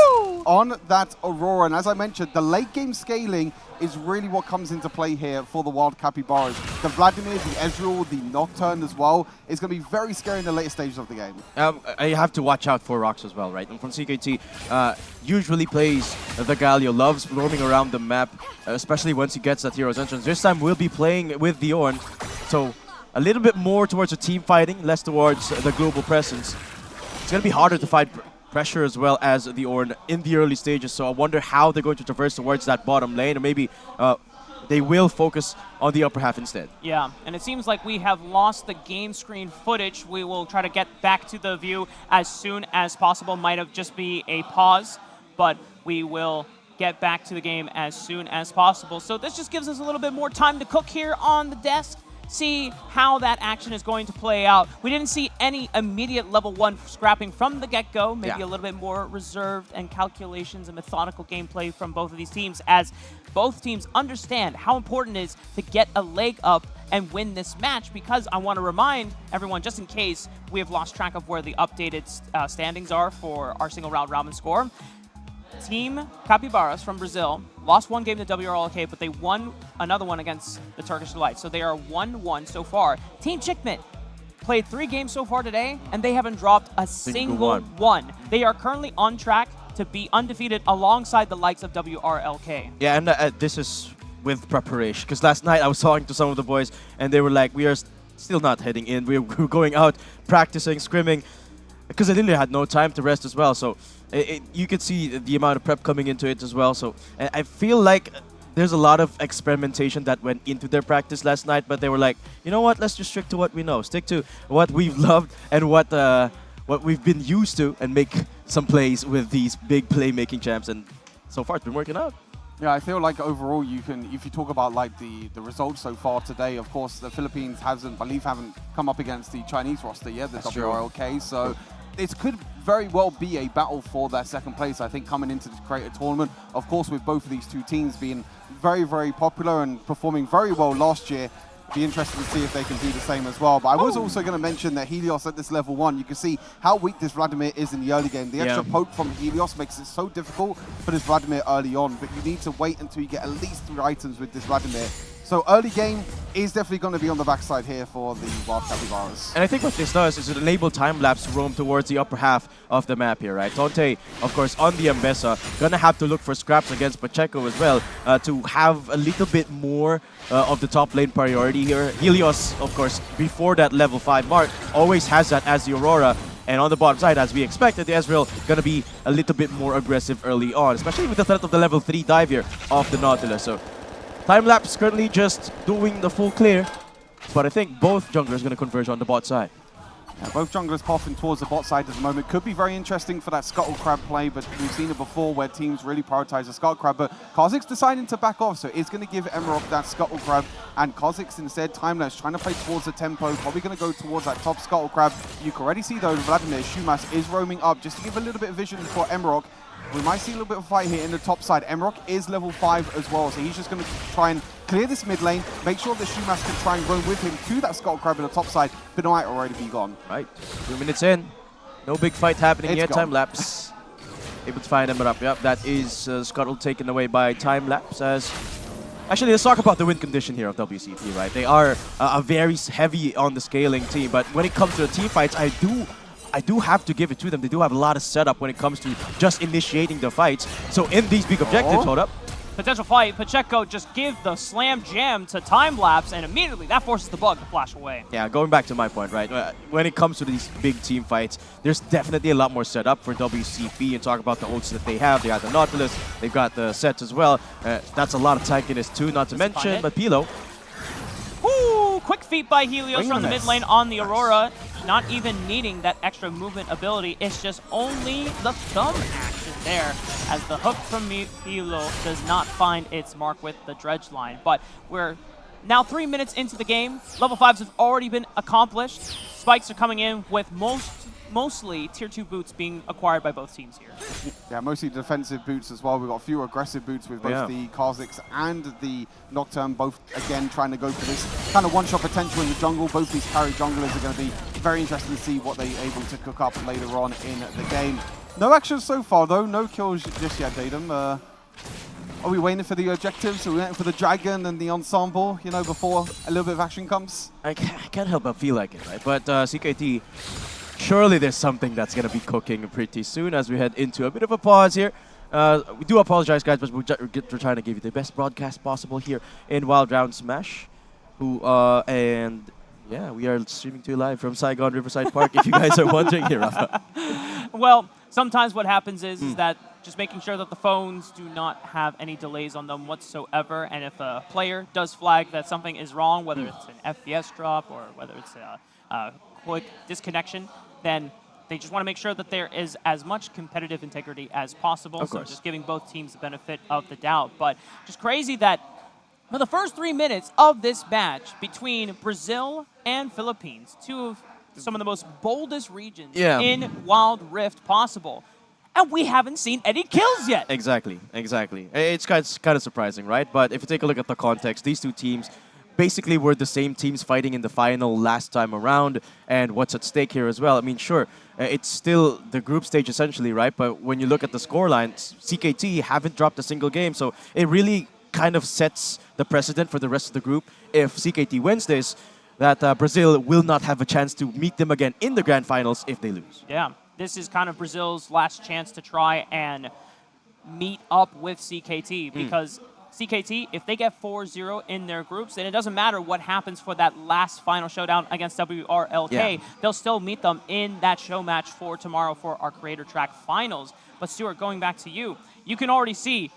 on that Aurora. And as I mentioned, the late game scaling is really what comes into play here for the Wild Capybaras. The Vladimir, the Ezreal, the Nocturne as well is going to be very scary in the later stages of the game. I have to watch out for Rox as well, right? And from CKT, usually plays the Galio, loves roaming around the map, especially once he gets that Hero's Entrance. This time we'll be playing with the Ornn, so a little bit more towards the team fighting, less towards the global presence. It's going to be harder to fight pressure as well as the Ornn in the early stages, so I wonder how they're going to traverse towards that bottom lane, or maybe they will focus on the upper half instead. Yeah, and it seems like we have lost the game screen footage. We will try to get back to the view as soon as possible. Might have just be a pause, but we will get back to the game as soon as possible. So this just gives us a little bit more time to cook here on the desk, see how that action is going to play out. We didn't see any immediate level 1 scrapping from the get-go, maybe a little bit more reserved and calculations and methodical gameplay from both of these teams, as both teams understand how important it is to get a leg up and win this match, because I want to remind everyone, just in case we have lost track of where the updated standings are for our single round robin score. Team Capybaras from Brazil lost one game to WRLK, but they won another one against the Turkish Delight. So they are 1-1 so far. Team Chickmid played 3 games so far today, and they haven't dropped a single one. They are currently on track to be undefeated alongside the likes of WRLK. Yeah, and this is with preparation, because last night I was talking to some of the boys, and they were like, we are still not heading in. We're going out, practicing, scrimming, because they literally had no time to rest as well. So you could see the amount of prep coming into it as well. So I feel like there's a lot of experimentation that went into their practice last night, but they were like, you know what, let's just stick to what we know, stick to what we've loved and what we've been used to, and make some plays with these big playmaking champs. And so far it's been working out. Yeah, I feel like overall you can, if you talk about like the results so far today, of course the Philippines haven't come up against the Chinese roster yet, the WRLK, so it could very well be a battle for that second place, I think, coming into this creator tournament. Of course, with both of these two teams being very, very popular and performing very well last year, be interested to see if they can do the same as well. But I was also going to mention that Helios at this level 1, you can see how weak this Vladimir is in the early game. The extra poke from Helios makes it so difficult for this Vladimir early on, but you need to wait until you get at least 3 items with this Vladimir. So early game is definitely going to be on the backside here for the Wild Capybaras. And I think what this does is it enable time-lapse to roam towards the upper half of the map here, right? Tonte, of course, on the Ambessa, gonna have to look for scraps against Pacheco as well to have a little bit more of the top lane priority here. Helios, of course, before that level 5 mark, always has that as the Aurora. And on the bottom side, as we expected, the Ezreal gonna be a little bit more aggressive early on, especially with the threat of the level 3 dive here of the Nautilus. So time-lapse currently just doing the full clear, but I think both junglers going to converge on the bot side. Both junglers coughing towards the bot side at the moment. Could be very interesting for that Scuttle Crab play, but we've seen it before where teams really prioritize the Scuttle Crab. But Kha'Zix deciding to back off, so it's going to give Emerald that Scuttle Crab. And Kha'Zix instead, Timelapse, trying to play towards the tempo, probably going to go towards that top Scuttle Crab. You can already see though, Vladimir Shumas is roaming up just to give a little bit of vision for Emerald. We might see a little bit of fight here in the top side. Emrock is level 5 as well, so he's just going to try and clear this mid lane, make sure that Shumas can try and roam with him to that Scuttle Crab in the top side, but it might already be gone. Right, 2 minutes in. No big fight happening yet. Time lapse. Able to find Emrock. Yep, that is Scuttle taken away by time lapse. As actually, let's talk about the win condition here of WCP, right? They are a very heavy on the scaling team, but when it comes to the team fights, I do have to give it to them. They do have a lot of setup when it comes to just initiating the fights. So in these big objectives, hold up. Potential fight, Pacheco just give the slam jam to time lapse, and immediately that forces the bug to flash away. Yeah, going back to my point, right? When it comes to these big team fights, there's definitely a lot more setup for WCP. And talk about the ults that they have. They got the Nautilus, they've got the sets as well. That's a lot of tankiness too, not to mention. But Pilo. Ooh, quick feat by Helios from the mid lane on the Aurora. Not even needing that extra movement ability. It's just only the thumb action there, as the hook from Hilo does not find its mark with the dredge line. But we're now 3 minutes into the game. Level 5s have already been accomplished. Spikes are coming in with mostly tier 2 boots being acquired by both teams here. Yeah, mostly defensive boots as well. We've got a few aggressive boots with both the Kha'Zix and the Nocturne, both again trying to go for this kind of one-shot potential in the jungle. Both these carry junglers are going to be very interesting to see what they're able to cook up later on in the game. No action so far though, no kills just yet, Datum. Are we waiting for the objectives? Are we waiting for the dragon and the ensemble, you know, before a little bit of action comes? I can't help but feel like it, right? But CKT, surely there's something that's going to be cooking pretty soon as we head into a bit of a pause here. We do apologize, guys, but we're trying to give you the best broadcast possible here in Wild Round Smash. And yeah, we are streaming to you live from Saigon Riverside Park, if you guys are wondering here, Rafa. Well, sometimes what happens is that just making sure that the phones do not have any delays on them whatsoever, and if a player does flag that something is wrong, whether it's an FPS drop or whether it's a quick disconnection, then they just want to make sure that there is as much competitive integrity as possible. Of course. So just giving both teams the benefit of the doubt. But just crazy that for the first 3 minutes of this match between Brazil and Philippines, two of some of the most boldest regions in Wild Rift possible, and we haven't seen any kills yet. Exactly. It's kind of surprising, right? But if you take a look at the context, these two teams basically were the same teams fighting in the final last time around, and what's at stake here as well. I mean, sure, it's still the group stage essentially, right? But when you look at the scorelines, CKT haven't dropped a single game, so it really kind of sets the precedent for the rest of the group. If CKT wins this, that Brazil will not have a chance to meet them again in the grand finals if they lose. Yeah, this is kind of Brazil's last chance to try and meet up with CKT, because CKT, if they get 4-0 in their groups, then it doesn't matter what happens for that last final showdown against WRLK. They'll still meet them in that show match for tomorrow for our Creator Track Finals. But Stuart, going back to you, you can already see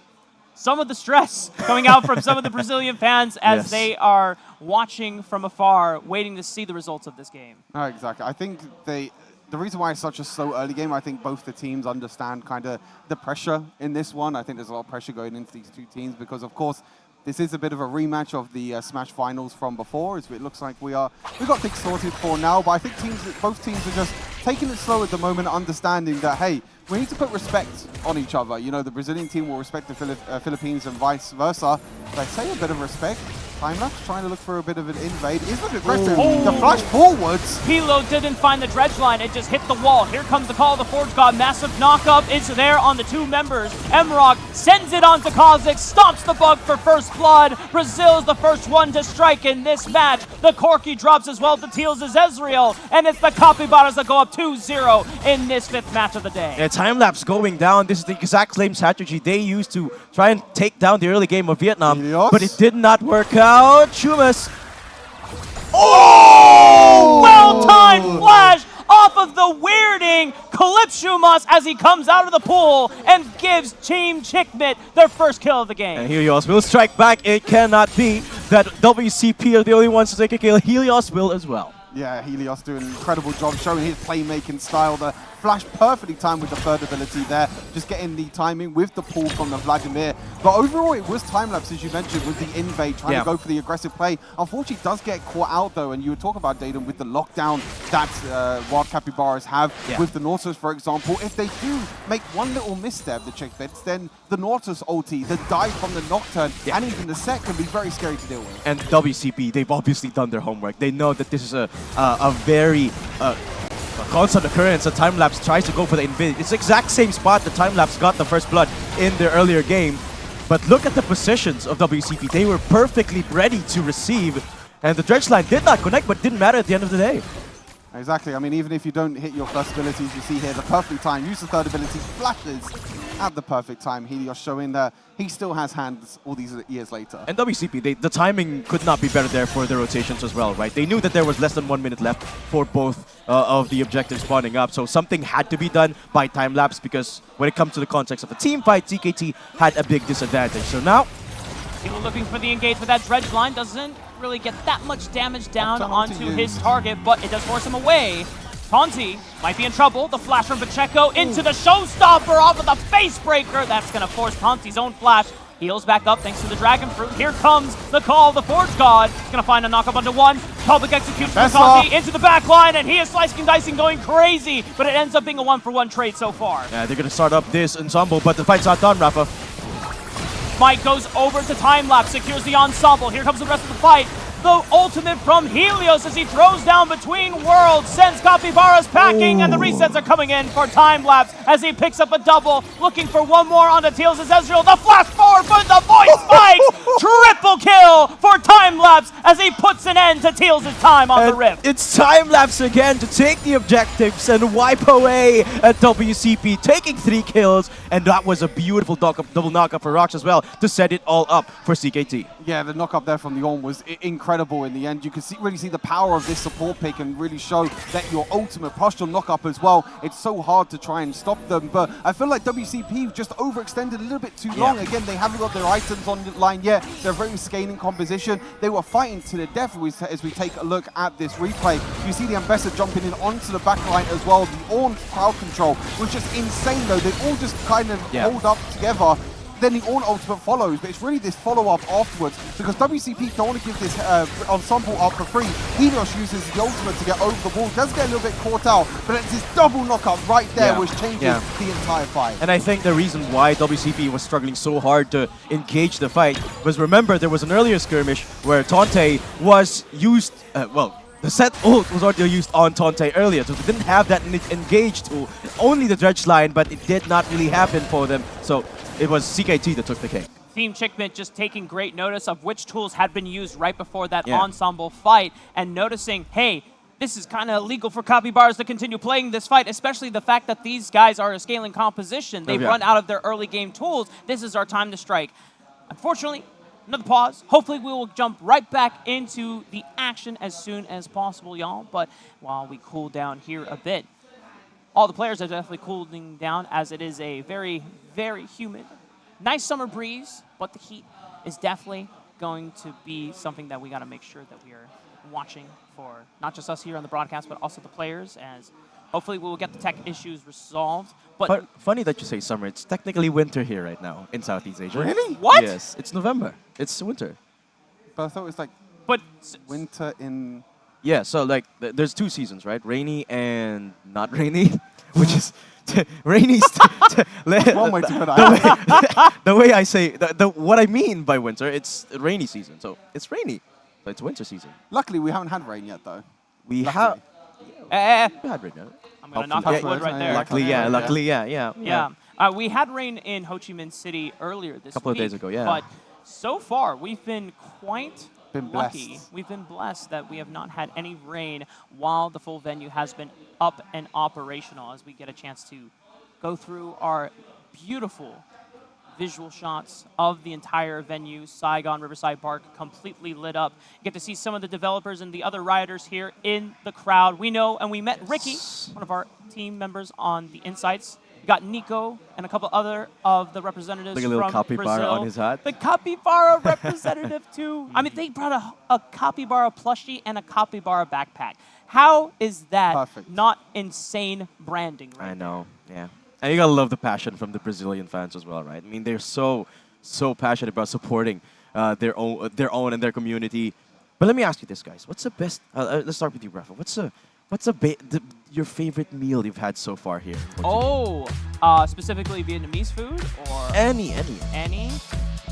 some of the stress coming out from some of the Brazilian fans as they are watching from afar, waiting to see the results of this game. No, exactly. I think the reason why it's such a slow early game, I think both the teams understand kind of the pressure in this one. I think there's a lot of pressure going into these two teams because, of course, this is a bit of a rematch of the Smash finals from before. It looks like we've got things sorted for now, but I think both teams are just taking it slow at the moment, understanding that, hey, we need to put respect on each other. You know, the Brazilian team will respect the Philippines and vice versa. Let's say a bit of respect. Timelapse trying to look for a bit of an invade. Is looking aggressive. The flash forwards. Hilo didn't find the dredge line. It just hit the wall. Here comes the call of the Forge God. Massive knockup. It's there on the two members. Emrock sends it on to Kha'Zix. Stops the bug for first blood. Brazil's the first one to strike in this match. The Corki drops as well to Teals' Ezreal. And it's the Capybaras that go up 2-0 in this fifth match of the day. Yeah, time-lapse going down. This is the exact same strategy they used to try and take down the early game of Vietnam. But it did not work out. Shumas. Oh! Well-timed flash off of the weirding Shumas as he comes out of the pool and gives Team Chickmit their first kill of the game. And Helios will strike back. It cannot be that WCP are the only ones to take a kill. Helios will as well. Yeah, Helios doing an incredible job showing his playmaking style. The flash perfectly timed with the third ability there, just getting the timing with the pull from the Vladimir. But overall, it was time-lapse, as you mentioned, with the invade, trying to go for the aggressive play. Unfortunately, it does get caught out, though, and you were talking about, Dayton, with the lockdown that Wild Capybaras have with the Nautilus, for example. If they do make one little misstep, the Chickbits, then the Nautilus ulti, the dive from the Nocturne, and even the set can be very scary to deal with. And WCP, they've obviously done their homework. They know that this is a very constant occurrence. A time-lapse tries to go for the invade. It's the exact same spot the time-lapse got the first blood in their earlier game. But look at the positions of WCP. They were perfectly ready to receive. And the dredge line did not connect, but didn't matter at the end of the day. Exactly. I mean, even if you don't hit your first abilities, you see here the perfect time. Use the third ability, flashes at the perfect time. Helios showing that he still has hands all these years later. And WCP, the timing could not be better there for the rotations as well, right? They knew that there was less than 1 minute left for both of the objectives spawning up. So something had to be done by time-lapse, because when it comes to the context of a team fight, CKT had a big disadvantage. So now, People looking for the engage, but that dredge line doesn't really get that much damage down onto his target, but it does force him away. Tonti might be in trouble. The flash from Pacheco into the showstopper off of the face breaker. That's going to force Tonti's own flash. Heals back up thanks to the Dragon Fruit. Here comes the call, the Forge God. Going to find a knock-up onto one. Public execution from Tonti into the back line, and he is slicing and dicing, going crazy, but it ends up being a 1-for-1 trade so far. yeah, they're going to start up this ensemble, but the fight's not done, Rafa. Mike goes over to time-lapse, secures the ensemble. Here comes the rest of the fight. The ultimate from Helios as he throws down between worlds, sends Capybaras packing, and the resets are coming in for time-lapse as he picks up a double, looking for one more onto Teals' Ezreal. The flash forward for the voice spike! Triple kill for time-lapse as he puts an end to Teals' time on the Rift. It's time-lapse again to take the objectives and wipe away at WCP, taking 3 kills, and that was a beautiful double knock-up for Rox as well to set it all up for CKT. Yeah, the knock-up there from the Ornn was incredible in the end. You can really see the power of this support pick and really show that your ultimate plus your knock-up as well. It's so hard to try and stop them, but I feel like WCP just overextended a little bit too long. Again, they haven't got their items on the line yet. They're very scaling composition. They were fighting to the death as we take a look at this replay. You see the Ambassador jumping in onto the back line as well. The Ornn crowd control was just insane though. They all just kind of hold up together. Then the Ornn ultimate follows, but it's really this follow-up afterwards, because WCP don't want to give this ensemble up for free. Helios uses the ultimate to get over the wall, does get a little bit caught out, but it's this double knockup right there which changes the entire fight. And I think the reason why WCP was struggling so hard to engage the fight was, remember, there was an earlier skirmish where Tonte was used, the set ult was already used on Tonte earlier, so they didn't have that engage tool. Only the dredge line, but it did not really happen for them. So it was CKT that took the cake. Team Chickmit just taking great notice of which tools had been used right before that ensemble fight, and noticing, hey, this is kind of illegal for Capybaras to continue playing this fight, especially the fact that these guys are a scaling composition. They've run out of their early game tools. This is our time to strike. Unfortunately, another pause. Hopefully we will jump right back into the action as soon as possible, y'all. But while we cool down here a bit, all the players are definitely cooling down as it is a very, very humid, nice summer breeze, but the heat is definitely going to be something that we got to make sure that we are watching for, not just us here on the broadcast, but also the players, as hopefully we will get the tech issues resolved. But funny that you say summer. It's technically winter here right now in Southeast Asia. Really? What? Yes, it's November. It's winter. But I thought it was like winter in... Yeah, so like there's 2 seasons, right? Rainy and not rainy, which is rainy. One way to put it. The way I say, what I mean by winter, it's rainy season. So it's rainy, but it's winter season. Luckily, we haven't had rain yet, though. We have. We had rain. I'm going to knock on wood right there. Luckily, yeah. We had rain in Ho Chi Minh City earlier this week. A couple of days ago, yeah. But so far, we've been quite lucky. Blessed. We've been blessed that we have not had any rain while the full venue has been up and operational, as we get a chance to go through our beautiful visual shots of the entire venue. Saigon Riverside Park completely lit up. You get to see some of the developers and the other rioters here in the crowd. We know, and we met Ricky, one of our team members on the Insights. We got Nico and a couple other of the representatives Like a little from capybara Brazil. on his hat. The capybara representative too. I mean, they brought a capybara plushie and a capybara backpack. How is that Perfect. not insane branding? Right? I know, yeah. And you gotta love the passion from the Brazilian fans as well, right? I mean, they're so passionate about supporting their own and their community. But let me ask you this, guys: what's the best? Let's start with you, Rafa. What's your favorite meal you've had so far here? Specifically Vietnamese food or Any.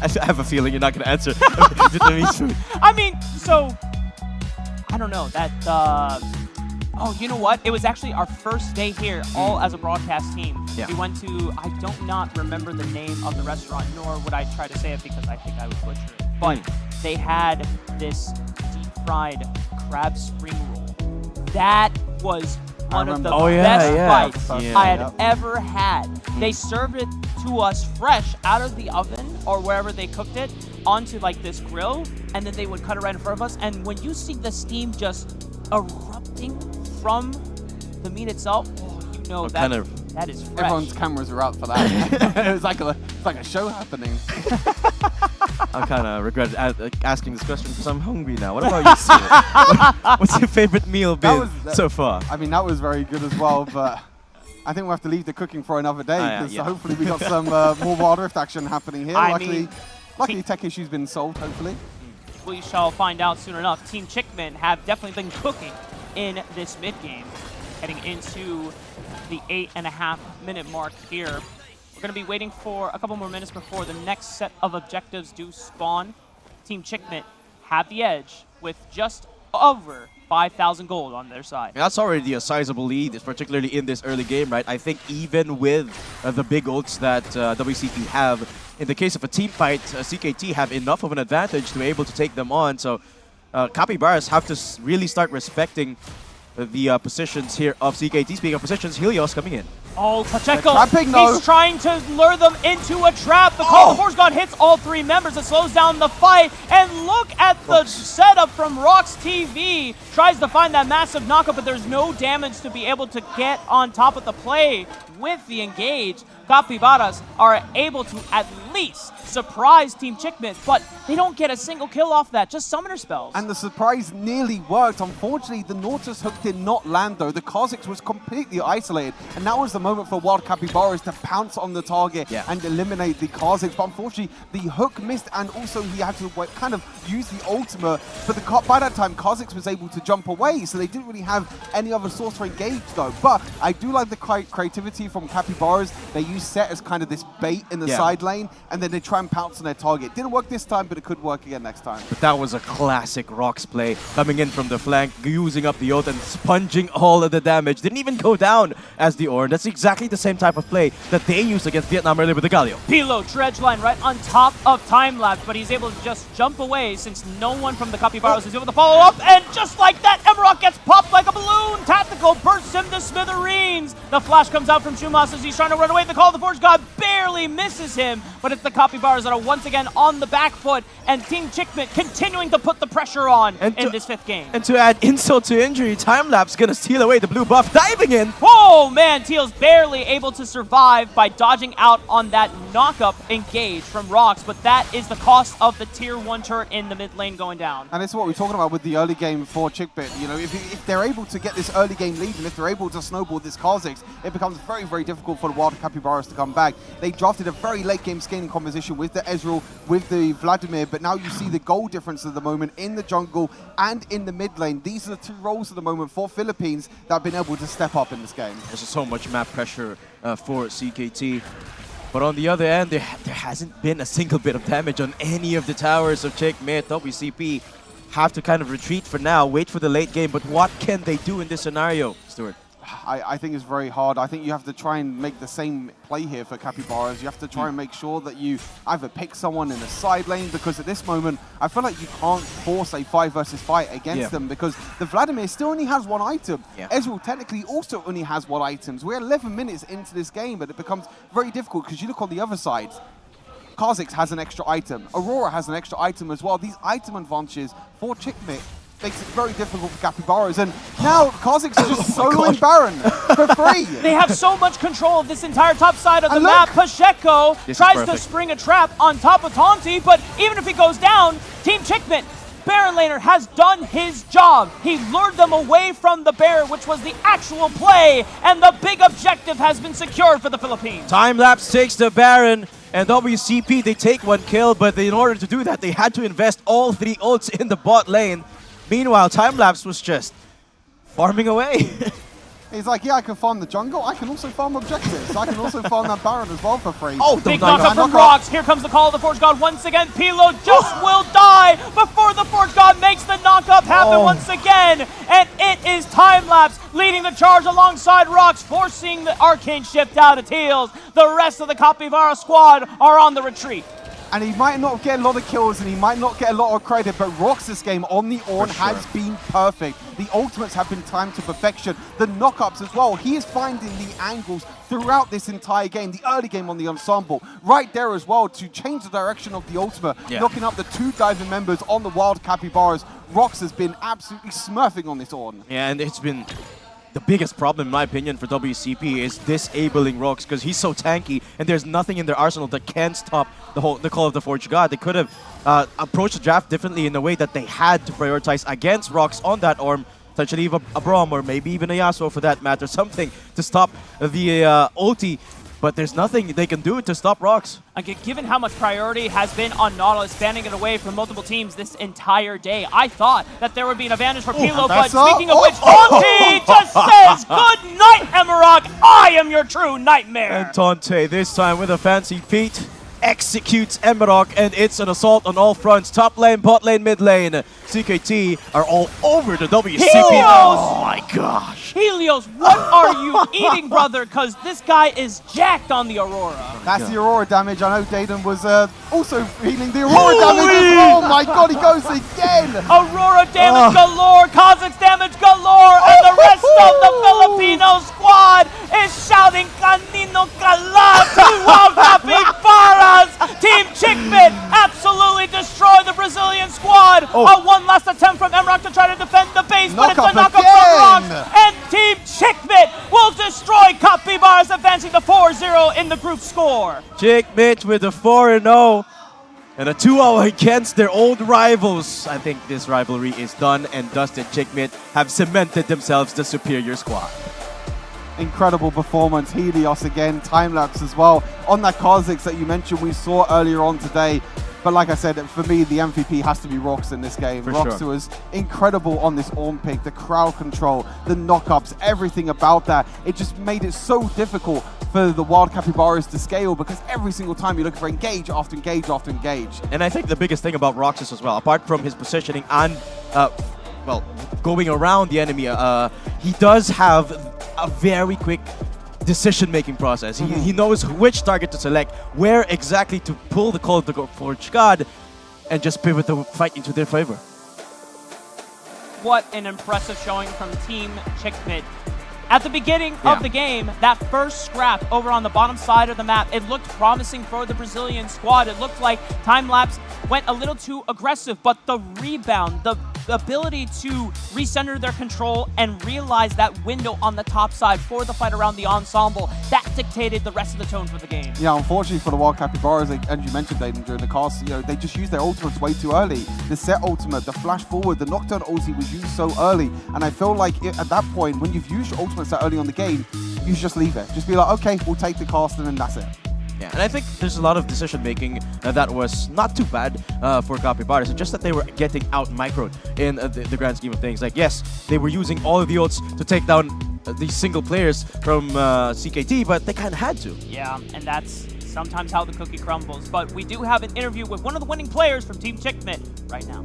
I have a feeling you're not gonna answer Vietnamese food. I mean, so I don't know that. Oh, you know what? It was actually our first day here, all as a broadcast team. Yeah. We went to, I don't not remember the name of the restaurant, nor would I try to say it because I think I would butcher it. But they had this deep fried crab spring roll. That was one of the best bites I had ever had. They served it to us fresh out of the oven or wherever they cooked it onto like this grill, and then they would cut it right in front of us. And when you see the steam just erupting from the meat itself, you know that is fresh. Everyone's cameras are out for that. It was like a show happening. I kind of regret asking this question because I'm hungry now. What about you, Stuart? What's your favorite meal been so far? I mean, that was very good as well, but I think we'll have to leave the cooking for another day because hopefully we got some more Wild Rift action happening here. Luckily, tech issue's been solved, hopefully. We shall find out soon enough. Team Chickman have definitely been cooking in this mid-game, heading into the 8.5-minute mark here. We're going to be waiting for a couple more minutes before the next set of objectives do spawn. Team Chickman have the edge with just over 5,000 gold on their side. That's already a sizable lead, particularly in this early game, right? I think even with the big ults that WCT have, in the case of a team fight, CKT have enough of an advantage to be able to take them on. So Capybaras have to really start respecting the positions here of CKT. Speaking of positions, Helios coming in. Oh, Pacheco, he's trying to lure them into a trap. The Call of Force God hits all three members. It slows down the fight. And look at the setup from Rox TV. Tries to find that massive knockup, but there's no damage to be able to get on top of the play with the engage. Capybaras are able to at least surprise Team Chickman, but they don't get a single kill off that, just summoner spells. And the surprise nearly worked. Unfortunately, the Nautilus hook did not land though. The Kha'Zix was completely isolated, and that was the moment for Wild Capybaras to pounce on the target and eliminate the Kha'Zix. But unfortunately, the hook missed, and also he had to kind of use the ultimate. But by that time, Kha'Zix was able to jump away, so they didn't really have any other source to engage though. But I do like the creativity from Capybaras. They use Set as kind of this bait in the side lane, and then they try and pounce on their target. Didn't work this time, but it could work again next time. But that was a classic Rox play, coming in from the flank, using up the ult and sponging all of the damage. Didn't even go down as the Ornn. That's exactly the same type of play that they used against Vietnam earlier with the Galio. Pilo, dredge line right on top of time-lapse, but he's able to just jump away since no one from the Capybaras is able to follow up, and just like that, Emerald gets popped like a balloon. Tactical bursts him to smithereens. The flash comes out from Shumas as he's trying to run away. The Call of the Force God barely misses him, but it's the Capybaras that are once again on the back foot, and Team Chickman continuing to put the pressure on in this fifth game. And to add insult to injury, Time-Lapse gonna steal away the blue buff, diving in. Oh man, Teal's barely able to survive by dodging out on that knock-up engage from Rox, but that is the cost of the tier 1 turret in the mid lane going down. And this is what we're talking about with the early game for Chickbit. You know, if they're able to get this early game lead, and if they're able to snowball this Kha'Zix, it becomes very, very difficult for the Wild Capybaras to come back. They drafted a very late game scaling composition with the Ezreal, with the Vladimir, but now you see the goal difference at the moment in the jungle and in the mid lane. These are the two roles at the moment for Philippines that have been able to step up in this game. There's so much map pressure for CKT. But on the other end, there hasn't been a single bit of damage on any of the towers of Checkmate. WCP have to kind of retreat for now, wait for the late game. But what can they do in this scenario, Stuart? I think it's very hard. I think you have to try and make the same play here for Capybaras. You have to try and make sure that you either pick someone in the side lane, because at this moment, I feel like you can't force a 5 versus 5 against them, because the Vladimir still only has one item. Ezreal technically also only has one item. So we're 11 minutes into this game, but it becomes very difficult because you look on the other side. Kha'Zix has an extra item. Aurora has an extra item as well. These item advantages for Chickmate makes it very difficult for Capybaras, and now Kha'Zix is just soloing Baron for free. They have so much control of this entire top side of the map. Pacheco tries to spring a trap on top of Taunty, but even if he goes down, Team Chickman Baron laner has done his job. He lured them away from the bear, which was the actual play, and the big objective has been secured for the Philippines. Time-lapse takes the Baron, and WCP, they take one kill, but in order to do that, they had to invest all 3 ults in the bot lane. Meanwhile, Time-lapse was just farming away. He's like, yeah, I can farm the jungle. I can also farm objectives. I can also farm that Baron as well for free. Oh, big knockup from Rocks. Here comes the call of the Forge God once again. Pilo just will die before the Forge God makes the knockup happen once again. And it is Time-lapse leading the charge alongside Rocks, forcing the Arcane Shift out of Teals. The rest of the Capybara squad are on the retreat. And he might not get a lot of kills and he might not get a lot of credit, but Rox's game on the Ornn has been perfect. The ultimates have been timed to perfection. The knockups as well. He is finding the angles throughout this entire game, the early game on the ensemble. Right there as well to change the direction of the ultimate, knocking up the 2 diving members on the Wild Capybaras. Rox has been absolutely smurfing on this Ornn. Yeah, and it's been the biggest problem, in my opinion, for WCP is disabling Rox because he's so tanky and there's nothing in their arsenal that can stop the Call of the Forge God. They could have approached the draft differently in a way that they had to prioritize against Rox on that Ornn, potentially even a Braum or maybe even a Yasuo for that matter, something to stop the ulti. But there's nothing they can do to stop Rox. Again, given how much priority has been on Nautilus, banning it away from multiple teams this entire day, I thought that there would be an advantage for Pilo, but speaking of which, Tante just says, good night, Emerald, I am your true nightmare. And Tante, this time with a fancy feat, executes Emerald, and it's an assault on all fronts. Top lane, bot lane, mid lane. CKT are all over the WCP. Helios! Oh my gosh. Helios, what are you eating, brother? Because this guy is jacked on the Aurora. That's the Aurora damage. I know Daden was also feeling the Aurora damage as well. Oh my god, he goes again. Aurora damage galore, Kha'Zix damage galore, and the rest of the Filipino squad is shouting Kanino Kala to Wild Capybaras. Team Chickmit absolutely destroy the Brazilian squad. One last attempt from Emrock to try to defend the base, but it's a knockup from Rocks. And Team Chickmit will destroy Capybaras, advancing to 4-0 in the group score. Chickmit with a 4-0 and a 2-0 against their old rivals. I think this rivalry is done and dusted. Chickmit have cemented themselves the superior squad. Incredible performance. Helios again, time-lapse as well. On that Kha'Zix that you mentioned we saw earlier on today. But like I said, for me, the MVP has to be Rox in this game. Rox was incredible on this Ornn pick, the crowd control, the knockups, everything about that. It just made it so difficult for the Wild Capybaras to scale because every single time you're looking for engage after engage after engage. And I think the biggest thing about Rox is as well, apart from his positioning and, well, going around the enemy, he does have a very quick decision-making process. He knows which target to select, where exactly to pull the Call of the Forge God, and just pivot the fight into their favor. What an impressive showing from Team Chickmit. At the beginning of the game, that first scrap over on the bottom side of the map, it looked promising for the Brazilian squad. It looked like Time-lapse went a little too aggressive, but the rebound, the ability to recenter their control and realize that window on the top side for the fight around the ensemble, that dictated the rest of the tone for the game. Yeah, unfortunately for the Wild Capybaras, as you mentioned, Daden, during the cast, they just used their ultimates way too early. The set ultimate, the flash forward, the knockdown ulti was used so early, and I feel like at that point, when you've used your ultimates that early on the game, you should just leave it. Just be like, okay, we'll take the cast and then that's it. Yeah, and I think there's a lot of decision-making that was not too bad for Capybaras. It's just that they were getting out-microed in the grand scheme of things. Like, yes, they were using all of the ults to take down these single players from CKT, but they kind of had to. Yeah, and that's sometimes how the cookie crumbles. But we do have an interview with one of the winning players from Team Chickmit right now.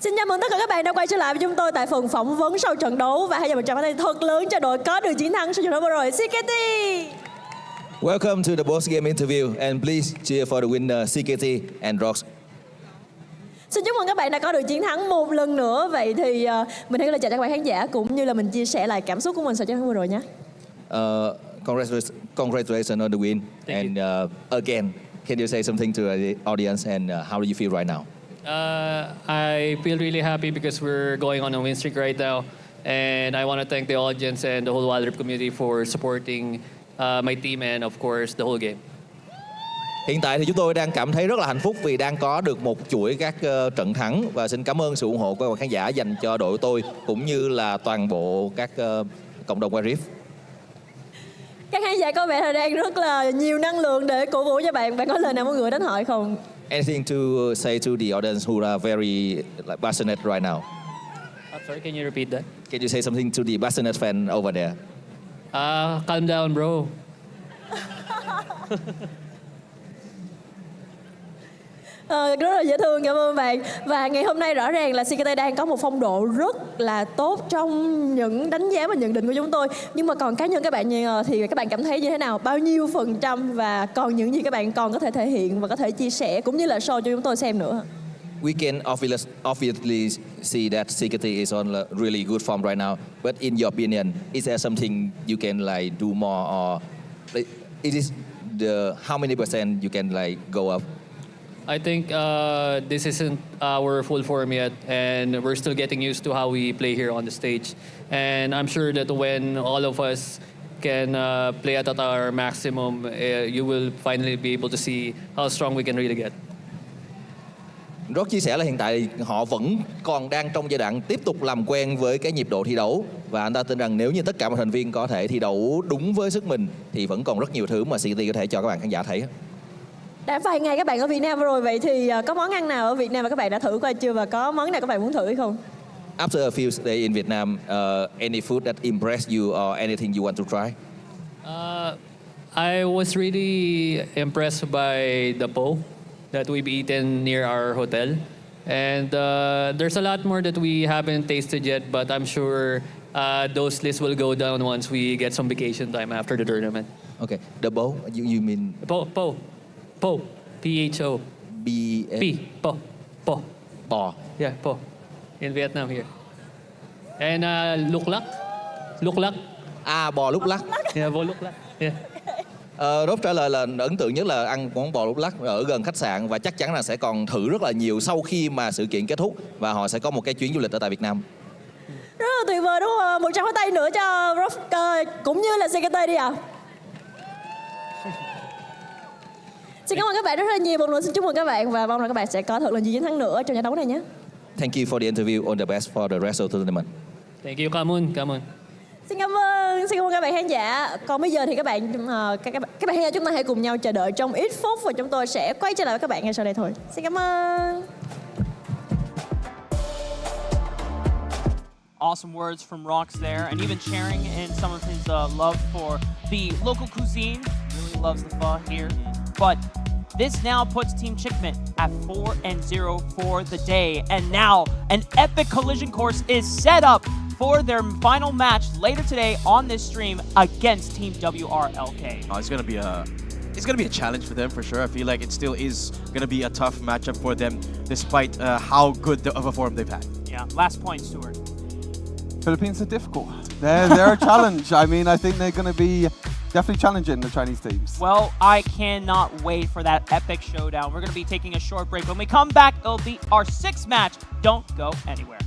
Xin chào mừng tất cả các bạn đã quay trở lại với chúng tôi tại phần phỏng vấn sau trận đấu và hãy dành một tràng pháo tay thật lớn cho đội có được chiến thắng sau trận đấu vừa rồi, CKT. Welcome to the post-game interview and please cheer for the winner CKT and Rox. Xin chúc mừng các bạn đã có được chiến thắng một lần nữa. Vậy thì mình hãy lời chào cho các bạn khán giả cũng như là mình chia sẻ lại cảm xúc của mình sau trận đấu vừa rồi nhé. Congratulations on the win. And again, can you say something to the audience and how do you feel right now? I feel really happy because we're going on a win streak right now. And I want to thank the audience and the whole Wild Rift community for supporting my team and of course the whole game. Hiện tại thì chúng tôi đang cảm thấy rất là hạnh phúc vì đang có được một chuỗi các trận thắng và xin cảm ơn sự ủng hộ của các bạn khán giả dành cho đội tôi cũng như là toàn bộ các cộng đồng Wild Rift. Các khán giả có vẻ là đang rất là nhiều năng lượng để cổ vũ cho bạn. Bạn có lời nào muốn gửi đến họ không? Anything to say to the audience who are very passionate right now? Sorry, can you repeat that? Can you say something to the passionate fan over there? Calm down, bro. Rất là dễ thương, cảm ơn bạn. Và ngày hôm nay rõ ràng là CKT đang có một phong độ rất là tốt trong những đánh giá và nhận định của chúng tôi. Nhưng mà còn cá nhân các bạn thì các bạn cảm thấy như thế nào? Bao nhiêu % và còn những gì các bạn còn có thể thể hiện và có thể chia sẻ cũng như là show cho chúng tôi xem nữa? We can obviously see that CKT is on a really good form right now. But in your opinion, is there something you can like do more, or it is the how many % you can like go up? I think this isn't our full form yet, and we're still getting used to how we play here on the stage. And I'm sure that when all of us can play at our maximum, you will finally be able to see how strong we can really get. Rock chia sẻ là hiện tại họ vẫn còn đang trong giai đoạn tiếp tục làm quen với cái nhịp độ thi đấu, và anh ta tin rằng nếu như tất cả mọi thành viên có thể thi đấu đúng với sức mình thì vẫn còn rất nhiều thứ mà CKT có thể cho các bạn khán giả thấy. Đã vài ngày các bạn ở Việt Nam rồi, vậy thì có món ăn nào ở Việt Nam mà các bạn đã thử qua chưa và có món nào các bạn muốn thử hay không? After a few days in Vietnam, any food that impressed you or anything you want to try? I was really impressed by the po that we've eaten near our hotel. And there's a lot more that we haven't tasted yet, but I'm sure those lists will go down once we get some vacation time after the tournament. Okay, the po, you mean? Po. P-H-O. Po. Po. Yeah, po. In Vietnam here. And lúc lắc. Bò lúc lắc. Yeah, bò lúc lắc. Yeah. Rốt trả lời là ấn tượng nhất là ăn món bò lúc lắc ở gần khách sạn, và chắc chắn là sẽ còn thử rất là nhiều sau khi mà sự kiện kết thúc và họ sẽ có một cái chuyến du lịch ở tại Việt Nam. Rất là tuyệt vời đúng không? Một tràng pháo tay nữa cho Rock cũng như là CKT đi ạ. Xin cảm ơn các bạn rất là nhiều. Một lần xin chúc mừng các bạn và mong rằng các bạn sẽ có thật là nhiều chiến thắng nữa trong trận đấu này nhé. Thank you for the interview. All the best for the rest of the tournament. Thank you, cảm ơn. Xin cảm ơn các bạn khán giả. Còn bây giờ thì các bạn khán giả chúng ta hãy cùng nhau chờ đợi trong ít phút và chúng tôi sẽ quay trở lại với các bạn ngay sau đây thôi. Xin cảm ơn. Awesome words from Rox there, and even sharing in some of his love for the local cuisine. Really loves the pho here. But this now puts Team Chickmit at 4-0 for the day. And now an epic collision course is set up for their final match later today on this stream against Team WRLK. It's gonna be a challenge for them for sure. I feel like it still is gonna be a tough matchup for them, despite how good of a form they've had. Yeah, last point, Stuart. Philippines are difficult. They're a challenge. I mean, I think they're going to be definitely challenging the Chinese teams. Well, I cannot wait for that epic showdown. We're going to be taking a short break. When we come back, it'll be our 6th match. Don't go anywhere.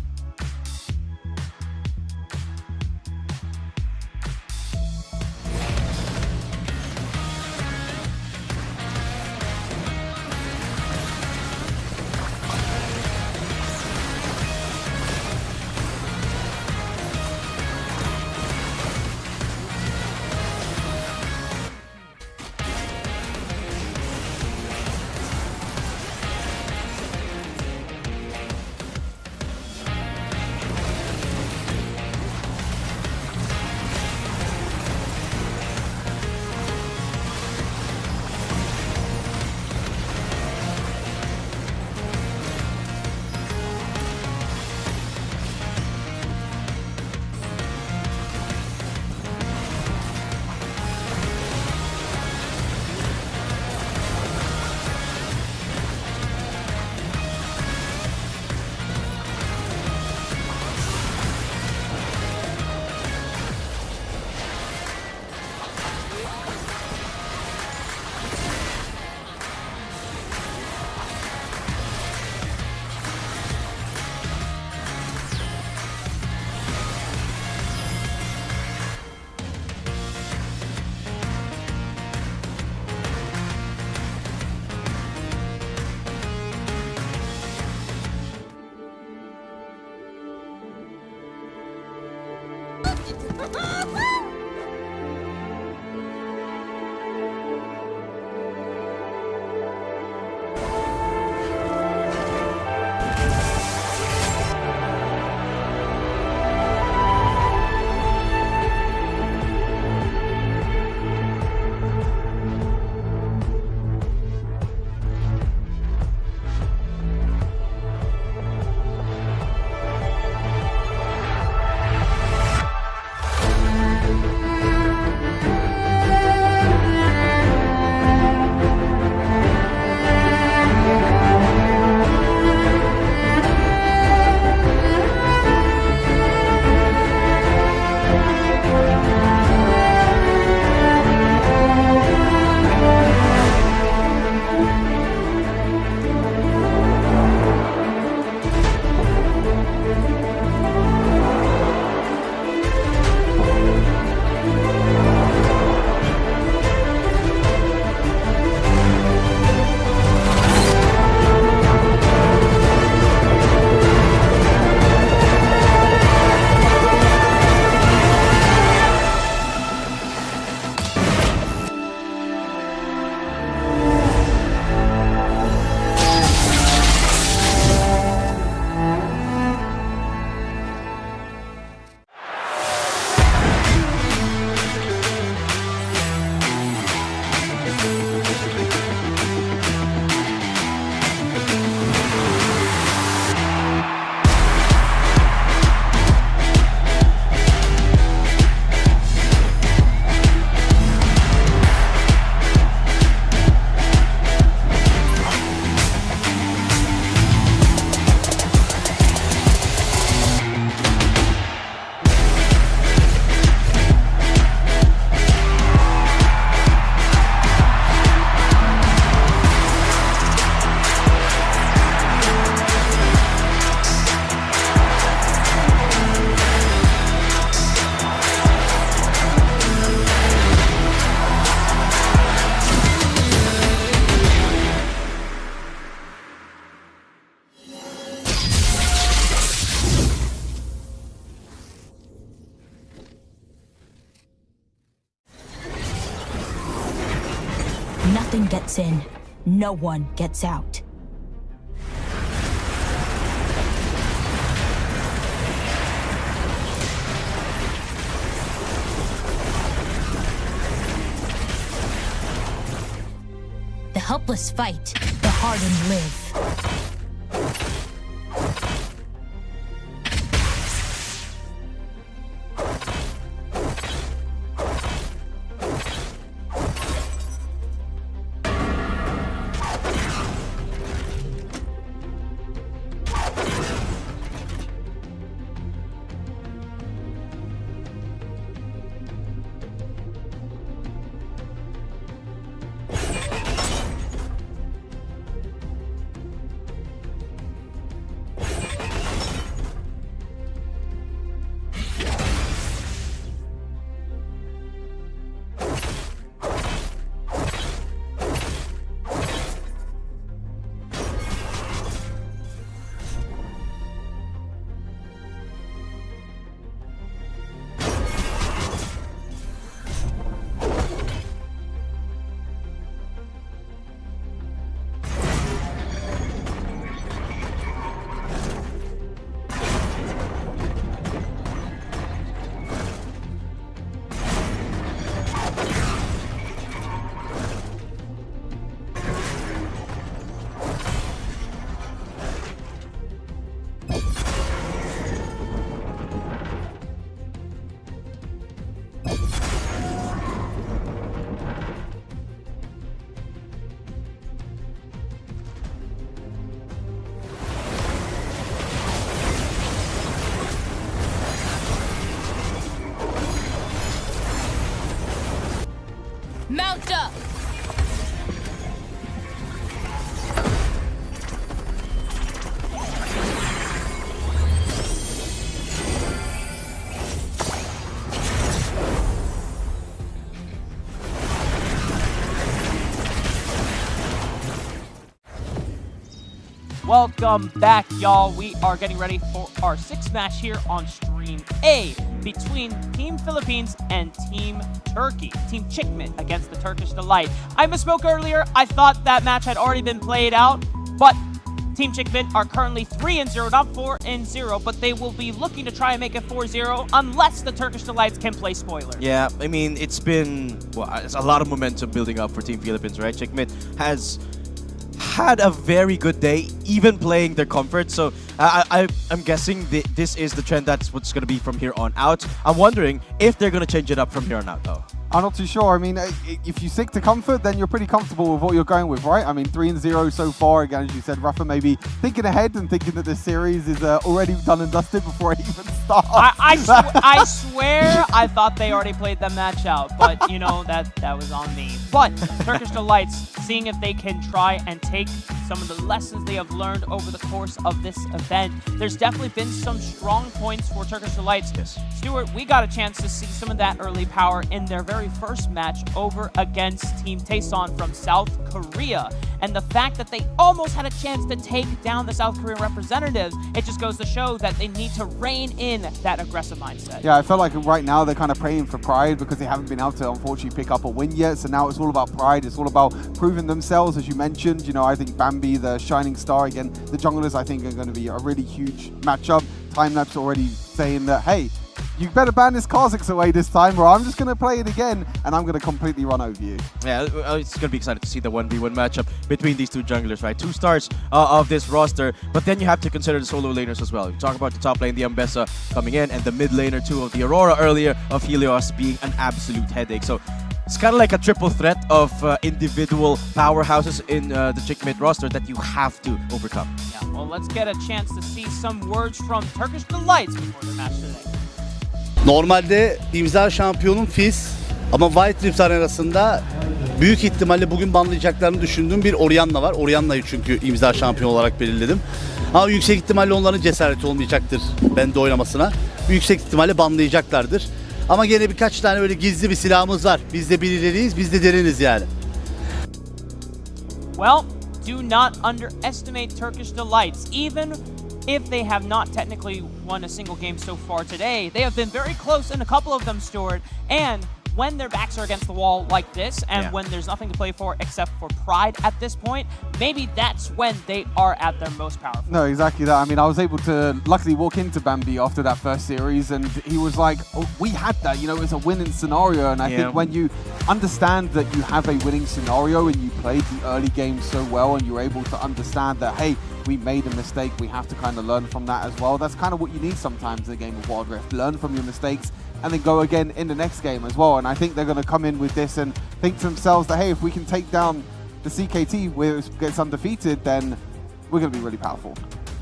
Nothing gets in, no one gets out. The helpless fight, the hardened live. Welcome back, y'all. We are getting ready for our sixth match here on Stream A between Team Philippines and Team Turkey. Team Chickmit against the Turkish Delight. I misspoke earlier. I thought that match had already been played out, but Team Chickmit are currently 3-0, not 4-0, but they will be looking to try and make it 4-0 unless the Turkish Delights can play spoiler. Yeah, I mean, it's been, well, it's a lot of momentum building up for Team Philippines, right? Chickmit has had a very good day, even playing their comfort. So I'm guessing this is the trend that's what's going to be from here on out. I'm wondering if they're going to change it up from here on out, though. I'm not too sure. I mean, if you stick to comfort, then you're pretty comfortable with what you're going with, right? I mean, 3-0 so far. Again, as you said, Rafa maybe thinking ahead and thinking that this series is already done and dusted before it even starts. I swear I thought they already played the match out, but you know, that was on me. But Turkish Delights, seeing if they can try and take some of the lessons they have learned over the course of this event. There's definitely been some strong points for Turkish Delights. Yes. Stuart, we got a chance to see some of that early power in their very first match over against Team Taeson from South Korea. And the fact that they almost had a chance to take down the South Korean representatives, it just goes to show that they need to rein in that aggressive mindset. Yeah, I feel like right now they're kind of praying for pride because they haven't been able to, unfortunately, pick up a win yet. So now it's all about pride. It's all about proving themselves, as you mentioned. You know, I think Bambi, the shining star, again, the junglers, I think, are going to be a really huge matchup. Timelapse already saying that, hey, you better ban this Kha'Zix away this time, or I'm just going to play it again, and I'm going to completely run over you. Yeah, it's going to be exciting to see the 1v1 matchup between these two junglers, right? 2 stars of this roster, but then you have to consider the solo laners as well. You talk about the top lane, the Ambessa coming in, and the mid laner too of the Aurora earlier of Helios being an absolute headache. So it's kind of like a triple threat of individual powerhouses in the Chickmit roster that you have to overcome. Yeah, well, let's get a chance to see some words from Turkish Delights before the match today. Normalde imza şampiyonum Fizz ama White Rift arasında büyük ihtimalle bugün banlayacaklarını düşündüğüm bir Orianna var. Orianna'yı çünkü imza şampiyon olarak belirledim. Ama yüksek ihtimalle onların cesareti olmayacaktır bende oynamasına. Yüksek ihtimalle banlayacaklardır. Ama gene birkaç tane böyle gizli bir silahımız var. Biz de birileriyiz, biz de deriniz yani. Well, do not underestimate Turkish Delights. Even if they have not technically won a single game so far today, they have been very close in a couple of them, Stuart. And when their backs are against the wall like this, and when there's nothing to play for except for pride at this point, maybe that's when they are at their most powerful. No, exactly that. I mean, I was able to luckily walk into Bambi after that first series, and he was like, oh, we had that, you know, it's a winning scenario. And I think when you understand that you have a winning scenario and you played the early game so well, and you're able to understand that, hey, we made a mistake, we have to kind of learn from that as well. That's kind of what you need sometimes in a game of Wild Rift. Learn from your mistakes and then go again in the next game as well. And I think they're going to come in with this and think to themselves that, hey, if we can take down the CKT where it gets undefeated, then we're going to be really powerful.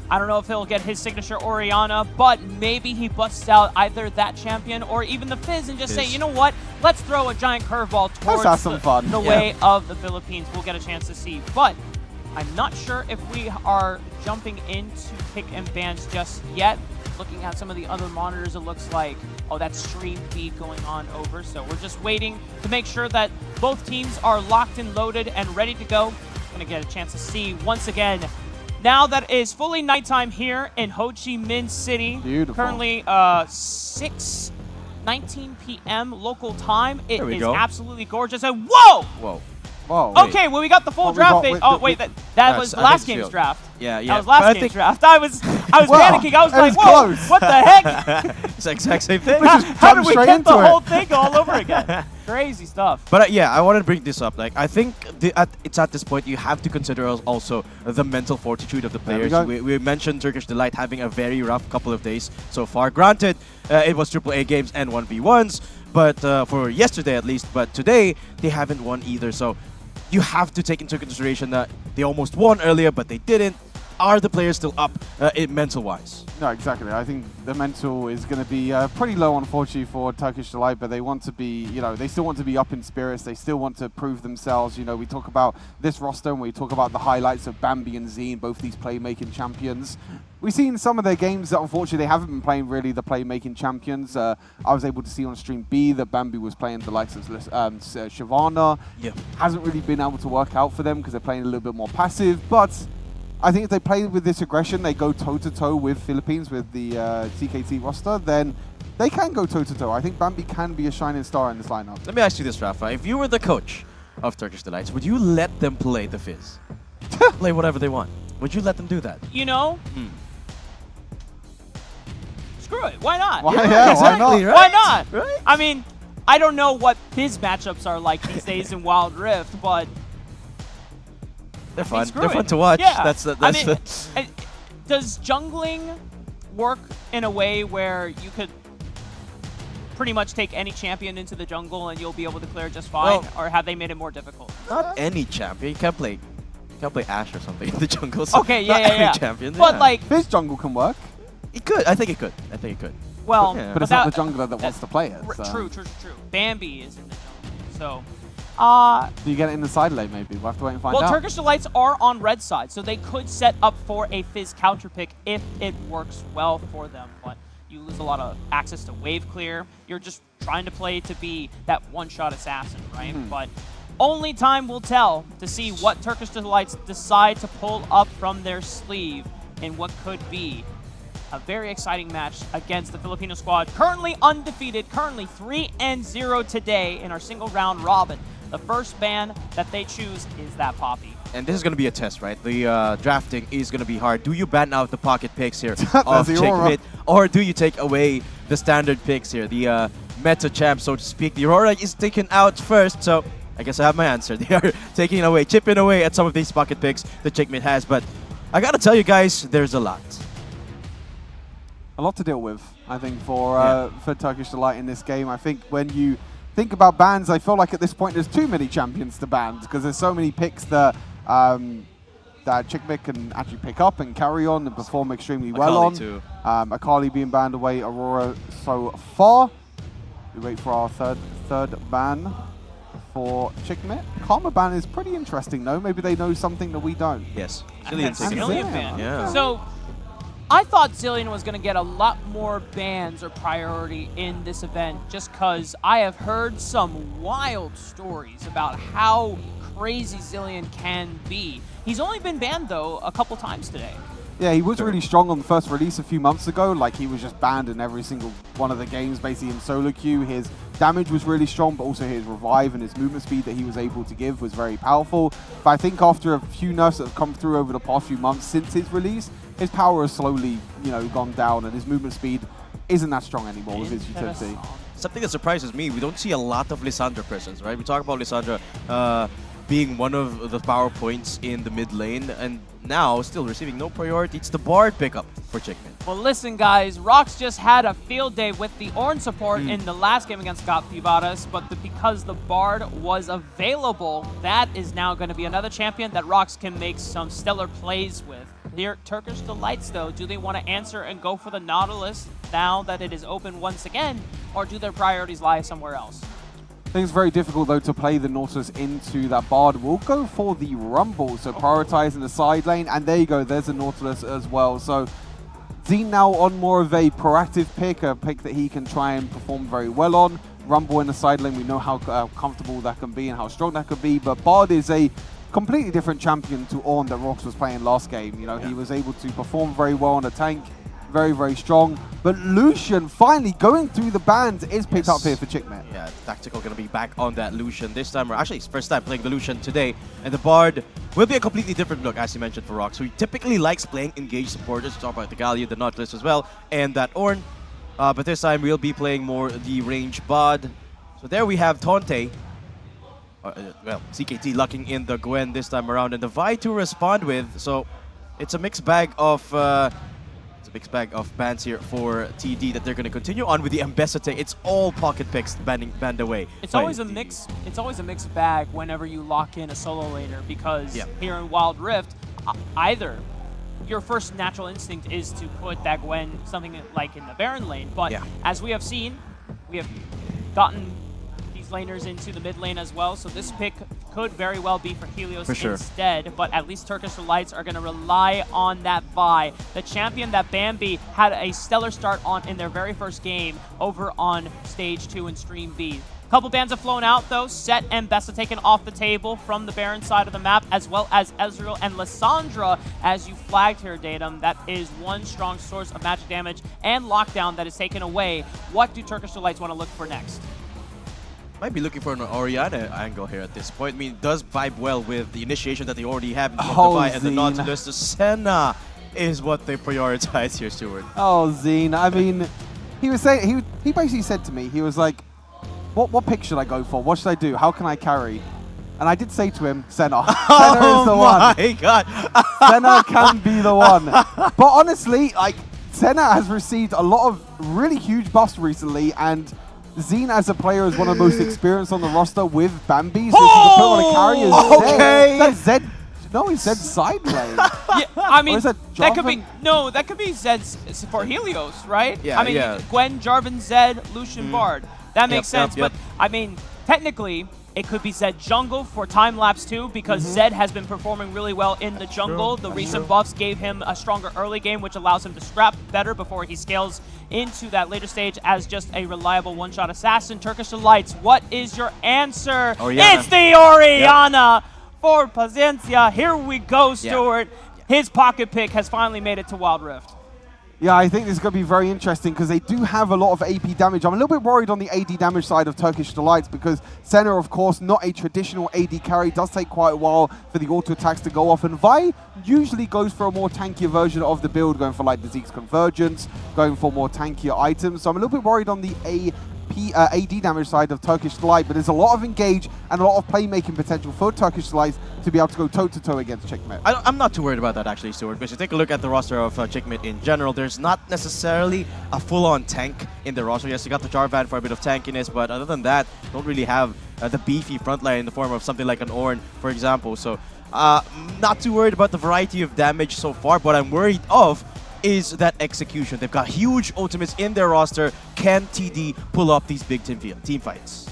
I don't know if he'll get his signature Orianna, but maybe he busts out either that champion or even the Fizz and just say, you know what, let's throw a giant curveball towards the way of the Philippines. We'll get a chance to see. But I'm not sure if we are jumping into pick and bans just yet. Looking at some of the other monitors, it looks like, oh, that's stream feed going on over. So we're just waiting to make sure that both teams are locked and loaded and ready to go. Gonna get a chance to see once again. Now that it is fully nighttime here in Ho Chi Minh City. Beautiful. Currently 6:19 p.m. local time. It is absolutely gorgeous. And whoa! Whoa. Whoa. Okay, well, we got the full draft phase. Oh, wait, that was last game's draft. Yeah, yeah. That was last game's draft. I was panicking. I was like, whoa, what the heck? It's the exact same thing. How did we get the whole thing all over again? Crazy stuff. But yeah, I want to bring this up. Like, I think it's at this point you have to consider also the mental fortitude of the players. We mentioned Turkish Delight having a very rough couple of days so far. Granted, it was AAA games and 1v1s, but for yesterday at least. But today, they haven't won either. So you have to take into consideration that they almost won earlier, but they didn't. Are the players still up mental-wise? No, exactly. I think the mental is going to be pretty low, unfortunately, for Turkish Delight, but they want to be, you know, they still want to be up in spirits. They still want to prove themselves. You know, we talk about this roster and we talk about the highlights of Bambi and Zine, both these playmaking champions. We've seen some of their games that, unfortunately, they haven't been playing really the playmaking champions. I was able to see on stream B that Bambi was playing the likes of Shyvana. Yeah. Hasn't really been able to work out for them because they're playing a little bit more passive, but I think if they play with this aggression, they go toe-to-toe with Philippines, with the CKT roster, then they can go toe-to-toe. I think Bambi can be a shining star in this lineup. Let me ask you this, Rafa. If you were the coach of Turkish Delights, would you let them play the Fizz? Play whatever they want. Would you let them do that? You know, screw it. Why not? Why, yeah, exactly, why not? right? Why not? Right? I mean, I don't know what Fizz matchups are like these days in Wild Rift, but They're I mean, fun. screw They're it. fun to watch. Yeah. That's I mean, does jungling work in a way where you could pretty much take any champion into the jungle and you'll be able to clear just fine, Well, or have they made it more difficult? not any champion. You can't play Ashe or something in the jungle. So Okay, not yeah, any yeah. champion. But yeah. like, Fizz jungle can work. It could. I think it could. I think it could. well, Yeah. But it's not the jungler that wants to play it. So. True. Bambi is in the jungle, so. Do you get it in the side lane, maybe? We'll have to wait and find Well, out. Turkish Delights are on red side, so they could set up for a Fizz counter pick if it works well for them. But you lose a lot of access to wave clear. You're just trying to play to be that one-shot assassin, right? But only time will tell to see what Turkish Delights decide to pull up from their sleeve in what could be a very exciting match against the Filipino squad, currently undefeated, currently 3-0 today in our single round robin. The first ban that they choose is that Poppy. And this is going to be a test, right? The drafting is going to be hard. Do you ban out the pocket picks here That's of the Aurora. Chickmit, or do you take away the standard picks here, the meta champ, so to speak? The Aurora is taken out first, so I guess I have my answer. They are taking away, chipping away at some of these pocket picks that Chickmit has, but I got to tell you guys, there's a lot. A lot to deal with, I think, for Turkish Delight in this game. I think when you think about bans, I feel like at this point there's too many champions to ban because there's so many picks that that Chickmit can actually pick up and carry on and perform extremely well on. Too. Akali being banned away, Aurora so far. We wait for our third ban for Chickmit. Karma ban is pretty interesting though. Maybe they know something that we don't. Yes. Zillion ban. Yeah. So I thought Zillion was going to get a lot more bans or priority in this event just because I have heard some wild stories about how crazy Zillion can be. He's only been banned, though, a couple times today. Yeah, he was really strong on the first release a few months ago. Like, he was just banned in every single one of the games, basically in solo queue. His damage was really strong, but also his revive and his movement speed that he was able to give was very powerful. But I think after a few nerfs that have come through over the past few months since his release, his power has slowly, gone down, and his movement speed isn't that strong anymore with his utility. Something that surprises me, we don't see a lot of Lissandra presence, right? We talk about Lissandra being one of the power points in the mid lane, and now still receiving no priority. It's the Bard pickup for Chickmit. Well, listen, guys, Rox just had a field day with the Ornn support in the last game against Capivaras, but because the Bard was available, that is now going to be another champion that Rox can make some stellar plays with. Here, Turkish Delights, though, do they want to answer and go for the Nautilus now that it is open once again, or do their priorities lie somewhere else? I think it's very difficult, though, to play the Nautilus into that Bard. We'll go for the Rumble, so prioritizing the side lane, and there you go, there's the Nautilus as well. So Zine now on more of a proactive pick, a pick that he can try and perform very well on. Rumble in the side lane, we know how comfortable that can be and how strong that could be, but Bard is a completely different champion to Ornn that Rox was playing last game. He was able to perform very well on a tank, very, very strong. But Lucian finally going through the bans is picked up here for Chickmit. Yeah, Tactical going to be back on that Lucian this time. Or actually, it's first time playing the Lucian today. And the Bard will be a completely different look, as you mentioned, for Rox. So he typically likes playing engaged supporters. Talk about the Galio, the Nautilus as well, and that Ornn. But this time, we'll be playing more the range Bod. So there we have Tonte. CKT lucking in the Gwen this time around, and the Vi to respond with. So it's a mixed bag of bans here for TD that they're going to continue on with the Ambesate. It's all pocket picks banned away. It's always a mix. It's always a mixed bag whenever you lock in a solo laner because here in Wild Rift, either your first natural instinct is to put that Gwen something like in the Baron lane, but as we have seen, we have gotten laners into the mid lane as well, so this pick could very well be for Helios instead, but at least Turkish Delights are going to rely on that Vi, the champion that Bambi had a stellar start on in their very first game over on Stage 2 and Stream B. Couple bans have flown out though. Set and Bessa taken off the table from the Baron side of the map, as well as Ezreal and Lissandra, as you flagged here, Datum. That is one strong source of magic damage and lockdown that is taken away. What do Turkish Delights want to look for next? Might be looking for an Orianna angle here at this point. I mean, it does vibe well with the initiation that they already have in Spotify and the Nautilus. The Senna is what they prioritize here, Stuart. Oh, Zine. I mean, he was saying, he basically said to me, he was like, what pick should I go for? What should I do? How can I carry? And I did say to him, Senna. Senna is the one. Oh my god. Senna can be the one. But honestly, like, Senna has received a lot of really huge buffs recently, and Zine as a player is one of the most experienced on the roster with Bambi. So if you put on a carry as okay. That's Zed. No, he said side lane. Yeah, I mean, that could be that could be Zed's for Helios, right? Yeah, I mean, yeah. Gwen, Jarvan, Zed, Lucian, Bard. That makes sense. Yep. But I mean, technically, it could be Zed jungle for time lapse too, because Zed has been performing really well in the jungle. The recent buffs gave him a stronger early game, which allows him to scrap better before he scales into that later stage as just a reliable one-shot assassin. Turkish Delights, what is your answer? Orianna. It's the Orianna for Paciencia. Here we go, Stuart. His pocket pick has finally made it to Wild Rift. Yeah, I think this is going to be very interesting because they do have a lot of AP damage. I'm a little bit worried on the AD damage side of Turkish Delights because Senna, of course, not a traditional AD carry. Does take quite a while for the auto attacks to go off. And Vi usually goes for a more tankier version of the build, going for like the Zeke's Convergence, going for more tankier items. So I'm a little bit worried on the AD damage side of Turkish Delight, but there's a lot of engage and a lot of playmaking potential for Turkish Delight to be able to go toe-to-toe against Chickmet. I'm not too worried about that actually, Stuart, because you take a look at the roster of Chickmet in general, there's not necessarily a full-on tank in the roster. Yes, you got the Jarvan for a bit of tankiness, but other than that, don't really have the beefy frontline in the form of something like an Ornn, for example. So, not too worried about the variety of damage so far. What I'm worried of is that execution. They've got huge ultimates in their roster. Can TD pull up these big team fights?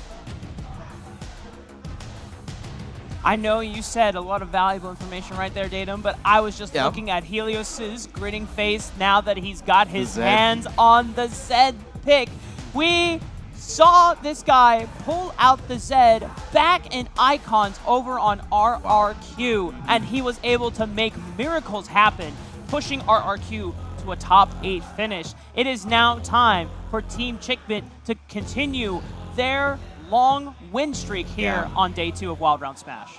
I know you said a lot of valuable information right there, Datum, but I was just looking at Helios's grinning face now that he's got his hands on the Zed pick. We saw this guy pull out the Zed back in Icons over on RRQ, and he was able to make miracles happen, pushing RRQ to a top 8 finish. It is now time for Team Chickmet to continue their long win streak here on day 2 of Wild Round Smash.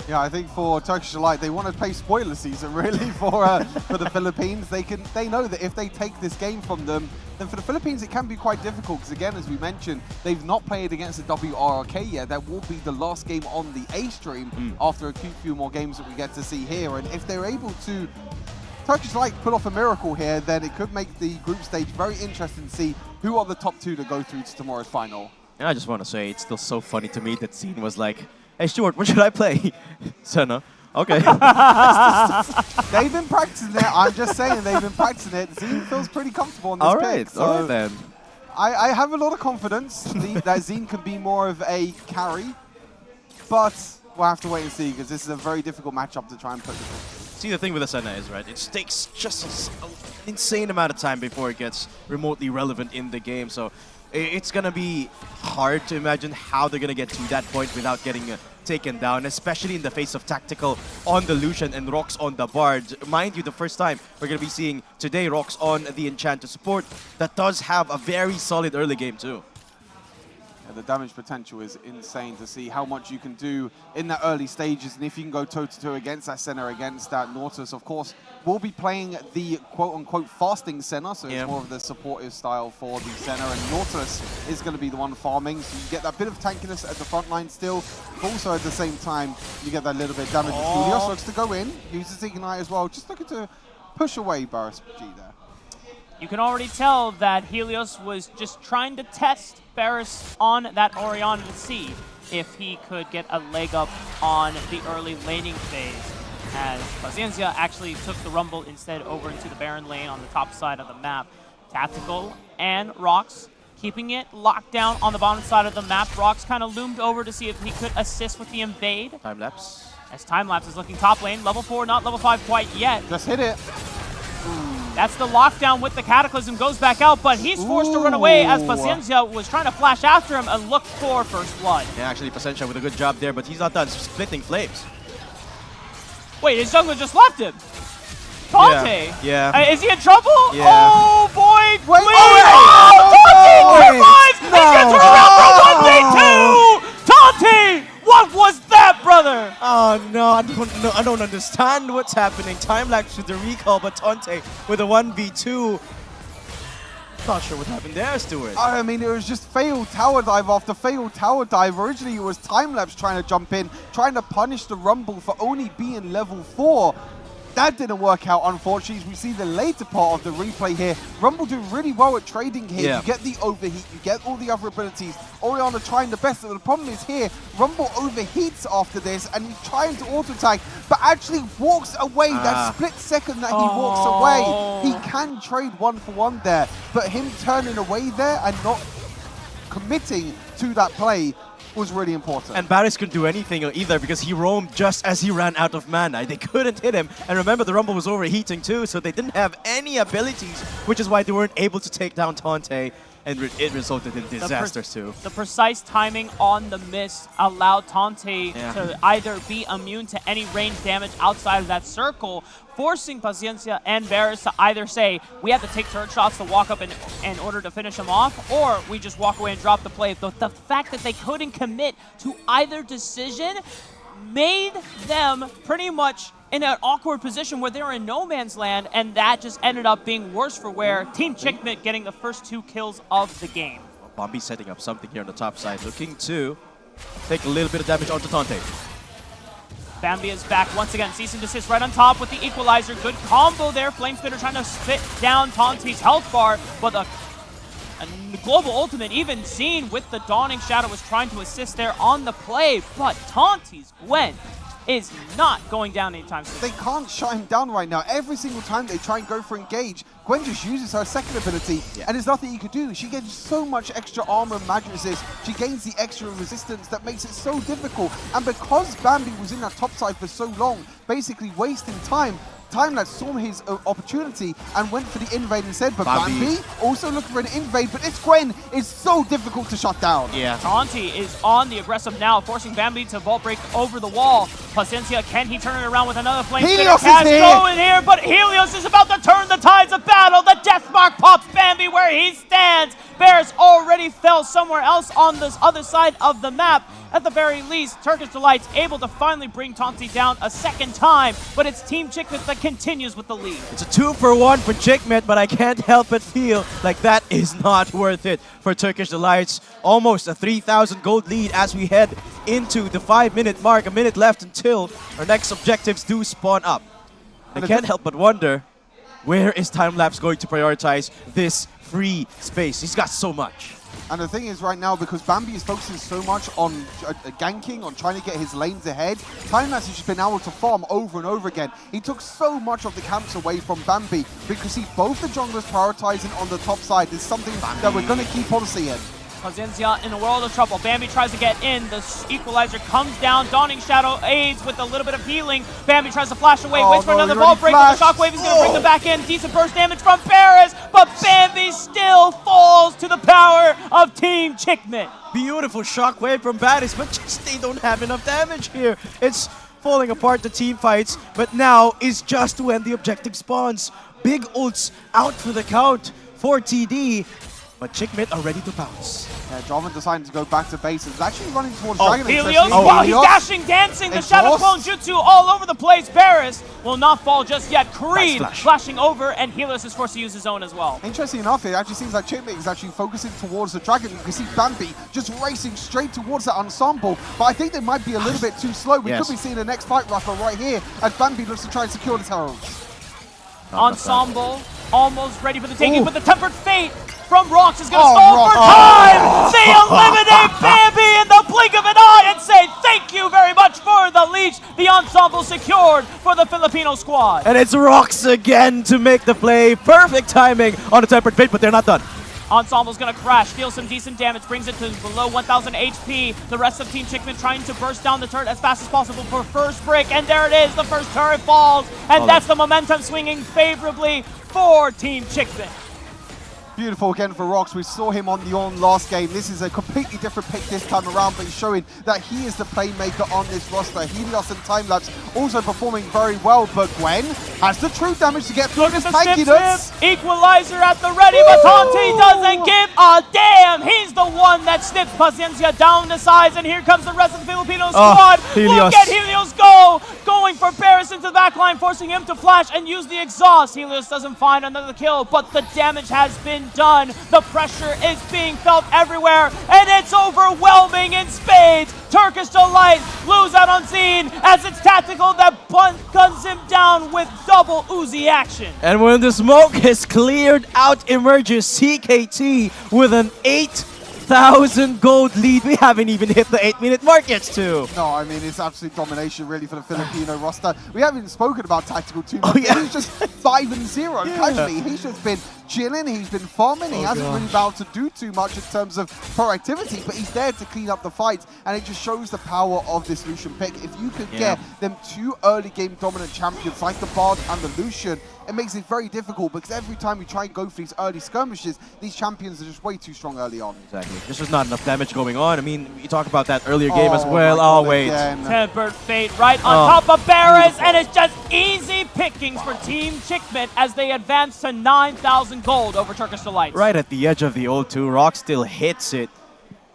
Yeah, I think for Turkish Delight, they want to play spoiler season really for the Philippines. They know that if they take this game from them, then for the Philippines it can be quite difficult because again, as we mentioned, they've not played against the WRRK yet. That will be the last game on the A stream after a few more games that we get to see here. And if they're able to Turkish Delight put off a miracle here, then it could make the group stage very interesting to see who are the top 2 to go through to tomorrow's final. And I just want to say, it's still so funny to me that Scene was like, hey Stuart, what should I play? Senna. Okay. They've been practicing it. I'm just saying, they've been practicing it. Zine feels pretty comfortable on this pick. So all right then. I have a lot of confidence that Zine can be more of a carry, but we'll have to wait and see because this is a very difficult matchup to try and put this in. See, the thing with the Senna is, right, it takes just an insane amount of time before it gets remotely relevant in the game. So it's going to be hard to imagine how they're going to get to that point without getting taken down, especially in the face of tactical on the Lucian and Rox on the Bard. Mind you, the first time we're going to be seeing today Rox on the Enchanter support that does have a very solid early game too. The damage potential is insane to see how much you can do in the early stages, and if you can go toe-to-toe against that Senna, against that Nautilus, of course, we'll be playing the quote-unquote fasting Senna, so it's more of the supportive style for the Senna, and Nautilus is going to be the one farming, so you get that bit of tankiness at the front line still, but also at the same time, you get that little bit of damage. Helios looks to go in, uses Ignite as well, just looking to push away Barris G there. You can already tell that Helios was just trying to test Barris on that Orianna to see if he could get a leg up on the early laning phase, as Paciencia actually took the Rumble instead over into the Baron lane on the top side of the map. Tactical and Rox keeping it locked down on the bottom side of the map. Rox kind of loomed over to see if he could assist with the invade. Time-lapse. As Time-lapse is looking top lane, level 4, not level 5 quite yet. Just hit it. That's the lockdown with the Cataclysm, goes back out, but he's forced to run away as Paciencia was trying to flash after him and look for first blood. Yeah, actually, Paciencia with a good job there, but he's not done splitting flames. Wait, his jungler just left him. Tante! Yeah. Is he in trouble? Yeah. Oh, boy! Wait, Tante survives! He gets around for 1v2! Tante! What was that, brother? Oh no, I don't understand what's happening. Time lapse with the recall, but Tante with a 1v2. Not sure what happened there, Stuart. I mean, it was just failed tower dive after failed tower dive. Originally, it was time-lapse trying to jump in, trying to punish the Rumble for only being level 4. That didn't work out, unfortunately. We see the later part of the replay here. Rumble doing really well at trading here. Yeah. You get the overheat, you get all the other abilities. Orianna trying the best. The problem is here, Rumble overheats after this, and he's trying to auto-attack, but actually walks away. That split second that he walks away, he can trade 1-for-1 there. But him turning away there and not committing to that play was really important. And Barris couldn't do anything either because he roamed just as he ran out of mana. They couldn't hit him. And remember, the Rumble was overheating too, so they didn't have any abilities, which is why they weren't able to take down Tante. And it resulted in disasters too. The precise timing on the miss allowed Tante to either be immune to any range damage outside of that circle, forcing Paciencia and Varus to either say, we have to take turret shots to walk up in order to finish him off, or we just walk away and drop the play. The fact that they couldn't commit to either decision made them pretty much in an awkward position where they were in no man's land, and that just ended up being worse for wear. Team Chickmit getting the first 2 kills of the game. Bombi setting up something here on the top side, looking to take a little bit of damage onto Tante. Bambi is back once again. Cease and desist right on top with the equalizer. Good combo there. Flamespitter trying to spit down Tante's health bar, but the global ultimate, even seen with the Dawning Shadow, was trying to assist there on the play, but Tante's Gwen is not going down anytime soon. They can't shut him down right now. Every single time they try and go for engage, Gwen just uses her second ability, and there's nothing you can do. She gets so much extra armor and magic resist. She gains the extra resistance that makes it so difficult. And because Bambi was in that top side for so long, basically wasting time, Timelapse saw his opportunity and went for the invade instead, but Bambi also looking for an invade, but this Gwen is so difficult to shut down. Yeah. Tante is on the aggressive now, forcing Bambi to vault break over the wall. Paciencia, can he turn it around with another flame Helios spitter? is here. Going here, but Helios is about to turn the tides of battle. The death mark pops Bambi where he stands. Bears already fell somewhere else on this other side of the map. At the very least, Turkish Delight's able to finally bring Tante down a second time, but it's Team Chickmit that continues with the lead. It's a 2-for-1 for Chickmit, but I can't help but feel like that is not worth it for Turkish Delights. Almost a 3,000 gold lead as we head into the 5-minute mark. A minute left until our next objectives do spawn up. I can't help but wonder, where is Timelapse going to prioritize this free space? He's got so much. And the thing is right now, because Bambi is focusing so much on ganking, on trying to get his lanes ahead, Timelapse has just been able to farm over and over again. He took so much of the camps away from Bambi, because see, both the junglers prioritizing on the top side is something that we're going to keep on seeing. Paciencia in a world of trouble. Bambi tries to get in. The equalizer comes down. Dawning Shadow aids with a little bit of healing. Bambi tries to flash away. Waits for another ball break. But the Shockwave is going to bring them back in. Decent burst damage from Paris. But Bambi still falls to the power of Team Chickmit. Beautiful Shockwave from Paris, but just they don't have enough damage here. It's falling apart, the team fights, but now is just when the objective spawns. Big ults out for the count for TD. But Chickmit are ready to pounce. Yeah, Jarvan deciding to go back to base. He's actually running towards Oh, Dragon. Helios, wow, he's dashing, dancing, the Shadow Clone Jutsu all over the place. Barris will not fall just yet. Creed flashing over, and Helios is forced to use his own as well. Interesting enough, it actually seems like Chickmit is actually focusing towards the Dragon. You can see Bambi just racing straight towards that ensemble, but I think they might be a little bit too slow. We could be seeing the next fight rapper right here as Bambi looks to try and secure the heralds. Ensemble almost ready for the taking, but the Tempered Fate from Rox is going to stall for time! They eliminate Bambi in the blink of an eye and say thank you very much for the leech. The ensemble secured for the Filipino squad. And it's Rox again to make the play. Perfect timing on the Tempered Fate, but they're not done. Ensemble's gonna crash, deal some decent damage, brings it to below 1,000 HP. The rest of Team Chickmit trying to burst down the turret as fast as possible for first break, and there it is, the first turret falls, and that's the momentum swinging favorably for Team Chickman. Beautiful again for Rox. We saw him on the last game. This is a completely different pick this time around, but he's showing that he is the playmaker on this roster. Helios and Timelapse also performing very well, but Gwen has the true damage to get through this tankiness. Equalizer at the ready, but Tonti doesn't give a damn. He's the one that snips Paciencia down to size, and here comes the rest of the Filipino squad. Look at Helios go! Going for Barris into the backline, forcing him to flash and use the exhaust. Helios doesn't find another kill, but the damage has been done. The pressure is being felt everywhere, and it's overwhelming in spades. Turkish Delight lose out on scene as it's Tactical that guns him down with double Uzi action. And when the smoke is cleared out, emerges CKT with an 8,000 gold lead. We haven't even hit the 8-minute mark yet, too. No, I mean, it's absolute domination, really, for the Filipino roster. We haven't even spoken about Tactical too much. He's just 5-0 casually. He's just been chilling, he's been farming, he hasn't really been able to do too much in terms of proactivity, but he's there to clean up the fights, and it just shows the power of this Lucian pick. If you could get them two early game dominant champions like the Bard and the Lucian, it makes it very difficult, because every time we try and go for these early skirmishes, these champions are just way too strong early on. Exactly. There's just not enough damage going on. I mean, you talk about that earlier game as well. Oh, wait. Tempered Fate right on top of Barris, and it's just easy pickings for Team Chickman as they advance to 9,000 gold over Turkish Delight. Right at the edge of the 0-2, Rock still hits it.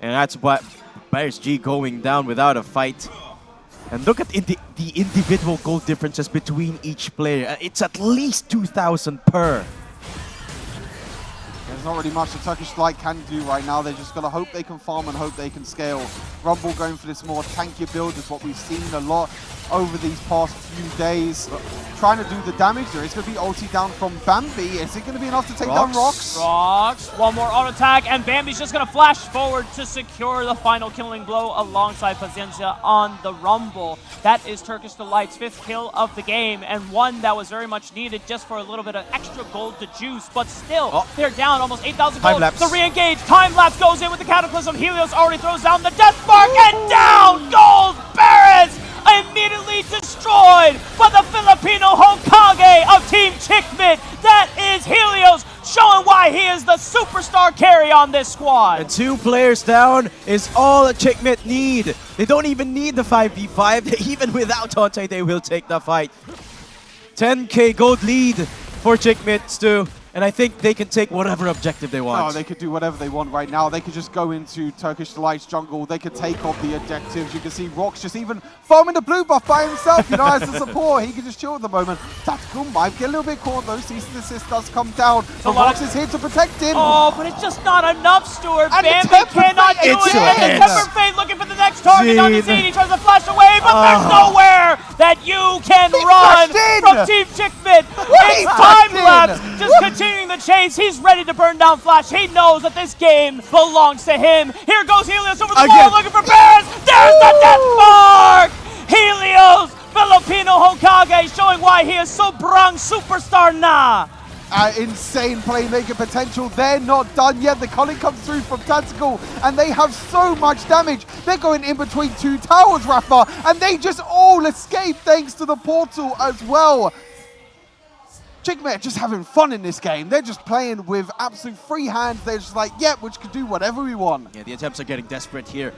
And that's what Barris G going down without a fight. And look at the individual gold differences between each player. It's at least 2,000 per. There's not really much the Turkish Delight can do right now. They're just going to hope they can farm and hope they can scale. Rumble going for this more tankier build is what we've seen a lot over these past few days. Trying to do the damage. There is going to be ulti down from Bambi. Is it going to be enough to take down Rox? Rox, one more auto attack, and Bambi's just going to flash forward to secure the final killing blow alongside Paciencia on the Rumble. That is Turkish Delight's 5th kill of the game, and one that was very much needed just for a little bit of extra gold to juice, but still, they're down almost 8,000 gold. The re-engage, Time-lapse goes in with the Cataclysm. Helios already throws down the Death Spark, and down goes Barris! Immediately destroyed by the Filipino Hokage of Team Chickman. That is Helios, showing why he is the superstar carry on this squad. And 2 players down is all a Chickman need. They don't even need the 5v5. Even without Tonte, they will take the fight. 10k gold lead for Chickman too. And I think they can take whatever objective they want. Oh, they could do whatever they want right now. They could just go into Turkish Delight's jungle. They could take off the objectives. You can see Rox just even farming the blue buff by himself, you know, as the support. He can just chill at the moment. Tactical might get a little bit caught though. Cease and desist does come down. But Rox is here to protect him. Oh, but it's just not enough, Stuart. And Bambi cannot do it. And the Tempered Fate looking for the next target on the scene. He tries to flash away, but there's nowhere that you can run from Team Chickman. It's Time-lapse just continuing the chase. He's ready to burn down Flash. He knows that this game belongs to him. Here goes Helios over the wall looking for Barris. There's the Death Spark! Helios, Filipino Hokage, showing why he is sobrang superstar na. Insane playmaker potential. They're not done yet. The culling comes through from Tactical, and they have so much damage. They're going in between 2 towers, Rafa, and they just all escape thanks to the portal as well. Chickman just having fun in this game. They're just playing with absolute free hands. They're just like, yeah, we can do whatever we want. Yeah, the attempts are getting desperate here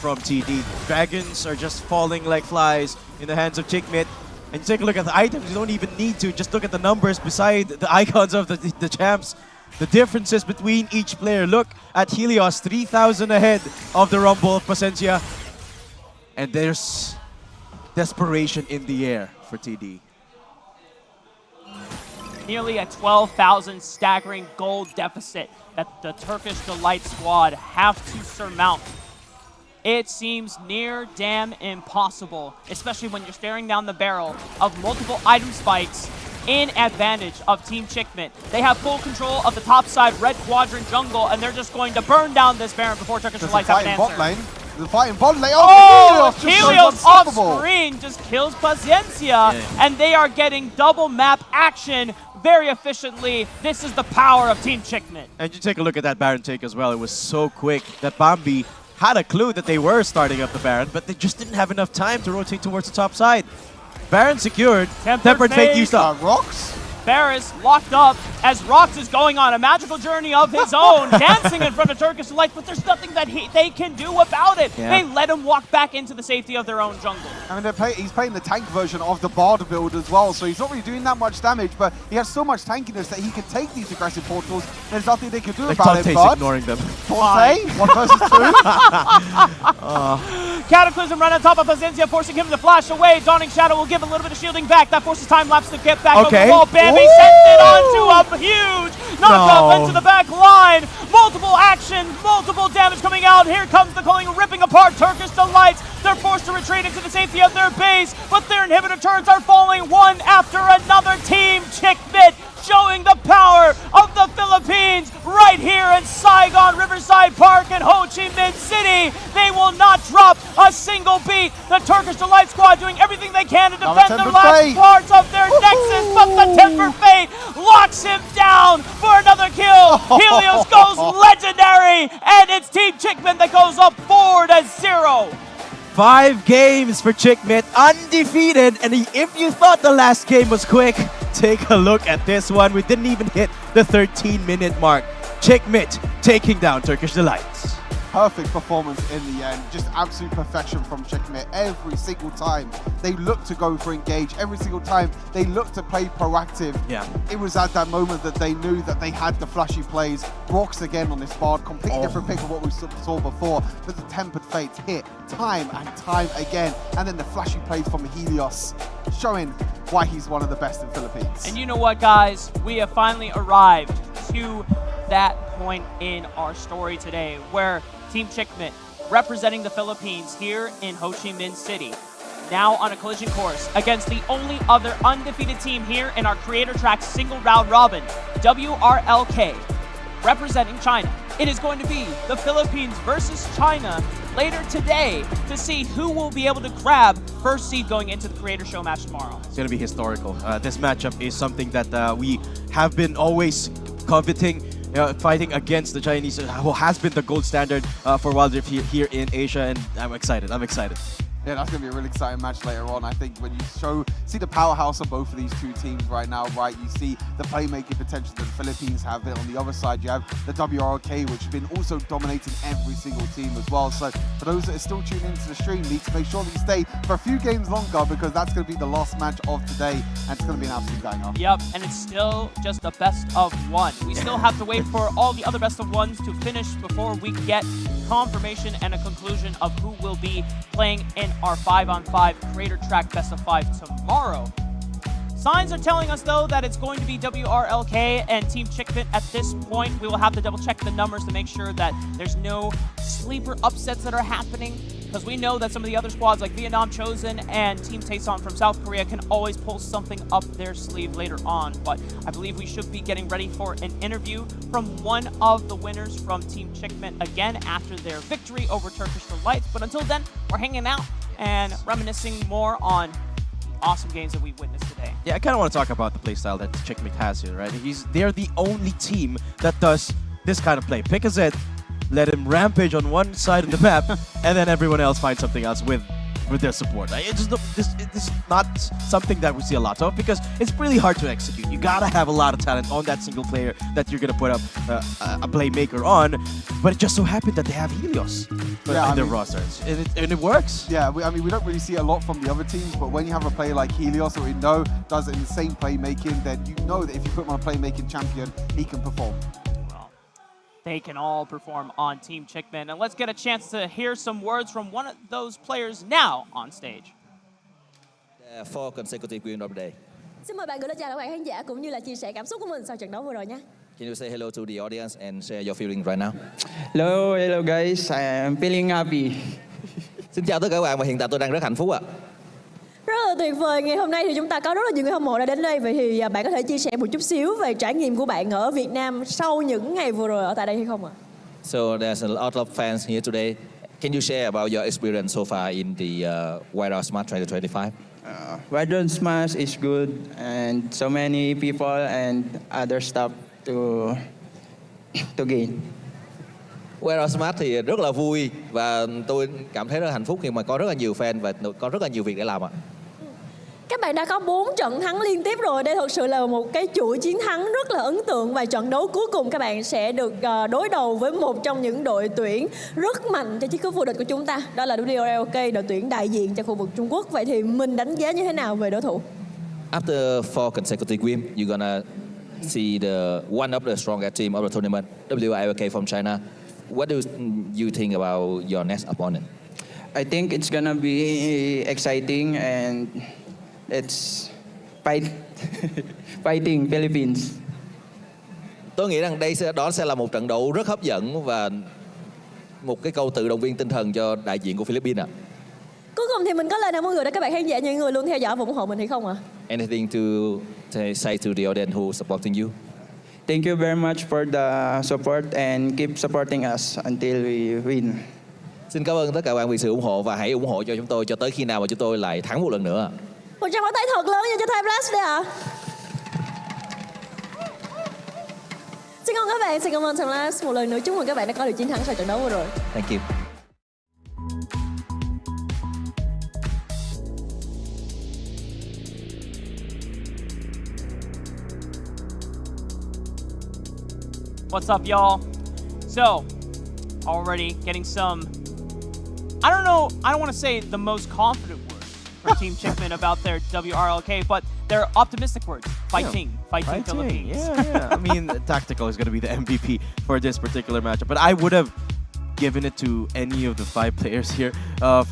from TD. Dragons are just falling like flies in the hands of Chickman. And you take a look at the items, you don't even need to. Just look at the numbers beside the icons of the champs. The differences between each player. Look at Helios, 3,000 ahead of the Rumble of Paciencia. And there's desperation in the air for TD. Nearly a 12,000 staggering gold deficit that the Turkish Delight squad have to surmount. It seems near damn impossible, especially when you're staring down the barrel of multiple item spikes in advantage of Team Chickman. They have full control of the top side red quadrant jungle, and they're just going to burn down this Baron before Turkish Delight have an answer. The fight in bot lane. Oh, Helios off screen just kills Paciencia, and they are getting double map action very efficiently. This is the power of Team Chickman. And you take a look at that Baron take as well. It was so quick that Bambi had a clue that they were starting up the Baron, but they just didn't have enough time to rotate towards the top side. Baron secured. Tempered Fate used up. Rox Barris locked up as Rox is going on a magical journey of his own, dancing in front of Turkish Delight, but there's nothing that they can do about it. Yeah. They let him walk back into the safety of their own jungle. I mean, he's playing the tank version of the Bard build as well, so he's not really doing that much damage, but he has so much tankiness that he can take these aggressive portals. There's nothing they can do about it, Tante's but... ignoring them. Tante, 1 versus 2. Cataclysm right on top of Paciencia, forcing him to flash away. Dawning Shadow will give a little bit of shielding back. That forces Time Lapse to get back over the wall. Bambi sends it onto a huge knockoff into the back line. Multiple action, multiple damage coming out. Here comes the culling, ripping apart Turkish Delights. They're forced to retreat into the safety of their base, but their inhibitor turrets are falling one after another. Team Chickmit showing the power of the Philippines right here in Saigon Riverside Park in Ho Chi Minh City. They will not drop a single beat. The Turkish Delight Squad doing everything they can to defend the last parts of their nexus, but the Tempered Fate locks him down for another kill. Helios goes legendary, and it's Team Chickman that goes up 4-0. 5 games for Chickmit, undefeated, and if you thought the last game was quick, take a look at this one. We didn't even hit the 13-minute mark. Chickmit taking down Turkish Delights. Perfect performance in the end, just absolute perfection from Chickmit. Every single time they look to go for engage, every single time they look to play proactive. Yeah. It was at that moment that they knew that they had the flashy plays. Rox again on this Bard, completely different pick of what we saw before, but the Tempered Fates hit time and time again, and then the flashy plays from Helios, showing why he's one of the best in Philippines. And you know what, guys? We have finally arrived to that point in our story today where Team Chickmit, representing the Philippines here in Ho Chi Minh City, now on a collision course against the only other undefeated team here in our Creator Track single round robin, WRLK, representing China. It is going to be the Philippines versus China later today to see who will be able to grab first seed going into the Creator Show match tomorrow. It's going to be historical. This matchup is something that we have been always coveting. Fighting against the Chinese, who has been the gold standard for Wild Rift here in Asia, and I'm excited. Yeah, that's going to be a really exciting match later on. I think when you see the powerhouse of both of these two teams right now, right? You see the playmaking potential that the Philippines have. Then on the other side, you have the WRLK, which has been also dominating every single team as well. So for those that are still tuning into the stream, need to make sure that you stay for a few games longer, because that's going to be the last match of today, and it's going to be an absolute banger. Yep, and it's still just a best of one. We still have to wait for all the other best of ones to finish before we get confirmation and a conclusion of who will be playing in our 5-on-5 Creator Track Best of 5 tomorrow. Signs are telling us, though, that it's going to be WRLK and Team Chickmit at this point. We will have to double-check the numbers to make sure that there's no sleeper upsets that are happening, because we know that some of the other squads like Vietnam Chosen and Team Taeson from South Korea can always pull something up their sleeve later on. But I believe we should be getting ready for an interview from one of the winners from Team Chickmit again after their victory over Turkish Delights. But until then, we're hanging out and reminiscing more on awesome games that we witnessed today. Yeah, I kind of want to talk about the playstyle that Chickmit has here, right? They're the only team that does this kind of play. Pick a Zed, let him rampage on one side of the map, and then everyone else finds something else with their support. It's not something that we see a lot of, because it's really hard to execute. You gotta have a lot of talent on that single player that you're gonna put up a playmaker on. But it just so happened that they have Helios in their rosters, and it works. Yeah, I mean, we don't really see a lot from the other teams, but when you have a player like Helios, that we know does insane playmaking, then you know that if you put him on a playmaking champion, he can perform. They can all perform on Team Chickman. And let's get a chance to hear some words from one of those players now on stage. 4 consecutive win of the day. Xin mời bạn gửi lời chào các bạn khán giả cũng như là chia sẻ cảm xúc của mình sau trận đấu vừa rồi nhé. Can you say hello to the audience and share your feeling right now? Hello guys, I'm feeling happy. Xin chào tất cả các bạn, và hiện tại tôi đang rất hạnh phúc ạ. Rất là tuyệt vời, ngày hôm nay thì chúng ta có rất là nhiều người hâm mộ đã đến đây. Vậy thì bạn có thể chia sẻ một chút xíu về trải nghiệm của bạn ở Việt Nam sau những ngày vừa rồi ở tại đây hay không ạ? So there's a lot of fans here today. Can you share about your experience so far in the Wild Smart 2025? Wild Smash is good, and so many people and other stuff to gain. Wild Smart thì rất là vui, và tôi cảm thấy rất là hạnh phúc khi mà có rất là nhiều fan và có rất là nhiều việc để làm ạ. Các bạn đã có 4 trận thắng liên tiếp rồi. Đây thật sự là một cái chuỗi chiến thắng rất là ấn tượng. Và trận đấu cuối cùng các bạn sẽ được đối đầu với một trong những đội tuyển rất mạnh cho chiếc cúp vô địch của chúng ta. Đó là WRLK, đội tuyển đại diện cho khu vực Trung Quốc. Vậy thì mình đánh giá như thế nào về đối thủ? After 4 consecutive wins, you're gonna see one of the strongest team of the tournament, WRLK from China. What do you think about your next opponent? I think it's gonna be exciting and it's fighting Philippines. Tôi nghĩ rằng đó sẽ là một trận đấu rất hấp dẫn và một cái câu tự động viên tinh thần cho đại diện của Philippines ạ. Cuối cùng thì mình có lời nào muốn gửi đến các bạn khán giả, những người luôn theo dõi và ủng hộ mình hay không ạ? Anything to say to the audience who supporting you? Thank you very much for the support and keep supporting us until we win. Xin cảm ơn tất cả các bạn vì sự ủng hộ và hãy ủng hộ cho chúng tôi cho tới khi nào mà chúng tôi lại thắng một lần nữa. Một tràng pháo tay thật lớn cho Thai Blast đây ạ. Xin cảm ơn các bạn, xin cảm ơn Thai Blast một lần nữa. Chúc mừng các bạn đã có được chiến thắng sau trận đấu vừa rồi. Thank you. What's up, y'all? So, already getting some, I don't want to say the most confident words for Team Chickman about their WRLK, but they're optimistic words. Fighting Philippines. Yeah. I mean, tactical is going to be the MVP for this particular matchup, but I would have given it to any of the 5 players here of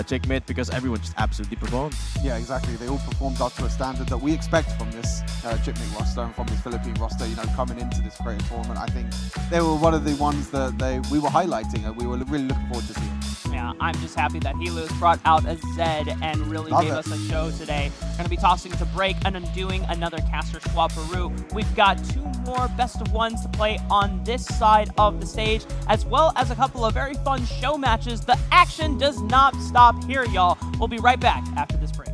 Checkmate because everyone just absolutely performed. Yeah, exactly. They all performed up to a standard that we expect from this Chipmate roster and from this Philippine roster, you know, coming into this great tournament. I think they were one of the ones that we were highlighting and we were really looking forward to seeing. Yeah, I'm just happy that Helios brought out a Zed and really gave us a show today. Going to be tossing to break and undoing another caster swapperoo. We've got 2 more best of ones to play on this side of the stage, as well as a couple of very fun show matches. The action does not stop here, y'all. We'll be right back after this break.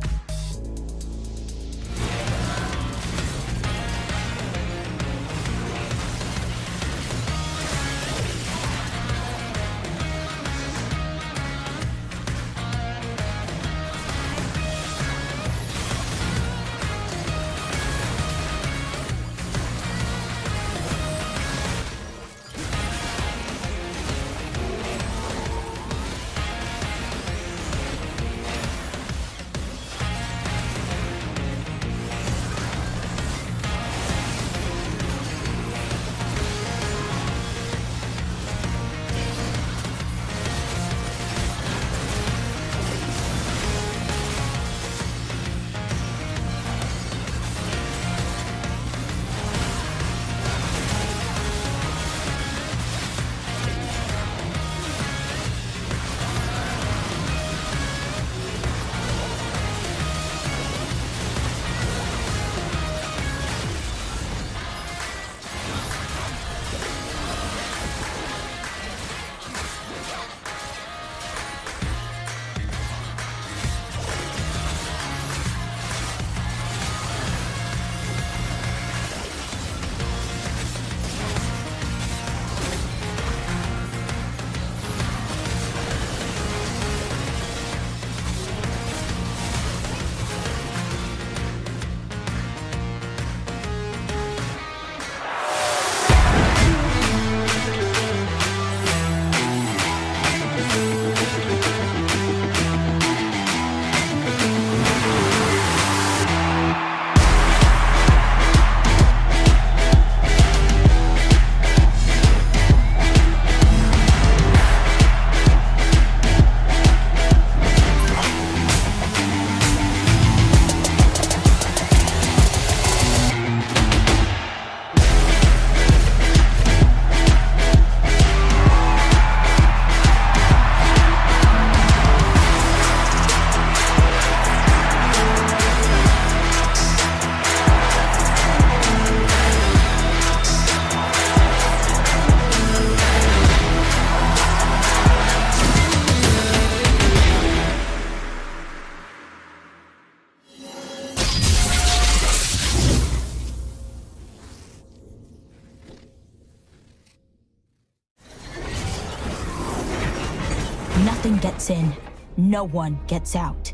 Nothing gets in, no one gets out.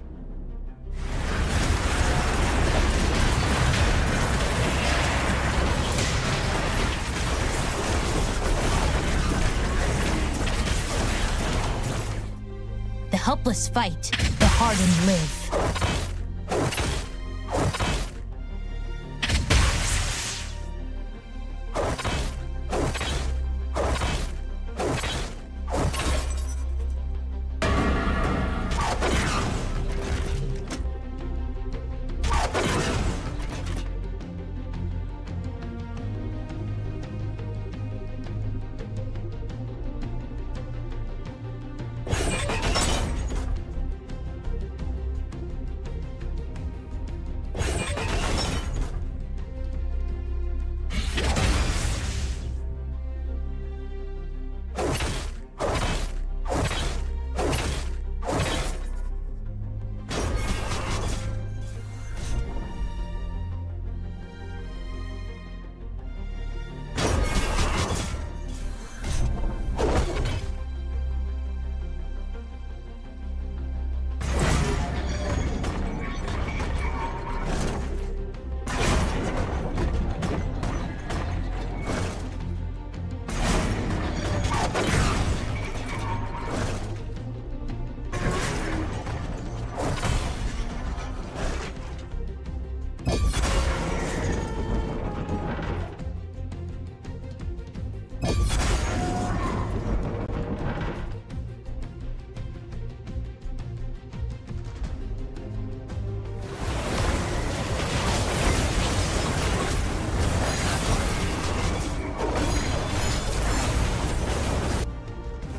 helpless fight, the hardened live.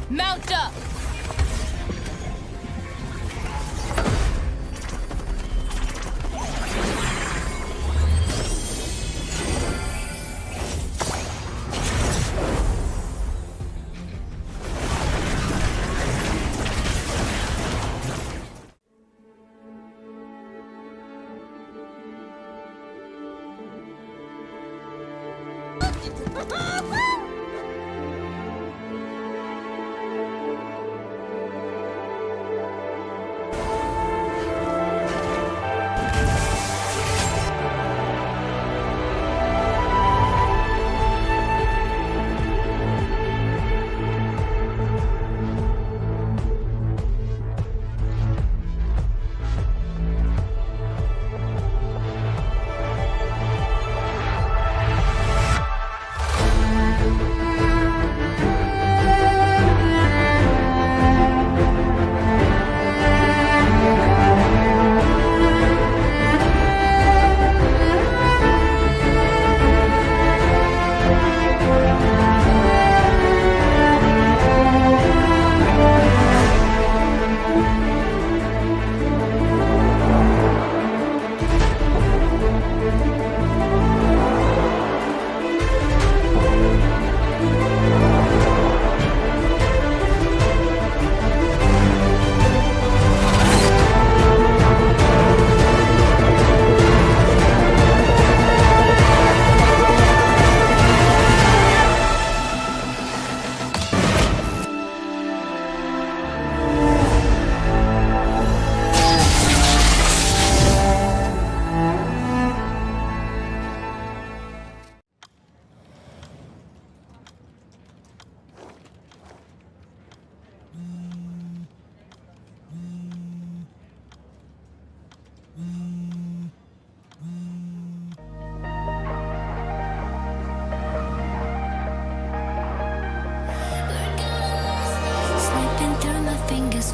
Mount up!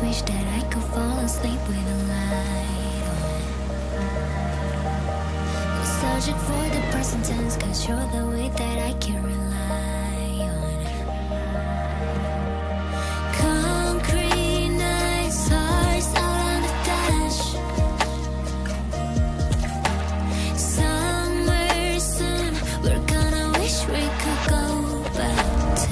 Wish that I could fall asleep with a light on. Searching for the present tense, cause you're the way that I can rely on. Concrete nights, hearts out on the dash. Somewhere soon, we're gonna wish we could go back to.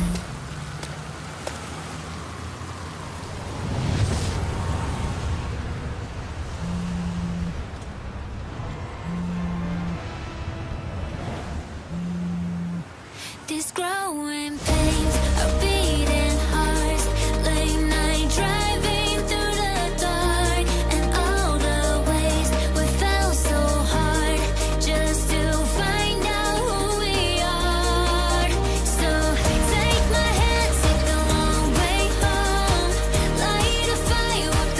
These growing pains are beating hearts. Late night driving through the dark, and all the ways we fell so hard just to find out who we are. So take my hand, take the long way home. Light a fire, walk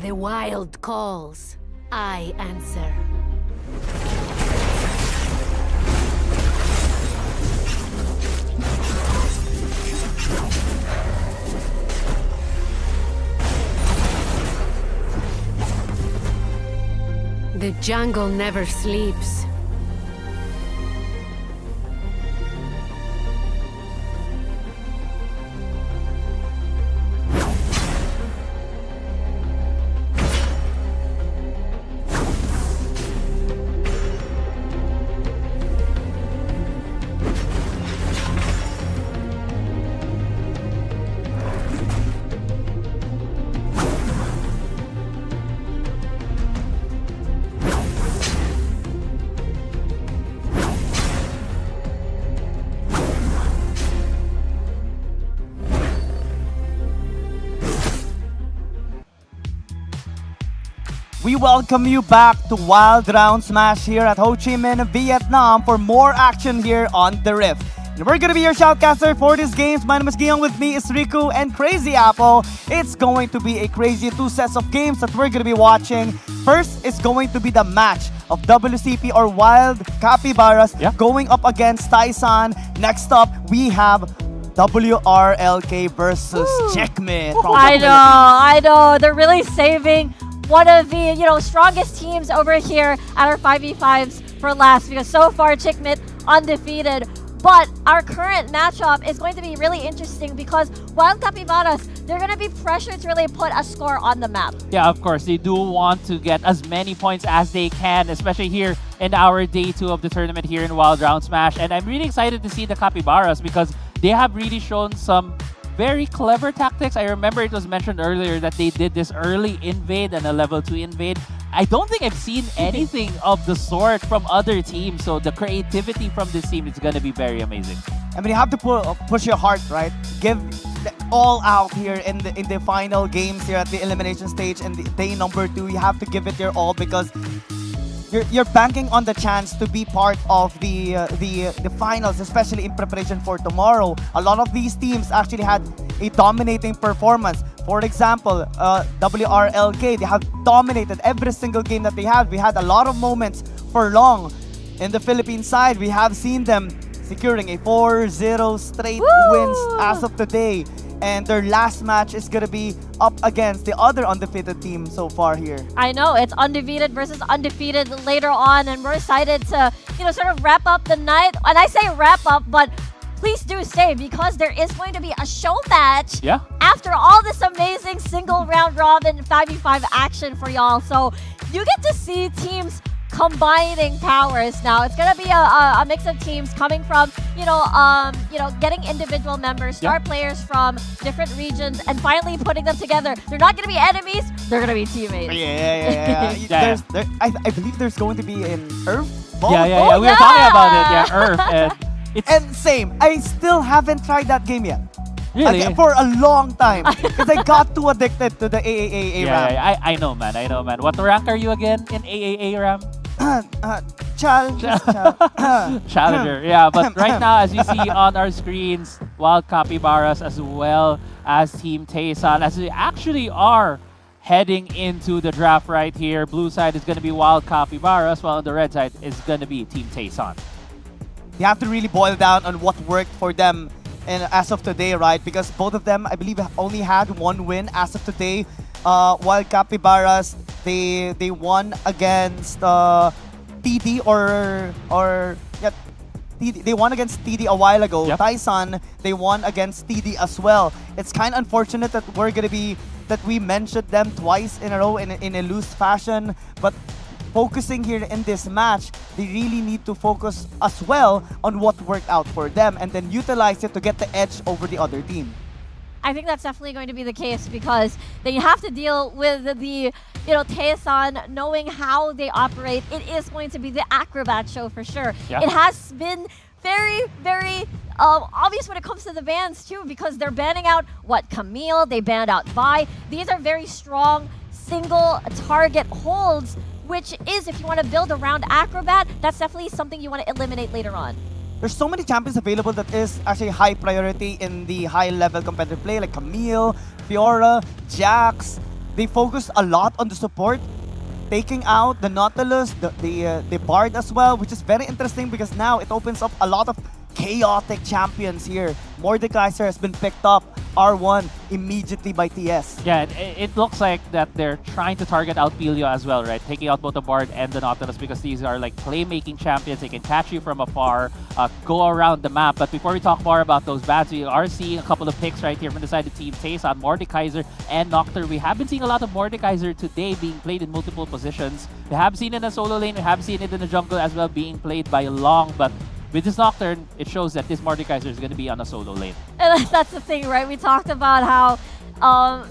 The wild calls. I answer. The jungle never sleeps. We welcome you back to Wild Round Smash here at Ho Chi Minh, Vietnam for more action here on the Rift. And we're gonna be your shoutcaster for these games. My name is Gion, with me is Riku and Crazy Apple. It's going to be a crazy 2 sets of games that we're gonna be watching. First is going to be the match of WCP or Wild Capybaras going up against Tyson. Next up, we have WRLK versus Checkmate. I know. They're really saving one of the strongest teams over here at our 5v5s for last, because so far Checkmate undefeated. But our current matchup is going to be really interesting because Wild Capybaras, they're going to be pressured to really put a score on the map. Yeah, of course. They do want to get as many points as they can, especially here in our day 2 of the tournament here in Wild Round Smash. And I'm really excited to see the Capybaras because they have really shown some very clever tactics. I remember it was mentioned earlier that they did this early invade and a level 2 invade. I don't think I've seen anything of the sort from other teams, so the creativity from this team is going to be very amazing. I mean, you have to push your heart, right? Give all out here in the final games here at the elimination stage and the day number 2. You have to give it your all because you're banking on the chance to be part of the finals, especially in preparation for tomorrow. A lot of these teams actually had a dominating performance. For example, WRLK, they have dominated every single game that they had. We had a lot of moments for long. In the Philippine side, we have seen them securing a 4-0 straight wins as of today. And their last match is going to be up against the other undefeated team so far here. I know, it's undefeated versus undefeated later on, and we're excited to, sort of wrap up the night. And I say wrap up, but please do stay because there is going to be a show match after all this amazing single round robin 5v5 action for y'all. So you get to see teams combining powers now. It's gonna be a mix of teams coming from getting individual members, star players from different regions, and finally putting them together. They're not gonna be enemies, they're gonna be teammates. Yeah. I believe there's going to be an Earth Vault. We were talking about it. Yeah, Earth. And same, I still haven't tried that game yet. Really? For a long time. Because I got too addicted to the AAA RAM. Yeah, I know, man. What rank are you again in AAA RAM? Challenger. Yeah, but right now, as you see on our screens, Wild Capybaras as well as Team Taesan, as we actually are heading into the draft right here. Blue side is going to be Wild Capybaras, while on the red side is going to be Team Taesan. You have to really boil down on what worked for them and as of today, right? Because both of them, I believe, only had 1 win as of today. While Capybaras, they won against TD they won against TD a while ago. Tyson, they won against TD as well. It's kind of unfortunate that we mentioned them twice in a row in a loose fashion, but focusing here in this match, they really need to focus as well on what worked out for them and then utilize it to get the edge over the other team. I think that's definitely going to be the case because then you have to deal with the Taesan knowing how they operate. It is going to be the acrobat show for sure. It has been very, very obvious when it comes to the bans too, because they're banning out Camille, they banned out Vi. These are very strong single target holds, which is, if you want to build around Acrobat, that's definitely something you want to eliminate later on. There's so many champions available that is actually high priority in the high-level competitive play, like Camille, Fiora, Jax, they focused a lot on the support, taking out the Nautilus, the Bard as well, which is very interesting because now it opens up a lot of chaotic champions here. Mordekaiser has been picked up R1 immediately by TS. Yeah, it looks like that they're trying to target out Pilio as well, right? Taking out both the Bard and the Nautilus because these are like playmaking champions. They can catch you from afar, go around the map. But before we talk more about those bats, we are seeing a couple of picks right here from the side of Team Taste on Mordekaiser and Nocturne. We have been seeing a lot of Mordekaiser today being played in multiple positions. We have seen it in the solo lane, we have seen it in the jungle as well being played by Long, but with this Nocturne, it shows that this Mordekaiser is going to be on a solo lane. And that's the thing, right? We talked about how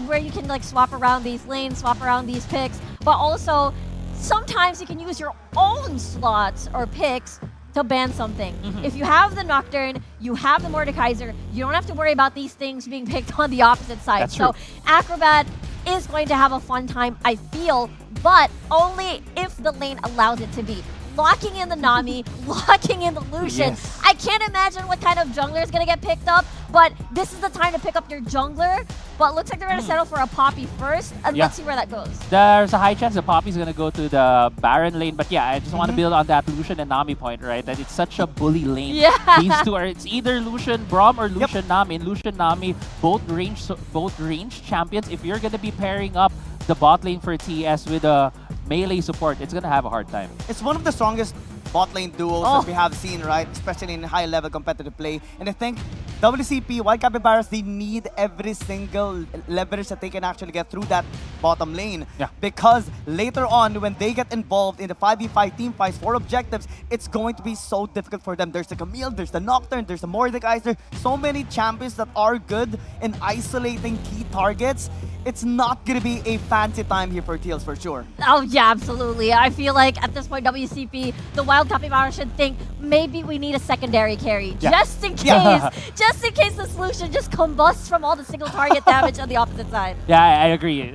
where you can like swap around these lanes, swap around these picks, but also sometimes you can use your own slots or picks to ban something. If you have the Nocturne, you have the Mordekaiser, you don't have to worry about these things being picked on the opposite side. That's so true. Acrobat is going to have a fun time, I feel, but only if the lane allows it to be. Locking in the Nami, locking in the Lucian. Yes. I can't imagine what kind of jungler is going to get picked up, but this is the time to pick up your jungler. But looks like they're going to settle for a Poppy first, and let's see where that goes. There's a high chance the Poppy's going to go to the Baron lane, but yeah, I just want to build on that Lucian and Nami point, right? That it's such a bully lane. Yeah. These two are, it's either Lucian Braum or Lucian Nami. And Lucian Nami, both range champions. If you're going to be pairing up the bot lane for TS with a melee support, it's going to have a hard time. It's one of the strongest bot lane duos that we have seen, right? Especially in high-level competitive play. And I think WCP, White Capybaras, they need every single leverage that they can actually get through that bottom lane. Yeah. Because later on, when they get involved in the 5v5 team fights for objectives, it's going to be so difficult for them. There's the Camille, there's the Nocturne, there's the Mordekaiser. So many champions that are good in isolating key targets. It's not going to be a fancy time here for Teals for sure. Oh yeah, absolutely. I feel like at this point, WCP, the Wild Capybara should think maybe we need a secondary carry just in case, just in case the solution just combusts from all the single target damage on the opposite side. Yeah, I agree.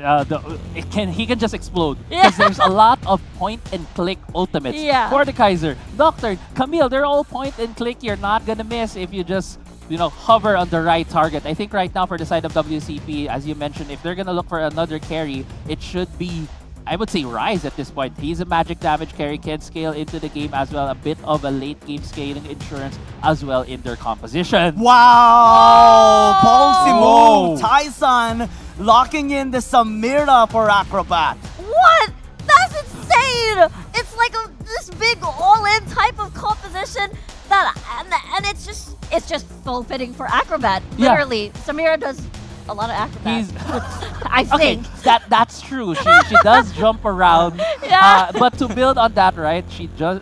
He can just explode because there's a lot of point and click ultimates. Yeah. Mordekaiser, Nocturne, Camille, they're all point and click. You're not gonna miss if you just hover on the right target. I think right now for the side of WCP, as you mentioned, if they're gonna look for another carry, it should be, I would say, Ryze at this point. He's a magic damage carry, can scale into the game as well. A bit of a late game scaling insurance as well in their composition. Wow! Ballsy move! Tyson locking in the Samira for Acrobat. What? That's insane! It's like this big all-in type of composition that, and it's just so fitting for Acrobat. Literally, Samira does a lot of Acrobat. I think. Okay, that's true. She does jump around. But to build on that, right? She does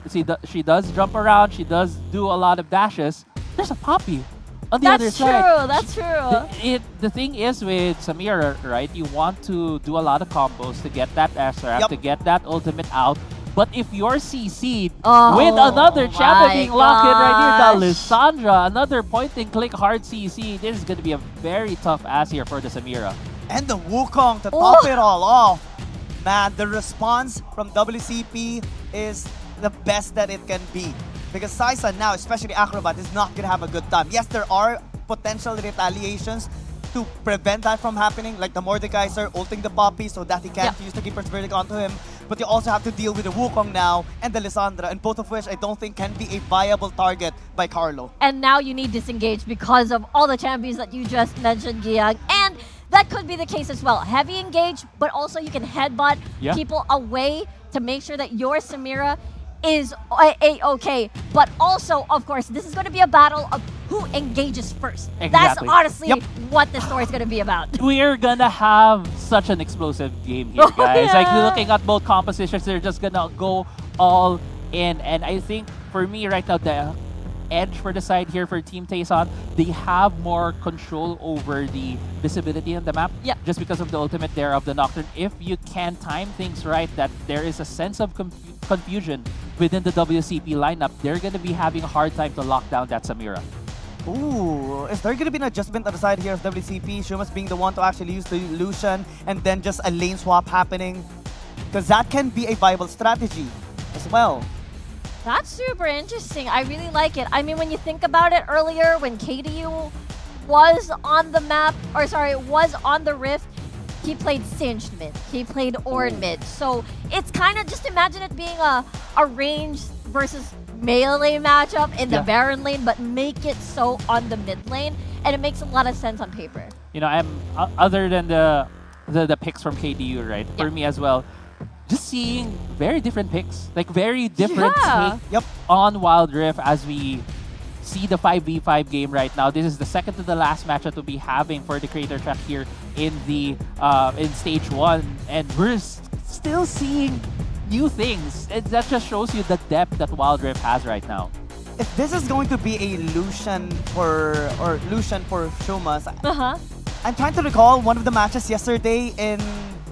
jump around. She does do a lot of dashes. There's a Poppy on the other side. That's true. The thing is with Samira, right? You want to do a lot of combos to get that SRF, to get that ultimate out. But if you're CC'd with another champion being locked in right here, the Lissandra, another point-and-click hard CC, this is going to be a very tough ass here for the Samira. And the Wukong to top it all off. Man, the response from WCP is the best that it can be. Because Saisan now, especially Acrobat, is not going to have a good time. Yes, there are potential retaliations to prevent that from happening, like the Mordekaiser ulting the Poppy so that he can't use the Keeper's Verdict onto him. But you also have to deal with the Wukong now and the Lissandra, and both of which I don't think can be a viable target by Carlo. And now you need disengage because of all the champions that you just mentioned, Giang. And that could be the case as well. Heavy engage, but also you can headbutt people away to make sure that your Samira is A-okay. But also, of course, this is going to be a battle of who engages first. Exactly. That's honestly what the story is going to be about. We're gonna have such an explosive game here, guys. Like, looking at both compositions, they're just gonna go all in. And I think, for me right now, the edge for the side here for Team Taeson, they have more control over the visibility on the map. Just because of the ultimate there of the Nocturne. If you can time things right, that there is a sense of confusion within the WCP lineup, they're gonna be having a hard time to lock down that Samira. Ooh, is there going to be an adjustment on the side here of WCP? Shumas being the one to actually use the Lucian and then just a lane swap happening? Because that can be a viable strategy as well. That's super interesting. I really like it. I mean, when you think about it earlier, when KDU was on the map, or sorry, was on the Rift, he played Singed mid, he played Ornn mid. So it's kind of, just imagine it being a ranged versus melee matchup in the Baron lane, but make it so on the mid lane, and it makes a lot of sense on paper. You know, I'm other than the picks from KDU, right? For me as well, just seeing very different picks, like very different take on Wild Rift as we see the 5v5 game right now. This is the second to the last match that we'll be having for the creator track here in the in stage 1, and we're still seeing new things. That just shows you the depth that Wild Rift has right now. If this is going to be a Lucian for Shumas, I'm trying to recall one of the matches yesterday in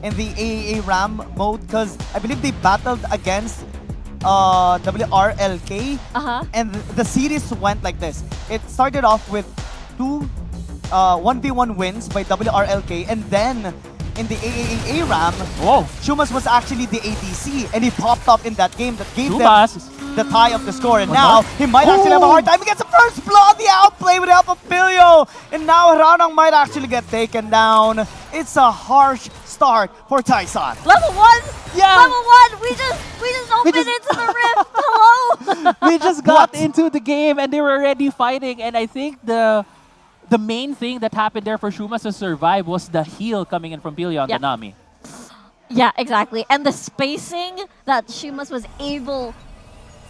the AAA RAM mode, because I believe they battled against WRLK, and the series went like this. It started off with 1v1 wins by WRLK, and then in the AAA RAM, Shumas was actually the ADC, and he popped up in that game that gave them the tie of the score, and now he might actually have a hard time. He gets the first blood, the outplay with the help of Pilio, and now Ranang might actually get taken down. It's a harsh start for Tyson. Level 1? Yeah. Level 1, we just opened into the rift. Hello. We just got into the game and they were already fighting, and I think the main thing that happened there for Shumas to survive was the heal coming in from Pilio on the Nami. Yeah, exactly. And the spacing that Shumas was able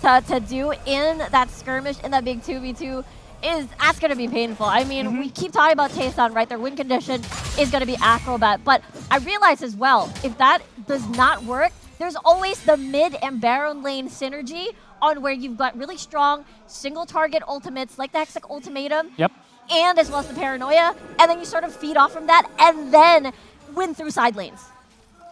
to do in that skirmish, in that big 2v2, that's going to be painful. I mean, we keep talking about Taesan, right? Their win condition is going to be Acrobat. But I realize as well, if that does not work, there's always the mid and Baron lane synergy on where you've got really strong single target ultimates like the Hextech Ultimatum. And as well as the Paranoia. And then you sort of feed off from that and then win through side lanes.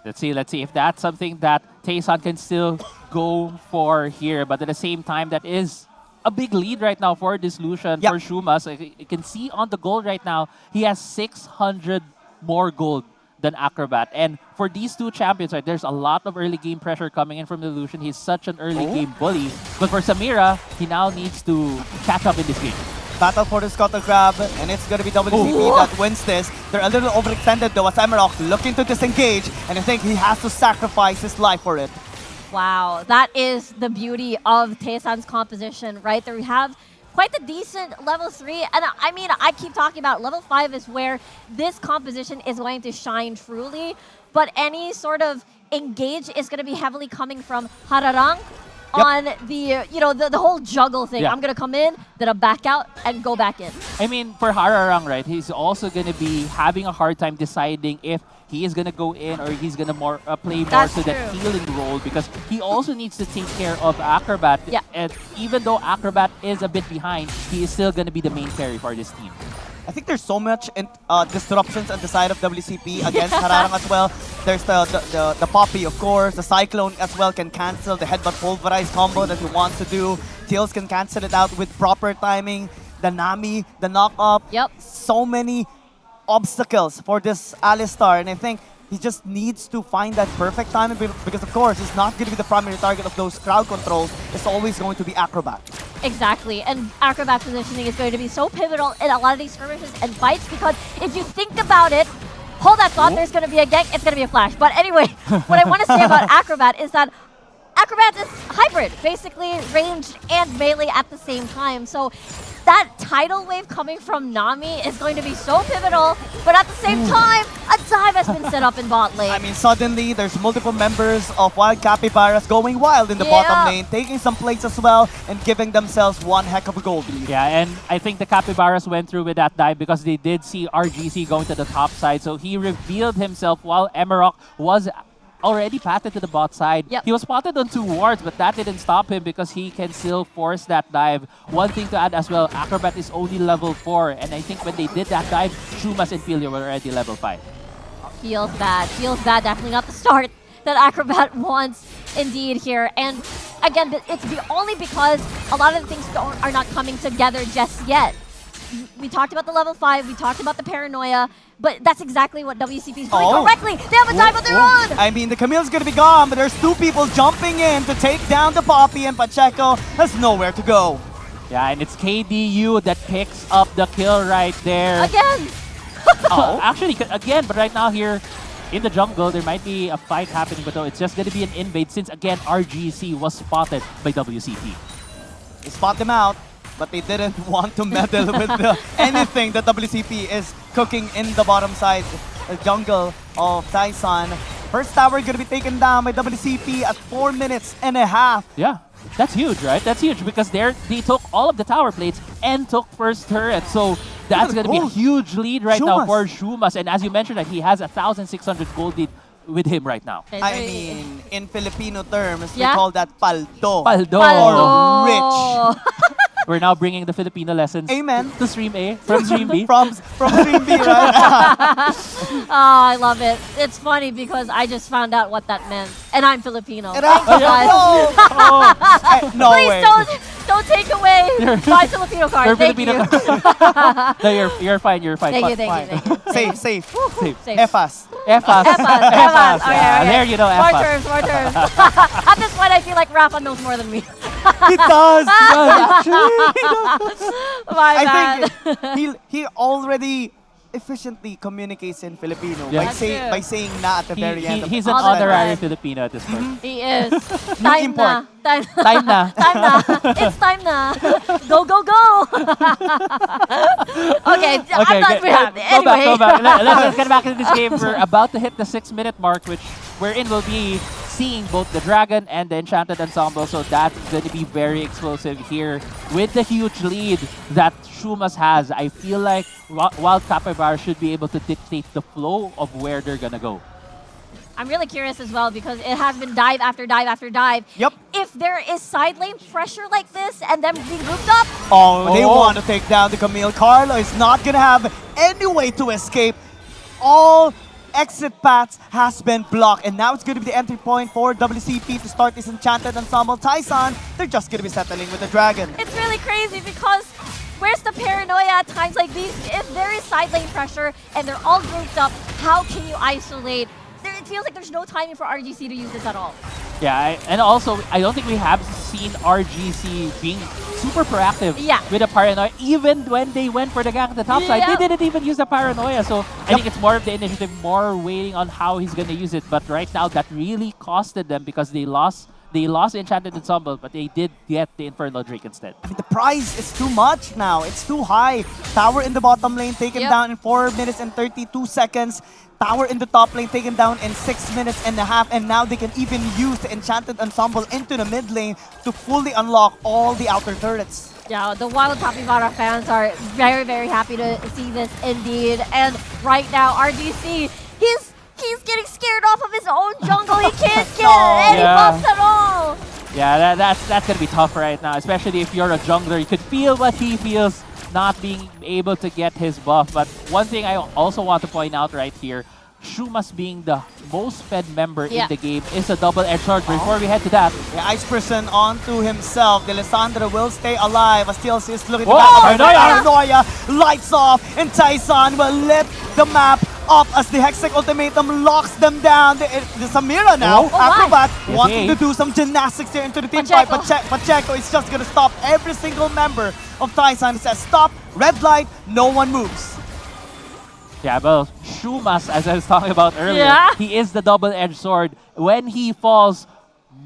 Let's see if that's something that Taesan can still go for here. But at the same time, that is a big lead right now for this Lucian, for Shumas. You can see on the gold right now, he has 600 more gold than Acrobat. And for these two champions, right, there's a lot of early game pressure coming in from the Lucian. He's such an early game bully. But for Samira, he now needs to catch up in this game. Battle for the Scuttle Crab, and it's going to be WCP that wins this. They're a little overextended though, as Emerald looking to disengage, and I think he has to sacrifice his life for it. Wow, that is the beauty of Taesan's composition, right? There we have quite the decent level 3, and I mean, I keep talking about level 5 is where this composition is going to shine truly, but any sort of engage is going to be heavily coming from Hararang on the, the whole juggle thing. I'm going to come in, then I'll back out and go back in. I mean, for Hararang, right, he's also going to be having a hard time deciding if he is going to go in or he's going to play more to that healing role, because he also needs to take care of Acrobat. And even though Acrobat is a bit behind, he is still going to be the main carry for this team. I think there's so much disruptions on the side of WCP against Hararang as well. There's the Poppy, of course. The Cyclone as well can cancel the Headbutt Pulverize combo that he wants to do. Tails can cancel it out with proper timing. The Nami, the knock-up. So many obstacles for this Alistar, and I think he just needs to find that perfect timing, because of course he's not going to be the primary target of those crowd controls. It's always going to be Acrobat. Exactly, and Acrobat positioning is going to be so pivotal in a lot of these skirmishes and fights, because if you think about it, hold that thought, there's going to be a gank, it's going to be a flash. But anyway, what I want to say about Acrobat is that Acrobat is hybrid, basically ranged and melee at the same time. So that tidal wave coming from Nami is going to be so pivotal, but at the same time, a dive has been set up in bot lane. I mean, suddenly there's multiple members of Wild Capybaras going wild in the bottom lane, taking some plates as well, and giving themselves one heck of a gold lead. Yeah, and I think the Capybaras went through with that dive because they did see RGC going to the top side, so he revealed himself while Emerald was already patted to the bot side. He was spotted on 2 wards, but that didn't stop him because he can still force that dive. One thing to add as well, Acrobat is only level 4, and I think when they did that dive, Shumas and Pilio were already level 5. Feels bad. Definitely not the start that Acrobat wants indeed here. And again, it's only because a lot of the things are not coming together just yet. We talked about the level 5, we talked about the Paranoia, but that's exactly what WCP is doing correctly. They have a dive of their own! I mean, the Camille's gonna be gone, but there's 2 people jumping in to take down the Poppy, and Pacheco has nowhere to go. Yeah, and it's KDU that picks up the kill right there. Again! Actually, again, but right now here, in the jungle, there might be a fight happening, but no, it's just going to be an invade since, again, RGC was spotted by WCP. They spot them out, but they didn't want to meddle with anything that WCP is cooking in the bottom side, the jungle of Tyson. First tower going to be taken down by WCP at 4 minutes and a half. Yeah, that's huge, right? That's huge because they took all of the tower plates and took first turret. So that's going to be a huge lead right now for Shumas. And as you mentioned, that he has 1,600 gold lead with him right now. I mean, in Filipino terms, we call that paldo. Paldo. Or rich. We're now bringing the Filipino lessons to Stream A from Stream B. from Stream B, right? Oh, I love it. It's funny because I just found out what that meant. And I'm Filipino. Thank you guys. No Please way. don't take away my Filipino card. Your Thank Filipino you. No, you're fine. You're fine. Thank you. Safe. Safe. Efas. Efas. Efas. Okay. There you know, More Efas. terms. At this point, I feel like Rafa knows more than me. He does. My I bad. think he already efficiently communicates in Filipino Yeah. by saying na at the very end. He's an honorary Filipino at this point. He is. Time na. Time Time na. Time na. It's time na. Go, go, go. Okay, I'm not anyway. Go back. Let's get back into this game. We're about to hit the 6-minute mark, wherein we'll be seeing both the Dragon and the Enchanted Ensemble. So that's going to be very explosive here with the huge lead that Shumas has. I feel like Wild Capybara should be able to dictate the flow of where they're going to go. I'm really curious as well because it has been dive after dive after dive. Yep. If there is side lane pressure like this and them being grouped up. Oh, they want to take down the Camille. Carlo is not going to have any way to escape. All exit paths has been blocked, and now it's going to be the entry point for WCP to start this Enchanted Ensemble. Tyson, they're just going to be settling with the Dragon. It's really crazy because where's the paranoia at times like these? If there is side lane pressure and they're all grouped up, how can you isolate? It feels like there's no timing for RGC to use this at all. Yeah, and also, I don't think we have seen RGC being super proactive with a Paranoia. Even when they went for the gank at the top side, they didn't even use the Paranoia. So I think it's more of the initiative, more waiting on how he's going to use it. But right now, that really costed them because they lost Enchanted Ensemble, but they did get the Infernal Drake instead. I mean, the price is too much now. It's too high. Tower in the bottom lane taken down in 4 minutes and 32 seconds. Tower in the top lane taken down in 6 minutes and a half. And now they can even use the Enchanted Ensemble into the mid lane to fully unlock all the outer turrets. Yeah, the Wild Capybara fans are very, very happy to see this indeed. And right now, RGC, he's getting scared off of his own jungle. He can't get any buffs at all. Yeah, that's going to be tough right now, especially if you're a jungler. You could feel what he feels not being able to get his buff. But one thing I also want to point out right here, Shumas being the most fed member in the game is a double-edged sword. Before we head to that, Ice Person onto himself. Delisandra will stay alive. Astios is looking to Paranoia lights off, and Tyson will lit the map up as the Hextech Ultimatum locks them down. The Samira now, Acrobat, wanting to do some gymnastics there into the team fight, but Pacheco is just going to stop every single member of Tyson. He says, stop, red light, no one moves. Yeah, well, Shumas, as I was talking about earlier, he is the double-edged sword. When he falls,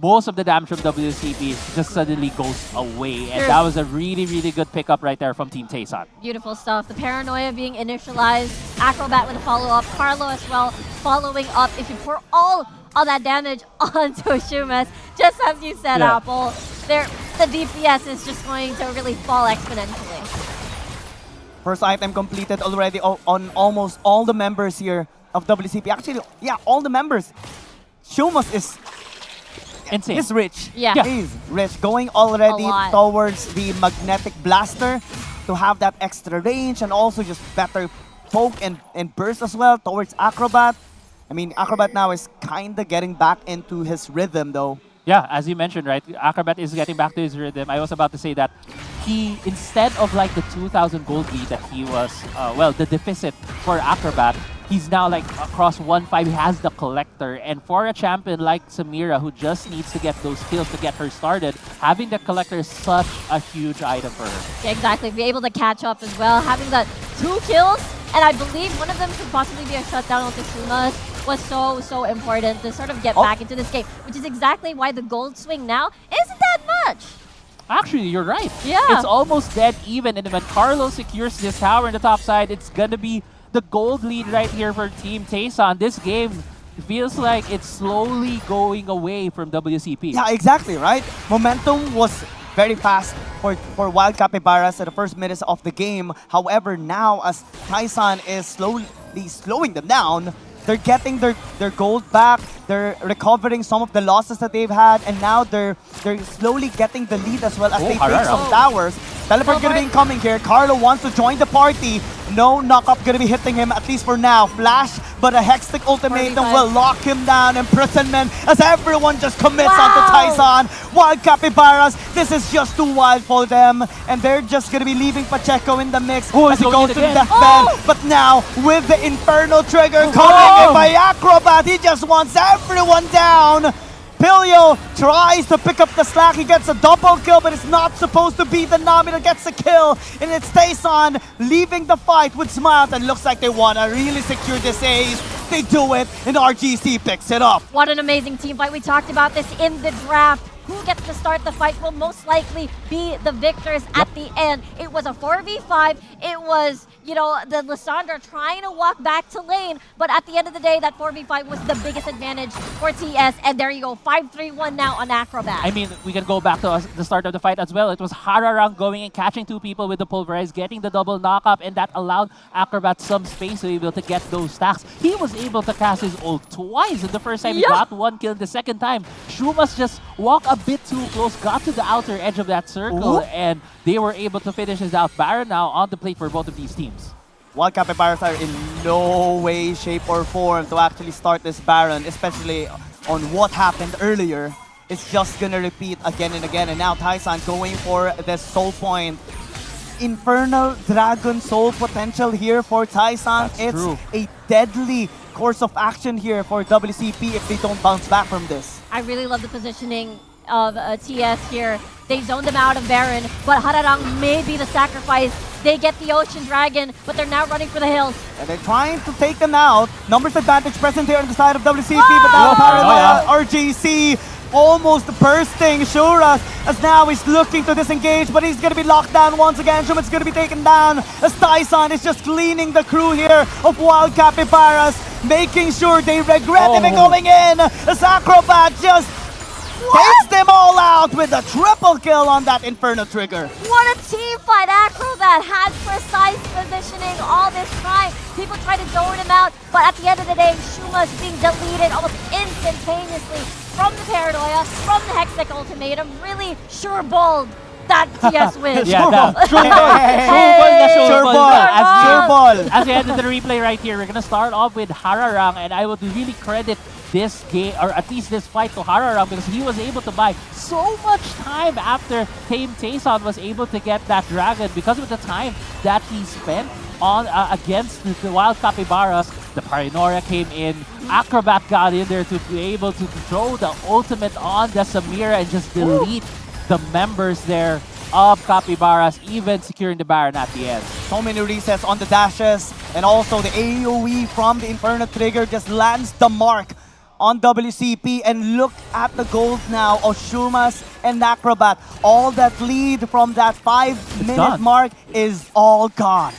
most of the damage from WCP just suddenly goes away. And that was a really, really good pickup right there from Team Tayson. Beautiful stuff. The Paranoia being initialized. Acrobat with a follow-up. Carlo as well following up. If you pour all that damage onto Shumas, just as you said, Apple, the DPS is just going to really fall exponentially. First item completed already on almost all the members here of WCP. Actually, yeah, all the members. Shumas is insane. He's rich. Yeah. He's rich. Going already towards the Magnetic Blaster to have that extra range and also just better poke and burst as well towards Acrobat. I mean, Acrobat now is kind of getting back into his rhythm though. Yeah, as you mentioned, right? Acrobat is getting back to his rhythm. I was about to say that he, instead of like the 2,000 gold lead that he was, the deficit for Acrobat, he's now like across 1-5. He has the Collector. And for a champion like Samira, who just needs to get those kills to get her started, having the Collector is such a huge item for her. Yeah, exactly. Be able to catch up as well. Having the 2 kills, and I believe one of them could possibly be a shutdown onto Shumas. was so important to sort of get back into this game, which is exactly why the gold swing now isn't that much. Actually, you're right. Yeah. It's almost dead even, and when Carlo secures this tower in the top side, it's gonna be the gold lead right here for Team Tayson. This game feels like it's slowly going away from WCP. Yeah, exactly, right? Momentum was very fast for Wild Capybaras at the first minutes of the game. However, now as Tayson is slowly slowing them down, they're getting their gold back. They're recovering some of the losses that they've had, and now they're slowly getting the lead as well as they take some towers. Teleport gonna be incoming here. Carlo wants to join the party. No knock-up gonna be hitting him, at least for now. Flash, but a Hextech ultimatum will lock him down. Imprisonment as everyone just commits onto Tayson. Wild Capybaras, this is just too wild for them. And they're just gonna be leaving Pacheco in the mix as he goes to the deathbed. But now, with the Inferno trigger coming in by Acrobat, he just wants everyone down. Pilio tries to pick up the slack. He gets a double kill, but it's not supposed to be the Nami that gets the kill. And it's Tayson leaving the fight with smiles, and looks like they want to really secure this ace. They do it, and RGC picks it up. What an amazing team fight. We talked about this in the draft. Who gets to start the fight will most likely be the victors at the end. It was a 4v5. It was, you know, the Lissandra trying to walk back to lane, but at the end of the day, that 4v5 was the biggest advantage for TS, and there you go, 5-3-1 now on Acrobat. I mean, we can go back to the start of the fight as well. It was Hararang going and catching two people with the Pulverize, getting the double knock-up, and that allowed Acrobat some space to be able to get those stacks. He was able to cast his ult twice. And the first time he got one kill, the second time, Shumas just walked a bit too close, got to the outer edge of that circle, and they were able to finish this out. Baron now on the plate for both of these teams. Wild Capybaras are in no way, shape, or form to actually start this Baron, especially on what happened earlier. It's just gonna repeat again and again, and now Tayson going for the soul point. Infernal Dragon soul potential here for Tayson. It's a deadly course of action here for WCP if they don't bounce back from this. I really love the positioning of TS here. They zoned them out of Baron, but Hararang may be the sacrifice. They get the Ocean Dragon, but they're now running for the hills. And they're trying to take them out. Numbers advantage present here on the side of WCP, but now Paranoia, RGC almost bursting Shura as now he's looking to disengage, but he's going to be locked down once again. Shumat's going to be taken down as Tayson is just cleaning the crew here of Wild Capybaras, making sure they regret even going in as Acrobat just takes them all out with a triple kill on that Inferno trigger. What a team fight! Acrobat had precise positioning all this time. People try to zone him out, but at the end of the day, Shuma's being deleted almost instantaneously from the Paranoia, from the Hextech ultimatum. Really sure balled that TS win. As we head to the replay right here, we're gonna start off with Hararang, and I would really credit this game, or at least this fight, to Hararang, because he was able to buy so much time after Team Tayson was able to get that dragon because of the time that he spent on against the Wild Capybaras. The Paranoia came in, Acrobat got in there to be able to throw the ultimate on the Samira and just delete the members there of Capybaras, even securing the Baron at the end. So many resets on the dashes, and also the AoE from the Inferno trigger just lands the mark on WCP, and look at the gold now of Shumas and Acrobat. All that lead from that 5-minute mark is all gone.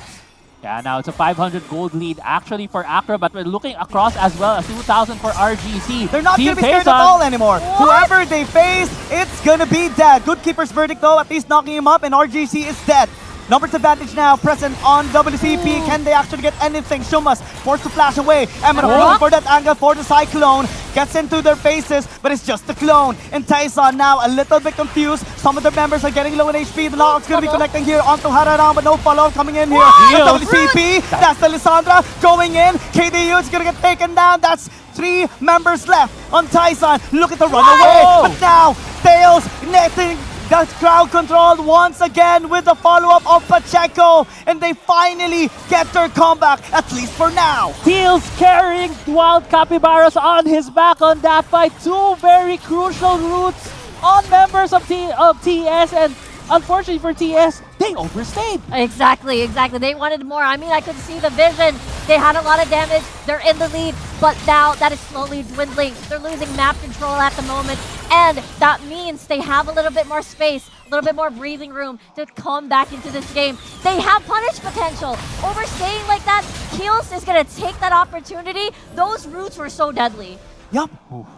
Yeah, now it's a 500 gold lead actually for Acrobat. We're looking across as well as 2,000 for RGC. They're not going to be scared at all anymore. Whoever they face, it's going to be dead. Good Keeper's Verdict though, at least knocking him up, and RGC is dead. Numbers advantage now present on WCP. Can they actually get anything? Shumas forced to flash away. Emma going for that angle for the Cyclone. Gets into their faces, but it's just the clone. And Tayson now a little bit confused. Some of the members are getting low in HP. The Lock's going to be connecting here onto Hararang, but no follow-up coming in here. WCP, that's the Lissandra going in. KDU is going to get taken down. That's 3 members left on Tayson. Look at the runaway. But now, Tails netting the crowd controlled once again with the follow-up of Pacheco, and they finally get their comeback, at least for now. Tails carrying Wild Capybaras on his back on that fight. 2 very crucial routes on members of TS, and unfortunately for TS, they overstayed. Exactly. They wanted more. I mean, I could see the vision They had a lot of damage. They're in the lead, but now that is slowly dwindling. They're losing map control at the moment, and that means they have a little bit more space, a little bit more breathing room to come back into this game. They have punish potential. Overstaying like that, Keels is going to take that opportunity. Those roots were so deadly. Yup.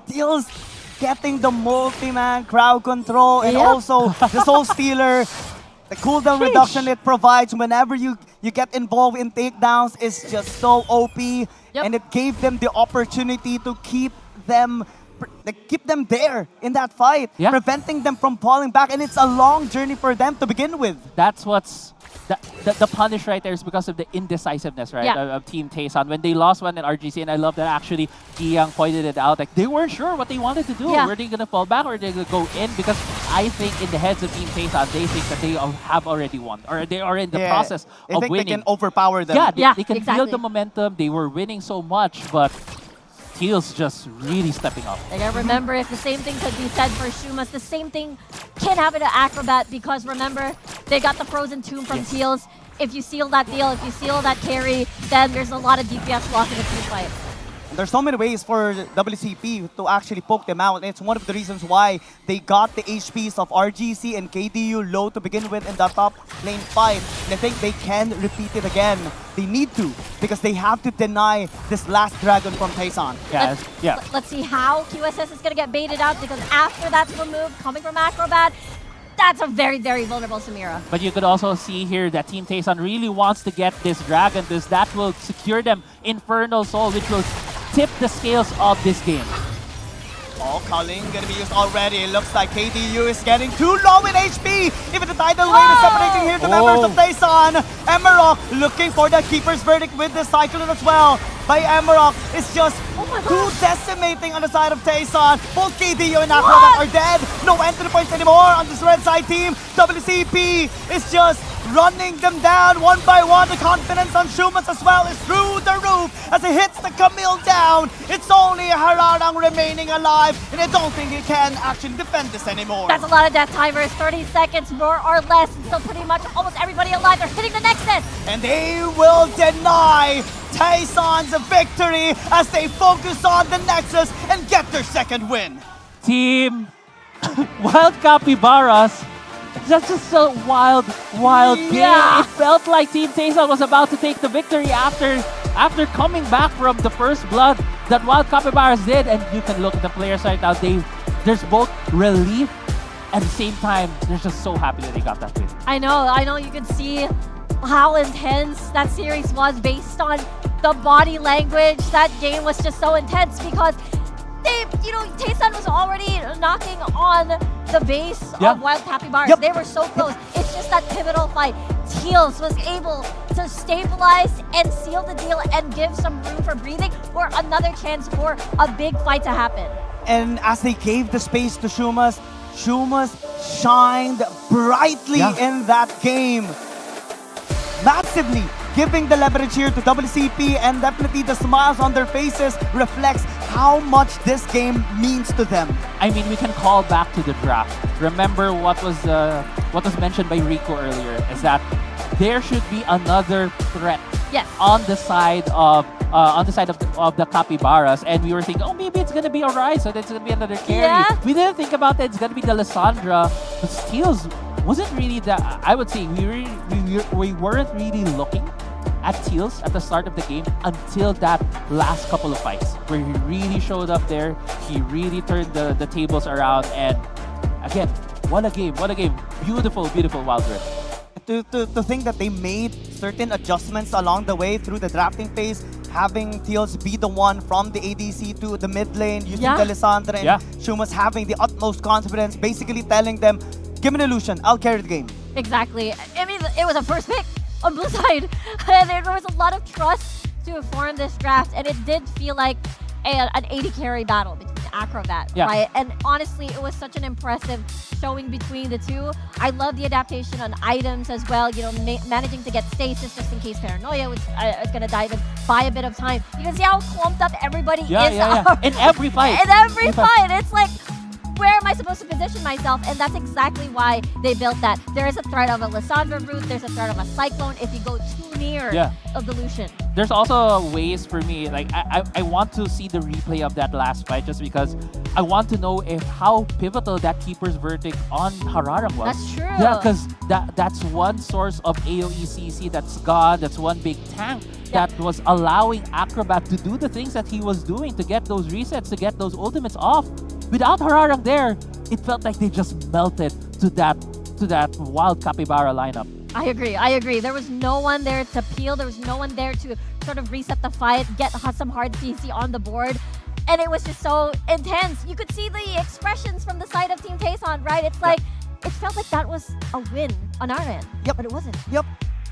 Teals getting the multi-man crowd control and also the Soul Stealer. The cooldown reduction it provides whenever you get involved in takedowns is just so OP. And it gave them the opportunity to keep them there in that fight, preventing them from falling back. And it's a long journey for them to begin with. That's what's the punish right there is because of the indecisiveness, right, of Team Taesan. When they lost one in RGC, and I love that actually Giyang pointed it out, like they weren't sure what they wanted to do. Were they going to fall back or were they going to go in? Because I think in the heads of Team Taesan, they think that they have already won, or they are in the process of winning. They can overpower them. They can feel the momentum. They were winning so much, but Teals just really stepping up. I gotta remember, if the same thing could be said for Shumas, the same thing can happen to Acrobat, because remember, they got the Frozen Tomb from Teals. If you seal that deal, if you seal that carry, then there's a lot of DPS lock in the team fight. There's so many ways for WCP to actually poke them out, and it's one of the reasons why they got the HPs of RGC and KDU low to begin with in the top lane fight. And I think they can repeat it again. They need to, because they have to deny this last dragon from Taesan. Let's see how QSS is going to get baited out, because after that's removed, coming from Acrobat, that's a very, very vulnerable Samira. But you could also see here that Team Taesan really wants to get this dragon, because that will secure them Infernal Soul, which will tip the scales of this game. Oh, Culling gonna be used already. It looks like KDU is getting too low in HP. Even the tidal wave is separating here the members of Taesan. Emerald looking for the Keeper's Verdict with the Cyclone as well. By Emerald, it's just too decimating on the side of Taesan. Both KDU and Acrobat are dead. No entry points anymore on this red side team. WCP is just running them down one by one. The confidence on Shumas as well is through the roof as it hits the Camille down. It's only Hararang remaining alive, and I don't think he can actually defend this anymore. That's a lot of death timers, 30 seconds more or less, and still pretty much almost everybody alive. They're hitting the Nexus. And they will deny Taesan's victory as they focus on the Nexus and get their second win. Team Wild Capybaras. That's just a wild game. It felt like Team Taesan was about to take the victory after coming back from the first blood that Wild Capybaras did. And you can look at the players right now. There's both relief at the same time. They're just so happy that they got that win. I know. You can see how intense that series was based on the body language. That game was just so intense because Taesan was already knocking on the base of Wild Capybaras. They were so close. It's just that pivotal fight. Teals was able to stabilize and seal the deal and give some room for breathing for another chance for a big fight to happen. And as they gave the space to Shumas shined brightly in that game. Massively giving the leverage here to WCP, and definitely the smiles on their faces reflects how much this game means to them. I mean, we can call back to the draft. Remember what was mentioned by Rico earlier, is that there should be another threat on the side of the Capybaras, and we were thinking, oh, maybe it's gonna be a Rise, so it's gonna be another carry. We didn't think about that it's gonna be the Lysandra, but Steels wasn't really that. I would say we weren't really looking at Teals at the start of the game until that last couple of fights where he really showed up there. He really turned the tables around, and again, what a game. Beautiful Wild Rift. To think that they made certain adjustments along the way through the drafting phase, having Teals be the one from the ADC to the mid lane, using the Lysandra, and Shumas having the utmost confidence, basically telling them, give me an illusion, I'll carry the game. Exactly. I mean, it was a first pick on blue side. And there was a lot of trust to form this draft, and it did feel like an AD carry battle between Acrobat, right? And honestly, it was such an impressive showing between the two. I love the adaptation on items as well, managing to get stasis just in case Paranoia was going to dive in, buy a bit of time. You can see how clumped up everybody is. In every fight. In every fight. It's like, where am I supposed to position myself? And that's exactly why they built that. There is a threat of a Lissandra route, there's a threat of a Cyclone if you go too near of the Lucian. There's also ways for me, like I want to see the replay of that last fight just because I want to know how pivotal that keeper's verdict on Hararang was. That's true. Yeah, because that's one source of AoE CC that's gone, that's one big tank that was allowing Acrobat to do the things that he was doing to get those resets, to get those ultimates off. Without Hararang there, it felt like they just melted to that wild Capybara lineup. I agree. There was no one there to peel. There was no one there to sort of reset the fight, get some hard CC on the board. And it was just so intense. You could see the expressions from the side of Team Tayson, right? It's like, it felt like that was a win on our end. Yep. But it wasn't. Yep.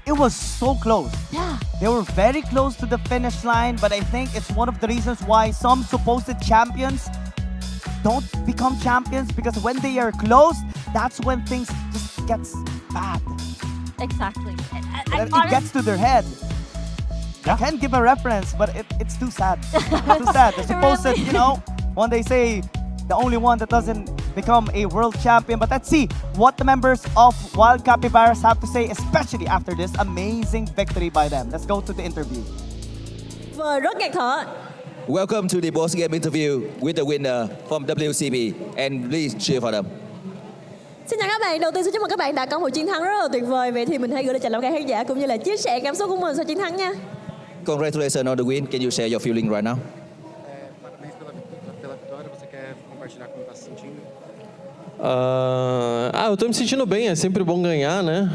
It was so close. Yeah. They were very close to the finish line, but I think it's one of the reasons why some supposed champions don't become champions, because when they are close, that's when things just gets bad. Exactly. It gets to their head. I can't give a reference, but it's too sad. Too sad. They're supposed to, when they say the only one that doesn't become a world champion. But let's see what the members of Wild Capybaras have to say, especially after this amazing victory by them. Let's go to the interview. Rất ngạt thở. Welcome to the post-game interview with the winner from WCB, and please cheer for them. Xin chào các bạn, đầu tiên xin chúc mừng các bạn đã có một chiến thắng rất là tuyệt vời. Vậy thì mình hãy gửi lời chào đến khán giả cũng như là chia sẻ cảm xúc của mình sau chiến thắng nha. Congratulations on the win. Can you share your feeling right now? Parabéns pela vitória. Você quer compartilhar como está se sentindo? Eu tô me sentindo bem, é sempre bom ganhar, né?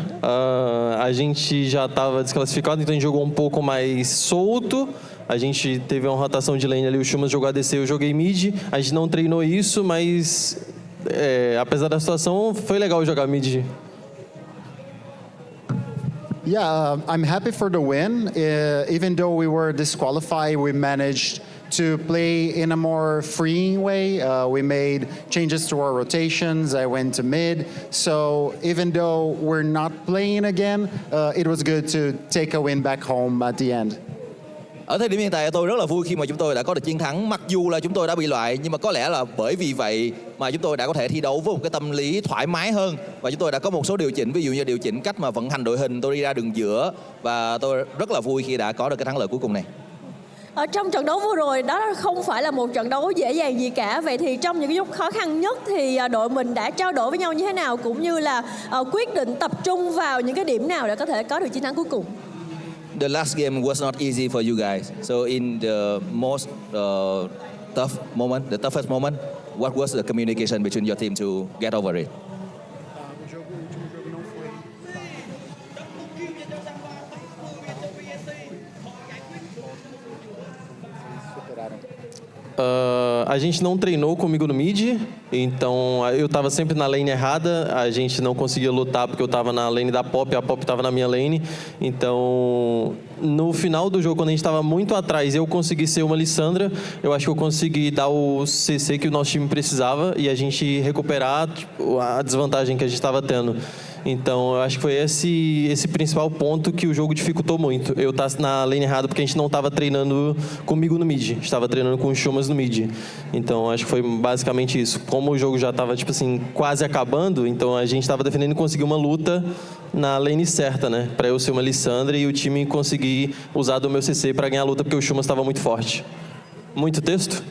A gente já estava desclassificado, então a gente jogou um pouco mais solto. A gente teve uma rotação de lane ali, o Chumas jogou ADC, eu joguei mid. A gente não treinou isso, mas apesar da situação, foi legal jogar mid. Yeah, I'm happy for the win. Even though we were disqualified, we managed to play in a more freeing way. We made changes to our rotations. I went to mid. So even though we're not playing again, it was good to take a win back home at the end. Ở thời điểm hiện tại tôi rất là vui khi mà chúng tôi đã có được chiến thắng, mặc dù là chúng tôi đã bị loại, nhưng mà có lẽ là bởi vì vậy mà chúng tôi đã có thể thi đấu với một cái tâm lý thoải mái hơn, và chúng tôi đã có một số điều chỉnh, ví dụ như điều chỉnh cách mà vận hành đội hình, tôi đi ra đường giữa, và tôi rất là vui khi đã có được cái thắng lợi cuối cùng này. Ở trong trận đấu vừa rồi, đó không phải là một trận đấu dễ dàng gì cả. Vậy thì trong những cái lúc khó khăn nhất thì đội mình đã trao đổi với nhau như thế nào, cũng như là quyết định tập trung vào những cái điểm nào để có thể có được chiến thắng cuối cùng? The last game was not easy for you guys. So in the most tough moment, the toughest moment, what was the communication between your team to get over it? A gente não treinou comigo no mid, então eu estava sempre na lane errada, a gente não conseguia lutar porque eu estava na lane da Pop e a Pop estava na minha lane. Então, no final do jogo, quando a gente estava muito atrás, eu consegui ser uma Lissandra, eu acho que eu consegui dar o CC que o nosso time precisava e a gente recuperar a desvantagem que a gente estava tendo. Então, eu acho que foi esse principal ponto que o jogo dificultou muito. Eu estar na lane errada porque a gente não estava treinando comigo no mid. Estava treinando com os Chumas no mid. Então, acho que foi basicamente isso. Como o jogo já estava, tipo assim, quase acabando, então a gente estava defendendo e conseguir uma luta na lane certa, né? Para eu ser uma Lissandra e o time conseguir usar do meu CC para ganhar a luta porque o Chumas estava muito forte. Muito texto?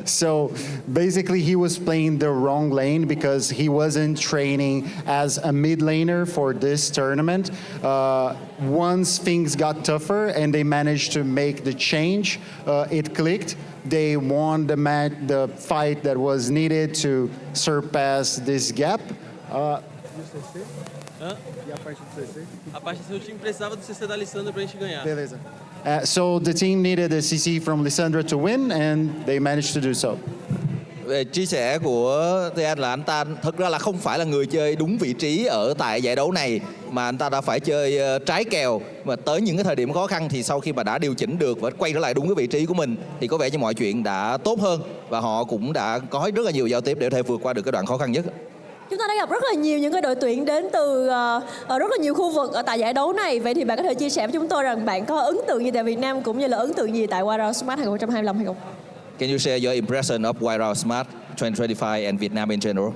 So basically he was playing the wrong lane because he wasn't training as a mid laner for this tournament. Once things got tougher and they managed to make the change, it clicked. They won the match, the fight that was needed to surpass this gap. E a parte do CC? A parte do time precisava do CC da Lissandra pra gente ganhar. Beleza. So the team needed a CC from Lissandra to win, and they managed to do so. Về chia sẻ của Tian là anh ta thật ra là không phải là người chơi đúng vị trí ở tại giải đấu này, mà anh ta đã phải chơi trái kèo, mà tới những cái thời điểm khó khăn thì sau khi mà đã điều chỉnh được và quay trở lại đúng cái vị trí của mình thì có vẻ như mọi chuyện đã tốt hơn và họ cũng đã có rất là nhiều giao tiếp để có thể vượt qua được cái đoạn khó khăn nhất. Chúng ta đã gặp rất là nhiều những cái đội tuyển đến từ rất là nhiều khu vực ở tại giải đấu này. Vậy thì bạn có thể chia sẻ với chúng tôi rằng bạn có ấn tượng gì tại Việt Nam cũng như là ấn tượng gì tại Wild Smart 2025 hay không? can you share your impression of Wild Round Smart 2025 and Vietnam in general?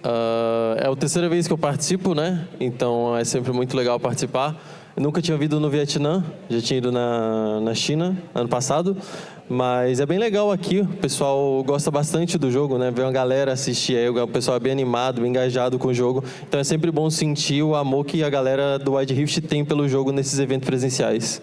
É a terceira vez que eu participo, né? Então é sempre muito legal participar. Eu nunca tinha vindo no Vietnã, já tinha ido na China ano passado, mas é bem legal aqui. O pessoal gosta bastante do jogo, né? Ver uma galera assistir aí, o pessoal é bem animado, bem engajado com o jogo. Então é sempre bom sentir o amor que a galera do Wild Rift tem pelo jogo nesses eventos presenciais.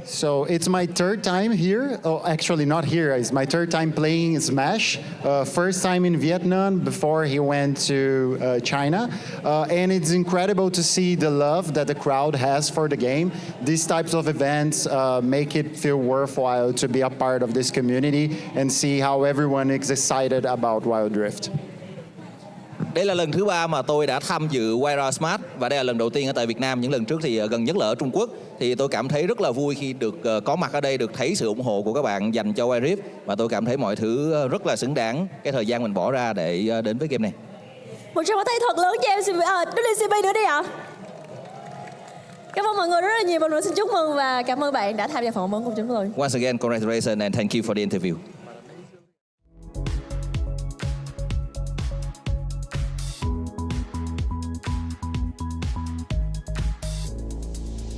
So it's my third time here. Oh, actually not here. It's my third time playing Smash. First time in Vietnam before he went to China. And it's incredible to see the love that the crowd has for the game. These types of events make it feel worthwhile to be a part of this community and see how everyone is excited about Wild Rift. Đây là lần thứ 3 mà tôi đã tham dự Wild Round Smart và đây là lần đầu tiên ở tại Việt Nam. Những lần trước thì gần nhất là ở Trung Quốc. Thì tôi cảm thấy rất là vui khi được có mặt ở đây, được thấy sự ủng hộ của các bạn dành cho Wild Rift và tôi cảm thấy mọi thứ rất là xứng đáng cái thời gian mình bỏ ra để đến với game này. Một tràng pháo tay thật lớn cho WCP nữa đi ạ. Cảm ơn mọi người rất là nhiều. Một lần xin chúc mừng và cảm ơn bạn đã tham gia phỏng vấn cùng chúng tôi. Once again, congratulations and thank you for the interview.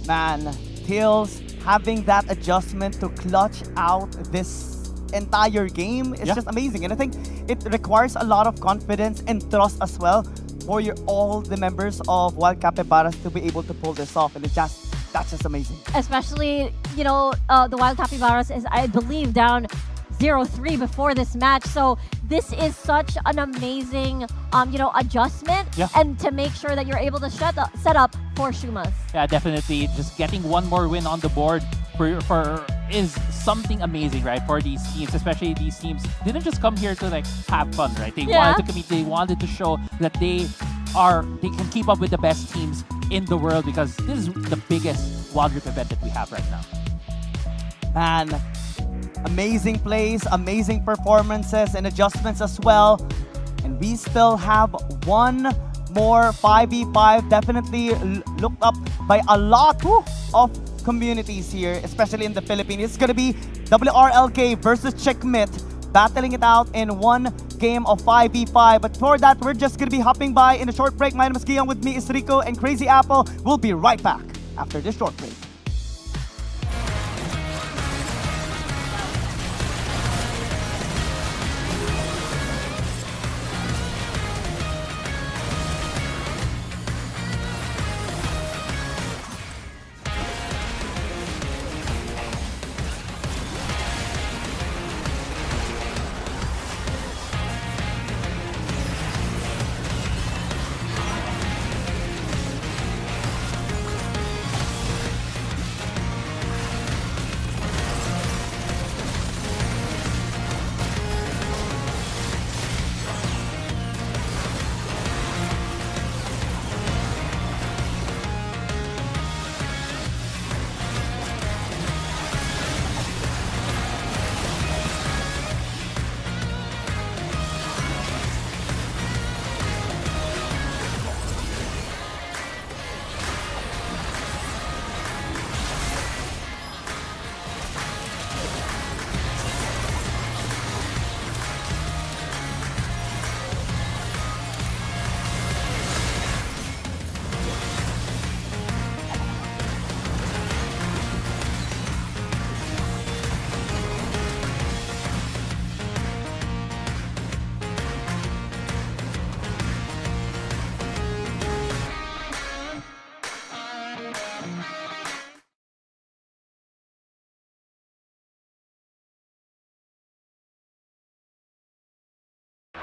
Man, Tails having that adjustment to clutch out this entire game is just amazing. And I think it requires a lot of confidence and trust as well for all the members of Wild Capybaras to be able to pull this off. And that's just amazing. Especially, the Wild Capybaras is, I believe, down 0-3 before this match. So this is such an amazing, adjustment, and to make sure that you're able to set up for Shumas. Yeah, definitely. Just getting one more win on the board for is something amazing, right? For these teams, especially these teams didn't just come here to have fun, right? They wanted to compete. They wanted to show that they can keep up with the best teams in the world because this is the biggest Wild Rift event that we have right now. Man, amazing plays, amazing performances and adjustments as well. And we still have one more 5v5, definitely looked up by a lot of communities here, especially in the Philippines. It's going to be WRLK versus Checkmate, battling it out in one game of 5v5. But for that, we're just going to be hopping by in a short break. My name is Kian, with me is Rico and Crazy Apple. We'll be right back after this short break.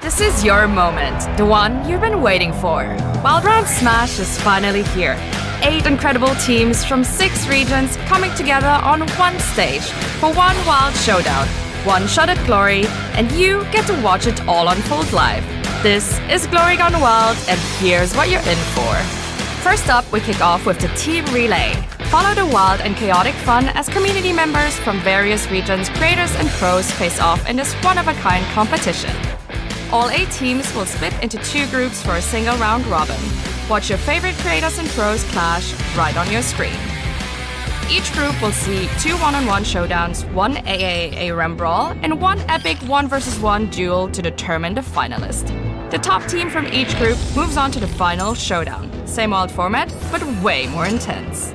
This is your moment, the one you've been waiting for. Wild Round Smash is finally here. 8 incredible teams from 6 regions coming together on one stage for one wild showdown, one shot at glory, and you get to watch it all unfold live. This is Glory Gone Wild, and here's what you're in for. First up, we kick off with the Team Relay. Follow the wild and chaotic fun as community members from various regions, creators and pros face off in this one-of-a-kind competition. All 8 teams will split into 2 groups for a single round robin. Watch your favorite creators and pros clash right on your screen. Each group will see 2 one-on-one showdowns, 1 AAA Rem Brawl, and 1 epic 1 vs 1 duel to determine the finalist. The top team from each group moves on to the final showdown. Same old format, but way more intense.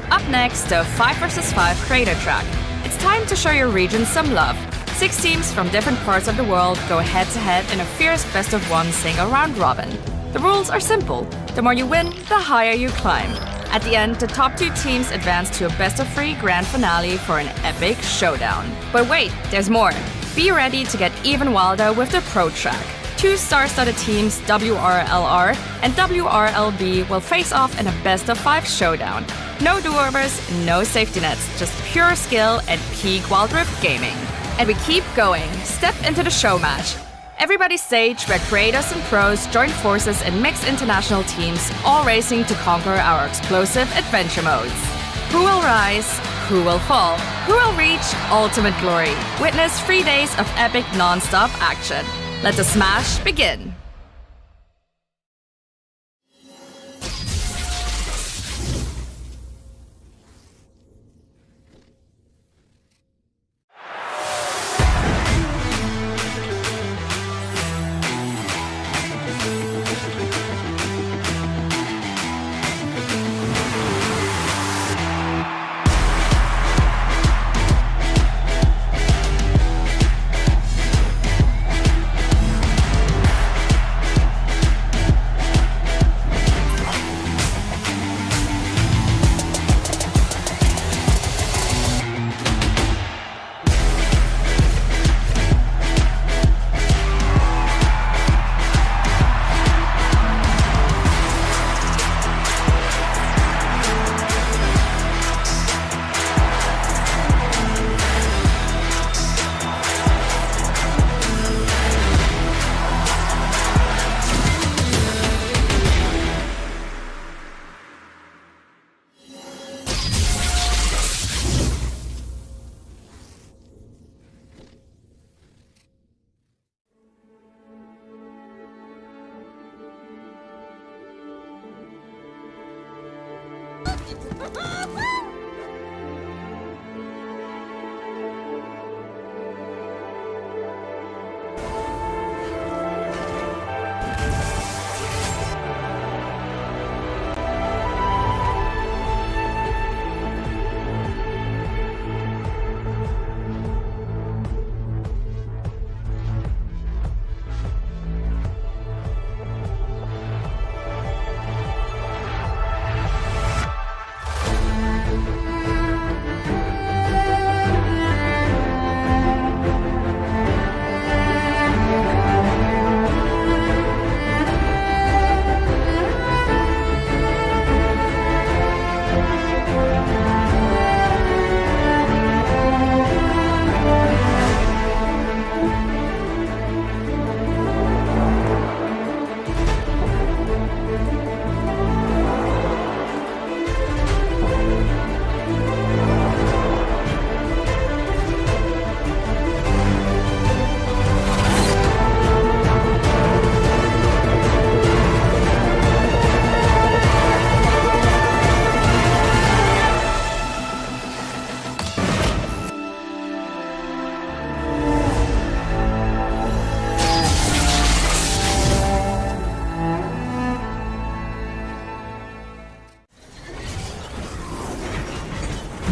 Up next, the 5 vs 5 creator track. It's time to show your region some love. 6 teams from different parts of the world go head-to-head in a fierce best-of-1 single round robin. The rules are simple. The more you win, the higher you climb. At the end, the top 2 teams advance to a best-of-3 grand finale for an epic showdown. But wait, there's more. Be ready to get even wilder with the pro track. 2 star-studded teams, WRLR and WRLB, will face off in a best-of-5 showdown. No do-overs, no safety nets, just pure skill and peak Wild Rift gaming. And we keep going. Step into the show match. Everybody's stage where creators and pros join forces in mixed international teams, all racing to conquer our explosive adventure modes. Who will rise? Who will fall? Who will reach ultimate glory? Witness 3 days of epic non-stop action. Let the smash begin.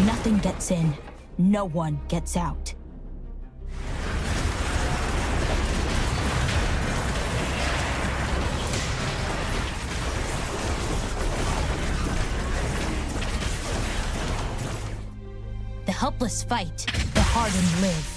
Nothing gets in, no one gets out. The helpless fight, the hardened live.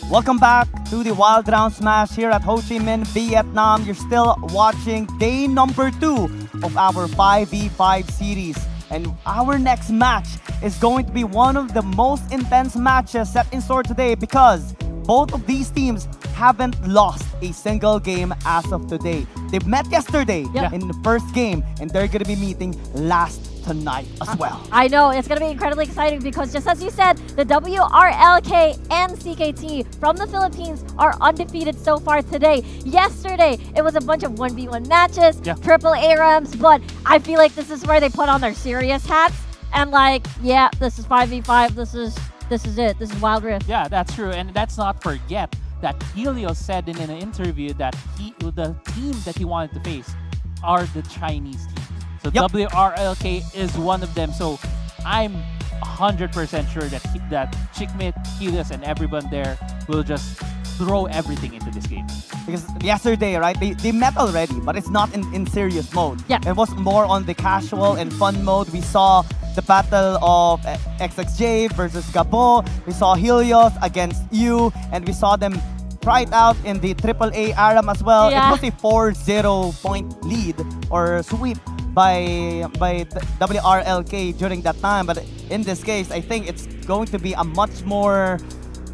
Welcome back to the Wild Round Smash here at Ho Chi Minh, Vietnam. You're still watching day number 2 of our 5v5 series. And our next match is going to be one of the most intense matches set in store today because both of these teams haven't lost a single game as of today. They met yesterday in the first game, and they're going to be meeting last tonight as well. I know, it's going to be incredibly exciting because just as you said, the WRLK and CKT from the Philippines are undefeated so far today. Yesterday, it was a bunch of 1v1 matches, triple ARAMs, but I feel like this is where they put on their serious hats and like, yeah, this is 5v5, this is it, this is Wild Rift. Yeah, that's true, and let's not forget that Helios said in an interview that the team that he wanted to face are the Chinese team. So WRLK is one of them. So I'm 100% sure that Chickmate, Helios, and everyone there will just throw everything into this game. Because yesterday, right, they met already, but it's not in serious mode. Yeah. It was more on the casual and fun mode. We saw the battle of XXJ versus Gabo. We saw Helios against you, and we saw them try it out in the AAA ARAM as well. Yeah. It was a 4-0 point lead or sweep by WRLK during that time. But in this case, I think it's going to be a much more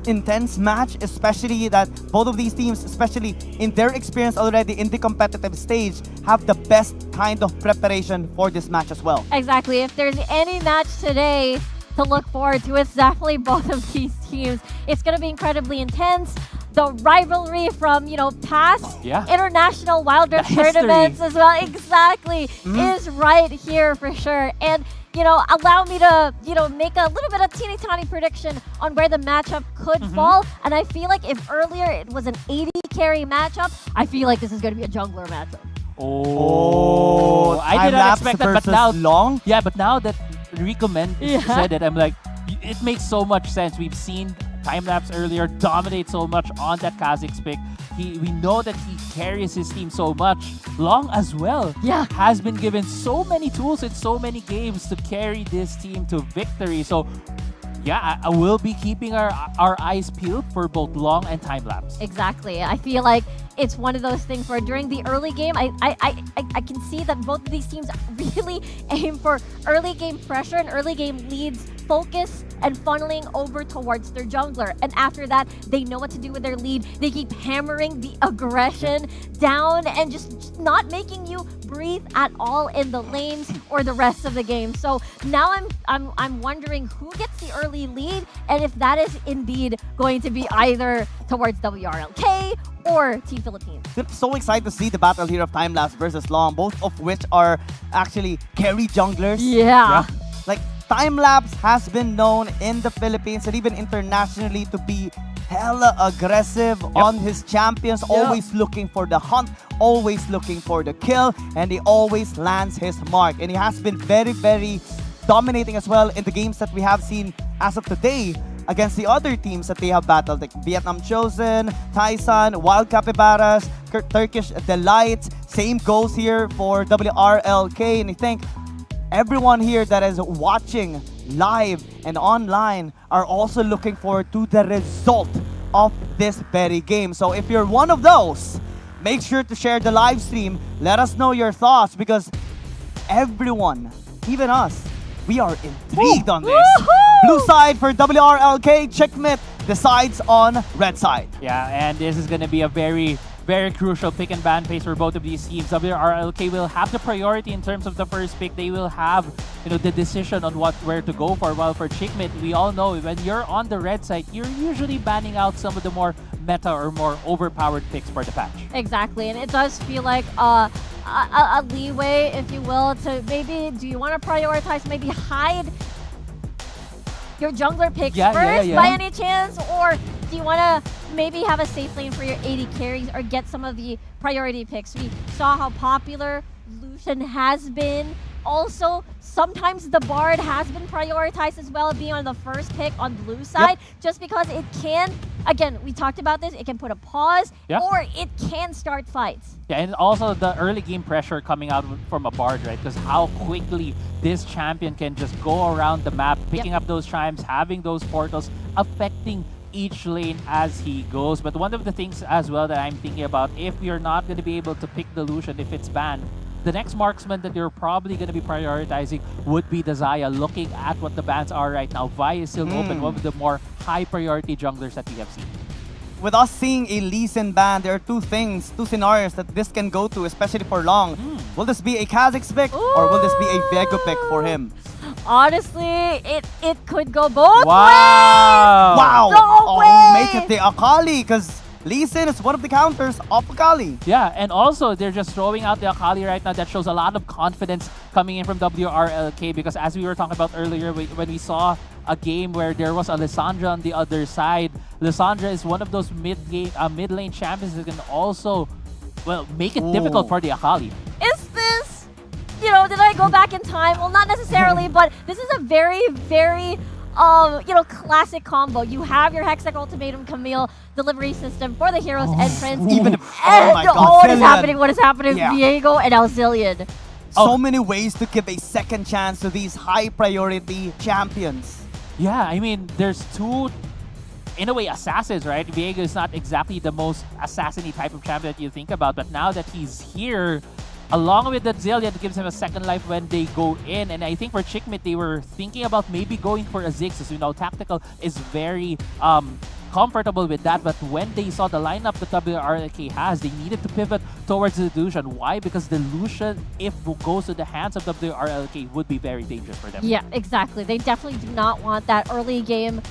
intense match, especially that both of these teams, especially in their experience already in the competitive stage, have the best kind of preparation for this match as well. Exactly. If there's any match today to look forward to, it's definitely both of these teams. It's going to be incredibly intense. The rivalry from, past international Wild Rift tournaments as well, exactly, is right here for sure. And, allow me to, make a little bit of teeny tiny prediction on where the matchup could fall. And I feel like if earlier it was an 80 carry matchup, I feel like this is going to be a jungler matchup. Oh, I did not expect that, but now Long. Yeah, but now that Rico said it, I'm like, it makes so much sense. We've seen Timelapse earlier dominate so much on that Kha'Zix pick. We know that he carries his team so much. Long as well has been given so many tools in so many games to carry this team to victory. So yeah, I will be keeping our eyes peeled for both Long and Timelapse. Exactly. I feel like it's one of those things where during the early game, I can see that both of these teams really aim for early game pressure and early game leads, focus and funneling over towards their jungler. And after that, they know what to do with their lead. They keep hammering the aggression down and just not making you breathe at all in the lanes or the rest of the game. So now I'm wondering who gets the early lead and if that is indeed going to be either towards WRLK or Team Philippines. I'm so excited to see the battle here of Timelapse versus Long, both of which are actually carry junglers. Yeah. Like, Timelapse has been known in the Philippines and even internationally to be hella aggressive on his champions, always looking for the hunt, always looking for the kill, and he always lands his mark. And he has been very, very dominating as well in the games that we have seen as of today against the other teams that they have battled, like Vietnam Chosen, Taisan, Wild Capybaras, Turkish Delight. Same goes here for WRLK, and I think everyone here that is watching live and online are also looking forward to the result of this very game. So if you're one of those, make sure to share the live stream. Let us know your thoughts because everyone, even us, we are intrigued on this. Blue side for WRLK, Chickmate decides on red side. Yeah, and this is going to be a very, very crucial pick and ban phase for both of these teams. WRLK will have the priority in terms of the first pick. They will have, the decision on where to go for. While for Chickmate, we all know when you're on the red side, you're usually banning out some of the more meta or more overpowered picks for the patch. Exactly, and it does feel like a leeway, if you will, to maybe, do you want to prioritize, maybe hide your jungler picks first by any chance, or do you want to maybe have a safe lane for your 80 carries or get some of the priority picks? We saw how popular Lucian has been. Also, sometimes the Bard has been prioritized as well, being on the first pick on blue side, just because it can, again, we talked about this, it can put a pause or it can start fights. Yeah, and also the early game pressure coming out from a Bard, right? Because how quickly this champion can just go around the map, picking up those chimes, having those portals, affecting each lane as he goes. But one of the things as well that I'm thinking about, if you're not going to be able to pick the Lucian, if it's banned, the next marksman that you're probably going to be prioritizing would be the Xayah, looking at what the bans are right now. Vi is still open, one of the more high priority junglers that we have seen. With us seeing a Lee Sin ban, there are two scenarios that this can go to, especially for Long. Will this be a Kha'Zix pick or will this be a Viego pick for him? Honestly, it could go both Wow! ways. Wow! No way! Make it the Akali, because Lee Sin is one of the counters of Akali. Yeah, and also they're just throwing out the Akali right now. That shows a lot of confidence coming in from WRLK, because as we were talking about earlier, when we saw a game where there was a Lissandra on the other side, Lissandra is one of those mid lane champions that can also, well, make it difficult for the Akali. Is this, did I go back in time? Well, not necessarily, but this is a very, very classic combo. You have your Hextech Ultimatum Camille delivery system for the hero's entrance. Even what is happening, Yeah. Viego and Alzillion. So many ways to give a second chance to these high priority champions. Yeah, I mean, there's two, in a way, assassins, right? Viego is not exactly the most assassin-y type of champion that you think about, but now that he's here, along with that Zillion, it gives him a second life when they go in. And I think for Chickmate, they were thinking about maybe going for a Ziggs. Tactical is very comfortable with that, but when they saw the lineup that WRLK has, they needed to pivot towards the Lucian. Why? Because the Lucian, if it goes to the hands of WRLK, would be very dangerous for them. Yeah, exactly. They definitely do not want that early game,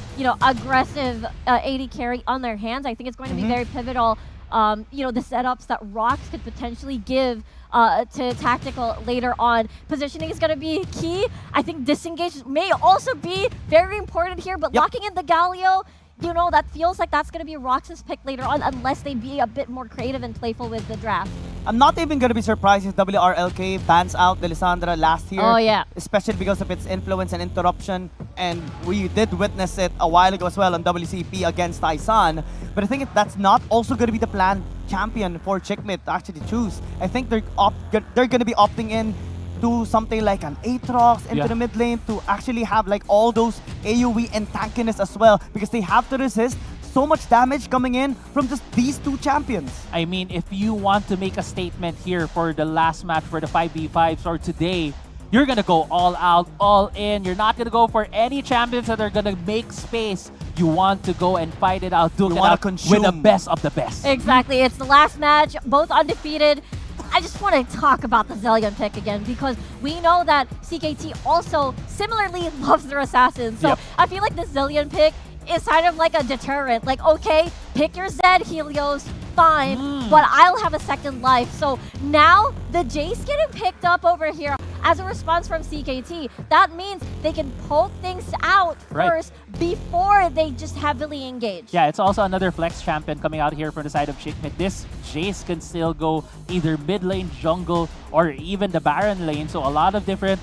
aggressive AD carry on their hands. I think it's going to be very pivotal. The setups that Rocks could potentially give to Tactical later on. Positioning is going to be key. I think disengage may also be very important here, but locking in the Galio, that feels like that's going to be Rox's pick later on, unless they be a bit more creative and playful with the draft. I'm not even going to be surprised if WRLK bans out the Lissandra last year. Oh, yeah. Especially because of its influence and interruption. And we did witness it a while ago as well on WCP against Taisan. But I think that's not also going to be the planned champion for Chickmate to actually choose. I think they're going to be opting in to something like an Aatrox into the mid lane to actually have like all those AoE antagonists as well, because they have to resist so much damage coming in from just these two champions. I mean, if you want to make a statement here for the last match for the 5v5s or today, you're going to go all out, all in. You're not going to go for any champions that are going to make space. You want to go and fight it out, duke it out with the best of the best. Exactly. It's the last match, both undefeated. I just want to talk about the Zillion pick again, because we know that CKT also similarly loves their assassins. So I feel like the Zillion pick is kind of like a deterrent. Like, okay, pick your Zed, Helios, fine, but I'll have a second life. So now the Jace getting picked up over here as a response from CKT. That means they can poke things out first before they just heavily engage. Yeah, it's also another flex champion coming out here from the side of Chickmate. This Jace can still go either mid lane, jungle, or even the Baron lane. So a lot of different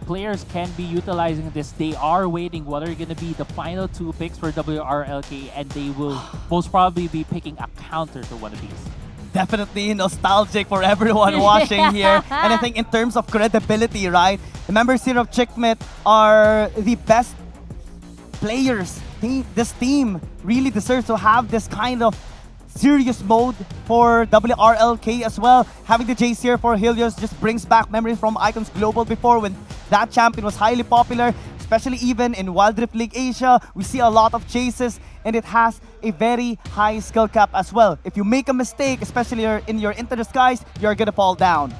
players can be utilizing this. They are waiting what are going to be the final two picks for WRLK, and they will most probably be picking a counter to one of these. Definitely nostalgic for everyone watching here. And I think in terms of credibility, right? The members here of Chickmate are the best players. This team really deserves to have this kind of serious mode for WRLK as well. Having the Jace here for Helios just brings back memories from Icons Global before, when that champion was highly popular. Especially even in Wild Rift League Asia, we see a lot of chases, and it has a very high skill cap as well. If you make a mistake, especially in your Into the Skies, you're gonna fall down.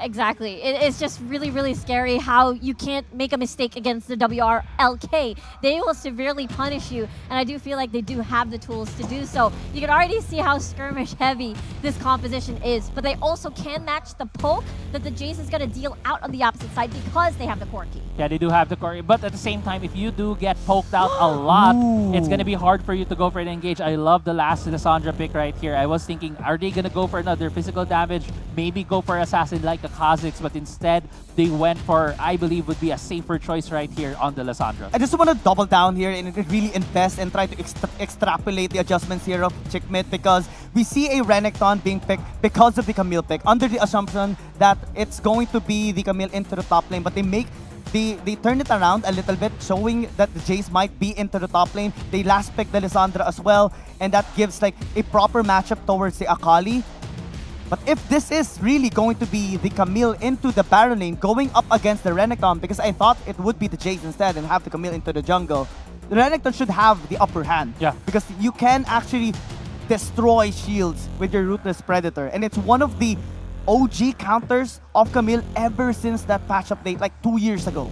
Exactly. It's just really, really scary how you can't make a mistake against the WRLK. They will severely punish you, and I do feel like they do have the tools to do so. You can already see how skirmish heavy this composition is, but they also can match the poke that the Jace is going to deal out on the opposite side because they have the core key. Yeah, they do have the core, but at the same time, if you do get poked out a lot, it's going to be hard for you to go for an engage. I love the last Lissandra pick right here. I was thinking, are they going to go for another physical damage? Maybe go for assassin like a Kha'Zix, but instead they went for, I believe, would be a safer choice right here on the Lissandra. I just want to double down here and really invest and try to extrapolate the adjustments here of Chickmate, because we see a Renekton being picked because of the Camille pick, under the assumption that it's going to be the Camille into the top lane, but they make they turned it around a little bit, showing that the Jays might be into the top lane. They last picked the Lissandra as well, and that gives like a proper matchup towards the Akali. But if this is really going to be the Camille into the Baron lane, going up against the Renekton, because I thought it would be the Jays instead and have the Camille into the jungle, the Renekton should have the upper hand. Yeah. Because you can actually destroy shields with your Ruthless Predator. And it's one of the OG counters of Camille ever since that patch update like 2 years ago.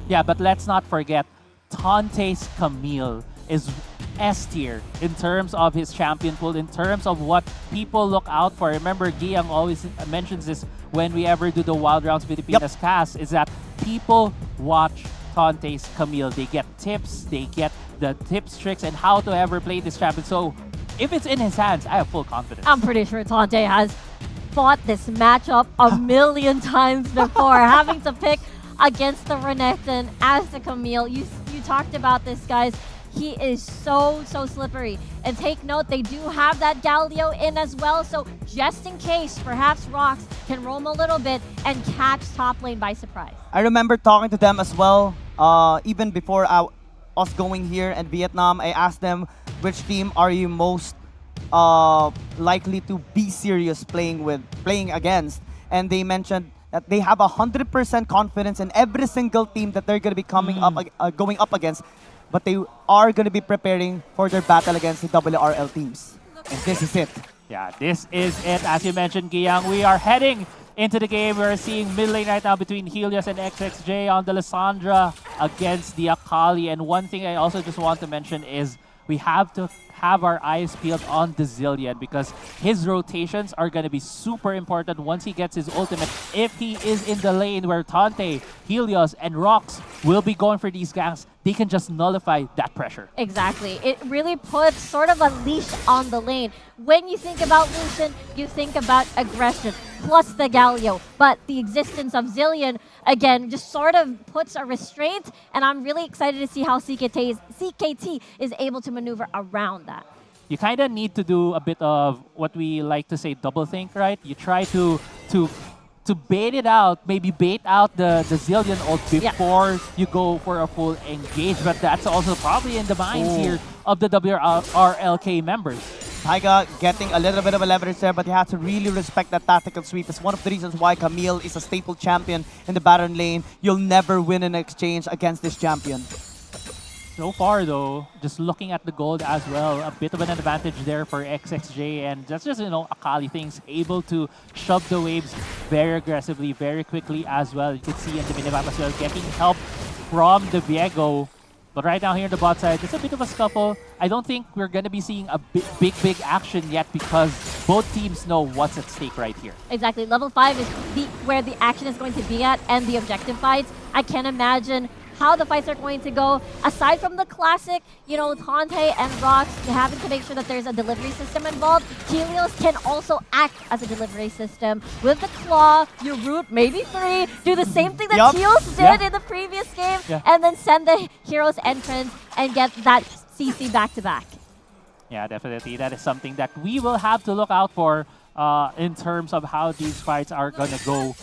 Yeah, but let's not forget, Tante's Camille is S tier in terms of his champion pool, in terms of what people look out for. Remember, Guiyang always mentions this when we ever do the Wild Rounds Pilipinas cast, is that people watch Tante's Camille. They get tips, they get the tips, tricks, and how to ever play this champion. So if it's in his hands, I have full confidence. I'm pretty sure Tante has fought this matchup a million times before, having to pick against the Renekton as the Camille. You talked about this, guys. He is so slippery. And take note, they do have that Galio in as well, so just in case, perhaps Rox can roam a little bit and catch top lane by surprise. I remember talking to them as well, even before us going here in Vietnam. I asked them, which team are you most likely to be serious playing against? And they mentioned that they have 100% confidence in every single team that they're going to be going up against. But they are going to be preparing for their battle against the WRL teams. And this is it. Yeah, this is it. As you mentioned, Guiyang, we are heading into the game. We're seeing mid lane right now between Helios and XXJ on the Lissandra against the Akali. And one thing I also just want to mention is we have to have our eyes peeled on the Zillion, because his rotations are going to be super important once he gets his ultimate. If he is in the lane where Tante, Helios, and Rox will be going for these ganks, they can just nullify that pressure. Exactly. It really puts sort of a leash on the lane. When you think about Lucian, you think about aggression, plus the Galio. But the existence of Zillion, again, just sort of puts a restraint, and I'm really excited to see how CKT is able to maneuver around that. You kind of need to do a bit of what we like to say double think, right? You try to bait it out, maybe bait out the Zillion ult before you go for a full engage. But that's also probably in the minds here of the WRLK members. Taiga getting a little bit of a leverage there, but you have to really respect that tactical sweep. It's one of the reasons why Camille is a staple champion in the Baron lane. You'll never win an exchange against this champion. So far, though, just looking at the gold as well, a bit of an advantage there for XXJ, and that's just, Akali things able to shove the waves very aggressively, very quickly as well. You can see in the minimap as well, getting help from the Viego. But right now here in the bot side, it's a bit of a scuffle. I don't think we're going to be seeing a big action yet, because both teams know what's at stake right here. Exactly. Level 5 is where the action is going to be at, and the objective fights. I can't imagine how the fights are going to go. Aside from the classic, Tante and Rox, having to make sure that there's a delivery system involved, Helios can also act as a delivery system. With the Claw, you root maybe 3, do the same thing that Helios did in the previous game, and then send the hero's entrance and get that CC back-to-back. Yeah, definitely. That is something that we will have to look out for in terms of how these fights are going to go.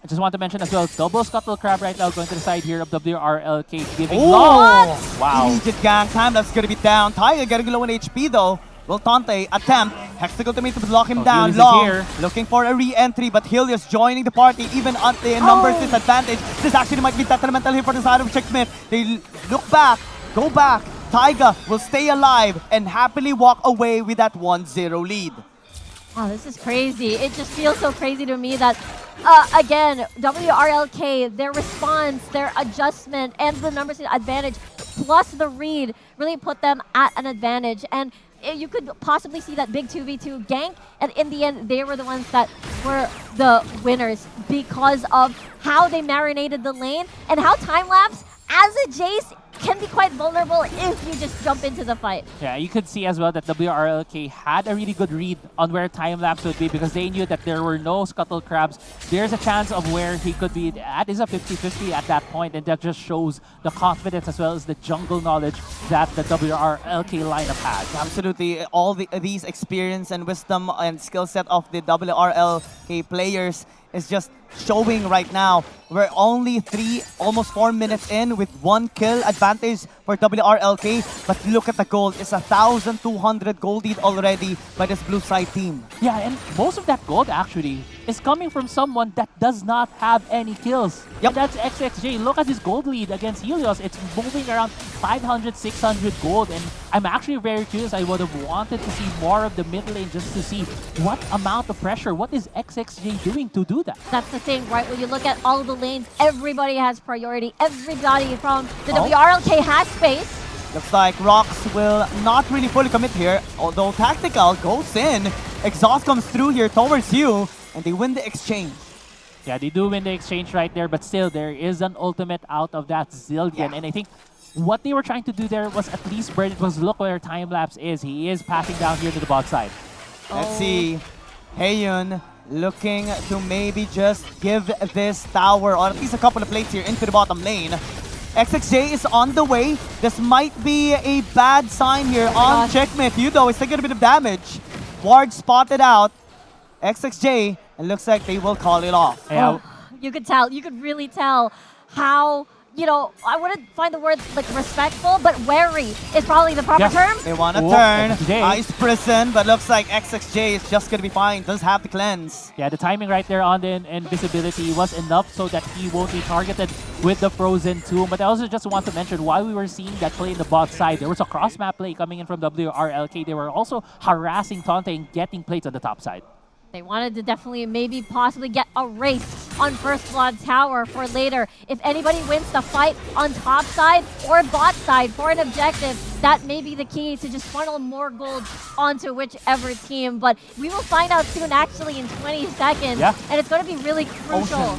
I just want to mention as well, double Scuttle Crab right now going to the side here of WRLK, giving long. Wow. Immediate gang time, that's going to be down. Taiga getting low in HP though. Will Tante attempt Hextech Ultimate to block him down. Long looking for a re-entry, but Helios joining the party even at the numbers disadvantage. This actually might be detrimental here for the side of Chickmit. They look back, go back. Taiga will stay alive and happily walk away with that 1-0 lead. Wow, this is crazy. It just feels so crazy to me that, again, WRLK, their response, their adjustment, and the numbers advantage, plus the read, really put them at an advantage. And you could possibly see that big 2v2 gank, and in the end, they were the ones that were the winners because of how they marinated the lane and how time-lapse, as a Jace, can be quite vulnerable if you just jump into the fight. Yeah, you could see as well that WRLK had a really good read on where time-lapse would be, because they knew that there were no Scuttle Crabs. There's a chance of where he could be. That is a 50-50 at that point, and that just shows the confidence as well as the jungle knowledge that the WRLK lineup has. Absolutely. All these experience and wisdom and skill set of the WRLK players is just showing right now. We're only almost 4 minutes in with 1 kill advantage for WRLK. But look at the gold. It's 1,200 gold lead already by this blue side team. Yeah, and most of that gold actually is coming from someone that does not have any kills. Yep. And that's XXJ. Look at his gold lead against Helios. It's moving around 500, 600 gold. And I'm actually very curious. I would have wanted to see more of the mid lane just to see what amount of pressure, what is XXJ doing to do that? That's the thing, right? When you look at all the lanes, everybody has priority. Everybody from the WRLK has space. Looks like Rox will not really fully commit here, although Tactical goes in. Exhaust comes through here towards you, and they win the exchange. Yeah, they do win the exchange right there, but still, there is an ultimate out of that Zillion. And I think what they were trying to do there was at least burn it, was look where time-lapse is. He is passing down here to the bot side. Let's see. Haeyun looking to maybe just give this tower, or at least a couple of plates here, into the bottom lane. XXJ is on the way. This might be a bad sign here on Checkmate. Yudo is taking a bit of damage. Ward spotted out XXJ, and looks like they will call it off. Oh, you could tell, you could really tell how, you know, I wouldn't find the word like respectful, but wary is probably the proper term. They want to turn. Ice Prison, but looks like XXJ is just going to be fine. Does have the cleanse. Yeah, the timing right there on the invisibility was enough so that he won't be targeted with the Frozen Tomb. But I also just want to mention, while we were seeing that play in the bot side, there was a cross-map play coming in from WRLK. They were also harassing Tante and getting plates on the top side. They wanted to definitely maybe possibly get a race on First Blood Tower for later. If anybody wins the fight on top side or bot side for an objective, that may be the key to just funnel more gold onto whichever team. But we will find out soon, actually, in 20 seconds. Yeah. And it's going to be really crucial.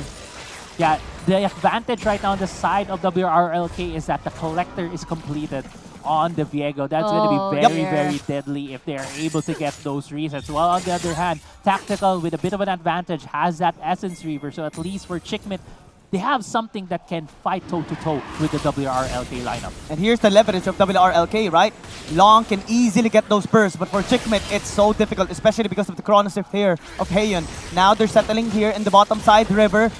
Yeah, the advantage right now on the side of WRLK is that the collector is completed on the Viego. That's going to be very, very deadly if they're able to get those resets. While on the other hand, Tactical, with a bit of an advantage, has that Essence Reaver. So at least for Chickmit, they have something that can fight toe-to-toe with the WRLK lineup. And here's the leverage of WRLK, right? Long can easily get those bursts, but for Chickmit, it's so difficult, especially because of the Chrono Shift here of Haeyun. Now they're settling here in the bottom side river.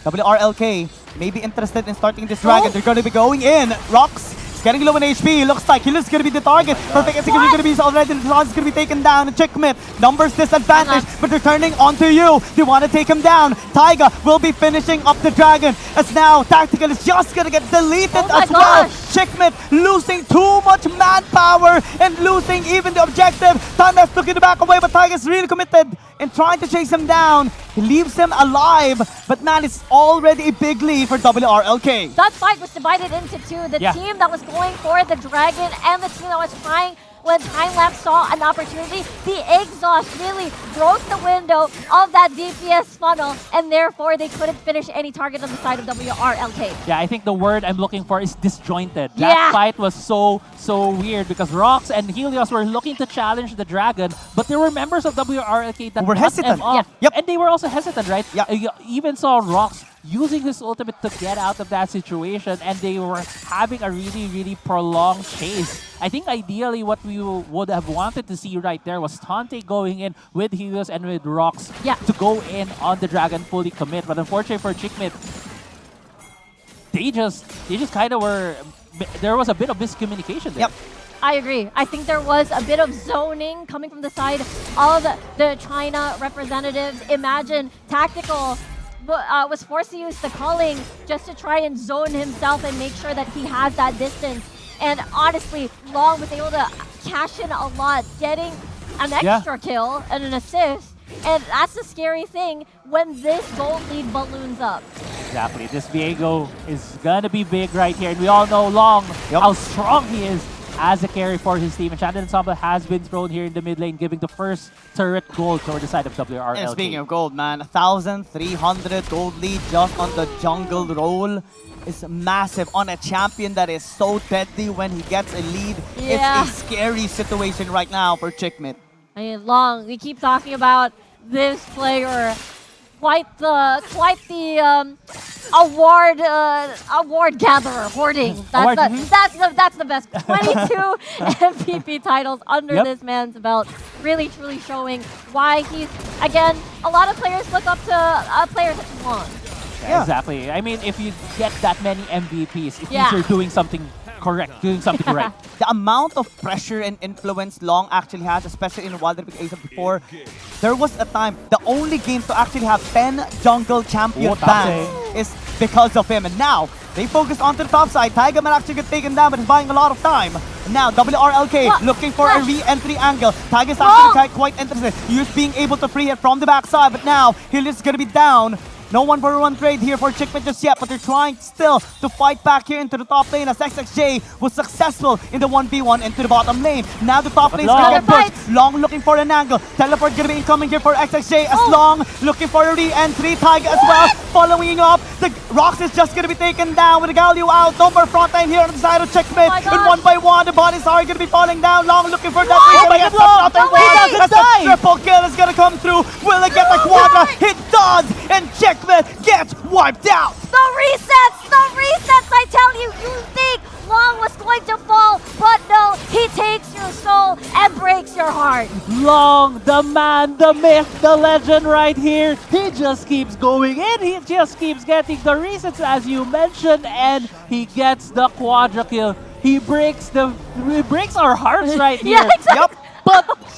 WRLK may be interested in starting this dragon. They're going to be going in. Rox getting low in HP. Looks like Hillis is going to be the target. Perfect execution is going to be already. The Lance is going to be taken down. Checkmate. Numbers disadvantage, but they're turning onto you. They want to take him down. Taiga will be finishing up the dragon, as now Tactical is just going to get deleted as well. Checkmate losing too much manpower and losing even the objective. Tanda's looking to back away, but Taiga's really committed in trying to chase him down. He leaves him alive, but man, it's already a big lead for WRLK. That fight was divided into two. The team that was going for the dragon and the team that was trying, when Time-Lapse saw an opportunity, the exhaust really broke the window of that DPS funnel, and therefore they couldn't finish any target on the side of WRLK. Yeah, I think the word I'm looking for is disjointed. That fight was so weird because Rox and Helios were looking to challenge the dragon, but there were members of WRLK that were hesitant. And they were also hesitant, right? You even saw Rox using his ultimate to get out of that situation, and they were having a really, really prolonged chase. I think ideally what we would have wanted to see right there was Tante going in with Helios and with Rox to go in on the dragon, fully commit. But unfortunately for Chickmit, they just kind of were, there was a bit of miscommunication there. I agree. I think there was a bit of zoning coming from the side of the China representatives. Imagine Tactical was forced to use the culling just to try and zone himself and make sure that he has that distance. And honestly, Long was able to cash in a lot, getting an extra kill and an assist. And that's the scary thing when this gold lead balloons up. Exactly. This Viego is going to be big right here. And we all know Long, how strong he is as a carry for his team. Enchanted Ensemble has been thrown here in the mid lane, giving the first turret gold toward the side of WRLK. And speaking of gold, man, 1,300 gold lead just on the jungle role is massive on a champion that is so deadly when he gets a lead. It's a scary situation right now for Chickmit. I mean, Long, we keep talking about this player quite the award gatherer hoarding. That's the best. 22 MVP titles under this man's belt. Really, truly showing why he's, again, a lot of players look up to players such as Long. Yeah. Exactly. I mean, if you get that many MVPs, it means you're doing something correct, doing something right. The amount of pressure and influence Long actually has, especially in Wild Rift Ace before, there was a time, the only game to actually have 10 jungle champion bans is because of him. And now, they focus onto the top side. Taiga might actually get taken down, but it's buying a lot of time. And now, WRLK looking for a re-entry angle. Taiga's actually quite interested. He's being able to free it from the backside, but now, Helios going to be down. No 1-for-1 trade here for Chickmit just yet, but they're trying still to fight back here into the top lane as XXJ was successful in the 1v1 into the bottom lane. Now the top lane is going to get pushed. Long looking for an angle. Teleport going to be incoming here for XXJ as Long looking for a re-entry. Taiga as well following up. The Rox is just going to be taken down with the Galio out. No more front line here on the side of Chickmit. And 1 by 1, the bodies are going to be falling down. Long looking for that. As the triple kill is going to come through. Will it get the quadra? It does! And Chickmit gets wiped out! The resets, I tell you, you think Long was going to fall, but no, he takes your soul and breaks your heart. Long, the man, the myth, the legend right here. He just keeps going in, he just keeps getting the resets as you mentioned, and he gets the quadra kill. He breaks our hearts right here. Yeah, exactly.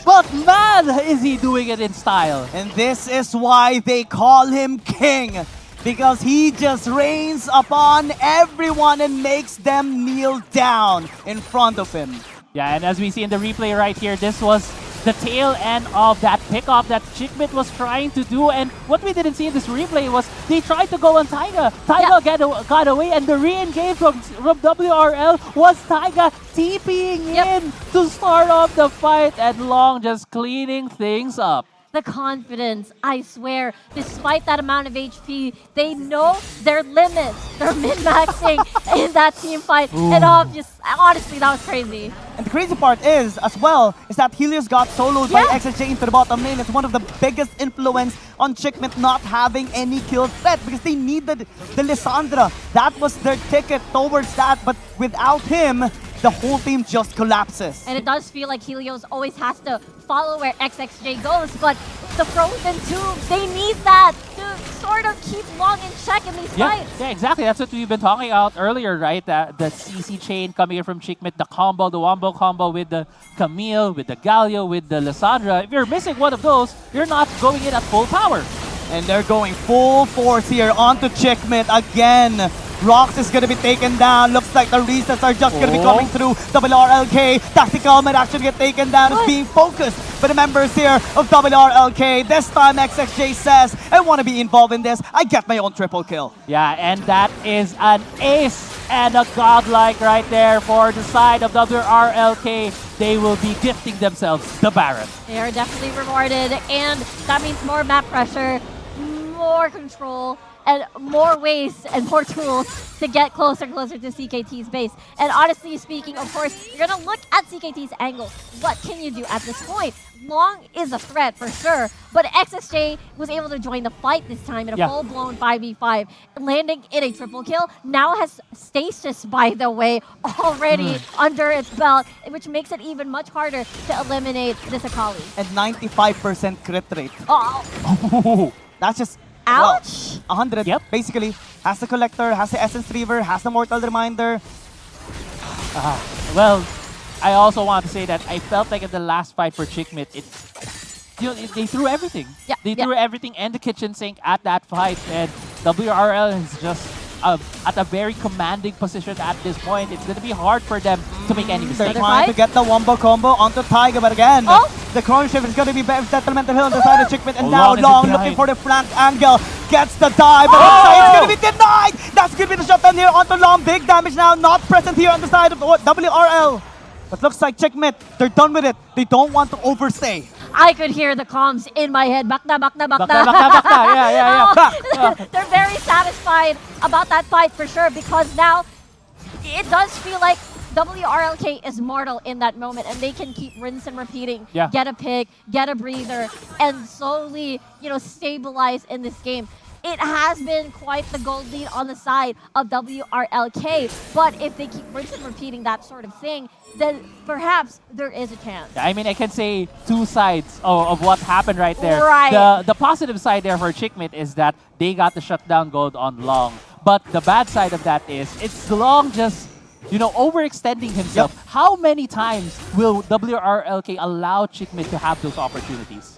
But man, is he doing it in style. And this is why they call him King. Because he just reigns upon everyone and makes them kneel down in front of him. Yeah, and as we see in the replay right here, this was the tail end of that pickup that Chickmit was trying to do. And what we didn't see in this replay was they tried to go on Taiga. Taiga got away, and the re-engage from WRL was Taiga TPing in to start off the fight, and Long just cleaning things up. The confidence, I swear, despite that amount of HP, they know their limits. They're min-maxing in that team fight. And honestly, that was crazy. And the crazy part is, as well, is that Helios got soloed by XSJ into the bottom lane. It's one of the biggest influence on Chickmit not having any kill threat because they needed the Lissandra. That was their ticket towards that, but without him, the whole team just collapses. And it does feel like Helios always has to follow where XXJ goes, but the Frozen Tomb, they need that to sort of keep Long in check in these fights. Yeah, exactly. That's what we've been talking about earlier, right? The CC chain coming in from Chickmit, the combo, the wombo combo with the Camille, with the Galio, with the Lissandra. If you're missing one of those, you're not going in at full power. And they're going full force here onto Chickmit again. Rox is going to be taken down. Looks like the resets are just going to be coming through. WRLK. Tactical might actually get taken down. It's being focused by the members here of WRLK. This time XXJ says, I want to be involved in this. I get my own triple kill. Yeah, and that is an ace and a godlike right there for the side of WRLK. They will be gifting themselves the Baron. They are definitely rewarded, and that means more map pressure, more control, and more ways and more tools to get closer and closer to CKT's base. And honestly speaking, of course, you're going to look at CKT's angle. What can you do at this point? Long is a threat for sure, but XSJ was able to join the fight this time in a full-blown 5v5, landing in a triple kill. Now has Stasis, by the way, already under its belt, which makes it even much harder to eliminate this Akali. And 95% crit rate. Oh. That's just... Ouch! 100, basically. Has the Collector, has the Essence Reaver, has the Mortal Reminder. Well, I also want to say that I felt like in the last fight for Chickmit, they threw everything. They threw everything and the kitchen sink at that fight, and WRL is just at a very commanding position at this point. It's going to be hard for them to make any mistakes. They're trying to get the wombo combo onto Taiga, but again, the Chrono Shift is going to be Settlemental Hill on the side of Chickmit, and now Long looking for the flank angle. Gets the dive, but it's going to be denied! That's going to be the shutdown here onto Long. Big damage now, not present here on the side of WRL. But looks like Chickmit, they're done with it. They don't want to overstay. I could hear the comms in my head. Bakna. They're very satisfied about that fight for sure, because now it does feel like WRLK is mortal in that moment, and they can keep rinse and repeating, Yeah. get a pick, get a breather, and slowly, stabilize in this game. It has been quite the gold lead on the side of WRLK, but if they keep rinse and repeating that sort of thing, then perhaps there is a chance. Yeah, I mean, I can say two sides of what happened right there. Right. The positive side there for Chickmate is that they got the shutdown gold on Long. But the bad side of that is it's Long just, overextending himself. Yep. How many times will WRLK allow Chickmate to have those opportunities?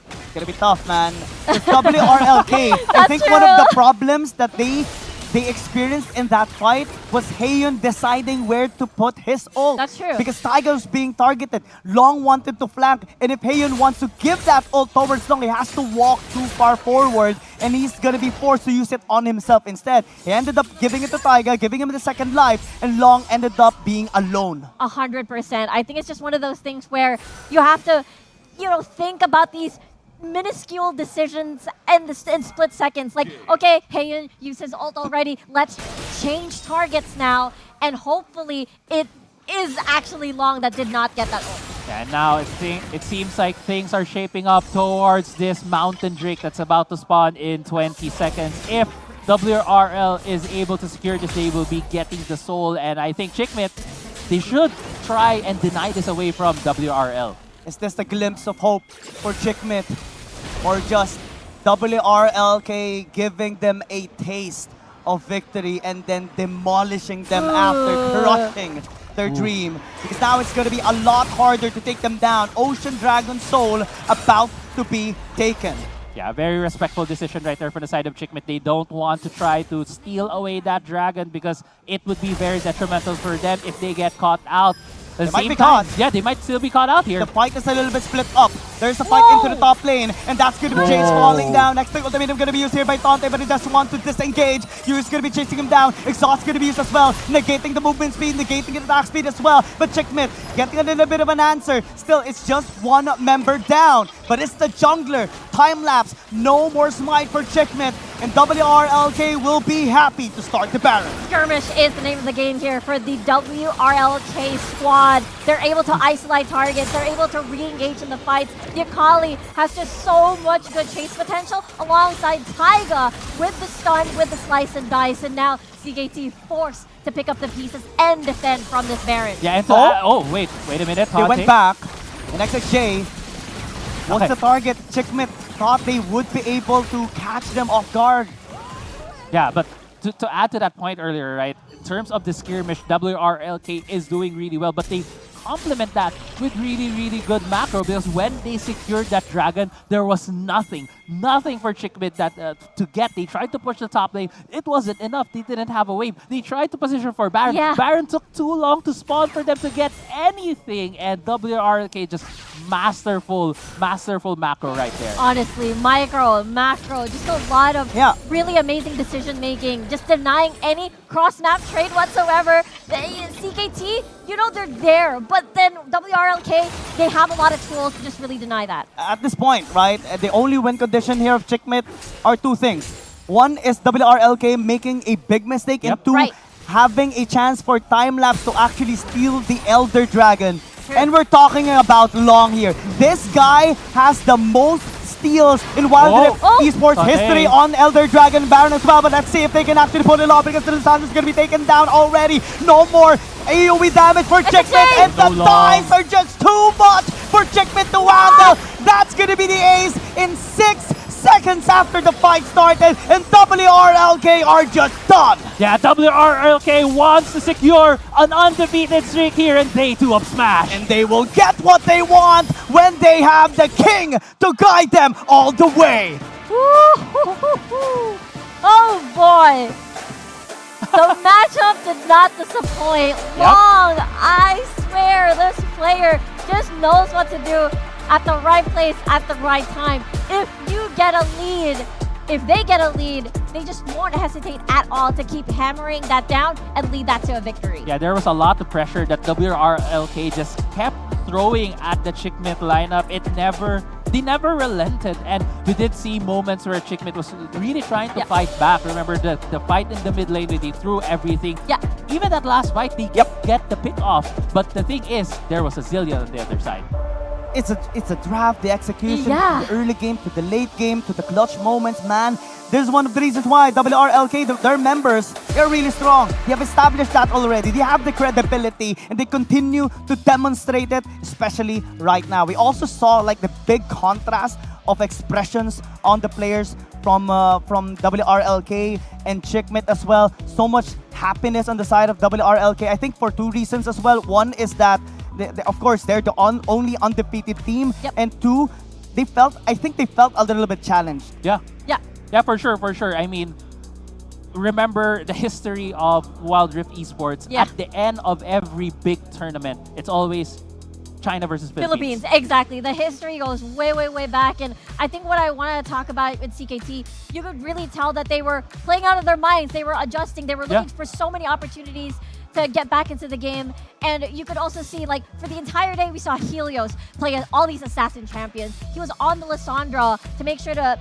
It's gonna be tough, man. With WRLK, I think one of the problems that they experienced in that fight was Haeyeon deciding where to put his ult. That's true. Because Taiga was being targeted. Long wanted to flank, and if Haeyeon wants to give that ult towards Long, he has to walk too far forward, and he's gonna be forced to use it on himself instead. He ended up giving it to Taiga, giving him the second life, and Long ended up being alone. 100%. I think it's just one of those things where you have to, think about these minuscule decisions in split seconds. Like, okay, Haeyeon used his ult already. Let's change targets now, and hopefully it is actually Long that did not get that ult. Yeah, and now it seems like things are shaping up towards this Mountain Drake that's about to spawn in 20 seconds. If WRL is able to secure this, they will be getting the soul, and I think Chickmate, they should try and deny this away from WRL. Is this a glimpse of hope for Chickmate? Or just WRLK giving them a taste of victory and then demolishing them after crushing their dream? Because now it's going to be a lot harder to take them down. Ocean Dragon Soul about to be taken. Yeah, very respectful decision right there from the side of Chickmate. They don't want to try to steal away that dragon because it would be very detrimental for them if they get caught out. They might be caught. Yeah, they might still be caught out here. The fight is a little bit split up. There's a fight into the top lane, and that's going to be Jace falling down. Next thing ultimatum going to be used here by Tante, but he doesn't want to disengage. Yu's going to be chasing him down. Exhaust going to be used as well, negating the movement speed, negating the attack speed as well. But Chickmate getting a little bit of an answer. Still, it's just one member down, but it's the jungler. Time lapse, no more smite for Chickmate, and WRLK will be happy to start the Baron. Skirmish is the name of the game here for the WRLK squad. They're able to isolate targets. They're able to re-engage in the fights. The Akali has just so much good chase potential alongside Taiga with the stun, with the slice and dice, and now CKT forced to pick up the pieces and defend from this Baron. Yeah, and so, wait a minute. They went back. The next XJ. What's the target? Chickmate thought they would be able to catch them off guard. Yeah, but to add to that point earlier, right? In terms of the skirmish, WRLK is doing really well, but they complement that with really, really good macro because when they secured that dragon, there was nothing for Chickmate that to get. They tried to push the top lane. It wasn't enough. They didn't have a wave. They tried to position for Baron. Yeah. Baron took too long to spawn for them to get anything, and WRLK just masterful macro right there. Honestly, micro, macro, just a lot of really amazing decision making, just denying any cross-map trade whatsoever. The CKT, they're there, but then WRLK, they have a lot of tools to just really deny that. At this point, right, the only win condition here of Chickmate are two things. One is WRLK making a big mistake, and two, having a chance for time-lapse to actually steal the Elder Dragon. And we're talking about Long here. This guy has the most steals in Wild Rift Esports history on Elder Dragon Baron as well. But let's see if they can actually pull it off because the Lisandro's going to be taken down already. No more AoE damage for Chickmate, and the dives are just too much for Chickmate to handle. That's going to be the ace in 6 seconds after the fight started, and WRLK are just done. Yeah, WRLK wants to secure an undefeated streak here in day 2 of Smash. And they will get what they want when they have the king to guide them all the way. Oh boy. The matchup did not disappoint. Long, I swear, this player just knows what to do at the right place at the right time. If you get a lead, if they get a lead, they just won't hesitate at all to keep hammering that down and lead that to a victory. Yeah, there was a lot of pressure that WRLK just kept throwing at the Chickmate lineup. they never relented, and we did see moments where Chickmit was really trying to fight back. Remember the fight in the mid lane where they threw everything. Yeah. Even that last fight, they get the pick off. But the thing is, there was a zillion on the other side. It's a draft, the execution, Yeah. the early game to the late game to the clutch moments, man. This is one of the reasons why WRLK, their members, they're really strong. They have established that already. They have the credibility and they continue to demonstrate it, especially right now. We also saw like the big contrast of expressions on the players from WRLK and Chickmit as well. So much happiness on the side of WRLK. I think for two reasons as well. One is that of course, they're the only undefeated team. And two, I think they felt a little bit challenged. Yeah. Yeah. Yeah, for sure. I mean, remember the history of Wild Rift Esports. Yeah. At the end of every big tournament, it's always China versus Philippines. Exactly. The history goes way, way, way back. And I think what I want to talk about with CKT, you could really tell that they were playing out of their minds. They were adjusting. They were looking for so many opportunities to get back into the game. And you could also see, like, for the entire day, we saw Helios play all these assassin champions. He was on the Lissandra to make sure to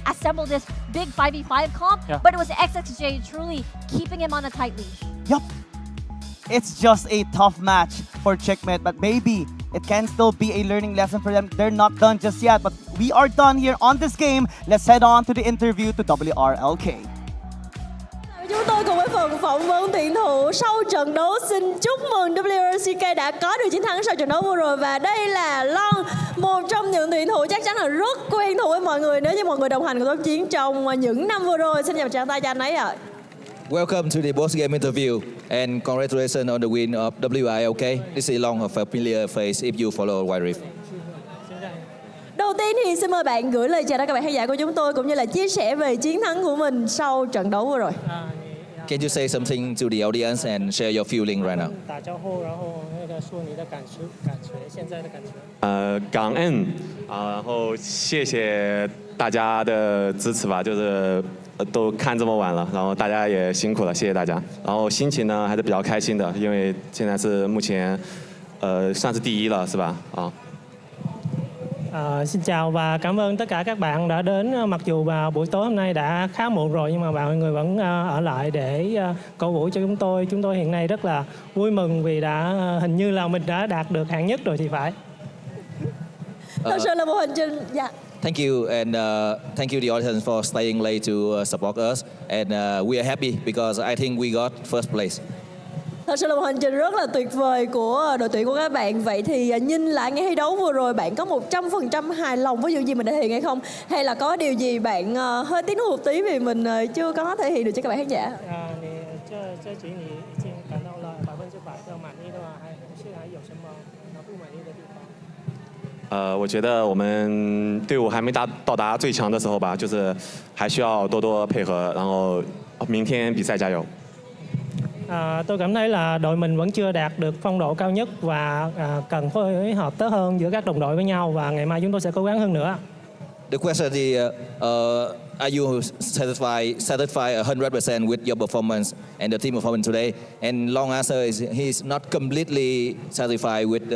assemble this big 5v5 comp, but it was XXJ truly keeping him on a tight leash. Yep. It's just a tough match for Chickmit, but maybe it can still be a learning lesson for them. They're not done just yet, but we are done here on this game. Let's head on to the interview to WRLK. Chúng tôi cùng với phần phỏng vấn tuyển thủ sau trận đấu. Xin chúc mừng WRCK đã có được chiến thắng sau trận đấu vừa rồi. Và đây là Long, một trong những tuyển thủ chắc chắn là rất quen thuộc với mọi người nếu như mọi người đồng hành cùng Tốc Chiến trong những năm vừa rồi. Xin chào tay cho anh ấy ạ. Welcome to the post-game interview and congratulations on the win of WRLK. This is Long, a familiar face if you follow Wild Rift. Đầu tiên thì xin mời bạn gửi lời chào đến các bạn khán giả của chúng tôi cũng như là chia sẻ về chiến thắng của mình sau trận đấu vừa rồi. Can you say something to the audience and share your feeling right now? 感恩然后谢谢大家的支持吧，就是都看这么晚了，然后大家也辛苦了，谢谢大家。然后心情呢还是比较开心的，因为现在是目前算是第一了，是吧？啊。 Xin chào và cảm ơn tất cả các bạn đã đến. Mặc dù buổi tối hôm nay đã khá muộn rồi nhưng mà mọi người vẫn ở lại để cổ vũ cho chúng tôi. Chúng tôi hiện nay rất là vui mừng vì hình như là mình đã đạt được hạng nhất rồi thì phải. Thật sự là một hành trình. Thank you and thank you the audience for staying late to support us and we are happy because I think we got first place. Thật sự là một hành trình rất là tuyệt vời của đội tuyển của các bạn. Vậy thì nhìn lại ngày thi đấu vừa rồi, bạn có 100% hài lòng với những gì mình đã thể hiện hay không? Hay là có điều gì bạn hơi tiếc nuối một tí vì mình chưa có thể hiện được cho các bạn khán giả? 我觉得我们队伍还没到达最强的时候吧，就是还需要多多配合，然后明天比赛加油。 Tôi cảm thấy là đội mình vẫn chưa đạt được phong độ cao nhất và cần phối hợp tốt hơn giữa các đồng đội với nhau và ngày mai chúng tôi sẽ cố gắng hơn nữa. The question is, are you satisfied 100% with your performance and the team performance today? And long answer is he's not completely satisfied with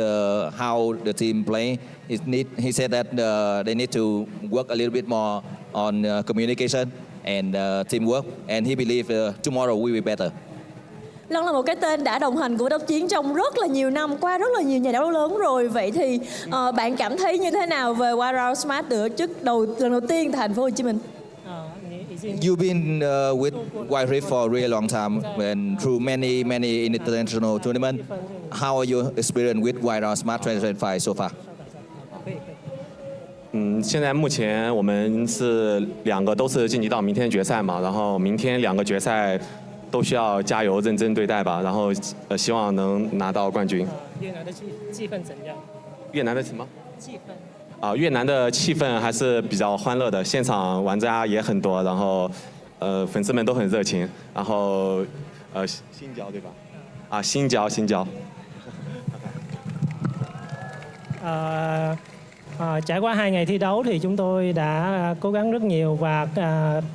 how the team play. He said that they need to work a little bit more on communication and teamwork, and he believes tomorrow we will be better. Long là một cái tên đã đồng hành của Tốc Chiến trong rất là nhiều năm, qua rất là nhiều nhà đấu lớn rồi. Vậy thì bạn cảm thấy như thế nào về Wild Smart lần đầu tiên tại thành phố Hồ Chí Minh? You've been with Wild Rift for a really long time and through many international tournaments. How are your experience with Wild Smart 2025 so far? 现在目前我们是2个都是晋级到明天决赛嘛，然后明天2个决赛。 都需要加油，认真对待吧。然后希望能拿到冠军。越南的气氛怎样？越南的什么？气氛。越南的气氛还是比较欢乐的，现场玩家也很多，然后粉丝们都很热情。然后新疆对吧？新疆。Trải qua 2 ngày thi đấu thì chúng tôi đã cố gắng rất nhiều và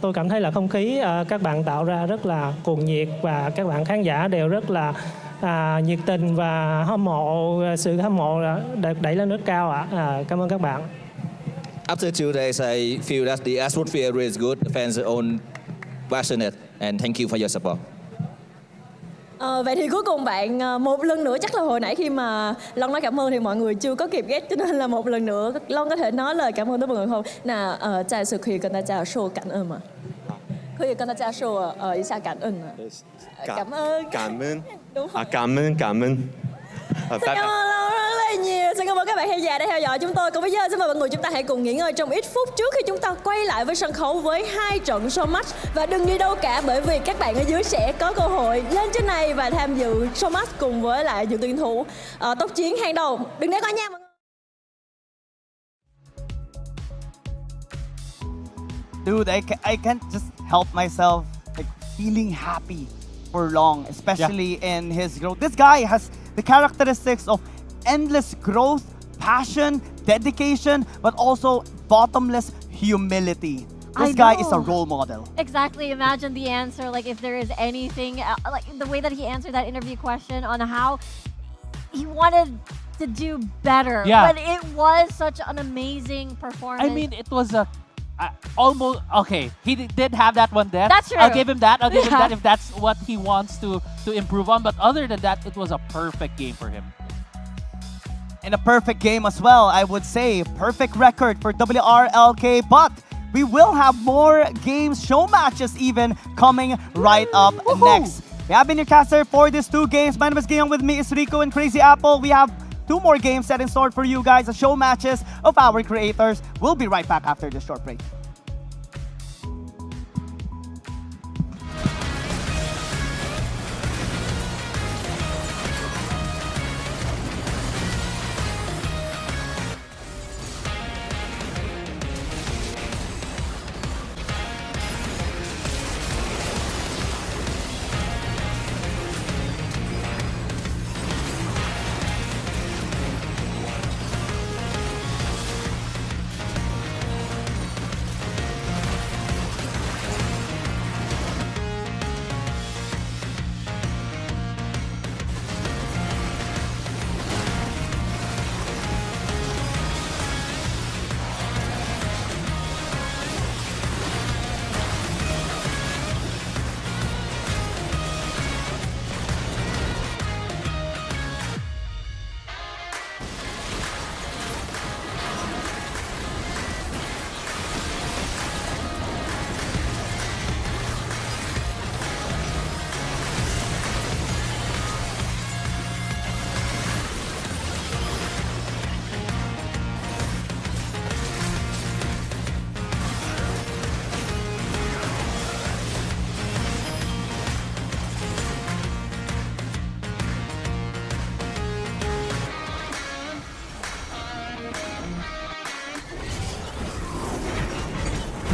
tôi cảm thấy là không khí các bạn tạo ra rất là cuồng nhiệt và các bạn khán giả đều rất là nhiệt tình và hâm mộ, sự hâm mộ đẩy lên rất cao ạ. Cảm ơn các bạn. After 2 days, I feel that the atmosphere is good. The fans are all passionate, and thank you for your support. Vậy thì cuối cùng bạn một lần nữa, chắc là hồi nãy khi mà Long nói cảm ơn thì mọi người chưa có kịp ghét, cho nên là một lần nữa Long có thể nói lời cảm ơn tới mọi người không? Nào, 再次可以跟大家说感恩吗？可以跟大家说一下感恩吗？感恩。感恩。 Đúng rồi. 感恩。 Xin cảm ơn Long rất là nhiều. Xin cảm ơn các bạn khán giả đã theo dõi chúng tôi. Còn bây giờ xin mời mọi người chúng ta hãy cùng nghỉ ngơi trong ít phút trước khi chúng ta quay lại với sân khấu với 2 trận show match. Và đừng đi đâu cả, bởi vì các bạn ở dưới sẽ có cơ hội lên trên này và tham dự show match cùng với lại những tuyển thủ tốc chiến hàng đầu. Đừng để coi nha mọi người. Dude, I can't just help myself like feeling happy for Long, especially in his growth. This guy has the characteristics of endless growth, passion, dedication, but also bottomless humility. This guy is a role model. Exactly. Imagine the answer, like if there is anything, like the way that he answered that interview question on how he wanted to do better. Yeah. But it was such an amazing performance. I mean, it was a almost okay. He did have that one death. That's true. I'll give him that. I'll give him that if that's what he wants to improve on. But other than that, it was a perfect game for him. And a perfect game as well, I would say. Perfect record for WRLK, but we will have more games, show matches even, coming right up next. We have been your caster for these 2 games. My name is Gideon, with me is Rico and Crazy Apple. We have 2 more games set in store for you guys, the show matches of our creators. We'll be right back after this short break.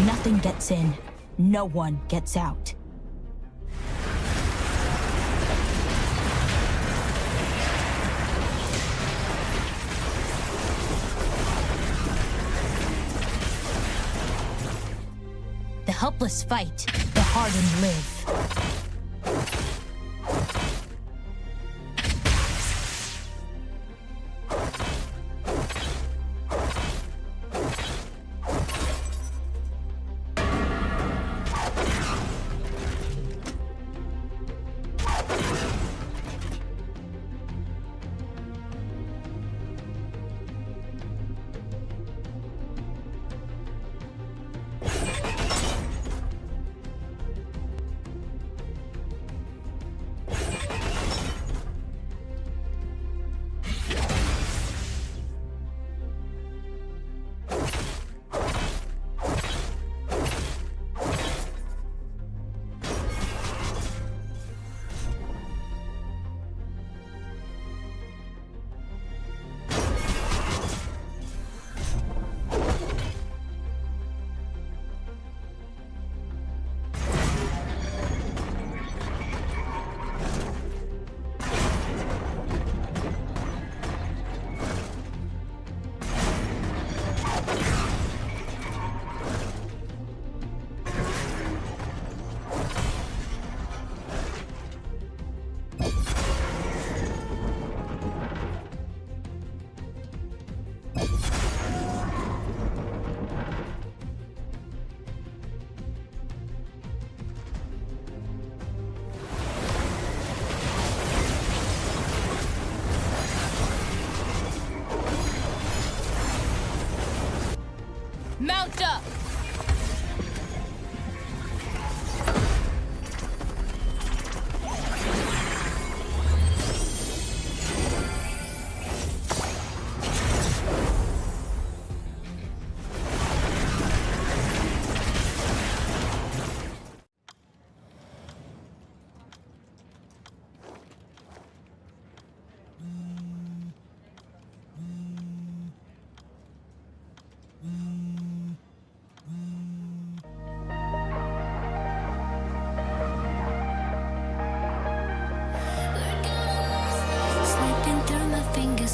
Nothing gets in, no one gets out. The helpless fight, the hardened live.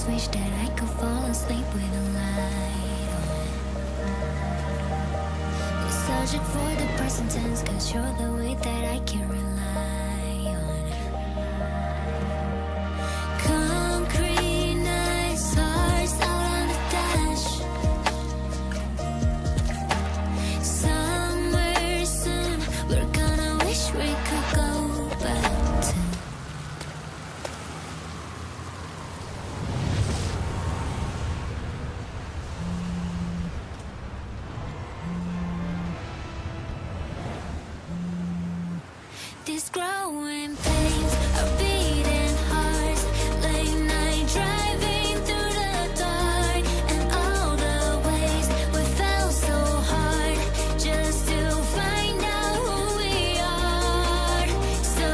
just wish that I could fall asleep with a light on. Nostalgic for the present tense, cause you're the way that I can rely on. Concrete nights, hearts out on the dash. Somewhere soon, we're gonna wish we could go back to. These growing pains are beating hearts. Late night driving through the dark, and all the ways we fell so hard just to find out who we are. So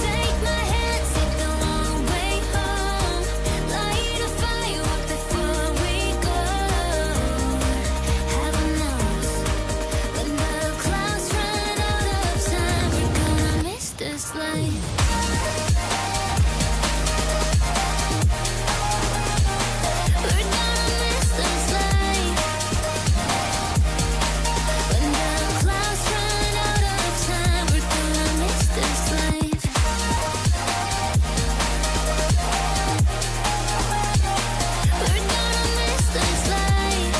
take my hand, take the long way home. Light a fire up before we go. Heaven knows when the clouds run out of time, we're gonna miss this life. We're gonna miss this life. When the clouds run out of time, we're gonna miss this life. We're gonna miss this life.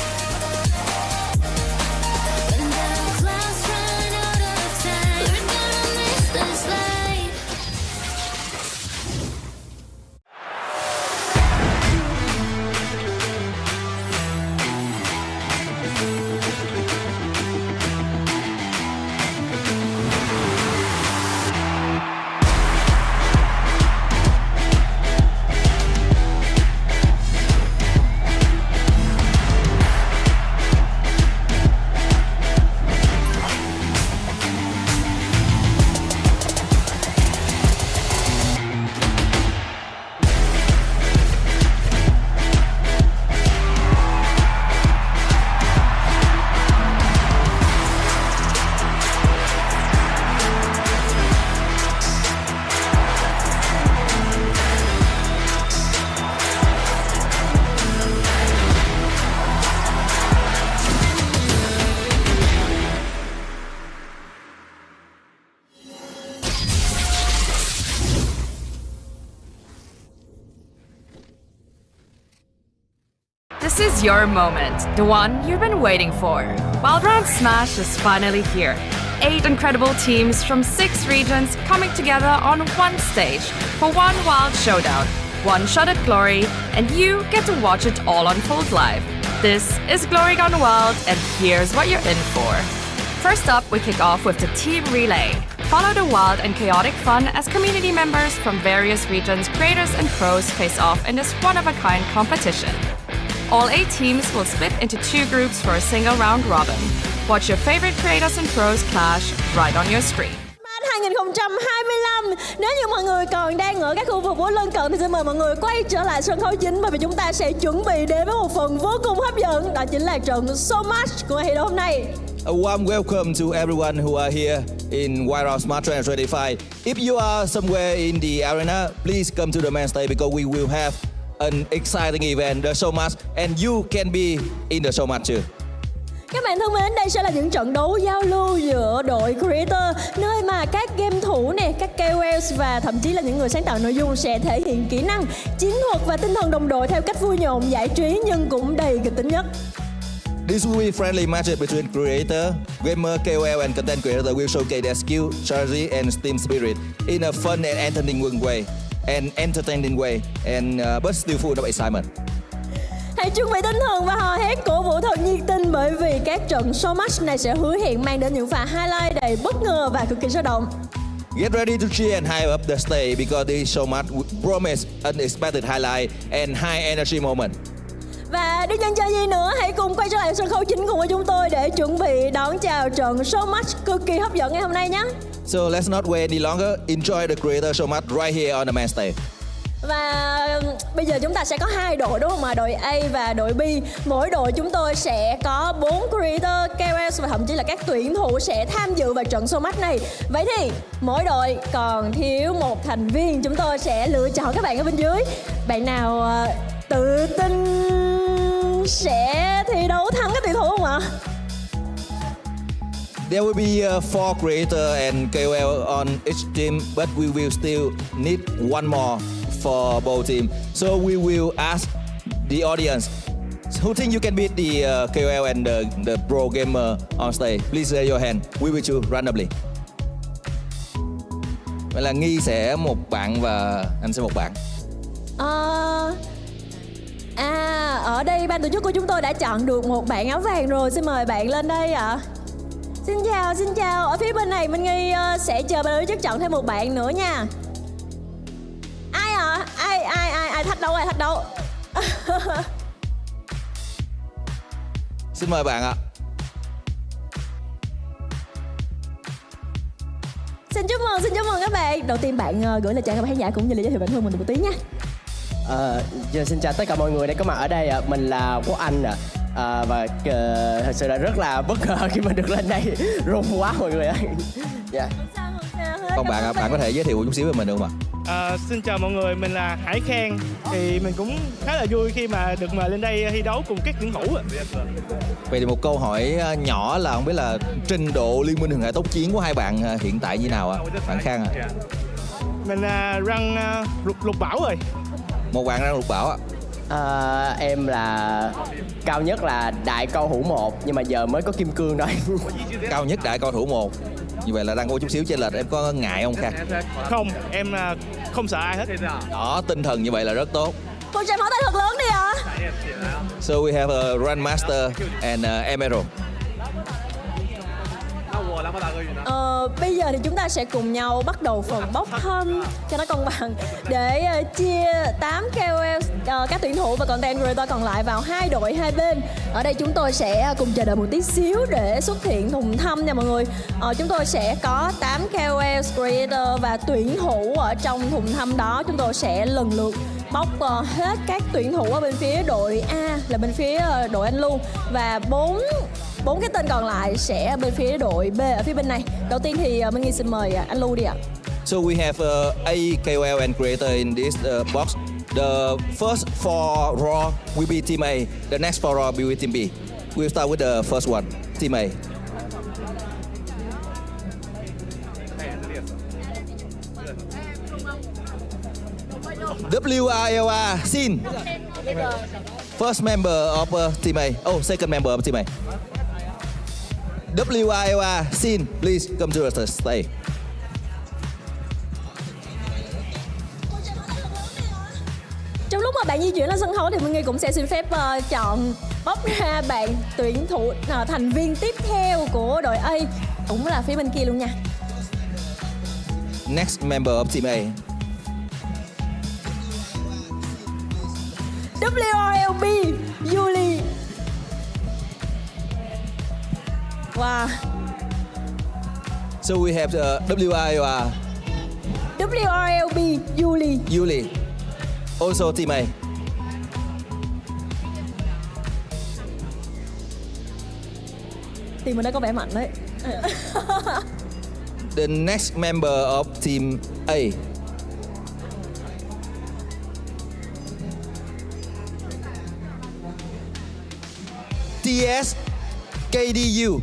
When the clouds run out of time, we're gonna miss this life. This is your moment, the one you've been waiting for. Wild Round Smash is finally here. 8 incredible teams from 6 regions coming together on one stage for one wild showdown, one shot at glory, and you get to watch it all unfold live. This is Glory Gone Wild, and here's what you're in for. First up, we kick off with the Team Relay. Follow the wild and chaotic fun as community members from various regions, creators and pros face off in this one-of-a-kind competition. All 8 teams will split into 2 groups for a single round robin. Watch your favorite creators and pros clash right on your screen. 2025. Nếu như mọi người còn đang ở các khu vực phố lân cận thì xin mời mọi người quay trở lại sân khấu chính, bởi vì chúng ta sẽ chuẩn bị đến với một phần vô cùng hấp dẫn, đó chính là trận So Much của ngày thi đấu hôm nay. A warm welcome to everyone who are here in Wild Round Smart 2025. If you are somewhere in the arena, please come to the main stage because we will have an exciting event, the So Much, and you can be in the So Much too. Các bạn thân mến, đây sẽ là những trận đấu giao lưu giữa đội creator, nơi mà các game thủ nè, các KOLs và thậm chí là những người sáng tạo nội dung sẽ thể hiện kỹ năng, chiến thuật và tinh thần đồng đội theo cách vui nhộn, giải trí nhưng cũng đầy kịch tính nhất. This will be friendly matchup between creator, gamer, KOL, and content creator will showcase their skill, strategy, and team spirit in a fun and entertaining way, and but still full of excitement. Hãy chuẩn bị tinh thần và hò hét cổ vũ thật nhiệt tình, bởi vì các trận So Much này sẽ hứa hẹn mang đến những pha highlight đầy bất ngờ và cực kỳ sôi động. Get ready to cheer and hype up the stage because this So Much promise unexpected highlight and high energy moment. Và đừng chần chờ gì nữa, hãy cùng quay trở lại sân khấu chính cùng với chúng tôi để chuẩn bị đón chào trận So Much cực kỳ hấp dẫn ngày hôm nay nhé. So let's not wait any longer. Enjoy the creator So Much right here on the main stage. Và bây giờ chúng ta sẽ có 2 đội đúng không ạ? Đội A và đội B. Mỗi đội chúng tôi sẽ có 4 creator, KOLs và thậm chí là các tuyển thủ sẽ tham dự vào trận So Much này. Vậy thì mỗi đội còn thiếu một thành viên, chúng tôi sẽ lựa chọn các bạn ở bên dưới. Bạn nào tự tin sẽ thi đấu thắng các tuyển thủ không ạ? There will be 4 creator and KOL on each team, but we will still need one more for both team. So we will ask the audience, who think you can beat the KOL and the pro gamer on stage? Please raise your hand. We will choose randomly. Vậy là Nghi sẽ một bạn và anh sẽ một bạn. Ở đây ban tổ chức của chúng tôi đã chọn được một bạn áo vàng rồi. Xin mời bạn lên đây ạ. Xin chào. Ở phía bên này Minh Nghi sẽ chờ ban tổ chức chọn thêm một bạn nữa nha. Ai ạ? Ai thách đấu? Xin mời bạn ạ. Xin chúc mừng các bạn. Đầu tiên bạn gửi lời chào các bạn khán giả cũng như là giới thiệu bản thân mình một tí nha. Xin chào tất cả mọi người đang có mặt ở đây. Mình là Quốc Anh và thật sự là rất là bất ngờ khi mình được lên đây. Run quá mọi người ơi. Yeah. Còn bạn bạn có thể giới thiệu chút xíu về mình được không ạ? Xin chào mọi người, mình là Hải Khang. Thì mình cũng khá là vui khi mà được mời lên đây thi đấu cùng các tuyển thủ. Vậy thì một câu hỏi nhỏ là không biết là trình độ liên minh huyền thoại tốc chiến của hai bạn hiện tại như nào ạ? Bạn Khang ạ. Mình răng lục bảo rồi. Một bạn răng lục bảo ạ. Em là cao nhất là đại cao thủ 1 nhưng mà giờ mới có kim cương thôi. Cao nhất đại cao thủ 1. Như vậy là đang có chút xíu chênh lệch, em có ngại không Khang? Không, em không sợ ai hết. Đó, tinh thần như vậy là rất tốt. Một tràng pháo tay thật lớn đi ạ. So we have a Grandmaster and Emerald. Bây giờ thì chúng ta sẽ cùng nhau bắt đầu phần bốc thăm cho nó công bằng để chia 8 KOL các tuyển thủ và content creator còn lại vào 2 đội 2 bên. Ở đây chúng tôi sẽ cùng chờ đợi một tí xíu để xuất hiện thùng thăm nha mọi người. Chúng tôi sẽ có 8 KOL creator và tuyển thủ ở trong thùng thăm đó. Chúng tôi sẽ lần lượt bóc hết các tuyển thủ ở bên phía đội A là bên phía đội anh Lưu và 4 cái tên còn lại sẽ bên phía đội B ở phía bên này. Đầu tiên thì Minh Nghi xin mời anh Lưu đi ạ. So we have 8 KOL and creator in this box. The first 4 Raw will be Team A. The next 4 Raw will be Team B. We'll start with the first one, Team A. WRLR, Sin. First member of Team A. Oh, second member of Team A. WRLR, Sin, please come to the stage. Trong lúc mà bạn di chuyển lên sân khấu thì Minh Nghi cũng sẽ xin phép chọn bóc ra bạn tuyển thủ thành viên tiếp theo của đội A, cũng là phía bên kia luôn nha. Next member of Team A. WRLB, Yuli. Wow. So we have WRLR. WRLB, Yuli. Yuli. Also Team A. Team mình đã có vẻ mạnh đấy. The next member of Team A. TS KDU.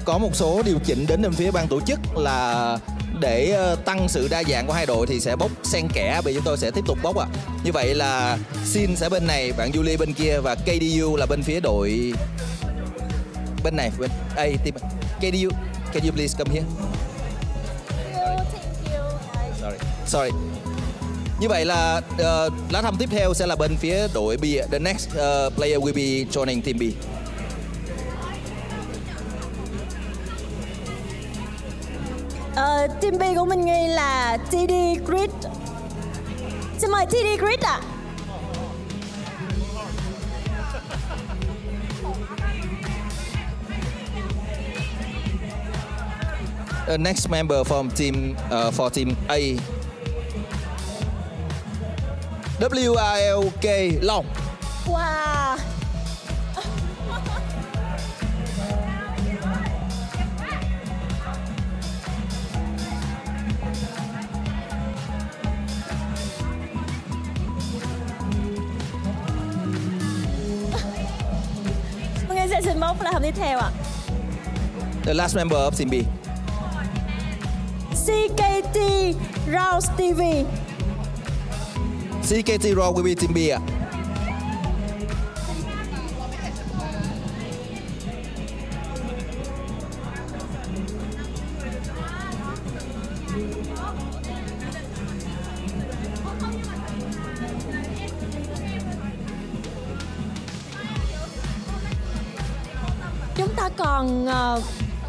Có một số điều chỉnh đến bên phía ban tổ chức là để tăng sự đa dạng của hai đội thì sẽ bốc xen kẽ, vì chúng tôi sẽ tiếp tục bốc ạ. Như vậy là Sin sẽ bên này, bạn Julie bên kia và KDU là bên phía đội bên này, bên A team. KDU, can you please come here? Sorry. Như vậy là lá thăm tiếp theo sẽ là bên phía đội B. The next player will be joining team B. Team B của mình nghi là TD Grid. Xin mời TD Grid ạ. The next member from team for team A WRLK Long. Wow. Mọi người sẽ xin bóng là hợp tiếp theo ạ. The last member of Team B. CKT Rouse TV. CKT Raw will be Team B ạ. Chúng ta còn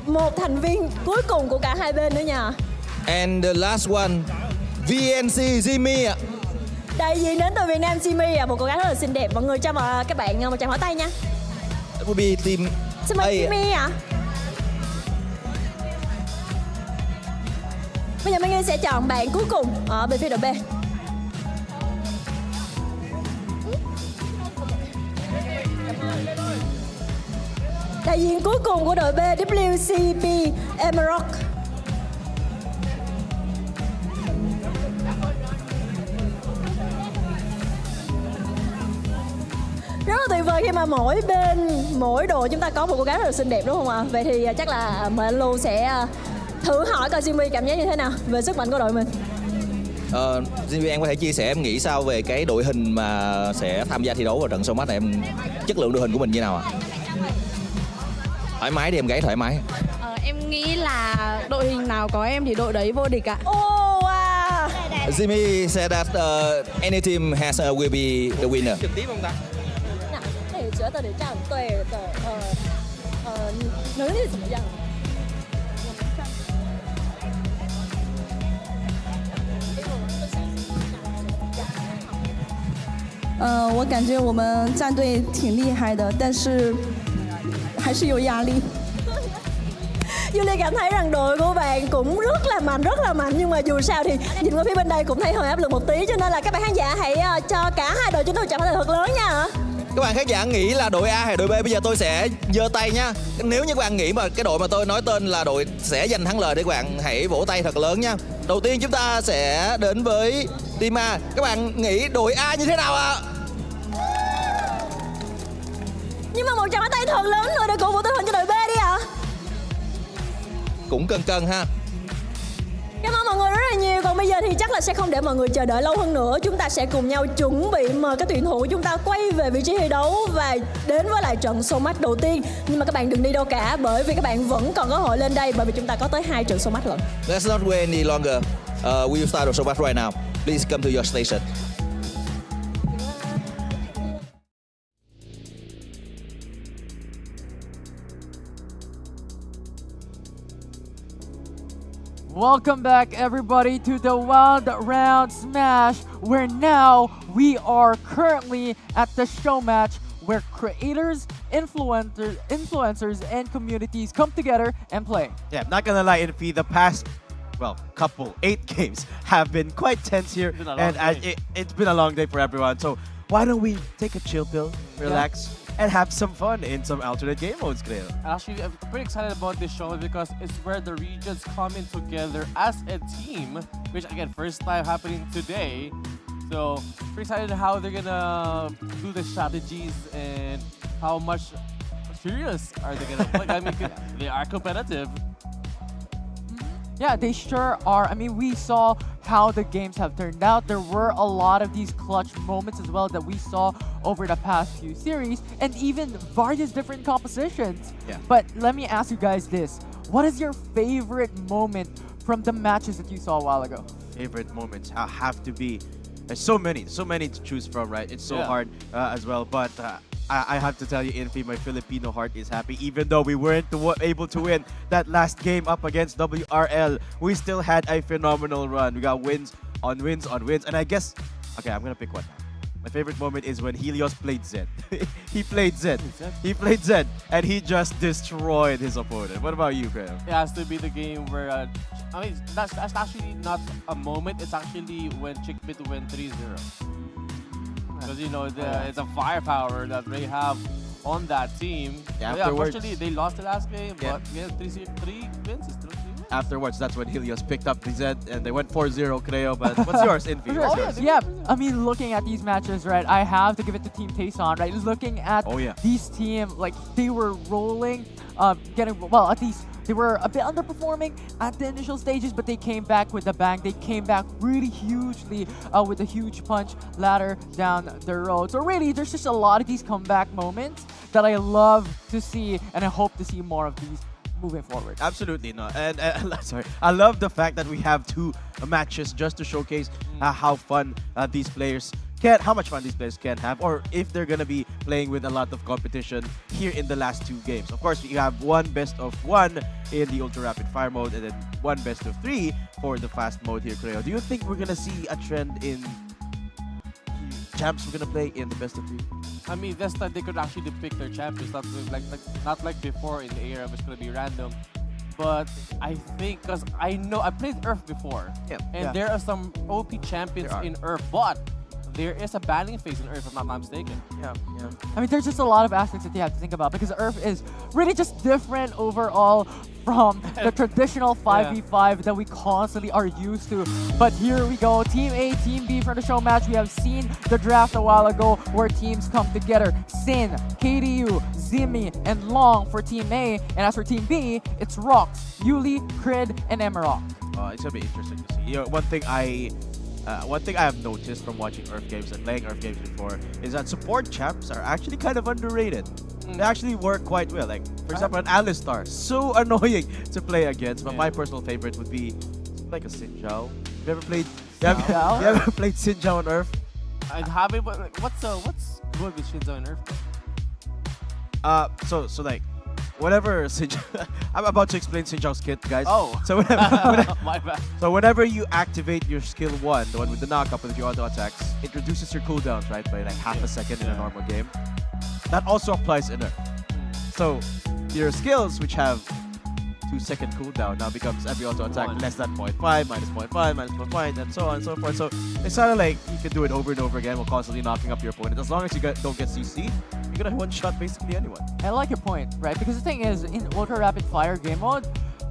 một thành viên cuối cùng của cả hai bên nữa nha. And the last one, VNC Jimmy ạ. Đại diện đến từ Việt Nam Jimmy ạ, một cô gái rất là xinh đẹp. Mọi người cho các bạn một tràng pháo tay nha. That will be Team Xin mời Jimmy ạ. Bây giờ mọi người sẽ chọn bạn cuối cùng ở bên phía đội B. Đại diện cuối cùng của đội B, WCB Emerald. Rất là tuyệt vời khi mà mỗi đội chúng ta có một cô gái rất là xinh đẹp, đúng không ạ? Vậy thì chắc là mời anh Lu sẽ thử hỏi coi Jimmy cảm giác như thế nào về sức mạnh của đội mình. Jimmy, em có thể chia sẻ em nghĩ sao về cái đội hình mà sẽ tham gia thi đấu vào trận showmatch này, em chất lượng đội hình của mình như nào ạ? Thoải mái đi em gái, thoải mái. Em nghĩ là đội hình nào có em thì đội đấy vô địch ạ. Oh, wow. Jimmy said that any team has will be the winner. Trực tiếp không ta? 那你觉得你这样对的能力怎么样？ 我感觉我们战队挺厉害的，但是还是有压力。 Julie cảm thấy rằng đội của bạn cũng rất là mạnh nhưng mà dù sao thì nhìn qua phía bên đây cũng thấy hơi áp lực một tí, cho nên là các bạn khán giả hãy cho cả hai đội chúng tôi chọn pháo tay thật lớn nha. Các bạn khán giả nghĩ là đội A hay đội B, bây giờ tôi sẽ giơ tay nha. Nếu như các bạn nghĩ mà cái đội mà tôi nói tên là đội sẽ giành thắng lợi thì các bạn hãy vỗ tay thật lớn nha. Đầu tiên chúng ta sẽ đến với team A. Các bạn nghĩ đội A như thế nào ạ? Nhưng mà một tràng pháo tay thật lớn nữa để cổ vũ tinh thần cho đội B đi ạ. Cũng cân ha. Cảm ơn mọi người rất là nhiều. Còn bây giờ thì chắc là sẽ không để mọi người chờ đợi lâu hơn nữa. Chúng ta sẽ cùng nhau chuẩn bị mời các tuyển thủ chúng ta quay về vị trí thi đấu và đến với lại trận showmatch đầu tiên. Nhưng mà các bạn đừng đi đâu cả, bởi vì các bạn vẫn còn cơ hội lên đây, bởi vì chúng ta có tới 2 trận showmatch lận. Let's not wait any longer. We will start the showmatch right now. Please come to your station. Welcome back, everybody, to the Wild Round Smash, where now we are currently at the show match where creators, influencers, and communities come together and play. Yeah, I'm not gonna lie, Infi, the past, well, 8 games have been quite tense here, and it's been a long day for everyone. So why don't we take a chill pill, relax, and have some fun in some alternate game modes, Creo. Actually, I'm pretty excited about this show because it's where the regions come in together as a team, which again, first time happening today. So, pretty excited how they're gonna do the strategies and how much serious are they gonna play. I mean, they are competitive. Yeah, they sure are. I mean, we saw how the games have turned out. There were a lot of these clutch moments as well that we saw over the past few series, and even various different compositions. Yeah. But let me ask you guys this. What is your favorite moment from the matches that you saw a while ago? Favorite moments have to be, there's so many to choose from, right? It's so hard as well, but I have to tell you, Infi, my Filipino heart is happy. Even though we weren't able to win that last game up against WRL, we still had a phenomenal run. We got wins on wins on wins, and I guess, okay, I'm gonna pick one. My favorite moment is when Helios played Zed. He played Zed, and he just destroyed his opponent. What about you, Graham? It has to be the game where, I mean, that's actually not a moment. It's actually when Chickbit went 3-0. Because it's a firepower that they have on that team. Yeah, Yeah, afterwards- unfortunately, they lost the last game, Yeah. but we had three wins. It's still 3 wins. Afterwards, that's when Helios picked up the Z and they went 4-0, Creo. But what's yours, Infi? What's yours? Yeah, I mean, looking at these matches, right, I have to give it to Team Tayson, right? Looking at these team, like, they were rolling, at least they were a bit underperforming at the initial stages, but they came back with a bang. They came back really hugely with a huge punch ladder down the road. So really, there's just a lot of these comeback moments that I love to see, and I hope to see more of these moving forward. Absolutely not. And sorry, I love the fact that we have 2 matches just to showcase how fun these players how much fun these players can have, or if they're gonna be playing with a lot of competition here in the last 2 games. Of course, you have 1 best of 1 in the ultra rapid fire mode, and then 1 best of 3 for the fast mode here, Creo. Do you think we're gonna see a trend in champs we're gonna play in the best of 3? I mean, this time they could actually pick their champions, not like before in the era, it's gonna be random. But I think, because I know I played Earth before, and there are some OP champions in Earth, but there is a banning phase in Earth, if I'm not mistaken. Yeah. I mean, there's just a lot of aspects that you have to think about, because Earth is really just different overall from the traditional 5v5 that we constantly are used to. But here we go, Team A, Team B for the show match. We have seen the draft a while ago where teams come together. Sin, KDU, Zimmy, and Long for Team A. And as for Team B, it's Rox, Yuli, Crid, and Emerald. It's gonna be interesting to see. One thing I have noticed from watching Earth games and playing Earth games before is that support champs are actually kind of underrated. They actually work quite well. Like, for example, an Alistar, so annoying to play against. But my personal favorite would be like a Sinjao. Have you ever played? You ever played Sinjao on Earth? I haven't. But what's good with Shinzo on Earth? So like, whatever Sinjao, I'm about to explain Sinjao's kit, guys. Oh. So whenever, My bad. So whenever you activate your skill 1, the one with the knock-up with your auto attacks, it reduces your cooldowns, right, by like half a second in a normal game. That also applies in Earth. So your skills, which have 2-second cooldown, now becomes every auto attack less than 0.5, minus 0.5, minus 0.5, and so on and so forth. So it's kind of like you can do it over and over again while constantly knocking up your opponent. As long as you don't get CC, you're gonna one-shot basically anyone. I like your point, right? Because the thing is, in ultra rapid fire game mode,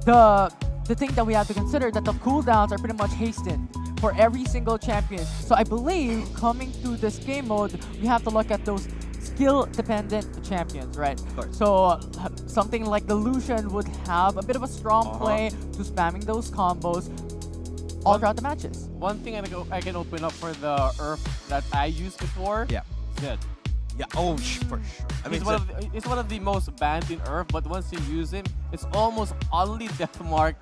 the thing that we have to consider that the cooldowns are pretty much hastened for every single champion. So I believe coming to this game mode, we have to look at those skill-dependent champions, right? So something like the Lucian would have a bit of a strong play to spamming those combos all throughout the matches. One thing I can open up for the Earth that I used before. Zed. Yeah, for sure. I mean, it's one of the most banned in Earth, but once you use him, it's almost only death mark.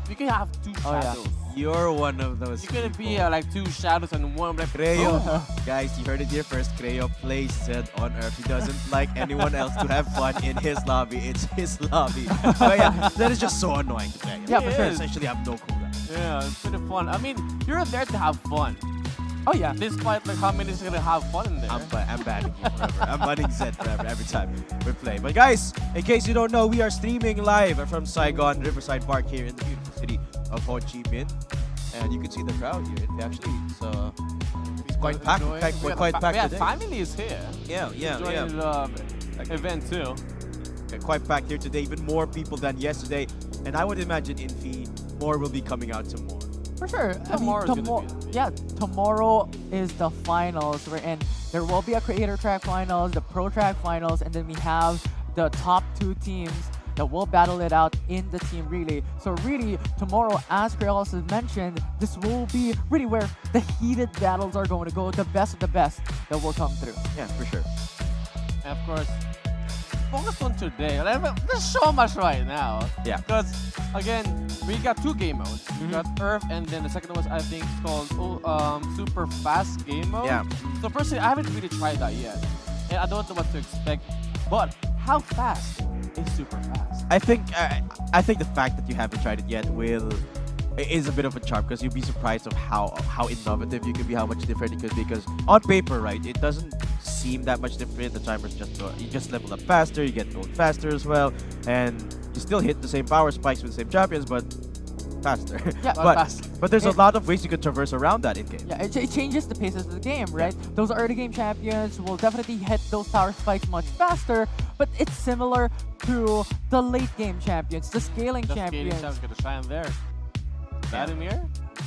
You can have 2 shadows. You're one of those. You can be like 2 shadows and 1 like Creo. Guys, you heard it here first. Creo plays Zed on Earth. He doesn't like anyone else to have fun in his lobby. It's his lobby. But yeah, that is just so annoying to play. Yeah, for sure. Essentially have no cooldown. Yeah, it's pretty fun. I mean, you're there to have fun. Oh yeah. Despite like how many is gonna have fun in there. I'm banning you forever. I'm banning Zed forever every time we play. But guys, in case you don't know, we are streaming live from Saigon Riverside Park here in the beautiful city of Ho Chi Minh, and you can see the crowd here. Actually, it's quite packed. We're quite packed today. Family is here. Yeah. Enjoying the event too. Quite packed here today. Even more people than yesterday, and I would imagine Infi more will be coming out tomorrow. For sure. Tomorrow is the finals. There will be a creator track finals, the pro track finals, and then we have the top 2 teams that will battle it out in the team relay. So really, tomorrow, as Creo also mentioned, this will be really where the heated battles are going to go. The best of the best that will come through. Yeah, for sure. And of course, focus on today. There's so much right now. Yeah. Because again, we got 2 game modes. We got Earth, and then the second one I think is called Super Fast Game Mode. Yeah. So personally, I haven't really tried that yet, and I don't know what to expect. But how fast is Super Fast? I think the fact that you haven't tried it yet is a bit of a charm, because you'll be surprised of how innovative you could be, how much different it could be. Because on paper, right, it doesn't seem that much different. The timers you just level up faster, you get gold faster as well, and you still hit the same power spikes with the same champions, but faster. Yeah, but there's a lot of ways you could traverse around that in game. Yeah, it changes the paces of the game, right? Those early game champions will definitely hit those tower spikes much faster, but it's similar to the late game champions, the scaling champions. Scaling champions gonna shine there. Vladimir?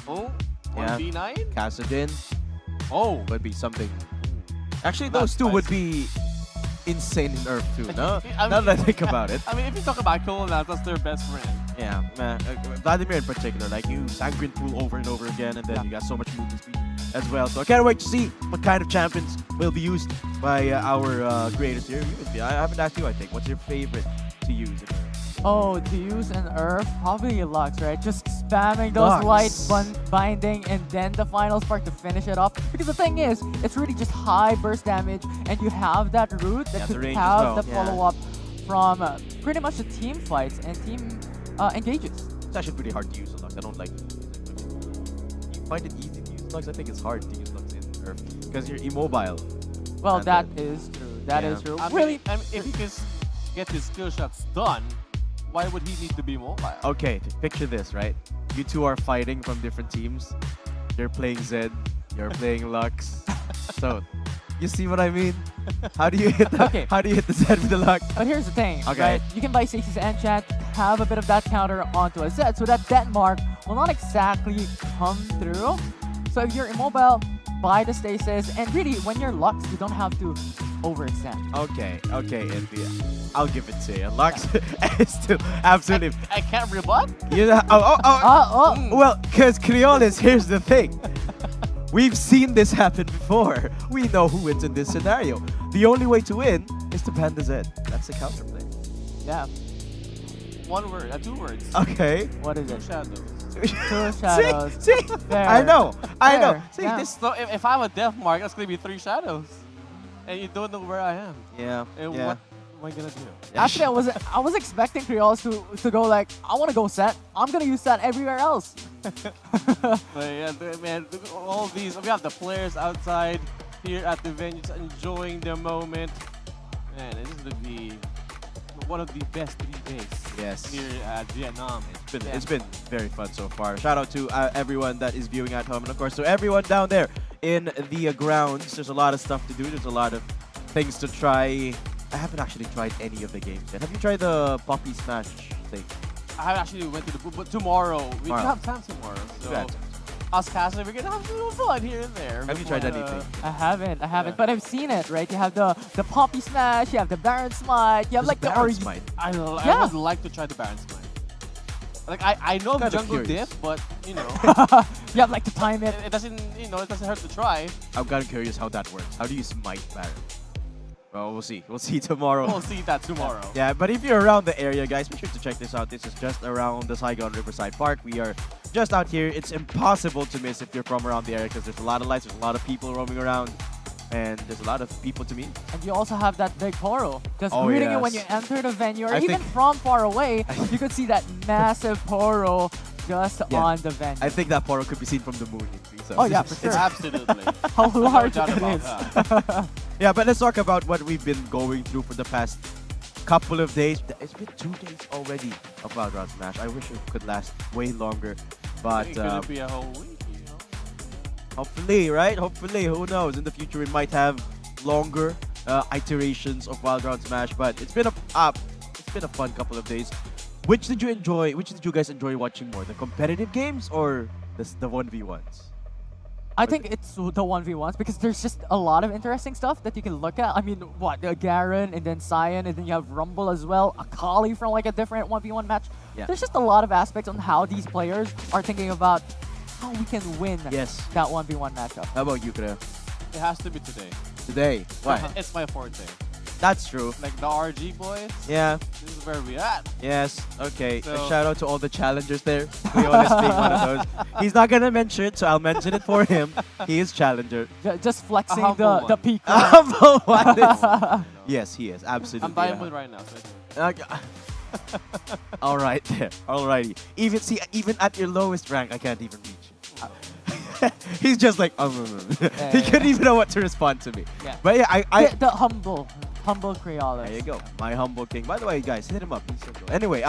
Oh, 1v9? Kassadin. Oh, would be something. Actually, those two would be insane in Earth too. No, now that I think about it. I mean, if you talk about Cole, that's their best friend. Yeah, man. Vladimir in particular, like you Sanguine Pool over and over again, and then you got so much movement speed as well. So I can't wait to see what kind of champions will be used by our creators here. I haven't asked you, I think. What's your favorite to use in Earth? Oh, to use in Earth, probably Lux, right? Just spamming those Lux. light binding and then the final spark to finish it off. Because the thing is, it's really just high burst damage, and you have that root that could range have as well. the follow-up from pretty much the team fights and team engages. It's actually pretty hard to use Lux. I don't like. You find it easy to use Lux? I think it's hard to use Lux in Earth because you're immobile. Well, And that is true. That is true. Really, I mean, if he can get his skill shots done, why would he need to be mobile? Okay, picture this, right? You two are fighting from different teams. You're playing Zed, you're playing Lux. So, you see what I mean? How do you hit the, how do you hit the Zed with the Lux? But here's the thing, Okay. right? You can buy Stasis Enchant, have a bit of that counter onto a Zed, so that Denmark will not exactly come through. So if you're immobile, buy the Stasis, and really, when you're Lux, you don't have to overextend. Okay, India. I'll give it to you. Lux is still absolutely... I can't rebut? You know, well, because Creoles, here's the thing. We've seen this happen before. We know who wins in this scenario. The only way to win is to ban the Zed. That's the counterplay. Yeah. One word, 2 words. Okay. What is it? Shadows. 2 shadows. See? I know. See, Yeah. this... So if I'm a death mark, that's gonna be 3 shadows. And you don't know where I am. Yeah. And yeah. what am I gonna do? Actually, I was expecting Creoles to go like, I want to go set. I'm gonna use that everywhere else. But yeah, man, all these, we have the players outside here at the venue just enjoying the moment. Man, this is gonna be one of the best 3 days. Yes. Here at Vietnam. It's been very fun so far. Shout out to everyone that is viewing at home, and of course to everyone down there in the grounds. There's a lot of stuff to do. There's a lot of things to try. I haven't actually tried any of the games yet. Have you tried the Poppy Smash thing? I actually went to the booth, but tomorrow. We don't have time tomorrow. So us casters, we're gonna have a little fun here and there. Have you tried anything? I haven't, but I've seen it, right? You have the Poppy Smash, you have the Baron Smite, you have like the Baron Smite. I would like to try the Baron Smite. Like I know Kinda jungle curious. diff, but you know, you have like to time it. it doesn't, it doesn't hurt to try. I'm kind of curious how that works. How do you smite Baron? Well, we'll see. We'll see tomorrow. We'll see that tomorrow. Yeah, but if you're around the area, guys, make sure to check this out. This is just around the Saigon Riverside Park. We are just out here. It's impossible to miss if you're from around the area because there's a lot of lights, there's a lot of people roaming around, and there's a lot of people to meet. And you also have that big Poro just greeting you when you yes. enter the venue, or I even think- from far away, you could see that massive Poro just on the venue. I think that Poro could be seen from the moon. So Oh yeah, for sure. Absolutely. How large doubt it about is. Yeah, but let's talk about what we've been going through for the past couple of days. It's been 2 days already of Valorant Smash. I wish it could last way longer, but It could be a whole week, hopefully, right? Hopefully, who knows? In the future, we might have longer iterations of Valorant Smash. But it's been a fun couple of days. Which did you enjoy? Which did you guys enjoy watching more? The competitive games or the 1v1s? I think it's the 1v1s because there's just a lot of interesting stuff that you can look at. I mean, what, Garen and then Cyan and then you have Rumble as well, Akali from like a different 1v1 match. Yeah. There's just a lot of aspects on how these players are thinking about how we can win that 1v1 matchup. How about you, Krea? It has to be today. Today? Why? It's my forte. That's true. Like the RG boys. Yeah. This is where we at. Yes, okay. So- Shout out to all the challengers there. We always being one of those. He's not gonna mention it, so I'll mention it for him. He is challenger. Just flexing humble the one. peak. A humble one. Yes, he is. Absolutely. I'm diamond right now. So Okay. All right there. Alrighty. Even at your lowest rank, I can't even reach you. He's just like, he couldn't even know what to respond to me. Yeah. But yeah, The humble humble Creolis. There you go, my humble king. By the way, guys, hit him up. He's so good. Anyway,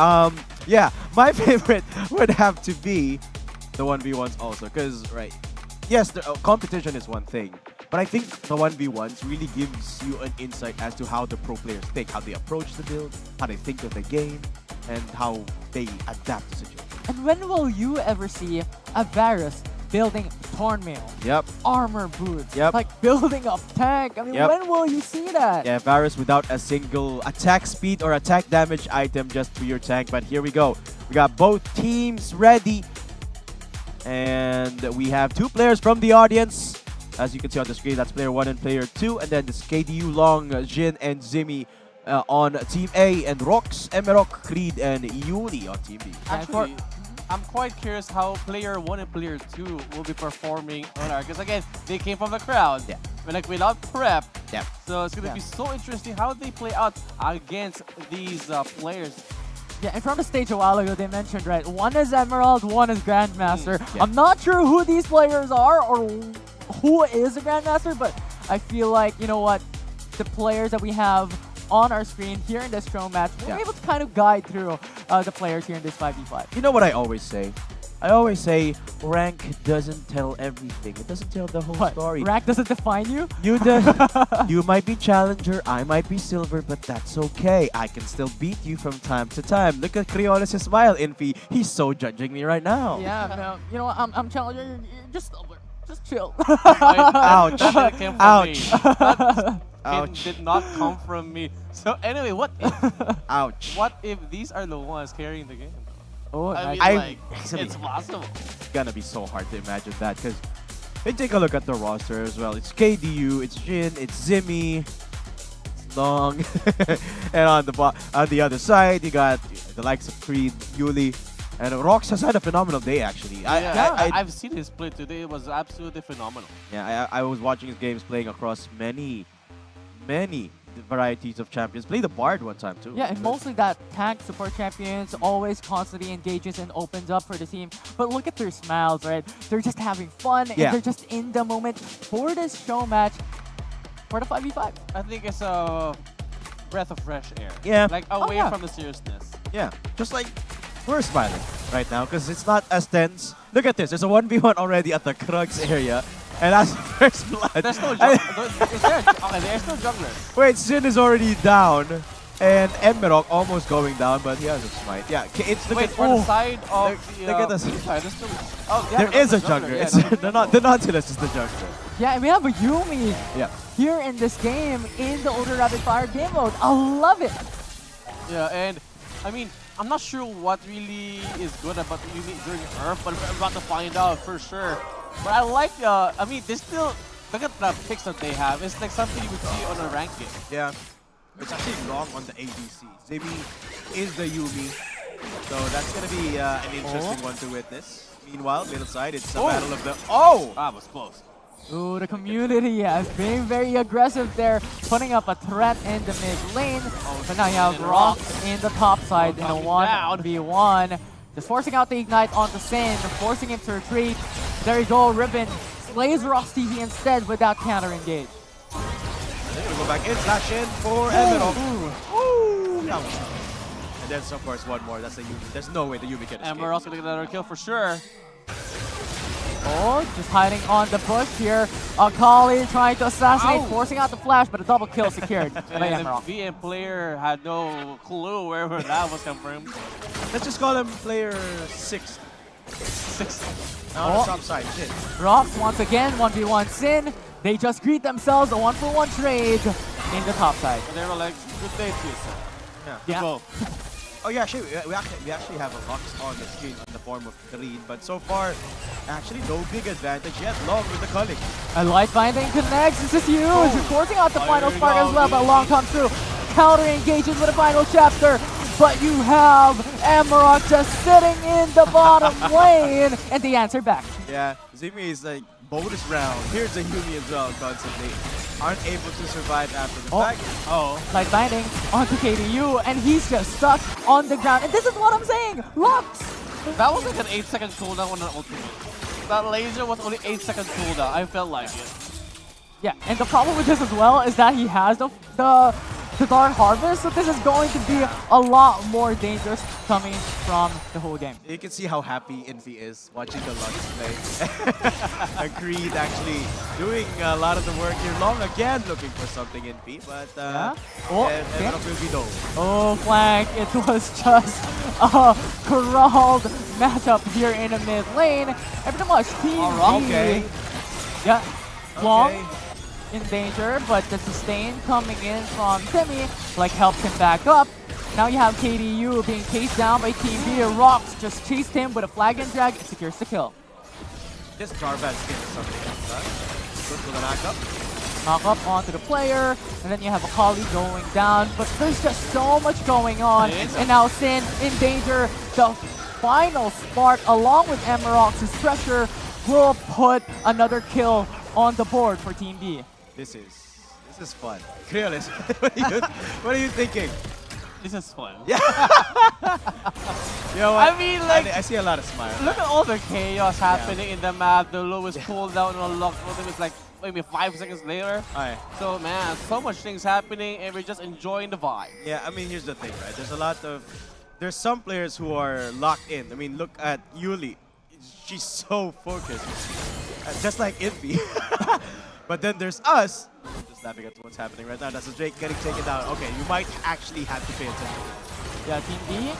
yeah, my favorite would have to be the 1v1s also, because right, yes, the competition is one thing, but I think the 1v1s really gives you an insight as to how the pro players think, how they approach the build, how they think of the game, and how they adapt to situations. And when will you ever see a Varus building Thornmail? Yep. Armor boots. Yep. Like building a tank. I mean, Yep. when will you see that? Yeah, Varus without a single attack speed or attack damage item just to your tank. But here we go. We got both teams ready. And we have two players from the audience. As you can see on the screen, that's player 1 and player 2. And then this KDU Long, Jin, and Zimmy on Team A. And Rox, Emerok, Creed, and Yuli on Team B. Actually, I'm quite curious how player 1 and player 2 will be performing on our, because again, they came from the crowd. Yeah. But like without prep. Yeah. So it's gonna be so interesting how they play out against these players. Yeah, and from the stage a while ago, they mentioned, right, one is Emerald, one is Grandmaster. Yeah. I'm not sure who these players are or who is a Grandmaster, but I feel like, you know what, the players that we have on our screen here in this show match, we're able to kind of guide through the players here in this 5v5. You know what I always say? I always say rank doesn't tell everything. It doesn't tell the whole story. Rank doesn't define you? You might be challenger, I might be silver, but that's okay. I can still beat you from time to time. Look at Creolis' smile, Infi. He's so judging me right now. Yeah, no, you know what, I'm challenger, you're just chill. Ouch. That came from Ouch. me. That Ouch. did not come from me. So anyway, what if, Ouch. what if these are the ones carrying the game? Oh, I mean, I- like, actually- it's possible. It's gonna be so hard to imagine that, because hey, take a look at the roster as well. It's KDU, it's Jin, it's Zimmy, it's Long, and on the other side you got the likes of Creed, Yuli, and Rox has had a phenomenal day actually. I've seen his play today. It was absolutely phenomenal. Yeah, I was watching his games playing across many varieties of champions. Played the Bard one time too. Yeah, and mostly that tank support champions always constantly engages and opens up for the team. But look at their smiles, right? They're just having fun and they're just in the moment for this show match for the 5v5. I think it's a breath of fresh air. Yeah. Like away from the seriousness. Yeah, just like we're smiling right now because it's not as tense. Look at this. There's a 1v1 already at the Krugs area. And that's first blood. There's no there's no jungler. Wait, Sin is already down. And Emerok almost going down, but he has a smite. Yeah, it's look Wait, at for the side of the look at this. side, there's still, oh, yeah, There is a jungler. Yeah, It's the Nautilus is the jungler. Yeah, and we have a Yuumi Yeah. here in this game in the Ultra Rapid Fire game mode. I love it. Yeah, and I mean, I'm not sure what really is good about Yuumi during Earth, but we're about to find out for sure. But I like, I mean, they still, look at the picks that they have. It's like something you would see on a ranked game. Yeah. It's actually long on the ADC. Zimmy is the Yuumi. So that's going to be an interesting one to witness. Meanwhile, middle side, it's a battle of the... Oh! That was close. Ooh, the community is being very aggressive there, putting up a threat in the mid lane. But now you have Rox in the top side in a 1v1. Just forcing out the Ignite onto Sin, forcing him to retreat. There you go, Ribbon slays Rox TV instead without counter engage. They're going to go back in, slash in for Emerald. Ooh. And then, of course, one more. That's the Yuumi. There's no way the Yuumi can escape. Emerald's going to get another kill for sure. Oh, just hiding on the bush here. Akali trying to assassinate, forcing out the flash, but a double kill secured by And Emerald. the VM player had no clue where that was confirmed. Let's just call him player 6. 6. On the top side, shit. Rox once again, 1v1 Sin. They just greet themselves a 1-for-1 trade in the top side. And they were like, good day to you, sir. Yeah. Oh yeah, actually, we actually have a Rox on the screen in the form of Green, but so far, actually no big advantage yet. Long with the culling. A light binding connects. This is huge. Forcing out the final spark as well, but Long comes through. Counter engages with the final chapter. But you have Emerald just sitting in the bottom lane, and the answer back. Yeah, Zimmy is like bonus round. Here's a Yuumi as well, constantly. Aren't able to survive after the fact. Light binding onto KDU, and he's just stuck on the ground. And this is what I'm saying, Rox. That was like an 8-second cooldown on an ultimate. That laser was only 8-second cooldown. I felt like it. Yeah, and the problem with this as well is that he has the to Dark Harvest, so this is going to be a lot more dangerous coming from the whole game. You can see how happy Envy is watching the Lux play. Agreed, actually doing a lot of the work here. Long again looking for something Envy, but Oh, flank. It was just a crawled matchup here in the mid lane. And pretty much Team B. Yeah, Long in danger, but the sustain coming in from Timmy like helps him back up. Now you have KDU being chased down by Team B. Rocks just chased him with a flag and drag and secures the kill. This Jarvan skin is something else. Good for the knockup. Knock up onto the player, and then you have Akali going down, but there's just so much going on. And now Sin in danger. The final spark, along with Amarox's pressure, will put another kill on the board for Team B. This is fun. Creoles, what are you thinking? This is fun. Yeah. You know what? I mean, like, I see a lot of smiles. Look at all the chaos happening in the map. The low is pulled down on lock for them. It's like maybe 5 seconds later. So man, so much things happening, and we're just enjoying the vibe. Yeah, I mean, here's the thing, right? There's some players who are locked in. I mean, look at Yuli. She's so focused, just like Envy. But then there's us. Just laughing at what's happening right now. That's a Drake getting taken down. Okay, you might actually have to pay attention. Yeah, Team B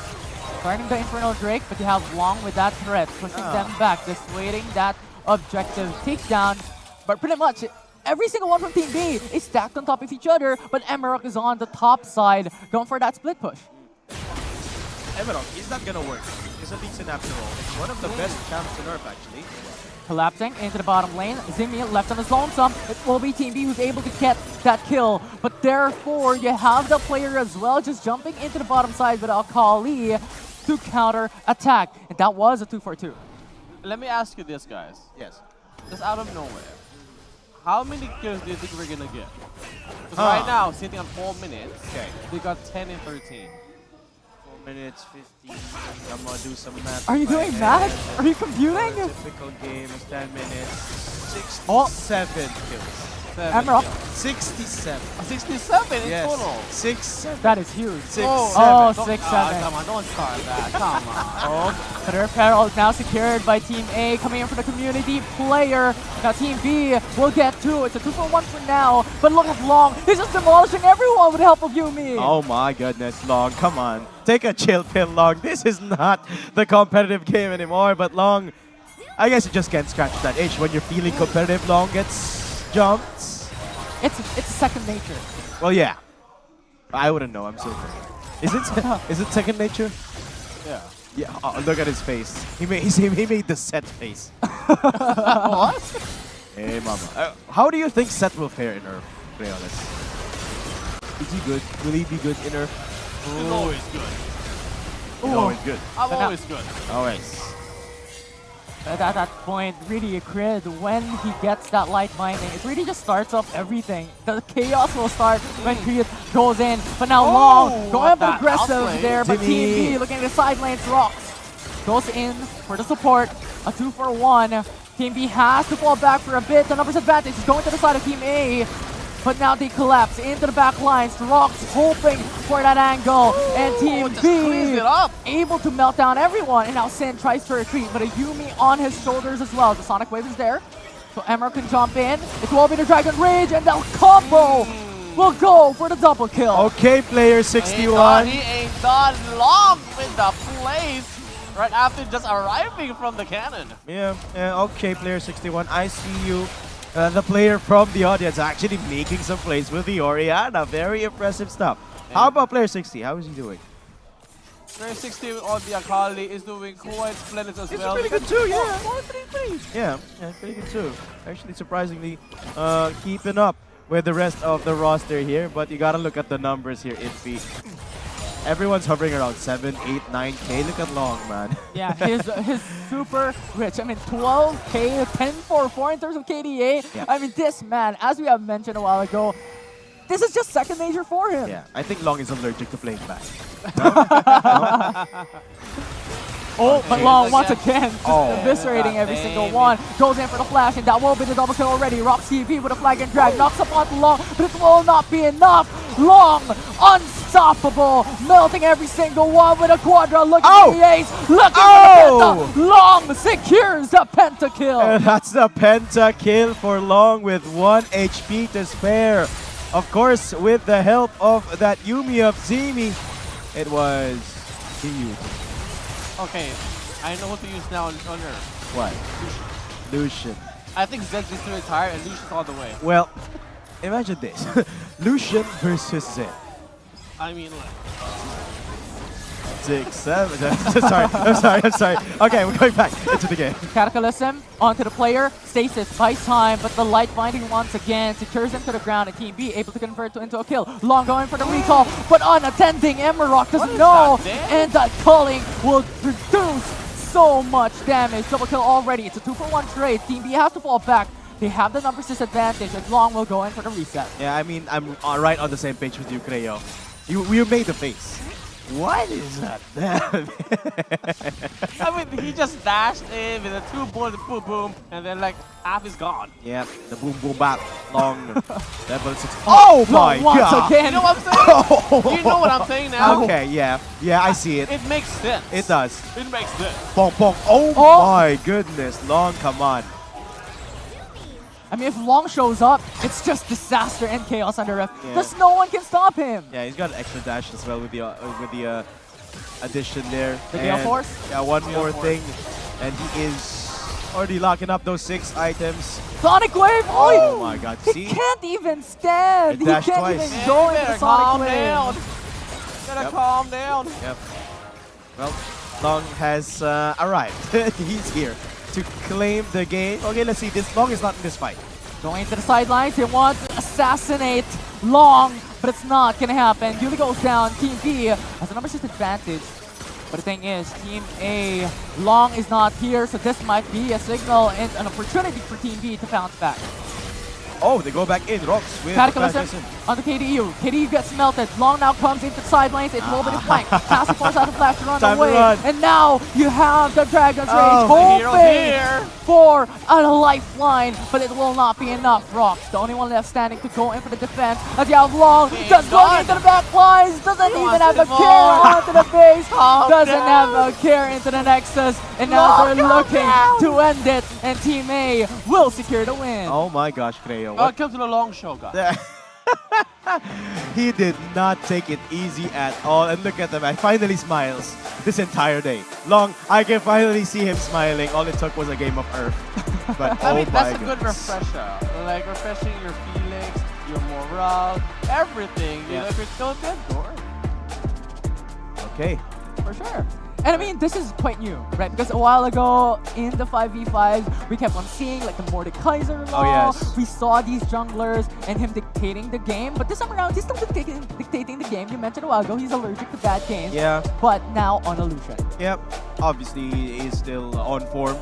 starting the Infernal Drake, but you have Long with that threat, pushing them back, dissuading that objective takedown. But pretty much every single one from Team B is stacked on top of each other, but Emerald is on the top side, going for that split push. Emerald, he's not gonna work. He's a Lee Sin after all. It's one of the best champs in Earth, actually. Collapsing into the bottom lane, Zimmy left on his lonesome. It will be Team B who's able to get that kill, but therefore you have the player as well just jumping into the bottom side with Akali to counter attack, and that was a 2-for-2. Let me ask you this, guys. Yes. Just out of nowhere, how many kills do you think we're gonna get? Because right now, sitting on 4 minutes, we got 10 and 13. 4 minutes, 15. I'm gonna do some math. Are you doing math? Are you computing? Typical game is 10 minutes. 67 kills. Emerald. 67. 67 in total. 6-7. That is huge. 6-7. Oh, 6-7. Come on, don't start that. Come on. Their peril is now secured by Team A, coming in for the community player. Now Team B will get 2. It's a 2-for-1 for now, but look at Long. He's just demolishing everyone with the help of Yumi. Oh my goodness, Long, come on. Take a chill pill, Long. This is not the competitive game anymore, but Long, I guess you just can't scratch that itch when you're feeling competitive. Long gets jumped. It's second nature. Well, yeah. I wouldn't know. I'm so is it second nature? Yeah. Yeah. Oh, look at his face. He made the Set face. What? Hey, mama. How do you think Set will fare in Earth, Creoles? Is he good? Will he be good in Earth? He's always good. He's always good. I'm always good. Always. At that point, really, Crid, when he gets that light binding, it really just starts off everything. The chaos will start when Crid goes in, but now Long going up aggressive there, but Team B looking at the side lanes, Rocks goes in for the support, a 2-for-1. Team B has to fall back for a bit, the numbers advantage is going to the side of Team A. But now they collapse into the back lines. Rocks hoping for that angle. And Team B able to melt down everyone. And now Sin tries to retreat, but a Yumi on his shoulders as well. The Sonic Wave is there. So Emerald can jump in. It will be the Dragon Rage, and the combo will go for the double kill. Okay, player 61. He ain't done long with the plays right after just arriving from the cannon. Yeah, okay, player 61. I see you. The player from the audience actually making some plays with the Orianna. Very impressive stuff. How about player 60? How is he doing? Player 60 on the Akali is doing quite splendid as well. Pretty good too, yeah. 4-3-3. Yeah, pretty good too. Actually, surprisingly, keeping up with the rest of the roster here. But you gotta look at the numbers here, Itfi. Everyone's hovering around 7, 8, 9K. Look at Long, man. Yeah, he's super rich. I mean, 12K, 10-4-4 in terms of KDA. Yeah. I mean, this man, as we have mentioned a while ago, this is just second nature for him. Yeah, I think Long is allergic to playing back. Oh, but Long once again, just eviscerating every single one. Goes in for the flash, and that will be the double kill already. Rocks TV with a flag and drag, knocks up onto Long, but it will not be enough. Long, unstoppable, melting every single one with a quadra. Look at the ace, looking for the penta. Long secures the pentakill. And that's the pentakill for Long with 1 HP to spare. Of course, with the help of that Yumi of Zimi, it was huge. Okay, I know what to use now on her. What? Lucian. I think Zed's just too tired and Lucian's all the way. Well, imagine this. Lucian versus Zed. I mean, like... 6, 7. I'm sorry. Okay, we're going back into the game. Cataclysm onto the player. Stasis buys time, but the light binding once again secures him to the ground. And Team B able to convert into a kill. Long going for the recall, but unattending Emerald doesn't know. And that culling will produce so much damage. Double kill already. It's a 2-for-1 trade. Team B has to fall back. They have the numbers disadvantage, and Long will go in for the reset. Yeah, I mean, I'm right on the same page with you, Creo. You made the face. What is that? I mean, he just dashed in with a 2 bullet boom boom, and then like half is gone. Yeah, the boom boom back. Long level 6. Oh my god! You know what I'm saying? You know what I'm saying now? Okay, yeah, I see it. It makes sense. It does. It makes sense. Bong bong. Oh my goodness, Long, come on. I mean, if Long shows up, it's just disaster and chaos under F. Because no one can stop him. Yeah, he's got an extra dash as well with the addition there. The Gale Force? Yeah, one more thing. And he is already locking up those 6 items. Sonic Wave! Oh my god, he can't even stand! He dashed can't twice. even go into the Sonic Wave! Down. Gotta calm down. Yep. Well, Long has arrived. He's here to claim the game. Okay, let's see. This Long is not in this fight. Going to the sidelines, they want to assassinate Long, but it's not gonna happen. Yuli goes down. Team B has a numbers disadvantage. But the thing is, Team A, Long is not here, so this might be a signal and an opportunity for Team B to bounce back. Oh, they go back in. Rocks with Cataclysm on the KDU. KDU gets melted. Long now comes into the sidelines. It's a little bit of flank. Passive force out of flash to run away. And now you have the Dragon's Rage hoping for a lifeline, but it will not be enough. Rocks, the only one left standing to go in for the defense. As you have Long, just going into the back lines. Doesn't even have a care onto the base. Doesn't have a care into the Nexus. And now they're looking to end it. And Team A will secure the win. Oh my gosh, Creo. Welcome to the Long show, guys. He did not take it easy at all. And look at the man, finally smiles this entire day. Long, I can finally see him smiling. All it took was a game of Earth. But I mean, that's a goodness. good refresher. Like refreshing your feelings, your morale, everything. You know, if you're still dead, door. Okay. For sure. And I mean, this is quite new, right? Because a while ago in the 5v5s, we kept on seeing like the Mordekaiser law. Oh, yes. We saw these junglers and him dictating the game. But this time around, he's still dictating the game. You mentioned a while ago, he's allergic to bad games. Yeah. But now on Illusion. Yep. Obviously, he's still on form.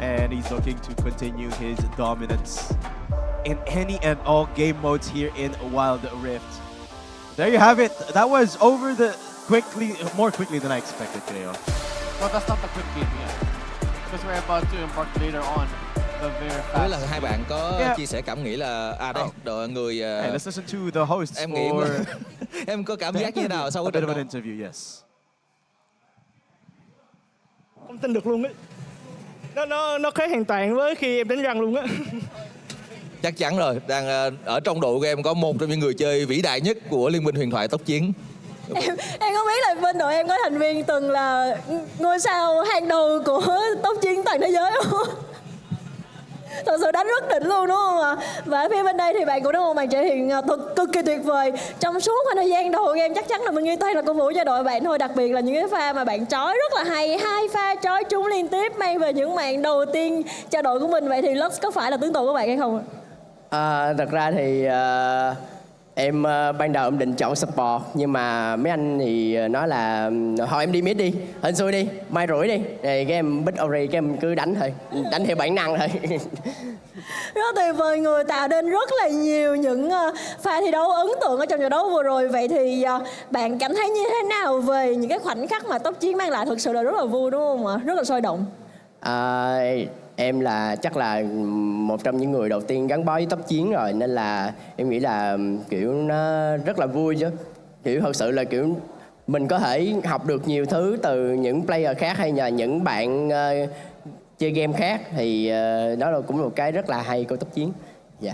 And he's looking to continue his dominance in any and all game modes here in Wild Rift. There you have it. That was over the more quickly than I expected, Creo. Well, that's not the quick game yet. Because we're about to embark later on the very fast. Với là hai bạn có chia sẻ cảm nghĩ là đây đội người. Hey, let's listen to the hosts em nghĩ em có cảm giác như thế nào sau cái bit of trận an interview, yes. Không tin được luôn ấy. Nó khác hoàn toàn với khi em đánh răng luôn á. Chắc chắn rồi, đang ở trong đội của em có một trong những người chơi vĩ đại nhất của Liên minh huyền thoại tốc chiến. Em không biết là bên đội em có thành viên từng là ngôi sao hàng đầu của tốc chiến toàn thế giới không? Thật sự đánh rất đỉnh luôn đúng không ạ? Và phía bên đây thì bạn cũng có một màn thể hiện cực kỳ tuyệt vời. Trong suốt khoảng thời gian đầu game chắc chắn là mình nghĩ tay là cổ vũ cho đội bạn thôi. Đặc biệt là những cái pha mà bạn trói rất là hay. 2 pha trói trúng liên tiếp mang về những màn đầu tiên cho đội của mình. Vậy thì Lux có phải là tướng tù của bạn hay không ạ? Thật ra thì em ban đầu em định chọn support, nhưng mà mấy anh thì nói là thôi em đi mid đi, hên xui đi, mai rủi đi, thì cái em bích ori, cái em cứ đánh thôi, đánh theo bản năng thôi. Rất tuyệt vời, người tạo nên rất là nhiều những pha thi đấu ấn tượng ở trong trận đấu vừa rồi. Vậy thì bạn cảm thấy như thế nào về những cái khoảnh khắc mà tốc chiến mang lại? Thực sự là rất là vui đúng không ạ? Rất là sôi động. em là chắc là một trong những người đầu tiên gắn bó với tốc chiến rồi, nên là em nghĩ là kiểu nó rất là vui chứ. Kiểu thật sự là kiểu mình có thể học được nhiều thứ từ những player khác hay là những bạn chơi game khác, thì đó là cũng một cái rất là hay của tốc chiến. Dạ.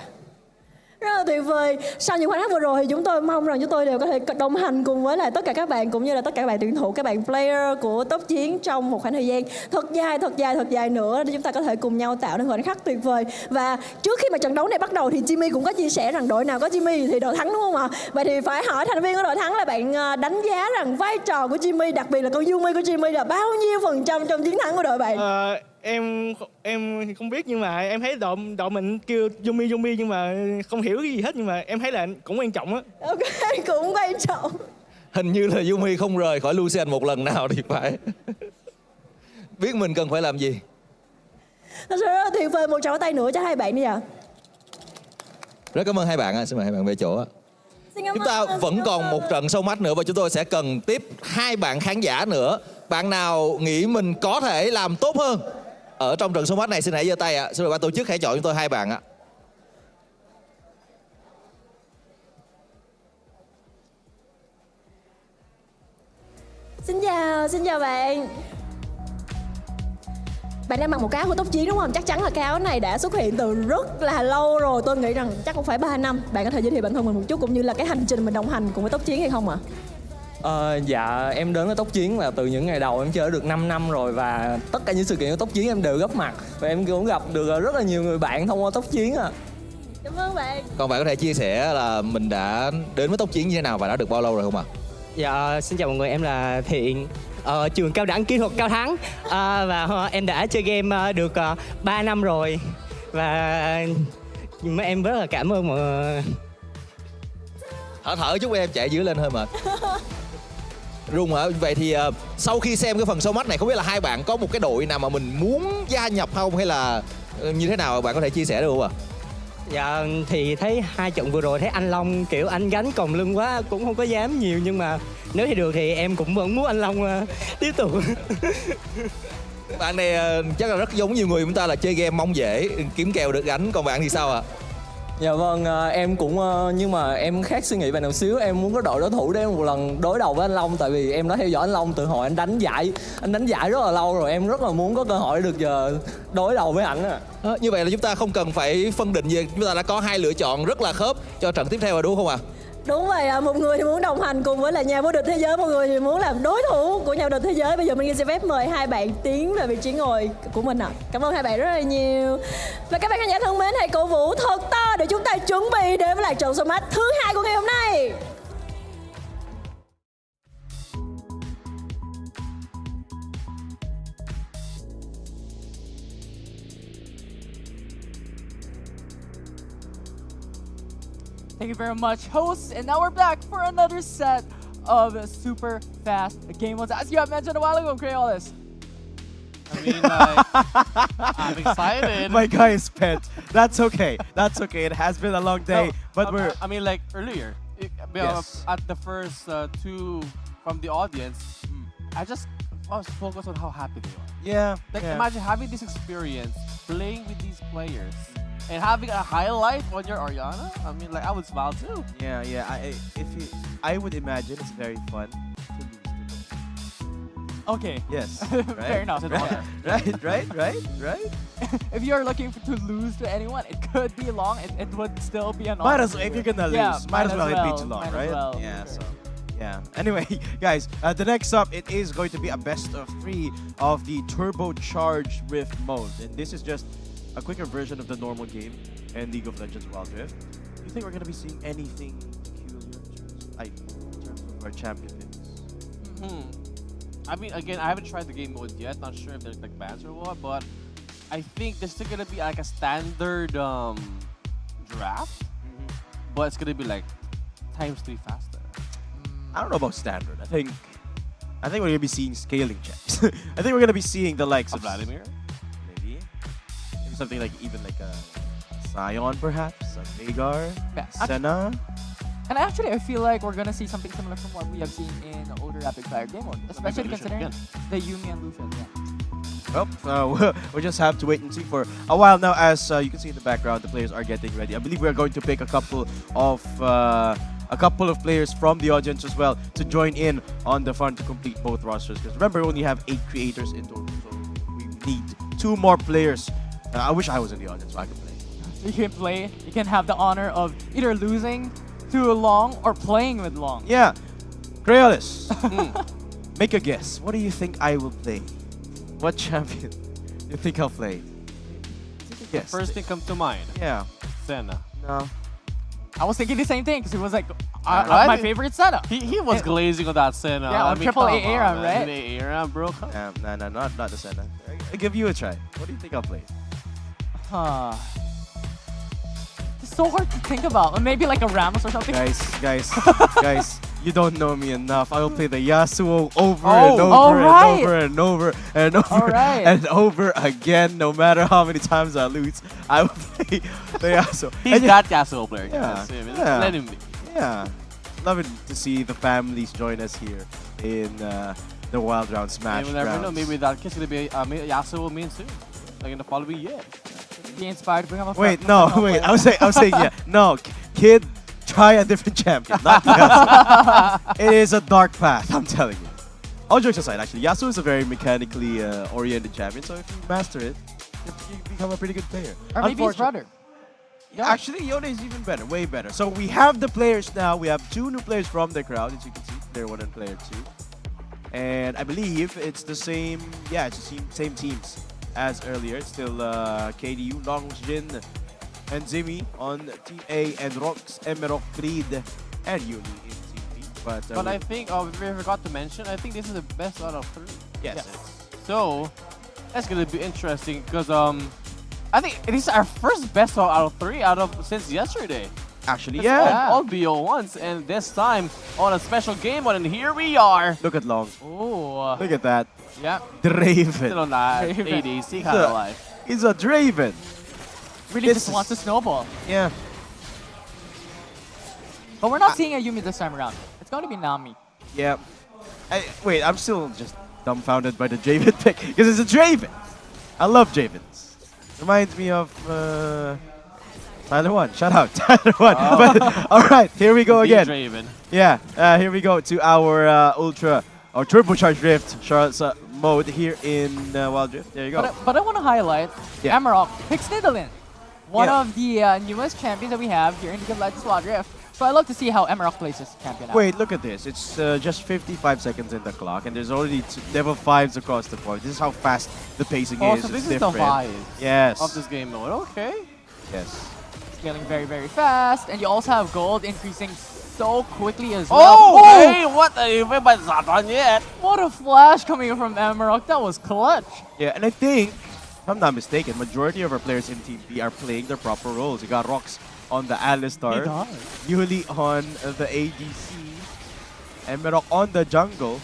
Rất là tuyệt vời. Sau những khoảnh khắc vừa rồi thì chúng tôi mong rằng chúng tôi đều có thể đồng hành cùng với lại tất cả các bạn, cũng như là tất cả các bạn tuyển thủ, các bạn player của tốc chiến trong một khoảng thời gian thật dài nữa để chúng ta có thể cùng nhau tạo nên khoảnh khắc tuyệt vời. Và trước khi mà trận đấu này bắt đầu thì Jimmy cũng có chia sẻ rằng đội nào có Jimmy thì đội thắng, đúng không ạ? Vậy thì phải hỏi thành viên của đội thắng là bạn đánh giá rằng vai trò của Jimmy, đặc biệt là con Yumi của Jimmy là bao nhiêu phần trăm trong chiến thắng của đội bạn? Em không biết, nhưng mà em thấy đội mình kêu Yumi nhưng mà không hiểu cái gì hết, nhưng mà em thấy là cũng quan trọng á. Ok, cũng quan trọng. Hình như là Yumi không rời khỏi Lucian một lần nào thì phải. Biết mình cần phải làm gì. Thật sự rất là tuyệt vời. Một tràng tay nữa cho hai bạn đi ạ. Rất cảm ơn hai bạn. Xin mời hai bạn về chỗ. Chúng ta vẫn còn một trận show match nữa và chúng tôi sẽ cần tiếp hai bạn khán giả nữa. Bạn nào nghĩ mình có thể làm tốt hơn ở trong trận show match này xin hãy giơ tay ạ. Xin mời ban tổ chức hãy chọn chúng tôi hai bạn ạ. Xin chào bạn. Bạn đang mặc một cái áo của tốc chiến đúng không? Chắc chắn là cái áo này đã xuất hiện từ rất là lâu rồi. Tôi nghĩ rằng chắc cũng phải 3 năm. Bạn có thể giới thiệu bản thân mình một chút cũng như là cái hành trình mình đồng hành cùng với tốc chiến hay không ạ? Dạ, em đến với tốc chiến là từ những ngày đầu em chơi được 5 năm rồi, và tất cả những sự kiện của tốc chiến em đều góp mặt, và em cũng gặp được rất là nhiều người bạn thông qua tốc chiến ạ. Cảm ơn bạn. Còn bạn có thể chia sẻ là mình đã đến với tốc chiến như thế nào và đã được bao lâu rồi không ạ? Dạ, xin chào mọi người, em là Thiện ở trường cao đẳng kỹ thuật Cao Thắng, và em đã chơi game được 3 năm rồi, và em rất là cảm ơn mọi người. Thở chút em, chạy dưới lên hơi mệt. Rung hả? Vậy thì sau khi xem cái phần show match này, không biết là hai bạn có một cái đội nào mà mình muốn gia nhập không, hay là như thế nào, bạn có thể chia sẻ được không ạ? Dạ, thì thấy hai trận vừa rồi thấy anh Long kiểu anh gánh còng lưng quá, cũng không có dám nhiều, nhưng mà nếu thì được thì em cũng vẫn muốn anh Long tiếp tục. Bạn này chắc là rất giống nhiều người chúng ta là chơi game mong dễ, kiếm kèo được gánh, còn bạn thì sao ạ? Dạ vâng, em cũng nhưng mà em khác suy nghĩ bạn nào xíu, em muốn có đội đối thủ để một lần đối đầu với anh Long, tại vì em đã theo dõi anh Long từ hồi anh đánh giải rất là lâu rồi, em rất là muốn có cơ hội được giờ đối đầu với ảnh. Như vậy là chúng ta không cần phải phân định gì, chúng ta đã có hai lựa chọn rất là khớp cho trận tiếp theo rồi đúng không ạ? Đúng vậy ạ, một người thì muốn đồng hành cùng với là nhà vô địch thế giới, một người thì muốn làm đối thủ của nhà vô địch thế giới. Bây giờ mình xin phép mời hai bạn tiến về vị trí ngồi của mình ạ. Cảm ơn hai bạn rất là nhiều. Và các bạn khán giả thân mến, hãy cổ vũ thật to để chúng ta chuẩn bị đến với lại trận show match thứ 2 của ngày hôm nay. Thank you very much, hosts. And now we're back for another set of super fast game modes. As you have mentioned a while ago, create all this. I mean, like, I'm excited. My guy is pet. That's okay. That's okay. It has been a long day, No, but we're. I mean, like earlier, Yes. at the first two from the audience, I was focused on how happy they are. Yeah. Like, yeah. imagine having this experience, playing with these players, and having a highlight on your Oriana. I mean, like, I would smile too. Yeah, yeah. I would imagine it's very fun to lose to them. Okay. Yes. Fair enough. Right. If you're looking to lose to anyone, it could be long. It would still be an Might honor as well, to if win. you're gonna lose, Yeah, might as well it be too long, might as right? well. Yeah. So. Yeah. Anyway, guys, the next up, it is going to be a best of 3 of the turbocharged Rift mode, and this is just a quicker version of the normal game in League of Legends Wild Rift. Do you think we're going to be seeing anything peculiar in terms of our champion picks? I mean, again, I haven't tried the game mode yet. Not sure if there's like bans or what, but I think there's still gonna be like a standard draft, but it's gonna be like ×3 faster. I don't know about standard. I think we're going to be seeing scaling checks. I think we're going to be seeing the likes of Vladimir. Maybe something like even like a Sion, perhaps a Veigar, Senna. And actually, I feel like we're gonna see something similar from what we have seen in older rapid fire game mode, especially Lucian considering again. the Yumi and Lucian. Yeah. Well, we'll just have to wait and see for a while now. As you can see in the background, the players are getting ready. I believe we are going to pick a couple of players from the audience as well to join in on the fun to complete both rosters. Because remember, we only have 8 creators in total, so we need 2 more players. I wish I was in the audience so I could play. You can play. You can have the honor of either losing to Long or playing with Long. Yeah, Creolis, make a guess. What do you think I will play? What champion do you think I'll play? Yes. First thing comes to mind. Yeah. Senna. No. I was thinking the same thing because it was like Right? my favorite Senna. He was glazing on that Senna. Yeah, on triple A era, right? Triple A era, bro. No, not the Senna. I'll give you a try. What do you think I'll play? It's so hard to think about. Maybe like a Ramos or something. Guys, you don't know me enough. I will play the Yasuo over and over and over and over again. No matter how many times I lose, I will play the Yasuo. He's that Yasuo player. Yeah. Let him be. Yeah. Love it to see the families join us here in the Wild Round Smash. You never know. Maybe that kid's gonna be Yasuo main soon, like in the following year. Be inspired to become a Wait. I was saying yeah. No, kid, try a different champion. Not Yasuo. It is a dark path, I'm telling you. All jokes aside, actually, Yasuo is a very mechanically oriented champion. So if you master it, you become a pretty good player. Or maybe his brother. Yeah. Actually, Yone is even better, way better. So we have the players now. We have 2 new players from the crowd, as you can see. Player 1 and player 2. And I believe it's the same, it's the same teams as earlier. It's still KDU, Longjin, and Zimmy on Team A, and Rox, Emerok, Creed, and Yuli in Team B. But I think, we forgot to mention, I think this is the best out of 3. Yes. So, that's going to be interesting because I think this is our first best out of 3 since yesterday. Actually, All BO1s, and this time on a special game mode, and here we are. Look at Long. Oh. Look at that. Yeah. Draven. Still on that ADC kind of life. He's a Draven. Really just wants to snowball. Yeah. But we're not seeing a Yuumi this time around. It's going to be Nami. Yeah. Wait, I'm still just dumbfounded by the Draven pick because it's a Draven. I love Dravens. Reminds me of Tyler 1. Shout out, Tyler 1. But, all right, here we go again. Draven. Yeah, here we go to our Ultra or Turbocharged Rift mode here in Wild Rift. There you go. But I want to highlight Amarok picks Nidalee, one of the newest champions that we have here in the Good Legends Wild Rift. So I love to see how Amarok plays this champion out. Wait, look at this. It's just 55 seconds in the clock, and there's already level 5s across the board. This is how fast the pacing is. So this it's is the vibe yes. of this game mode. Okay. Yes. Scaling very, very fast, and you also have gold increasing so quickly as well. Oh, hey, what are you doing yet? What a flash coming in from Amarok. That was clutch. Yeah, and I think, if I'm not mistaken, majority of our players in Team B are playing their proper roles. You got Rox on the Alistar, Yuli on the ADC, Emerok on the jungle.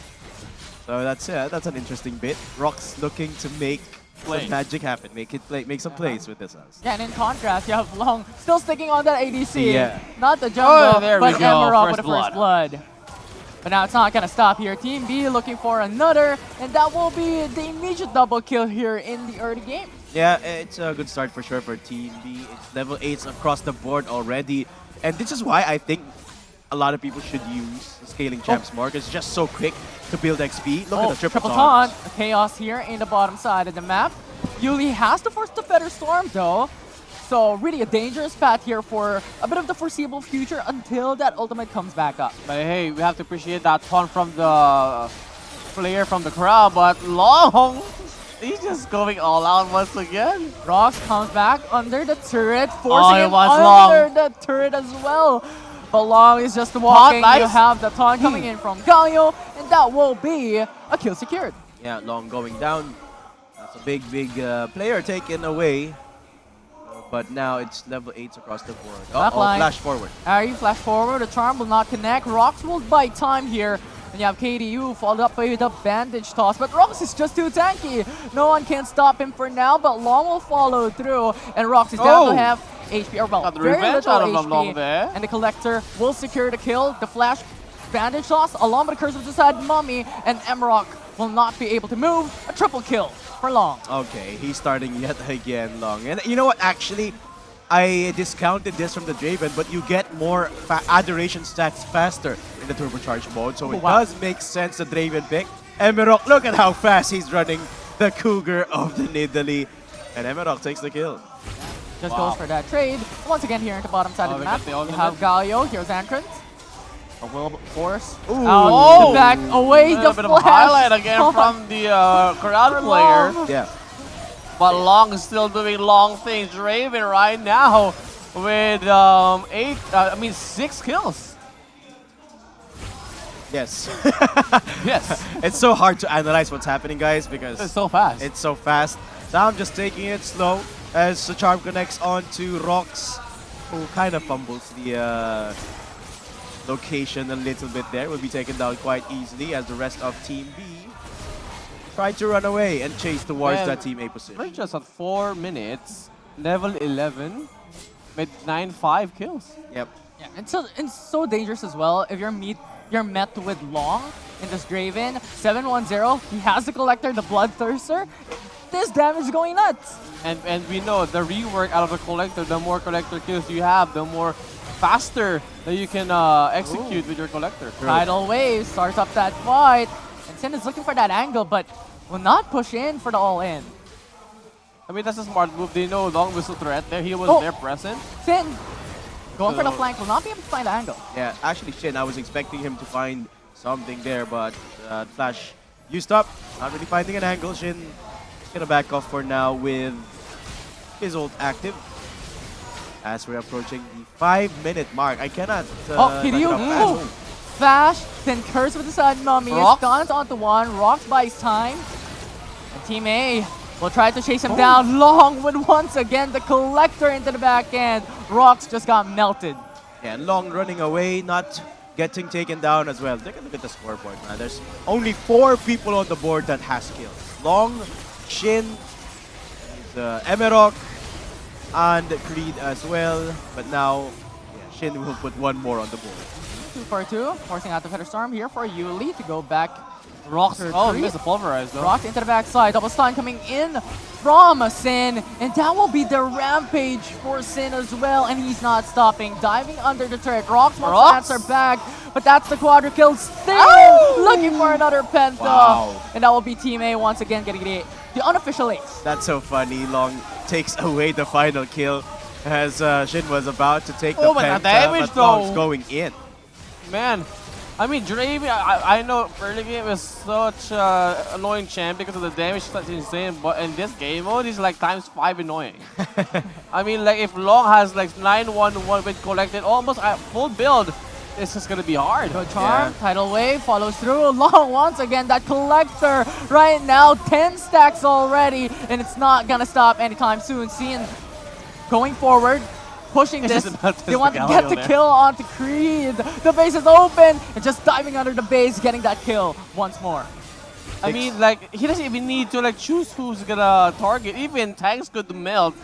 So that's an interesting bit. Rox looking to make some magic happen, make some plays with this house. Yeah, and in contrast, you have Long still sticking on that ADC. Yeah. Not the jungle, there but we go. Emerok with First the first blood. But now it's not going to stop here. Team B looking for another, and that will be the immediate double kill here in the early game. Yeah, it's a good start for sure for Team B. It's level 8s across the board already. And this is why I think a lot of people should use Scaling Champs more. It's just so quick to build XP. Look at the triple taunt. Chaos here in the bottom side of the map. Yuli has to force the Feather Storm though. So really a dangerous path here for a bit of the foreseeable future until that ultimate comes back up. But hey, we have to appreciate that taunt from the player from the crowd, but Long, he's just going all out once again. Rox comes back under the turret, forcing him under Long. the turret as well. But Long is just walking. Nice. You have the taunt coming in from Galio, and that will be a kill secured. Yeah, Long going down. That's a big player taken away. But now it's level 8s across the board. Flash forward. You flash forward, the charm will not connect. Rox will buy time here. And you have KDU followed up with a bandage toss, but Rox is just too tanky. No one can stop him for now, but Long will follow through. And Rox is down to half HP, or well, very little HP. And the Collector will secure the kill. The flash bandage toss along with the Curse of Decide Mummy, and Emerok will not be able to move. A triple kill for Long. Okay, he's starting yet again, Long. And you know what, actually, I discounted this from the Draven, but you get more adoration stats faster in the turbocharged mode, so it does make sense the Draven pick. Emerald, look at how fast he's running, the Cougar of the Nidalee. And Emerald takes the kill. Just goes for that trade. Once again here at the bottom side of the map, we have Galio, here's Entrance. A Wilberforce. Out the back, away the bit flash. of a highlight again from the crowd player. Yeah. But Long is still doing long things. Raven right now with 6 kills. Yes. Yes. It's so hard to analyze what's happening, guys, because It's so fast. It's so fast. Sam just taking it slow as the charm connects onto Rox, who kind of fumbles the location a little bit there. Will be taken down quite easily as the rest of Team B try to run away and chase towards that Team A position. We're just at 4 minutes, level 11, with 9-5 kills. Yep. Yeah, it's so dangerous as well if you're met with Long in this Draven. 7-1-0, he has the Collector, the Bloodthirster. This damage is going nuts. And we know the rework out of the Collector, the more Collector kills you have, the more faster that you can execute with your Collector. Tidal Wave starts up that fight. And Sin is looking for that angle, but will not push in for the all-in. I mean, that's a smart move. They know Long was a threat there. He was there present. Sin going for the flank, will not be able to find the angle. Yeah, actually, Shin, I was expecting him to find something there, but Flash used up. Not really finding an angle. Shin gonna back off for now with his ult active. As we're approaching the 5-minute mark, I cannot. Kiryu! Flash, then Curse with the Sun Mummy. Stuns onto one, Rox buys time. And Team A will try to chase him down. Long with once again the Collector into the back end. Rox just got melted. Yeah, and Long running away, not getting taken down as well. Take a look at the scoreboard, man. There's only 4 people on the board that has kills. Long, Shin, Emerald, and Creed as well. But now, Shin will put one more on the board. 2 for 2, forcing out the Feather Storm here for Yuli to go back. Rox, missed the Pulverize though. Rox into the backside, double stun coming in from Sin, and that will be the Rampage for Sin as well, and he's not stopping, diving under the turret. Rox wants to answer back, but that's the quadra kill still, looking for another Penta. Wow. And that will be Team A once again getting the unofficial ace. That's so funny. Long takes away the final kill as Shin was about to take the Penta, damage but Long's going in. Man, I mean, Draven, I know early game is such annoying champ because of the damage that's insane, but in this game mode, it's like ×5 annoying. I mean, like if Long has like 9-1-1 with collected almost at full build, it's just gonna be hard. Good charm, Tidal Wave follows through. Long once again, that Collector right now, 10 stacks already, and it's not gonna stop anytime soon. Seeing going forward, pushing this. They want to get the kill onto Creed. The base is open and just diving under the base, getting that kill once more. I mean, like, he doesn't even need to like choose who's gonna target. Even tanks could melt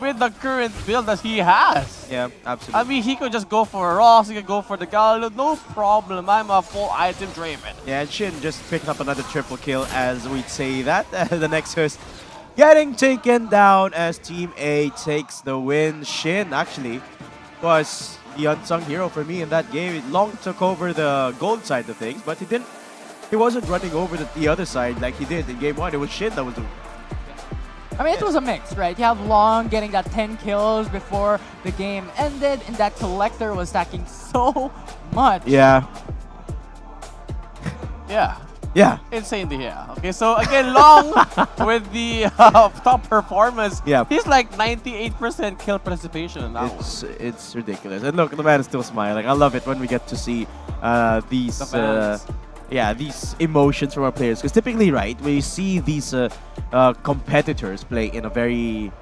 with the current build that he has. Yeah, absolutely. I mean, he could just go for a Ross, he could go for the Galio, no problem. I'm a full item Draven. Yeah, and Shin just picked up another triple kill as we'd say that. The Nexus getting taken down as Team A takes the win. Shin actually was the unsung hero for me in that game. Long took over the gold side of things, but he wasn't running over the other side like he did in game 1. It was Shin that was doing it. I mean, it was a mix, right? You have Long getting that 10 kills before the game ended, and that Collector was stacking so much. Yeah. Yeah. Insane to hear. Okay, so again, Long with the top performance. Yeah. He's like 98% kill participation in that one. It's ridiculous. And look, the man is still smiling. I love it when we get to see these these emotions from our players. Because typically, right, we see these competitors play in a very,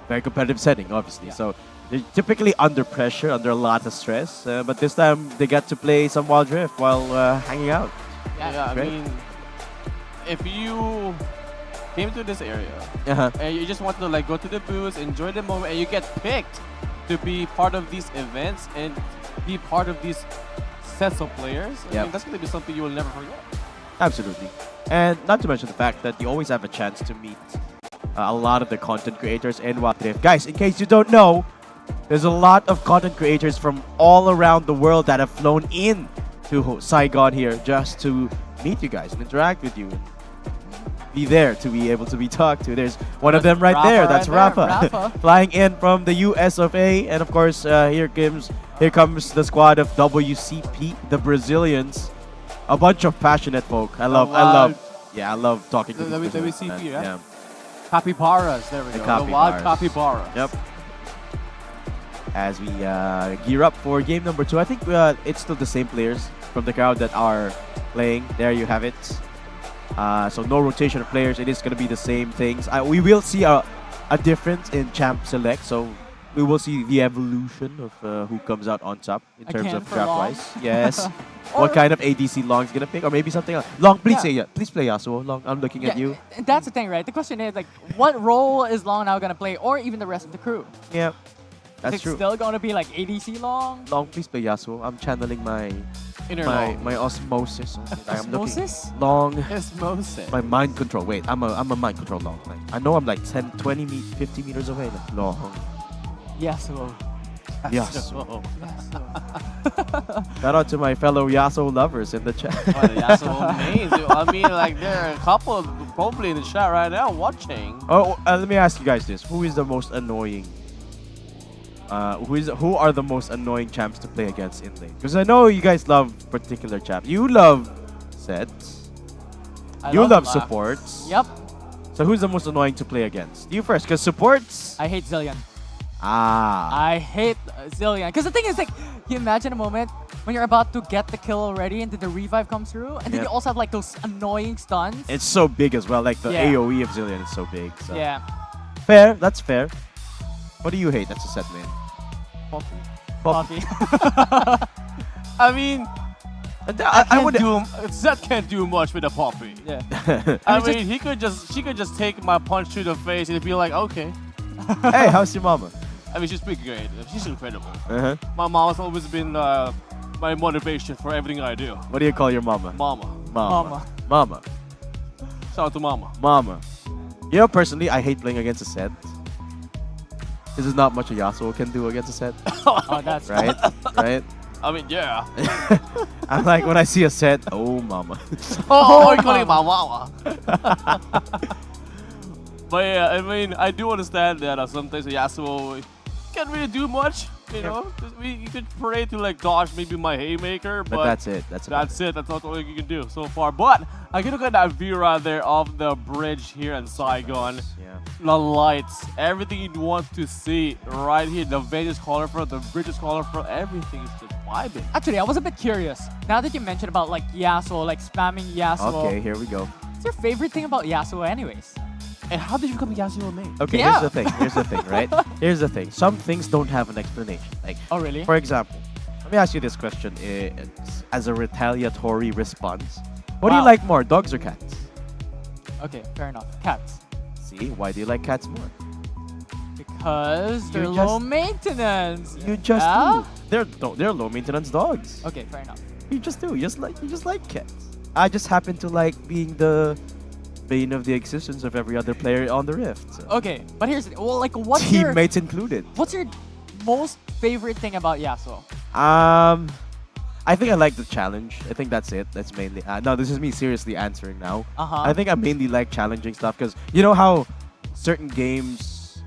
very competitive setting, obviously. Yeah. So they're typically under pressure, under a lot of stress. But this time, they got to play some Wild Rift while hanging out. Yeah, I mean, if you came to this area and you just want to like go to the booths, enjoy the moment, and you get picked to be part of these events and be part of these sets of players, I mean, that's going to be something you will never forget. Absolutely. And not to mention the fact that you always have a chance to meet a lot of the content creators in Wild Rift. Guys, in case you don't know, there's a lot of content creators from all around the world that have flown in to Saigon here just to meet you guys and interact with you. Be there to be able to be talked to. There's one of them right there. That's Rafa. Flying in from the US of A. And of course, here comes the squad of WCP, the Brazilians. A bunch of passionate folk. I love talking to the these WCP, yeah. Capybaras, there we go. The wild capybaras. Yep. As we gear up for game number 2, I think it's still the same players from the crowd that are playing. There you have it. So no rotation of players. It is going to be the same things. We will see a difference in champ select. So we will see the evolution of who comes out on top in terms of draft wise. Yes. What kind of ADC Long is going to pick, or maybe something else. Long, please say please play Yasuo. Long, I'm looking at you. That's the thing, right? The question is like, what role is Long now going to play, or even the rest of the crew? Yeah, that's it's true. Still going to be like ADC Long. Long, please play Yasuo. I'm channeling my inner my osmosis. I'm looking Osmosis? Long. Osmosis. My mind control. Wait, I'm a mind control Long. Like, I know I'm like 10, 20, 50 meters away. Like, Long. Yasuo. Yasuo. Shout out to my fellow Yasuo lovers in the chat. Oh, the Yasuo mains. I mean, like, there are a couple probably in the chat right now watching. Oh, let me ask you guys this: who is the most annoying? Who are the most annoying champs to play against in lane? Because I know you guys love particular champs. You love sets. You love supports. Yep. So who's the most annoying to play against? You first, because supports. I hate Zillion. I hate Zillion. Because the thing is, like, you imagine a moment when you're about to get the kill already and then the revive comes through, and then you also have like those annoying stuns. It's so big as well. Like the AoE of Zillion is so big. So. Yeah. Fair. That's fair. What do you hate? That's a set main. Poppy. I mean, Zed can't do much with a Poppy. Yeah. I mean, she could just take my punch to the face and be like, okay. Hey, how's your mama? I mean, she's pretty great. She's incredible. Uh-huh. My mom has always been my motivation for everything I do. What do you call your mama? Mama. Mama. Shout out to Mama. Mama. You know, personally, I hate playing against a set. This is not much a Yasuo can do against a set. Oh, that's right. Right. I mean, yeah. I'm like, when I see a set, oh mama. Oh, you're calling my mama. But yeah, I mean, I do understand that sometimes Yasuo can't really do much. You know, you could pray to like dodge maybe my haymaker, but that's it. That's it. That's not all you can do so far. But I can look at that view right there of the bridge here in Saigon. Yeah. The lights, everything you'd want to see right here. The venue is colorful, the bridge is colorful, everything is just vibing. Actually, I was a bit curious. Now that you mentioned about like Yasuo, like spamming Yasuo. Okay, here we go. What's your favorite thing about Yasuo anyways? And how did you become a Yasuo main? Okay, here's the thing. Here's the thing, right? Here's the thing. Some things don't have an explanation. Like, oh, really? For example, let me ask you this question as a retaliatory response. What do you like more, dogs or cats? Okay, fair enough. Cats. See, why do you like cats more? Because they're low maintenance. You just do. They're low maintenance dogs. Okay, fair enough. You just do. You just like cats. I just happen to like being the bane of the existence of every other player on the Rift. So. Okay, but here's like what's teammates included. What's your most favorite thing about Yasuo? I think I like the challenge. I think that's it. That's mainly. No, this is me seriously answering now. I think I mainly like challenging stuff because you know how certain games,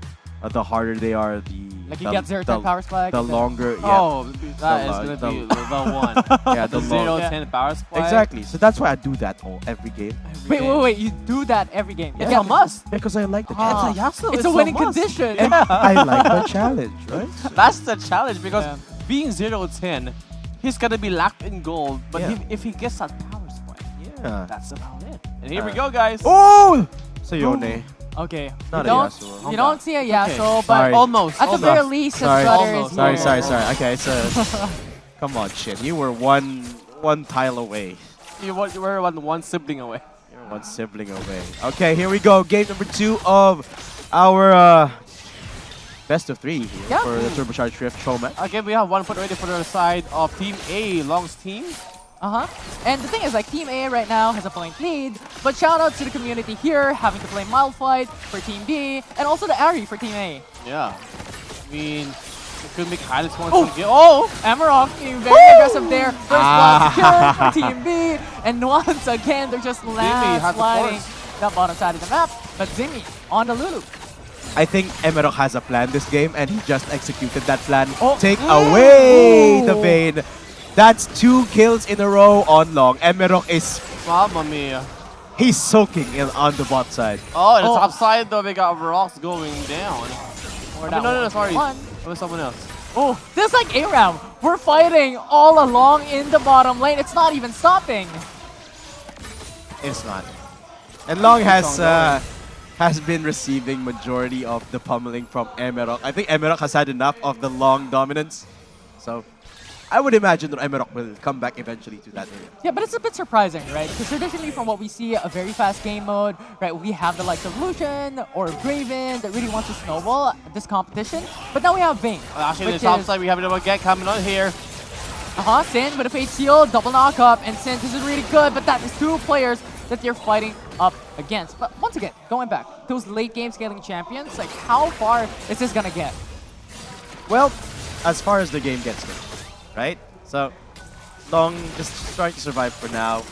the harder they are, like you get 0-10 power spike. The longer. Yeah, oh, that is gonna be the one. Yeah, the 0-10 power spike. Exactly. So that's why I do that every game. Wait! You do that every game? It's a must. Because I like the challenge. It's a winning condition. I like the challenge, right? That's the challenge because being 0-10, he's gonna be locked in gold. But if he gets that power spike, that's about it. And here we go, guys. Oh, Sayone. Okay. Not a Yasuo. You don't see a Yasuo, but almost. At the very least, a Strutter is here. Sorry. Okay, so come on, shit. You were one tile away. You were one sibling away. You were one sibling away. Okay, here we go. Game number 2 of our best of 3 here for the Turbocharged Rift showmatch. Again, we have 1 point ready for the side of Team A, Long's team. And the thing is, like, Team A right now has a point lead, but shout out to the community here, having to play Mild Fight for Team B, and also the Ari for Team A. Yeah. I mean, it could make highlights one Oh! get. Oh! Amarok being very aggressive there. First blood secured for Team B, and once again, they're just sliding that bottom side of the map, but Zimmy on the Lulu. I think Emerok has a plan this game, and he just executed that plan. Take away the Vayne. That's 2 kills in a row on Long. Emerok is... Mamma mia. He's soaking on the bot side. Oh, and the top side though, they got Rocks going down. No, sorry. One. It was someone else. Oh, this is like ARAM. We're fighting all along in the bottom lane. It's not even stopping. It's not. And Long has been receiving majority of the pummeling from Emerok. I think Emerok has had enough of the Long dominance. So I would imagine that Emerok will come back eventually to that area. Yeah, but it's a bit surprising, right? Because traditionally from what we see, a very fast game mode, right? We have the likes of Lucian or Graven that really wants to snowball this competition. But now we have Vayne. Actually, the top side, we have another get coming on here. Sin with a Fate Seal, double knock up, and Sin, this is really good, but that is 2 players that they're fighting up against. But once again, going back, those late game scaling champions, like how far is this gonna get? Well, as far as the game gets there, right? So, Long just trying to survive for now.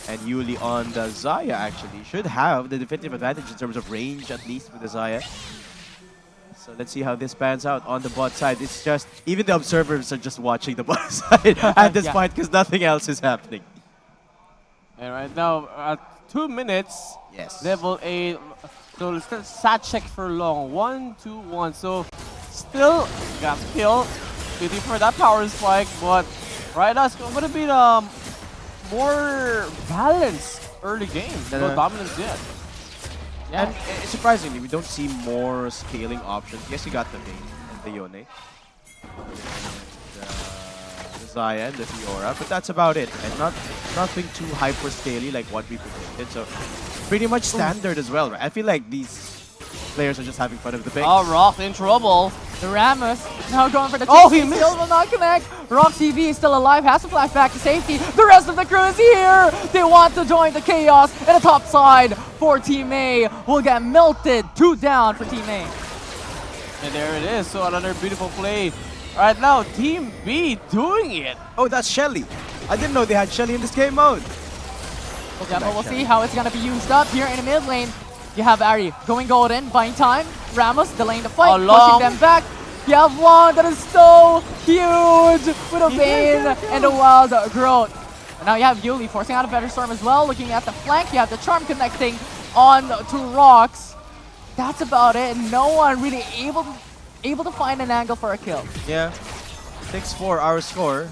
And Yuli on the Xayah actually should have the definitive advantage in terms of range, at least with the Xayah. So let's see how this pans out on the bot side. It's just, even the observers are just watching the bot side at this point because nothing else is happening. And right now, at 2 minutes, yes, level 8. So let's start stat check for Long. 1, 2, 1. So still got kill, waiting for that power spike, but right now it's going to be the more balanced early game. No dominance yet. Yeah. And surprisingly, we don't see more scaling options. Yes, you got the Vayne and the Yone. The Xayah and the Fiora, but that's about it. And nothing too hyper scaly like what we predicted. So pretty much standard as well, right? I feel like these players are just having fun with the pick. Oh, Rock in trouble. The Rammus now going for the he missed. Still will not connect. Rock TV is still alive, has to flash back to safety. The rest of the crew is here. They want to join the chaos. And the top side for Team A will get melted. 2 down for Team A. And there it is. So another beautiful play. Right now, Team B doing it. Oh, that's Shelly. I didn't know they had Shelly in this game mode. Yeah, but we'll see how it's going to be used up here in the mid lane. You have Ari going golden, buying time. Ramos delaying the fight, pushing them back. You have Long that is so huge with a Vayne and a wild growth. And now you have Yuli forcing out a better storm as well. Looking at the flank, you have the charm connecting on to Rocks. That's about it. No one really able to find an angle for a kill. Yeah, 6-4 our score.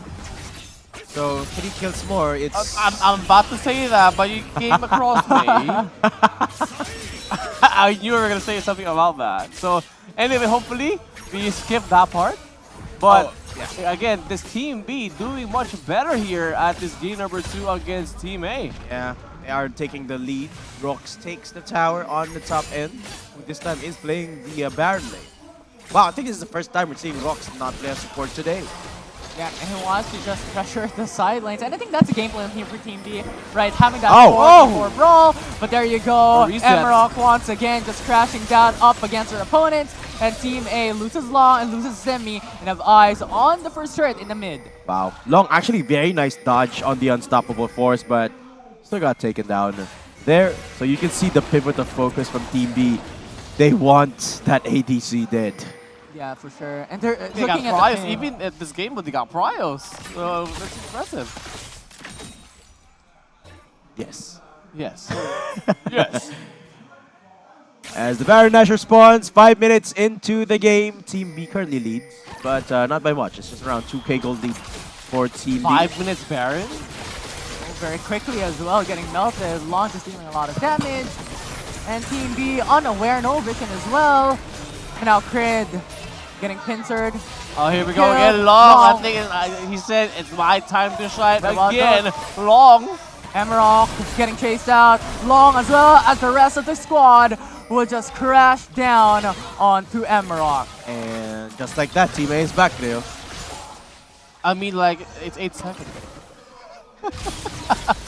So 3 kills more. It's I'm about to say that, but you came across me. I knew you were gonna say something about that. So anyway, hopefully we skip that part. But again, this Team B doing much better here at this game number 2 against Team A. Yeah, they are taking the lead. Rox takes the tower on the top end, who this time is playing the Baron lane. Wow, I think this is the first time we're seeing Rox not play a support today. Yeah, and he wants to just pressure the side lanes. And I think that's a game plan here for Team B, right? Having that 4v4 brawl. But there you go. Emerok once again just crashing down up against their opponents. And Team A loses Long and loses Semi and have eyes on the first turret in the mid. Wow. Long, actually very nice dodge on the Unstoppable Force, but still got taken down there. So you can see the pivot of focus from Team B. They want that ADC dead. Yeah, for sure. And they're they looking got at Prios. Even at this game, but they got Prios. So that's impressive. Yes. Yes. Yes. As the Baron Nashor spawns, 5 minutes into the game, Team B currently leads, but not by much. It's just around 2k gold lead for Team B. 5 minutes Baron? Very quickly as well, getting melted. Long is dealing a lot of damage. And Team B unaware, no vision as well. And now Crid getting pincered. Oh, here we go again. Long. I think he said it's my time to shine again. Long. Emerald getting chased out. Long as well as the rest of the squad will just crash down onto Emerald. And just like that, Team A is back, Leo. I mean, like, it's 8 seconds.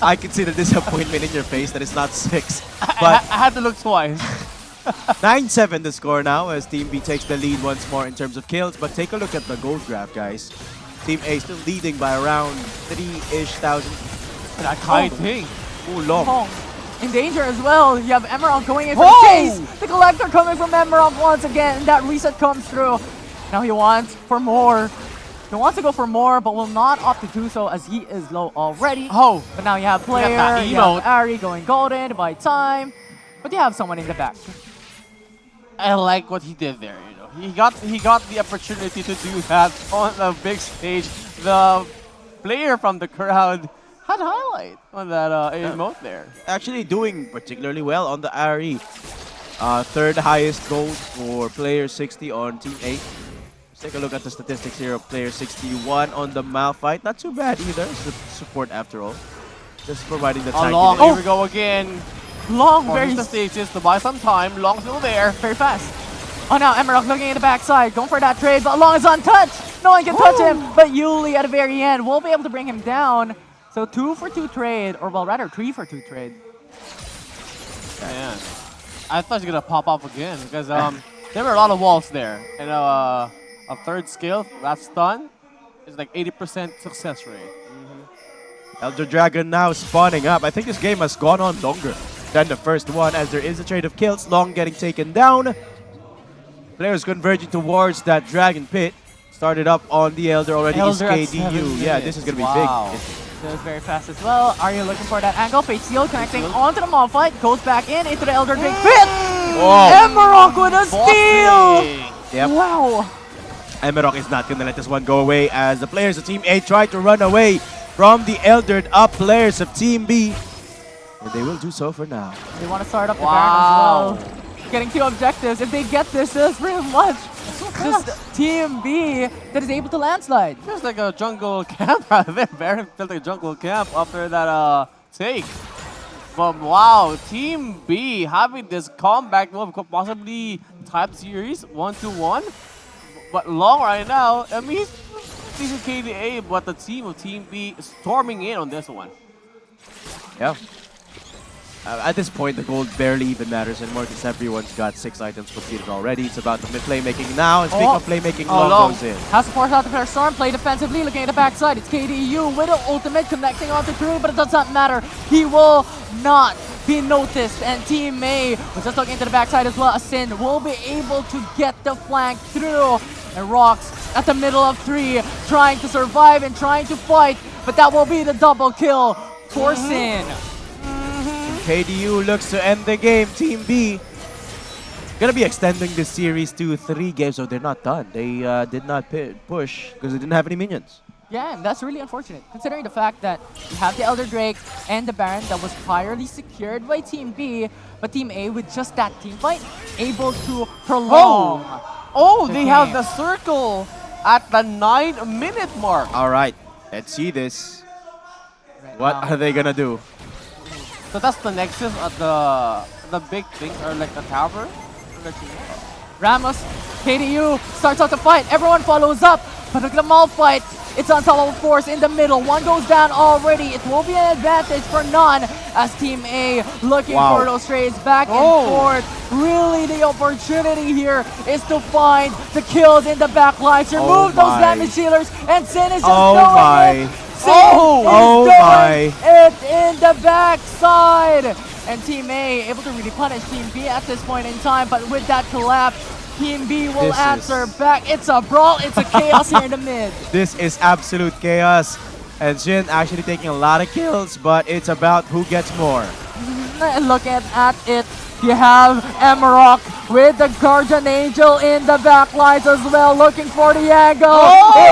I can see the disappointment in your face that it's not 6. I But had to look twice. 9-7 the score now as Team B takes the lead once more in terms of kills. But take a look at the gold graph, guys. Team A still leading by around 3-ish thousand. That Kai thing. Oh, long. In danger as well. You have Emerald going in for Whoa! the chase. The collector coming from Emerald once again. And that reset comes through. Now he wants for more. He wants to go for more, but will not opt to do so as he is low already. Oh! But now you have player, you have Ari going golden by time. But you have someone in the back. I like what he did there. You know, he got the opportunity to do that on a big stage. The player from the crowd had highlight on that emote there. Actually doing particularly well on the RE. Third highest gold for player 60 on Team A. Let's take a look at the statistics here of player 61 on the Malphite. Not too bad either. Support after all. Just providing the tank. Long, here we go again. Long, very the stages to buy some time. Long still there. Very fast. Oh, now Emerald looking at the backside, going for that trade, but Long is untouched. No one can touch him, but Yuli at the very end will be able to bring him down. So 2 for 2 trade, or well, rather 3 for 2 trade. Man, I thought he was gonna pop off again because there were a lot of walls there, and a third skill, that's stun, is like 80% success rate. Elder Dragon now spawning up. I think this game has gone on longer than the first one as there is a trade of kills. Long getting taken down. Players converging towards that Dragon Pit. Started up on the Elder already. Elder at is KDU. Yeah, this is going to be Wow. big. That was very fast as well. Are you looking for that angle? Fate Seal connecting onto the Malphite. Goes back into the Elder Drake pit. Emerald with a steal! Yep. Wow. Emerald is not going to let this one go away as the players of Team A try to run away from the Eldered up players of Team B. And they will do so for now. They want to start up the Baron as well. Getting 2 objectives. If they get this, that's pretty much just Team B that is able to landslide. Feels like a jungle camp right there. Baron felt like a jungle camp after that take. But wow, Team B having this comeback move, possibly type series 1-1. But Long right now, I mean, he's KDA, but the team of Team B is storming in on this one. Yeah. At this point, the gold barely even matters anymore because everyone's got 6 items completed already. It's about the playmaking now. And speaking of playmaking, Long goes in. Has to force out the player Storm, play defensively, looking at the backside. It's KDU with an ultimate connecting onto Drew, but it does not matter. He will not be noticed. And Team A was just looking into the backside as well. Asin will be able to get the flank through. And Rocks at the middle of 3, trying to survive and trying to fight. But that will be the double kill for Sin. KDU looks to end the game. Team B gonna be extending this series to 3 games, so they're not done. They did not push because they didn't have any minions. Yeah, and that's really unfortunate, considering the fact that you have the Elder Drake and the Baron that was priorly secured by Team B, but Team A, with just that team fight, able to prolong. Oh, they have the circle at the 9-minute mark. All right, let's see this. What are they gonna do? So that's the nexus of the big things are like the tower. Ramos, KDU starts out to fight. Everyone follows up, but look at the Malphite. It's unstoppable force in the middle. One goes down already. It will be an advantage for none as Team A looking for those trades back and forth. Really, the opportunity here is to find the kills in the back lines. Remove those damage dealers, and Sin is just going in. It in the backside. And Team A able to really punish Team B at this point in time, but with that collapse, Team B will answer back. It's a brawl, it's a chaos here in the mid. This is absolute chaos. And Jin actually taking a lot of kills, but it's about who gets more. And looking at it, you have Emerald with the Guardian Angel in the back lines as well, looking for the angle. It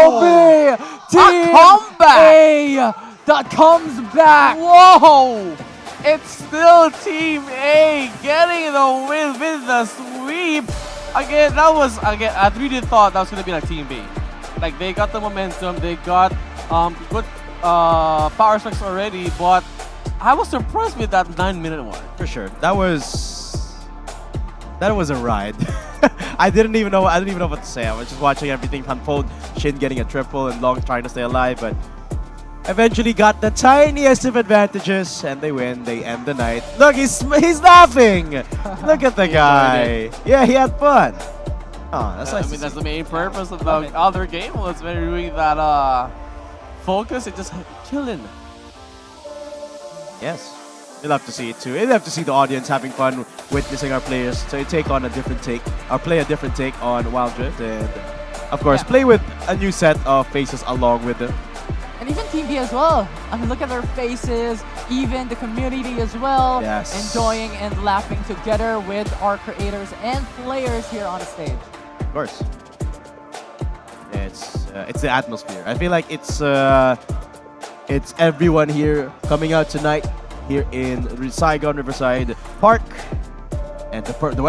will be Team A that comes back. Whoa! It's still Team A getting the win with the sweep. Again, I really thought that was going to be like Team B. Like, they got the momentum, they got good power specs already, but I was surprised with that 9-minute one. For sure. That was a ride. I didn't even know what to say. I was just watching everything unfold. Shin getting a triple and Long trying to stay alive, but eventually got the tiniest of advantages, and they win. They end the night. Look, he's laughing. Look at the guy. Yeah, he had fun. Oh, that's nice. I mean, that's the main purpose of the other game was when doing that focus and just chilling. Yes. We love to see it too. We love to see the audience having fun witnessing our players to take on a different take, or play a different take on Wild Rift, and of course play with a new set of faces along with them. And even Team B as well. I mean, look at their faces, even the community as well. Yes. Enjoying and laughing together with our creators and players here on the stage. Of course. It's the atmosphere. I feel like it's everyone here coming out tonight here in Saigon Riverside Park, and the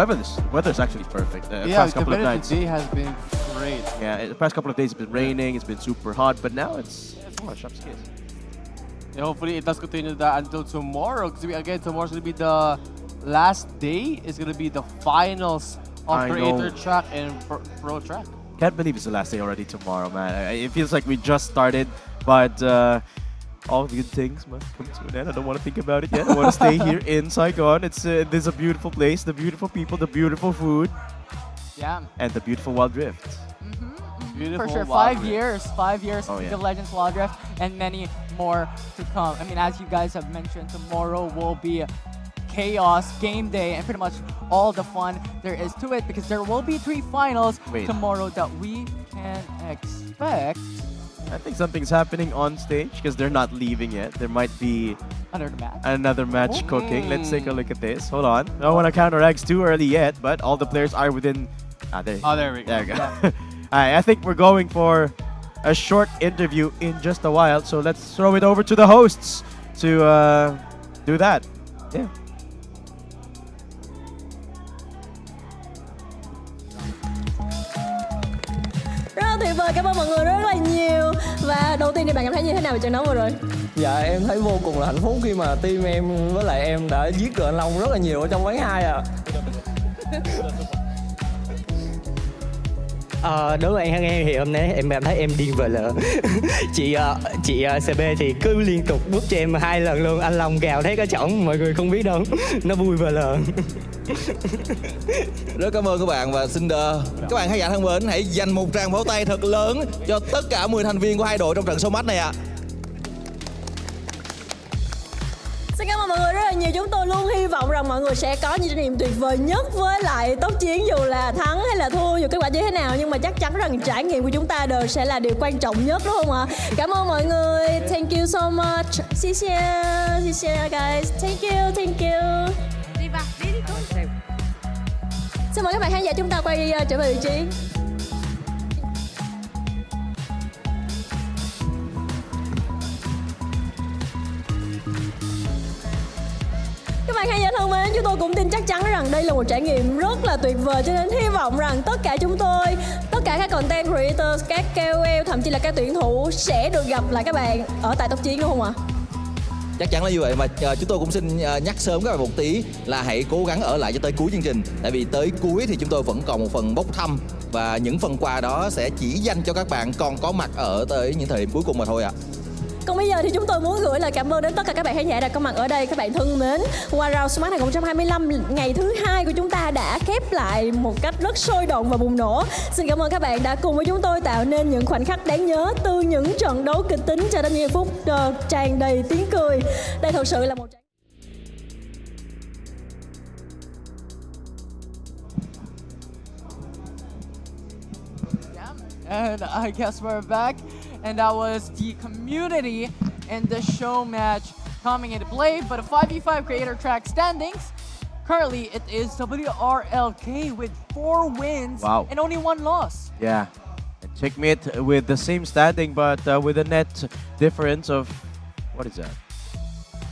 weather's actually perfect. Yeah, past the couple of weather nights. today has been great. Yeah, the past couple of days it's been raining. It's been super hot, but now it's chef's kiss. Yeah, hopefully it does continue that until tomorrow. Because again, tomorrow's gonna be the last day. It's gonna be the finals of I Creator know. Track and Pro Track. Can't believe it's the last day already tomorrow, man. It feels like we just started, but all the good things must come to an end. I don't want to think about it yet. I want to stay here in Saigon. This is a beautiful place, the beautiful people, the beautiful food, Yeah. and the beautiful Wild Rift. Beautiful For sure, Wild 5 Rift. years, 5 years Oh, of yeah. League of Legends Wild Rift, and many more to come. I mean, as you guys have mentioned, tomorrow will be chaos, game day, and pretty much all the fun there is to it, because there will be 3 finals Wait. tomorrow that we can expect. I think something's happening on stage because they're not leaving yet. There might be another match cooking. Let's take a look at this. Hold on. I don't want to counter X too early yet, but all the players are within. There we go. There we go. Alright, I think we're going for a short interview in just a while, so let's throw it over to the hosts to do that. Yeah. Rất tuyệt vời, cảm ơn mọi người rất là nhiều. Và đầu tiên thì bạn cảm thấy như thế nào về trận đấu vừa rồi? Dạ em thấy vô cùng là hạnh phúc khi mà team em với lại em đã giết được anh Long rất là nhiều ở trong ván 2 à. Đối với anh em thì hôm nay em cảm thấy em điên vờ lợ. chị CB thì cứ liên tục bút cho em 2 lần luôn. Anh Long gào thấy có chỏng, mọi người không biết đâu. Nó vui vờ lợ. Rất cảm ơn các bạn và xin các bạn khán giả thân mến, hãy dành một tràng pháo tay thật lớn cho tất cả 10 thành viên của hai đội trong trận show match này ạ. Xin cảm ơn mọi người rất là nhiều. Chúng tôi luôn hy vọng rằng mọi người sẽ có những trải nghiệm tuyệt vời nhất với lại tốc chiến, dù là thắng hay là thua, dù kết quả như thế nào, nhưng mà chắc chắn rằng trải nghiệm của chúng ta đều sẽ là điều quan trọng nhất, đúng không ạ? Cảm ơn mọi người. Thank you so much. Xin guys. Thank you. Xin mời các bạn khán giả chúng ta quay trở về vị trí. Các bạn khán giả thân mến, chúng tôi cũng tin chắc chắn rằng đây là một trải nghiệm rất là tuyệt vời, cho nên hy vọng rằng tất cả chúng tôi, tất cả các content creators, các KOL, thậm chí là các tuyển thủ sẽ được gặp lại các bạn ở tại tốc chiến, đúng không ạ? Chắc chắn là như vậy, mà chúng tôi cũng xin nhắc sớm các bạn một tí là hãy cố gắng ở lại cho tới cuối chương trình. Tại vì tới cuối thì chúng tôi vẫn còn một phần bốc thăm, và những phần quà đó sẽ chỉ dành cho các bạn còn có mặt ở tới những thời điểm cuối cùng mà thôi ạ. Còn bây giờ thì chúng tôi muốn gửi lời cảm ơn đến tất cả các bạn khán giả đã có mặt ở đây. Các bạn thân mến, Wild Rift Smart 2025 ngày thứ 2 của chúng ta đã khép lại một cách rất sôi động và bùng nổ. Xin cảm ơn các bạn đã cùng với chúng tôi tạo nên những khoảnh khắc đáng nhớ, từ những trận đấu kịch tính cho đến những phút tràn đầy tiếng cười. Đây thật sự là một And I guess we're back. And that was the community and the show match coming into play. But a 5v5 creator track standings. Currently, it is WRLK with 4 wins and only 1 loss. Yeah. And Checkmate with the same standing, but with a net difference of, what is that?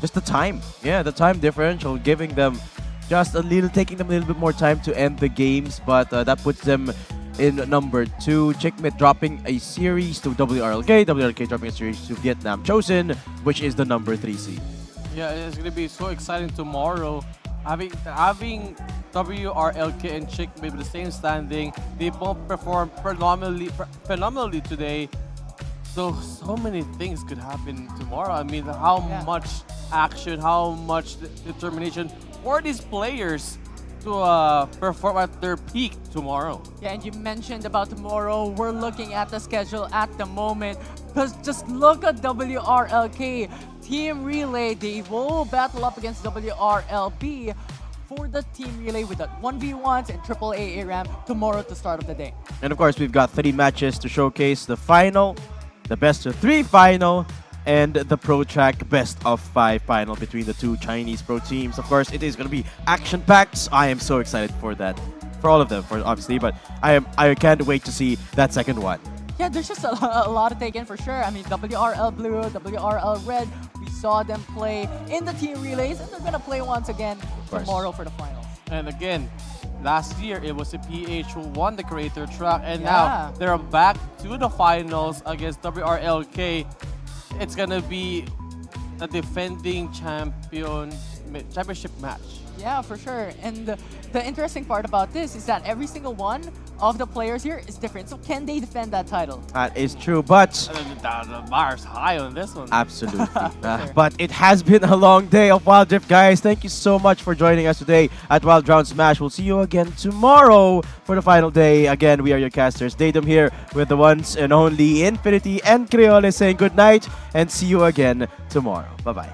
Just the time. Yeah, the time differential, giving them taking them a little bit more time to end the games, but that puts them in number 2. Checkmate dropping a series to WRLK dropping a series to Vietnam Chosen, which is the number 3 seed. Yeah, it's going to be so exciting tomorrow. Having WRLK and Checkmate with the same standing, they both performed phenomenally today. So many things could happen tomorrow. I mean, how much action, how much determination for these players to perform at their peak tomorrow. Yeah, and you mentioned about tomorrow. We're looking at the schedule at the moment. Because just look at WRLK. Team Relay, they will battle up against WRLB for the Team Relay with that 1v1s and AAA ARAM tomorrow at the start of the day. And of course, we've got 3 matches to showcase: the final, the best of 3 final, and the Pro Track best of 5 final between the 2 Chinese pro teams. Of course, it is going to be action-packed. I am so excited for that, for all of them, for obviously, but I can't wait to see that second one. Yeah, there's just a lot to take in for sure. I mean, WRL Blue, WRL Red, we saw them play in the Team Relays, and they're going to play once again tomorrow for the finals. And again, last year it was the PH who won the Creator Track, and now they're back to the finals against WRLK. It's gonna be a defending championship match. Yeah, for sure. And the interesting part about this is that every single one of the players here is different. So can they defend that title? That is true, but The bar's high on this one. absolutely. But it has been a long day of Wild Rift, guys. Thank you so much for joining us today at Wild Round Smash. We'll see you again tomorrow for the final day. Again, we are your casters. Datum here with the ones and only Infinity and Creole saying good night and see you again tomorrow. Bye-bye.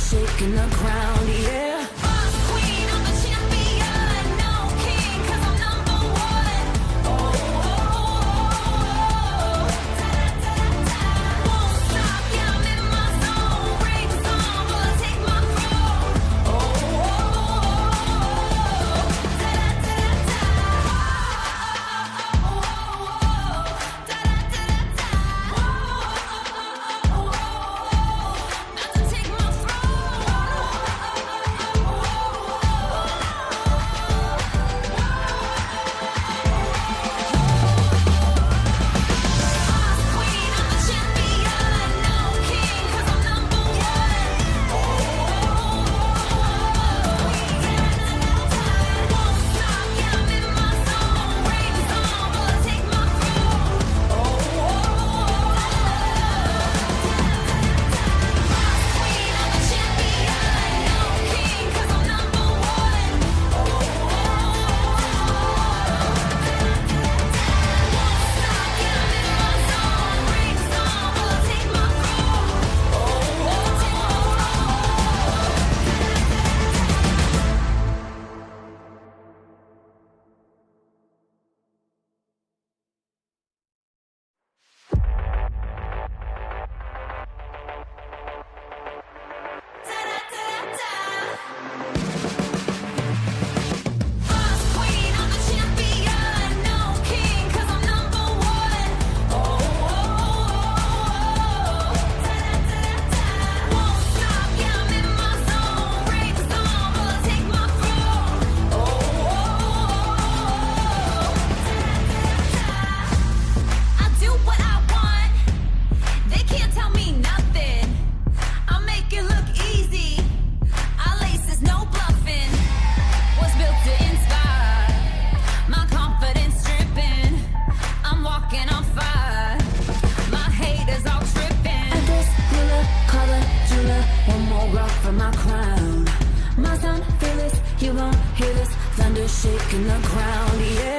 shaking the ground, yeah. Boss queen, I'm a champion. No king, 'cause I'm number one. Oh, oh, oh, da-da-da-da. Won't stop, yeah, I'm in my zone. Rings on, will I take my throne? Oh, da-da-da-da. thunder shaking the ground, yeah.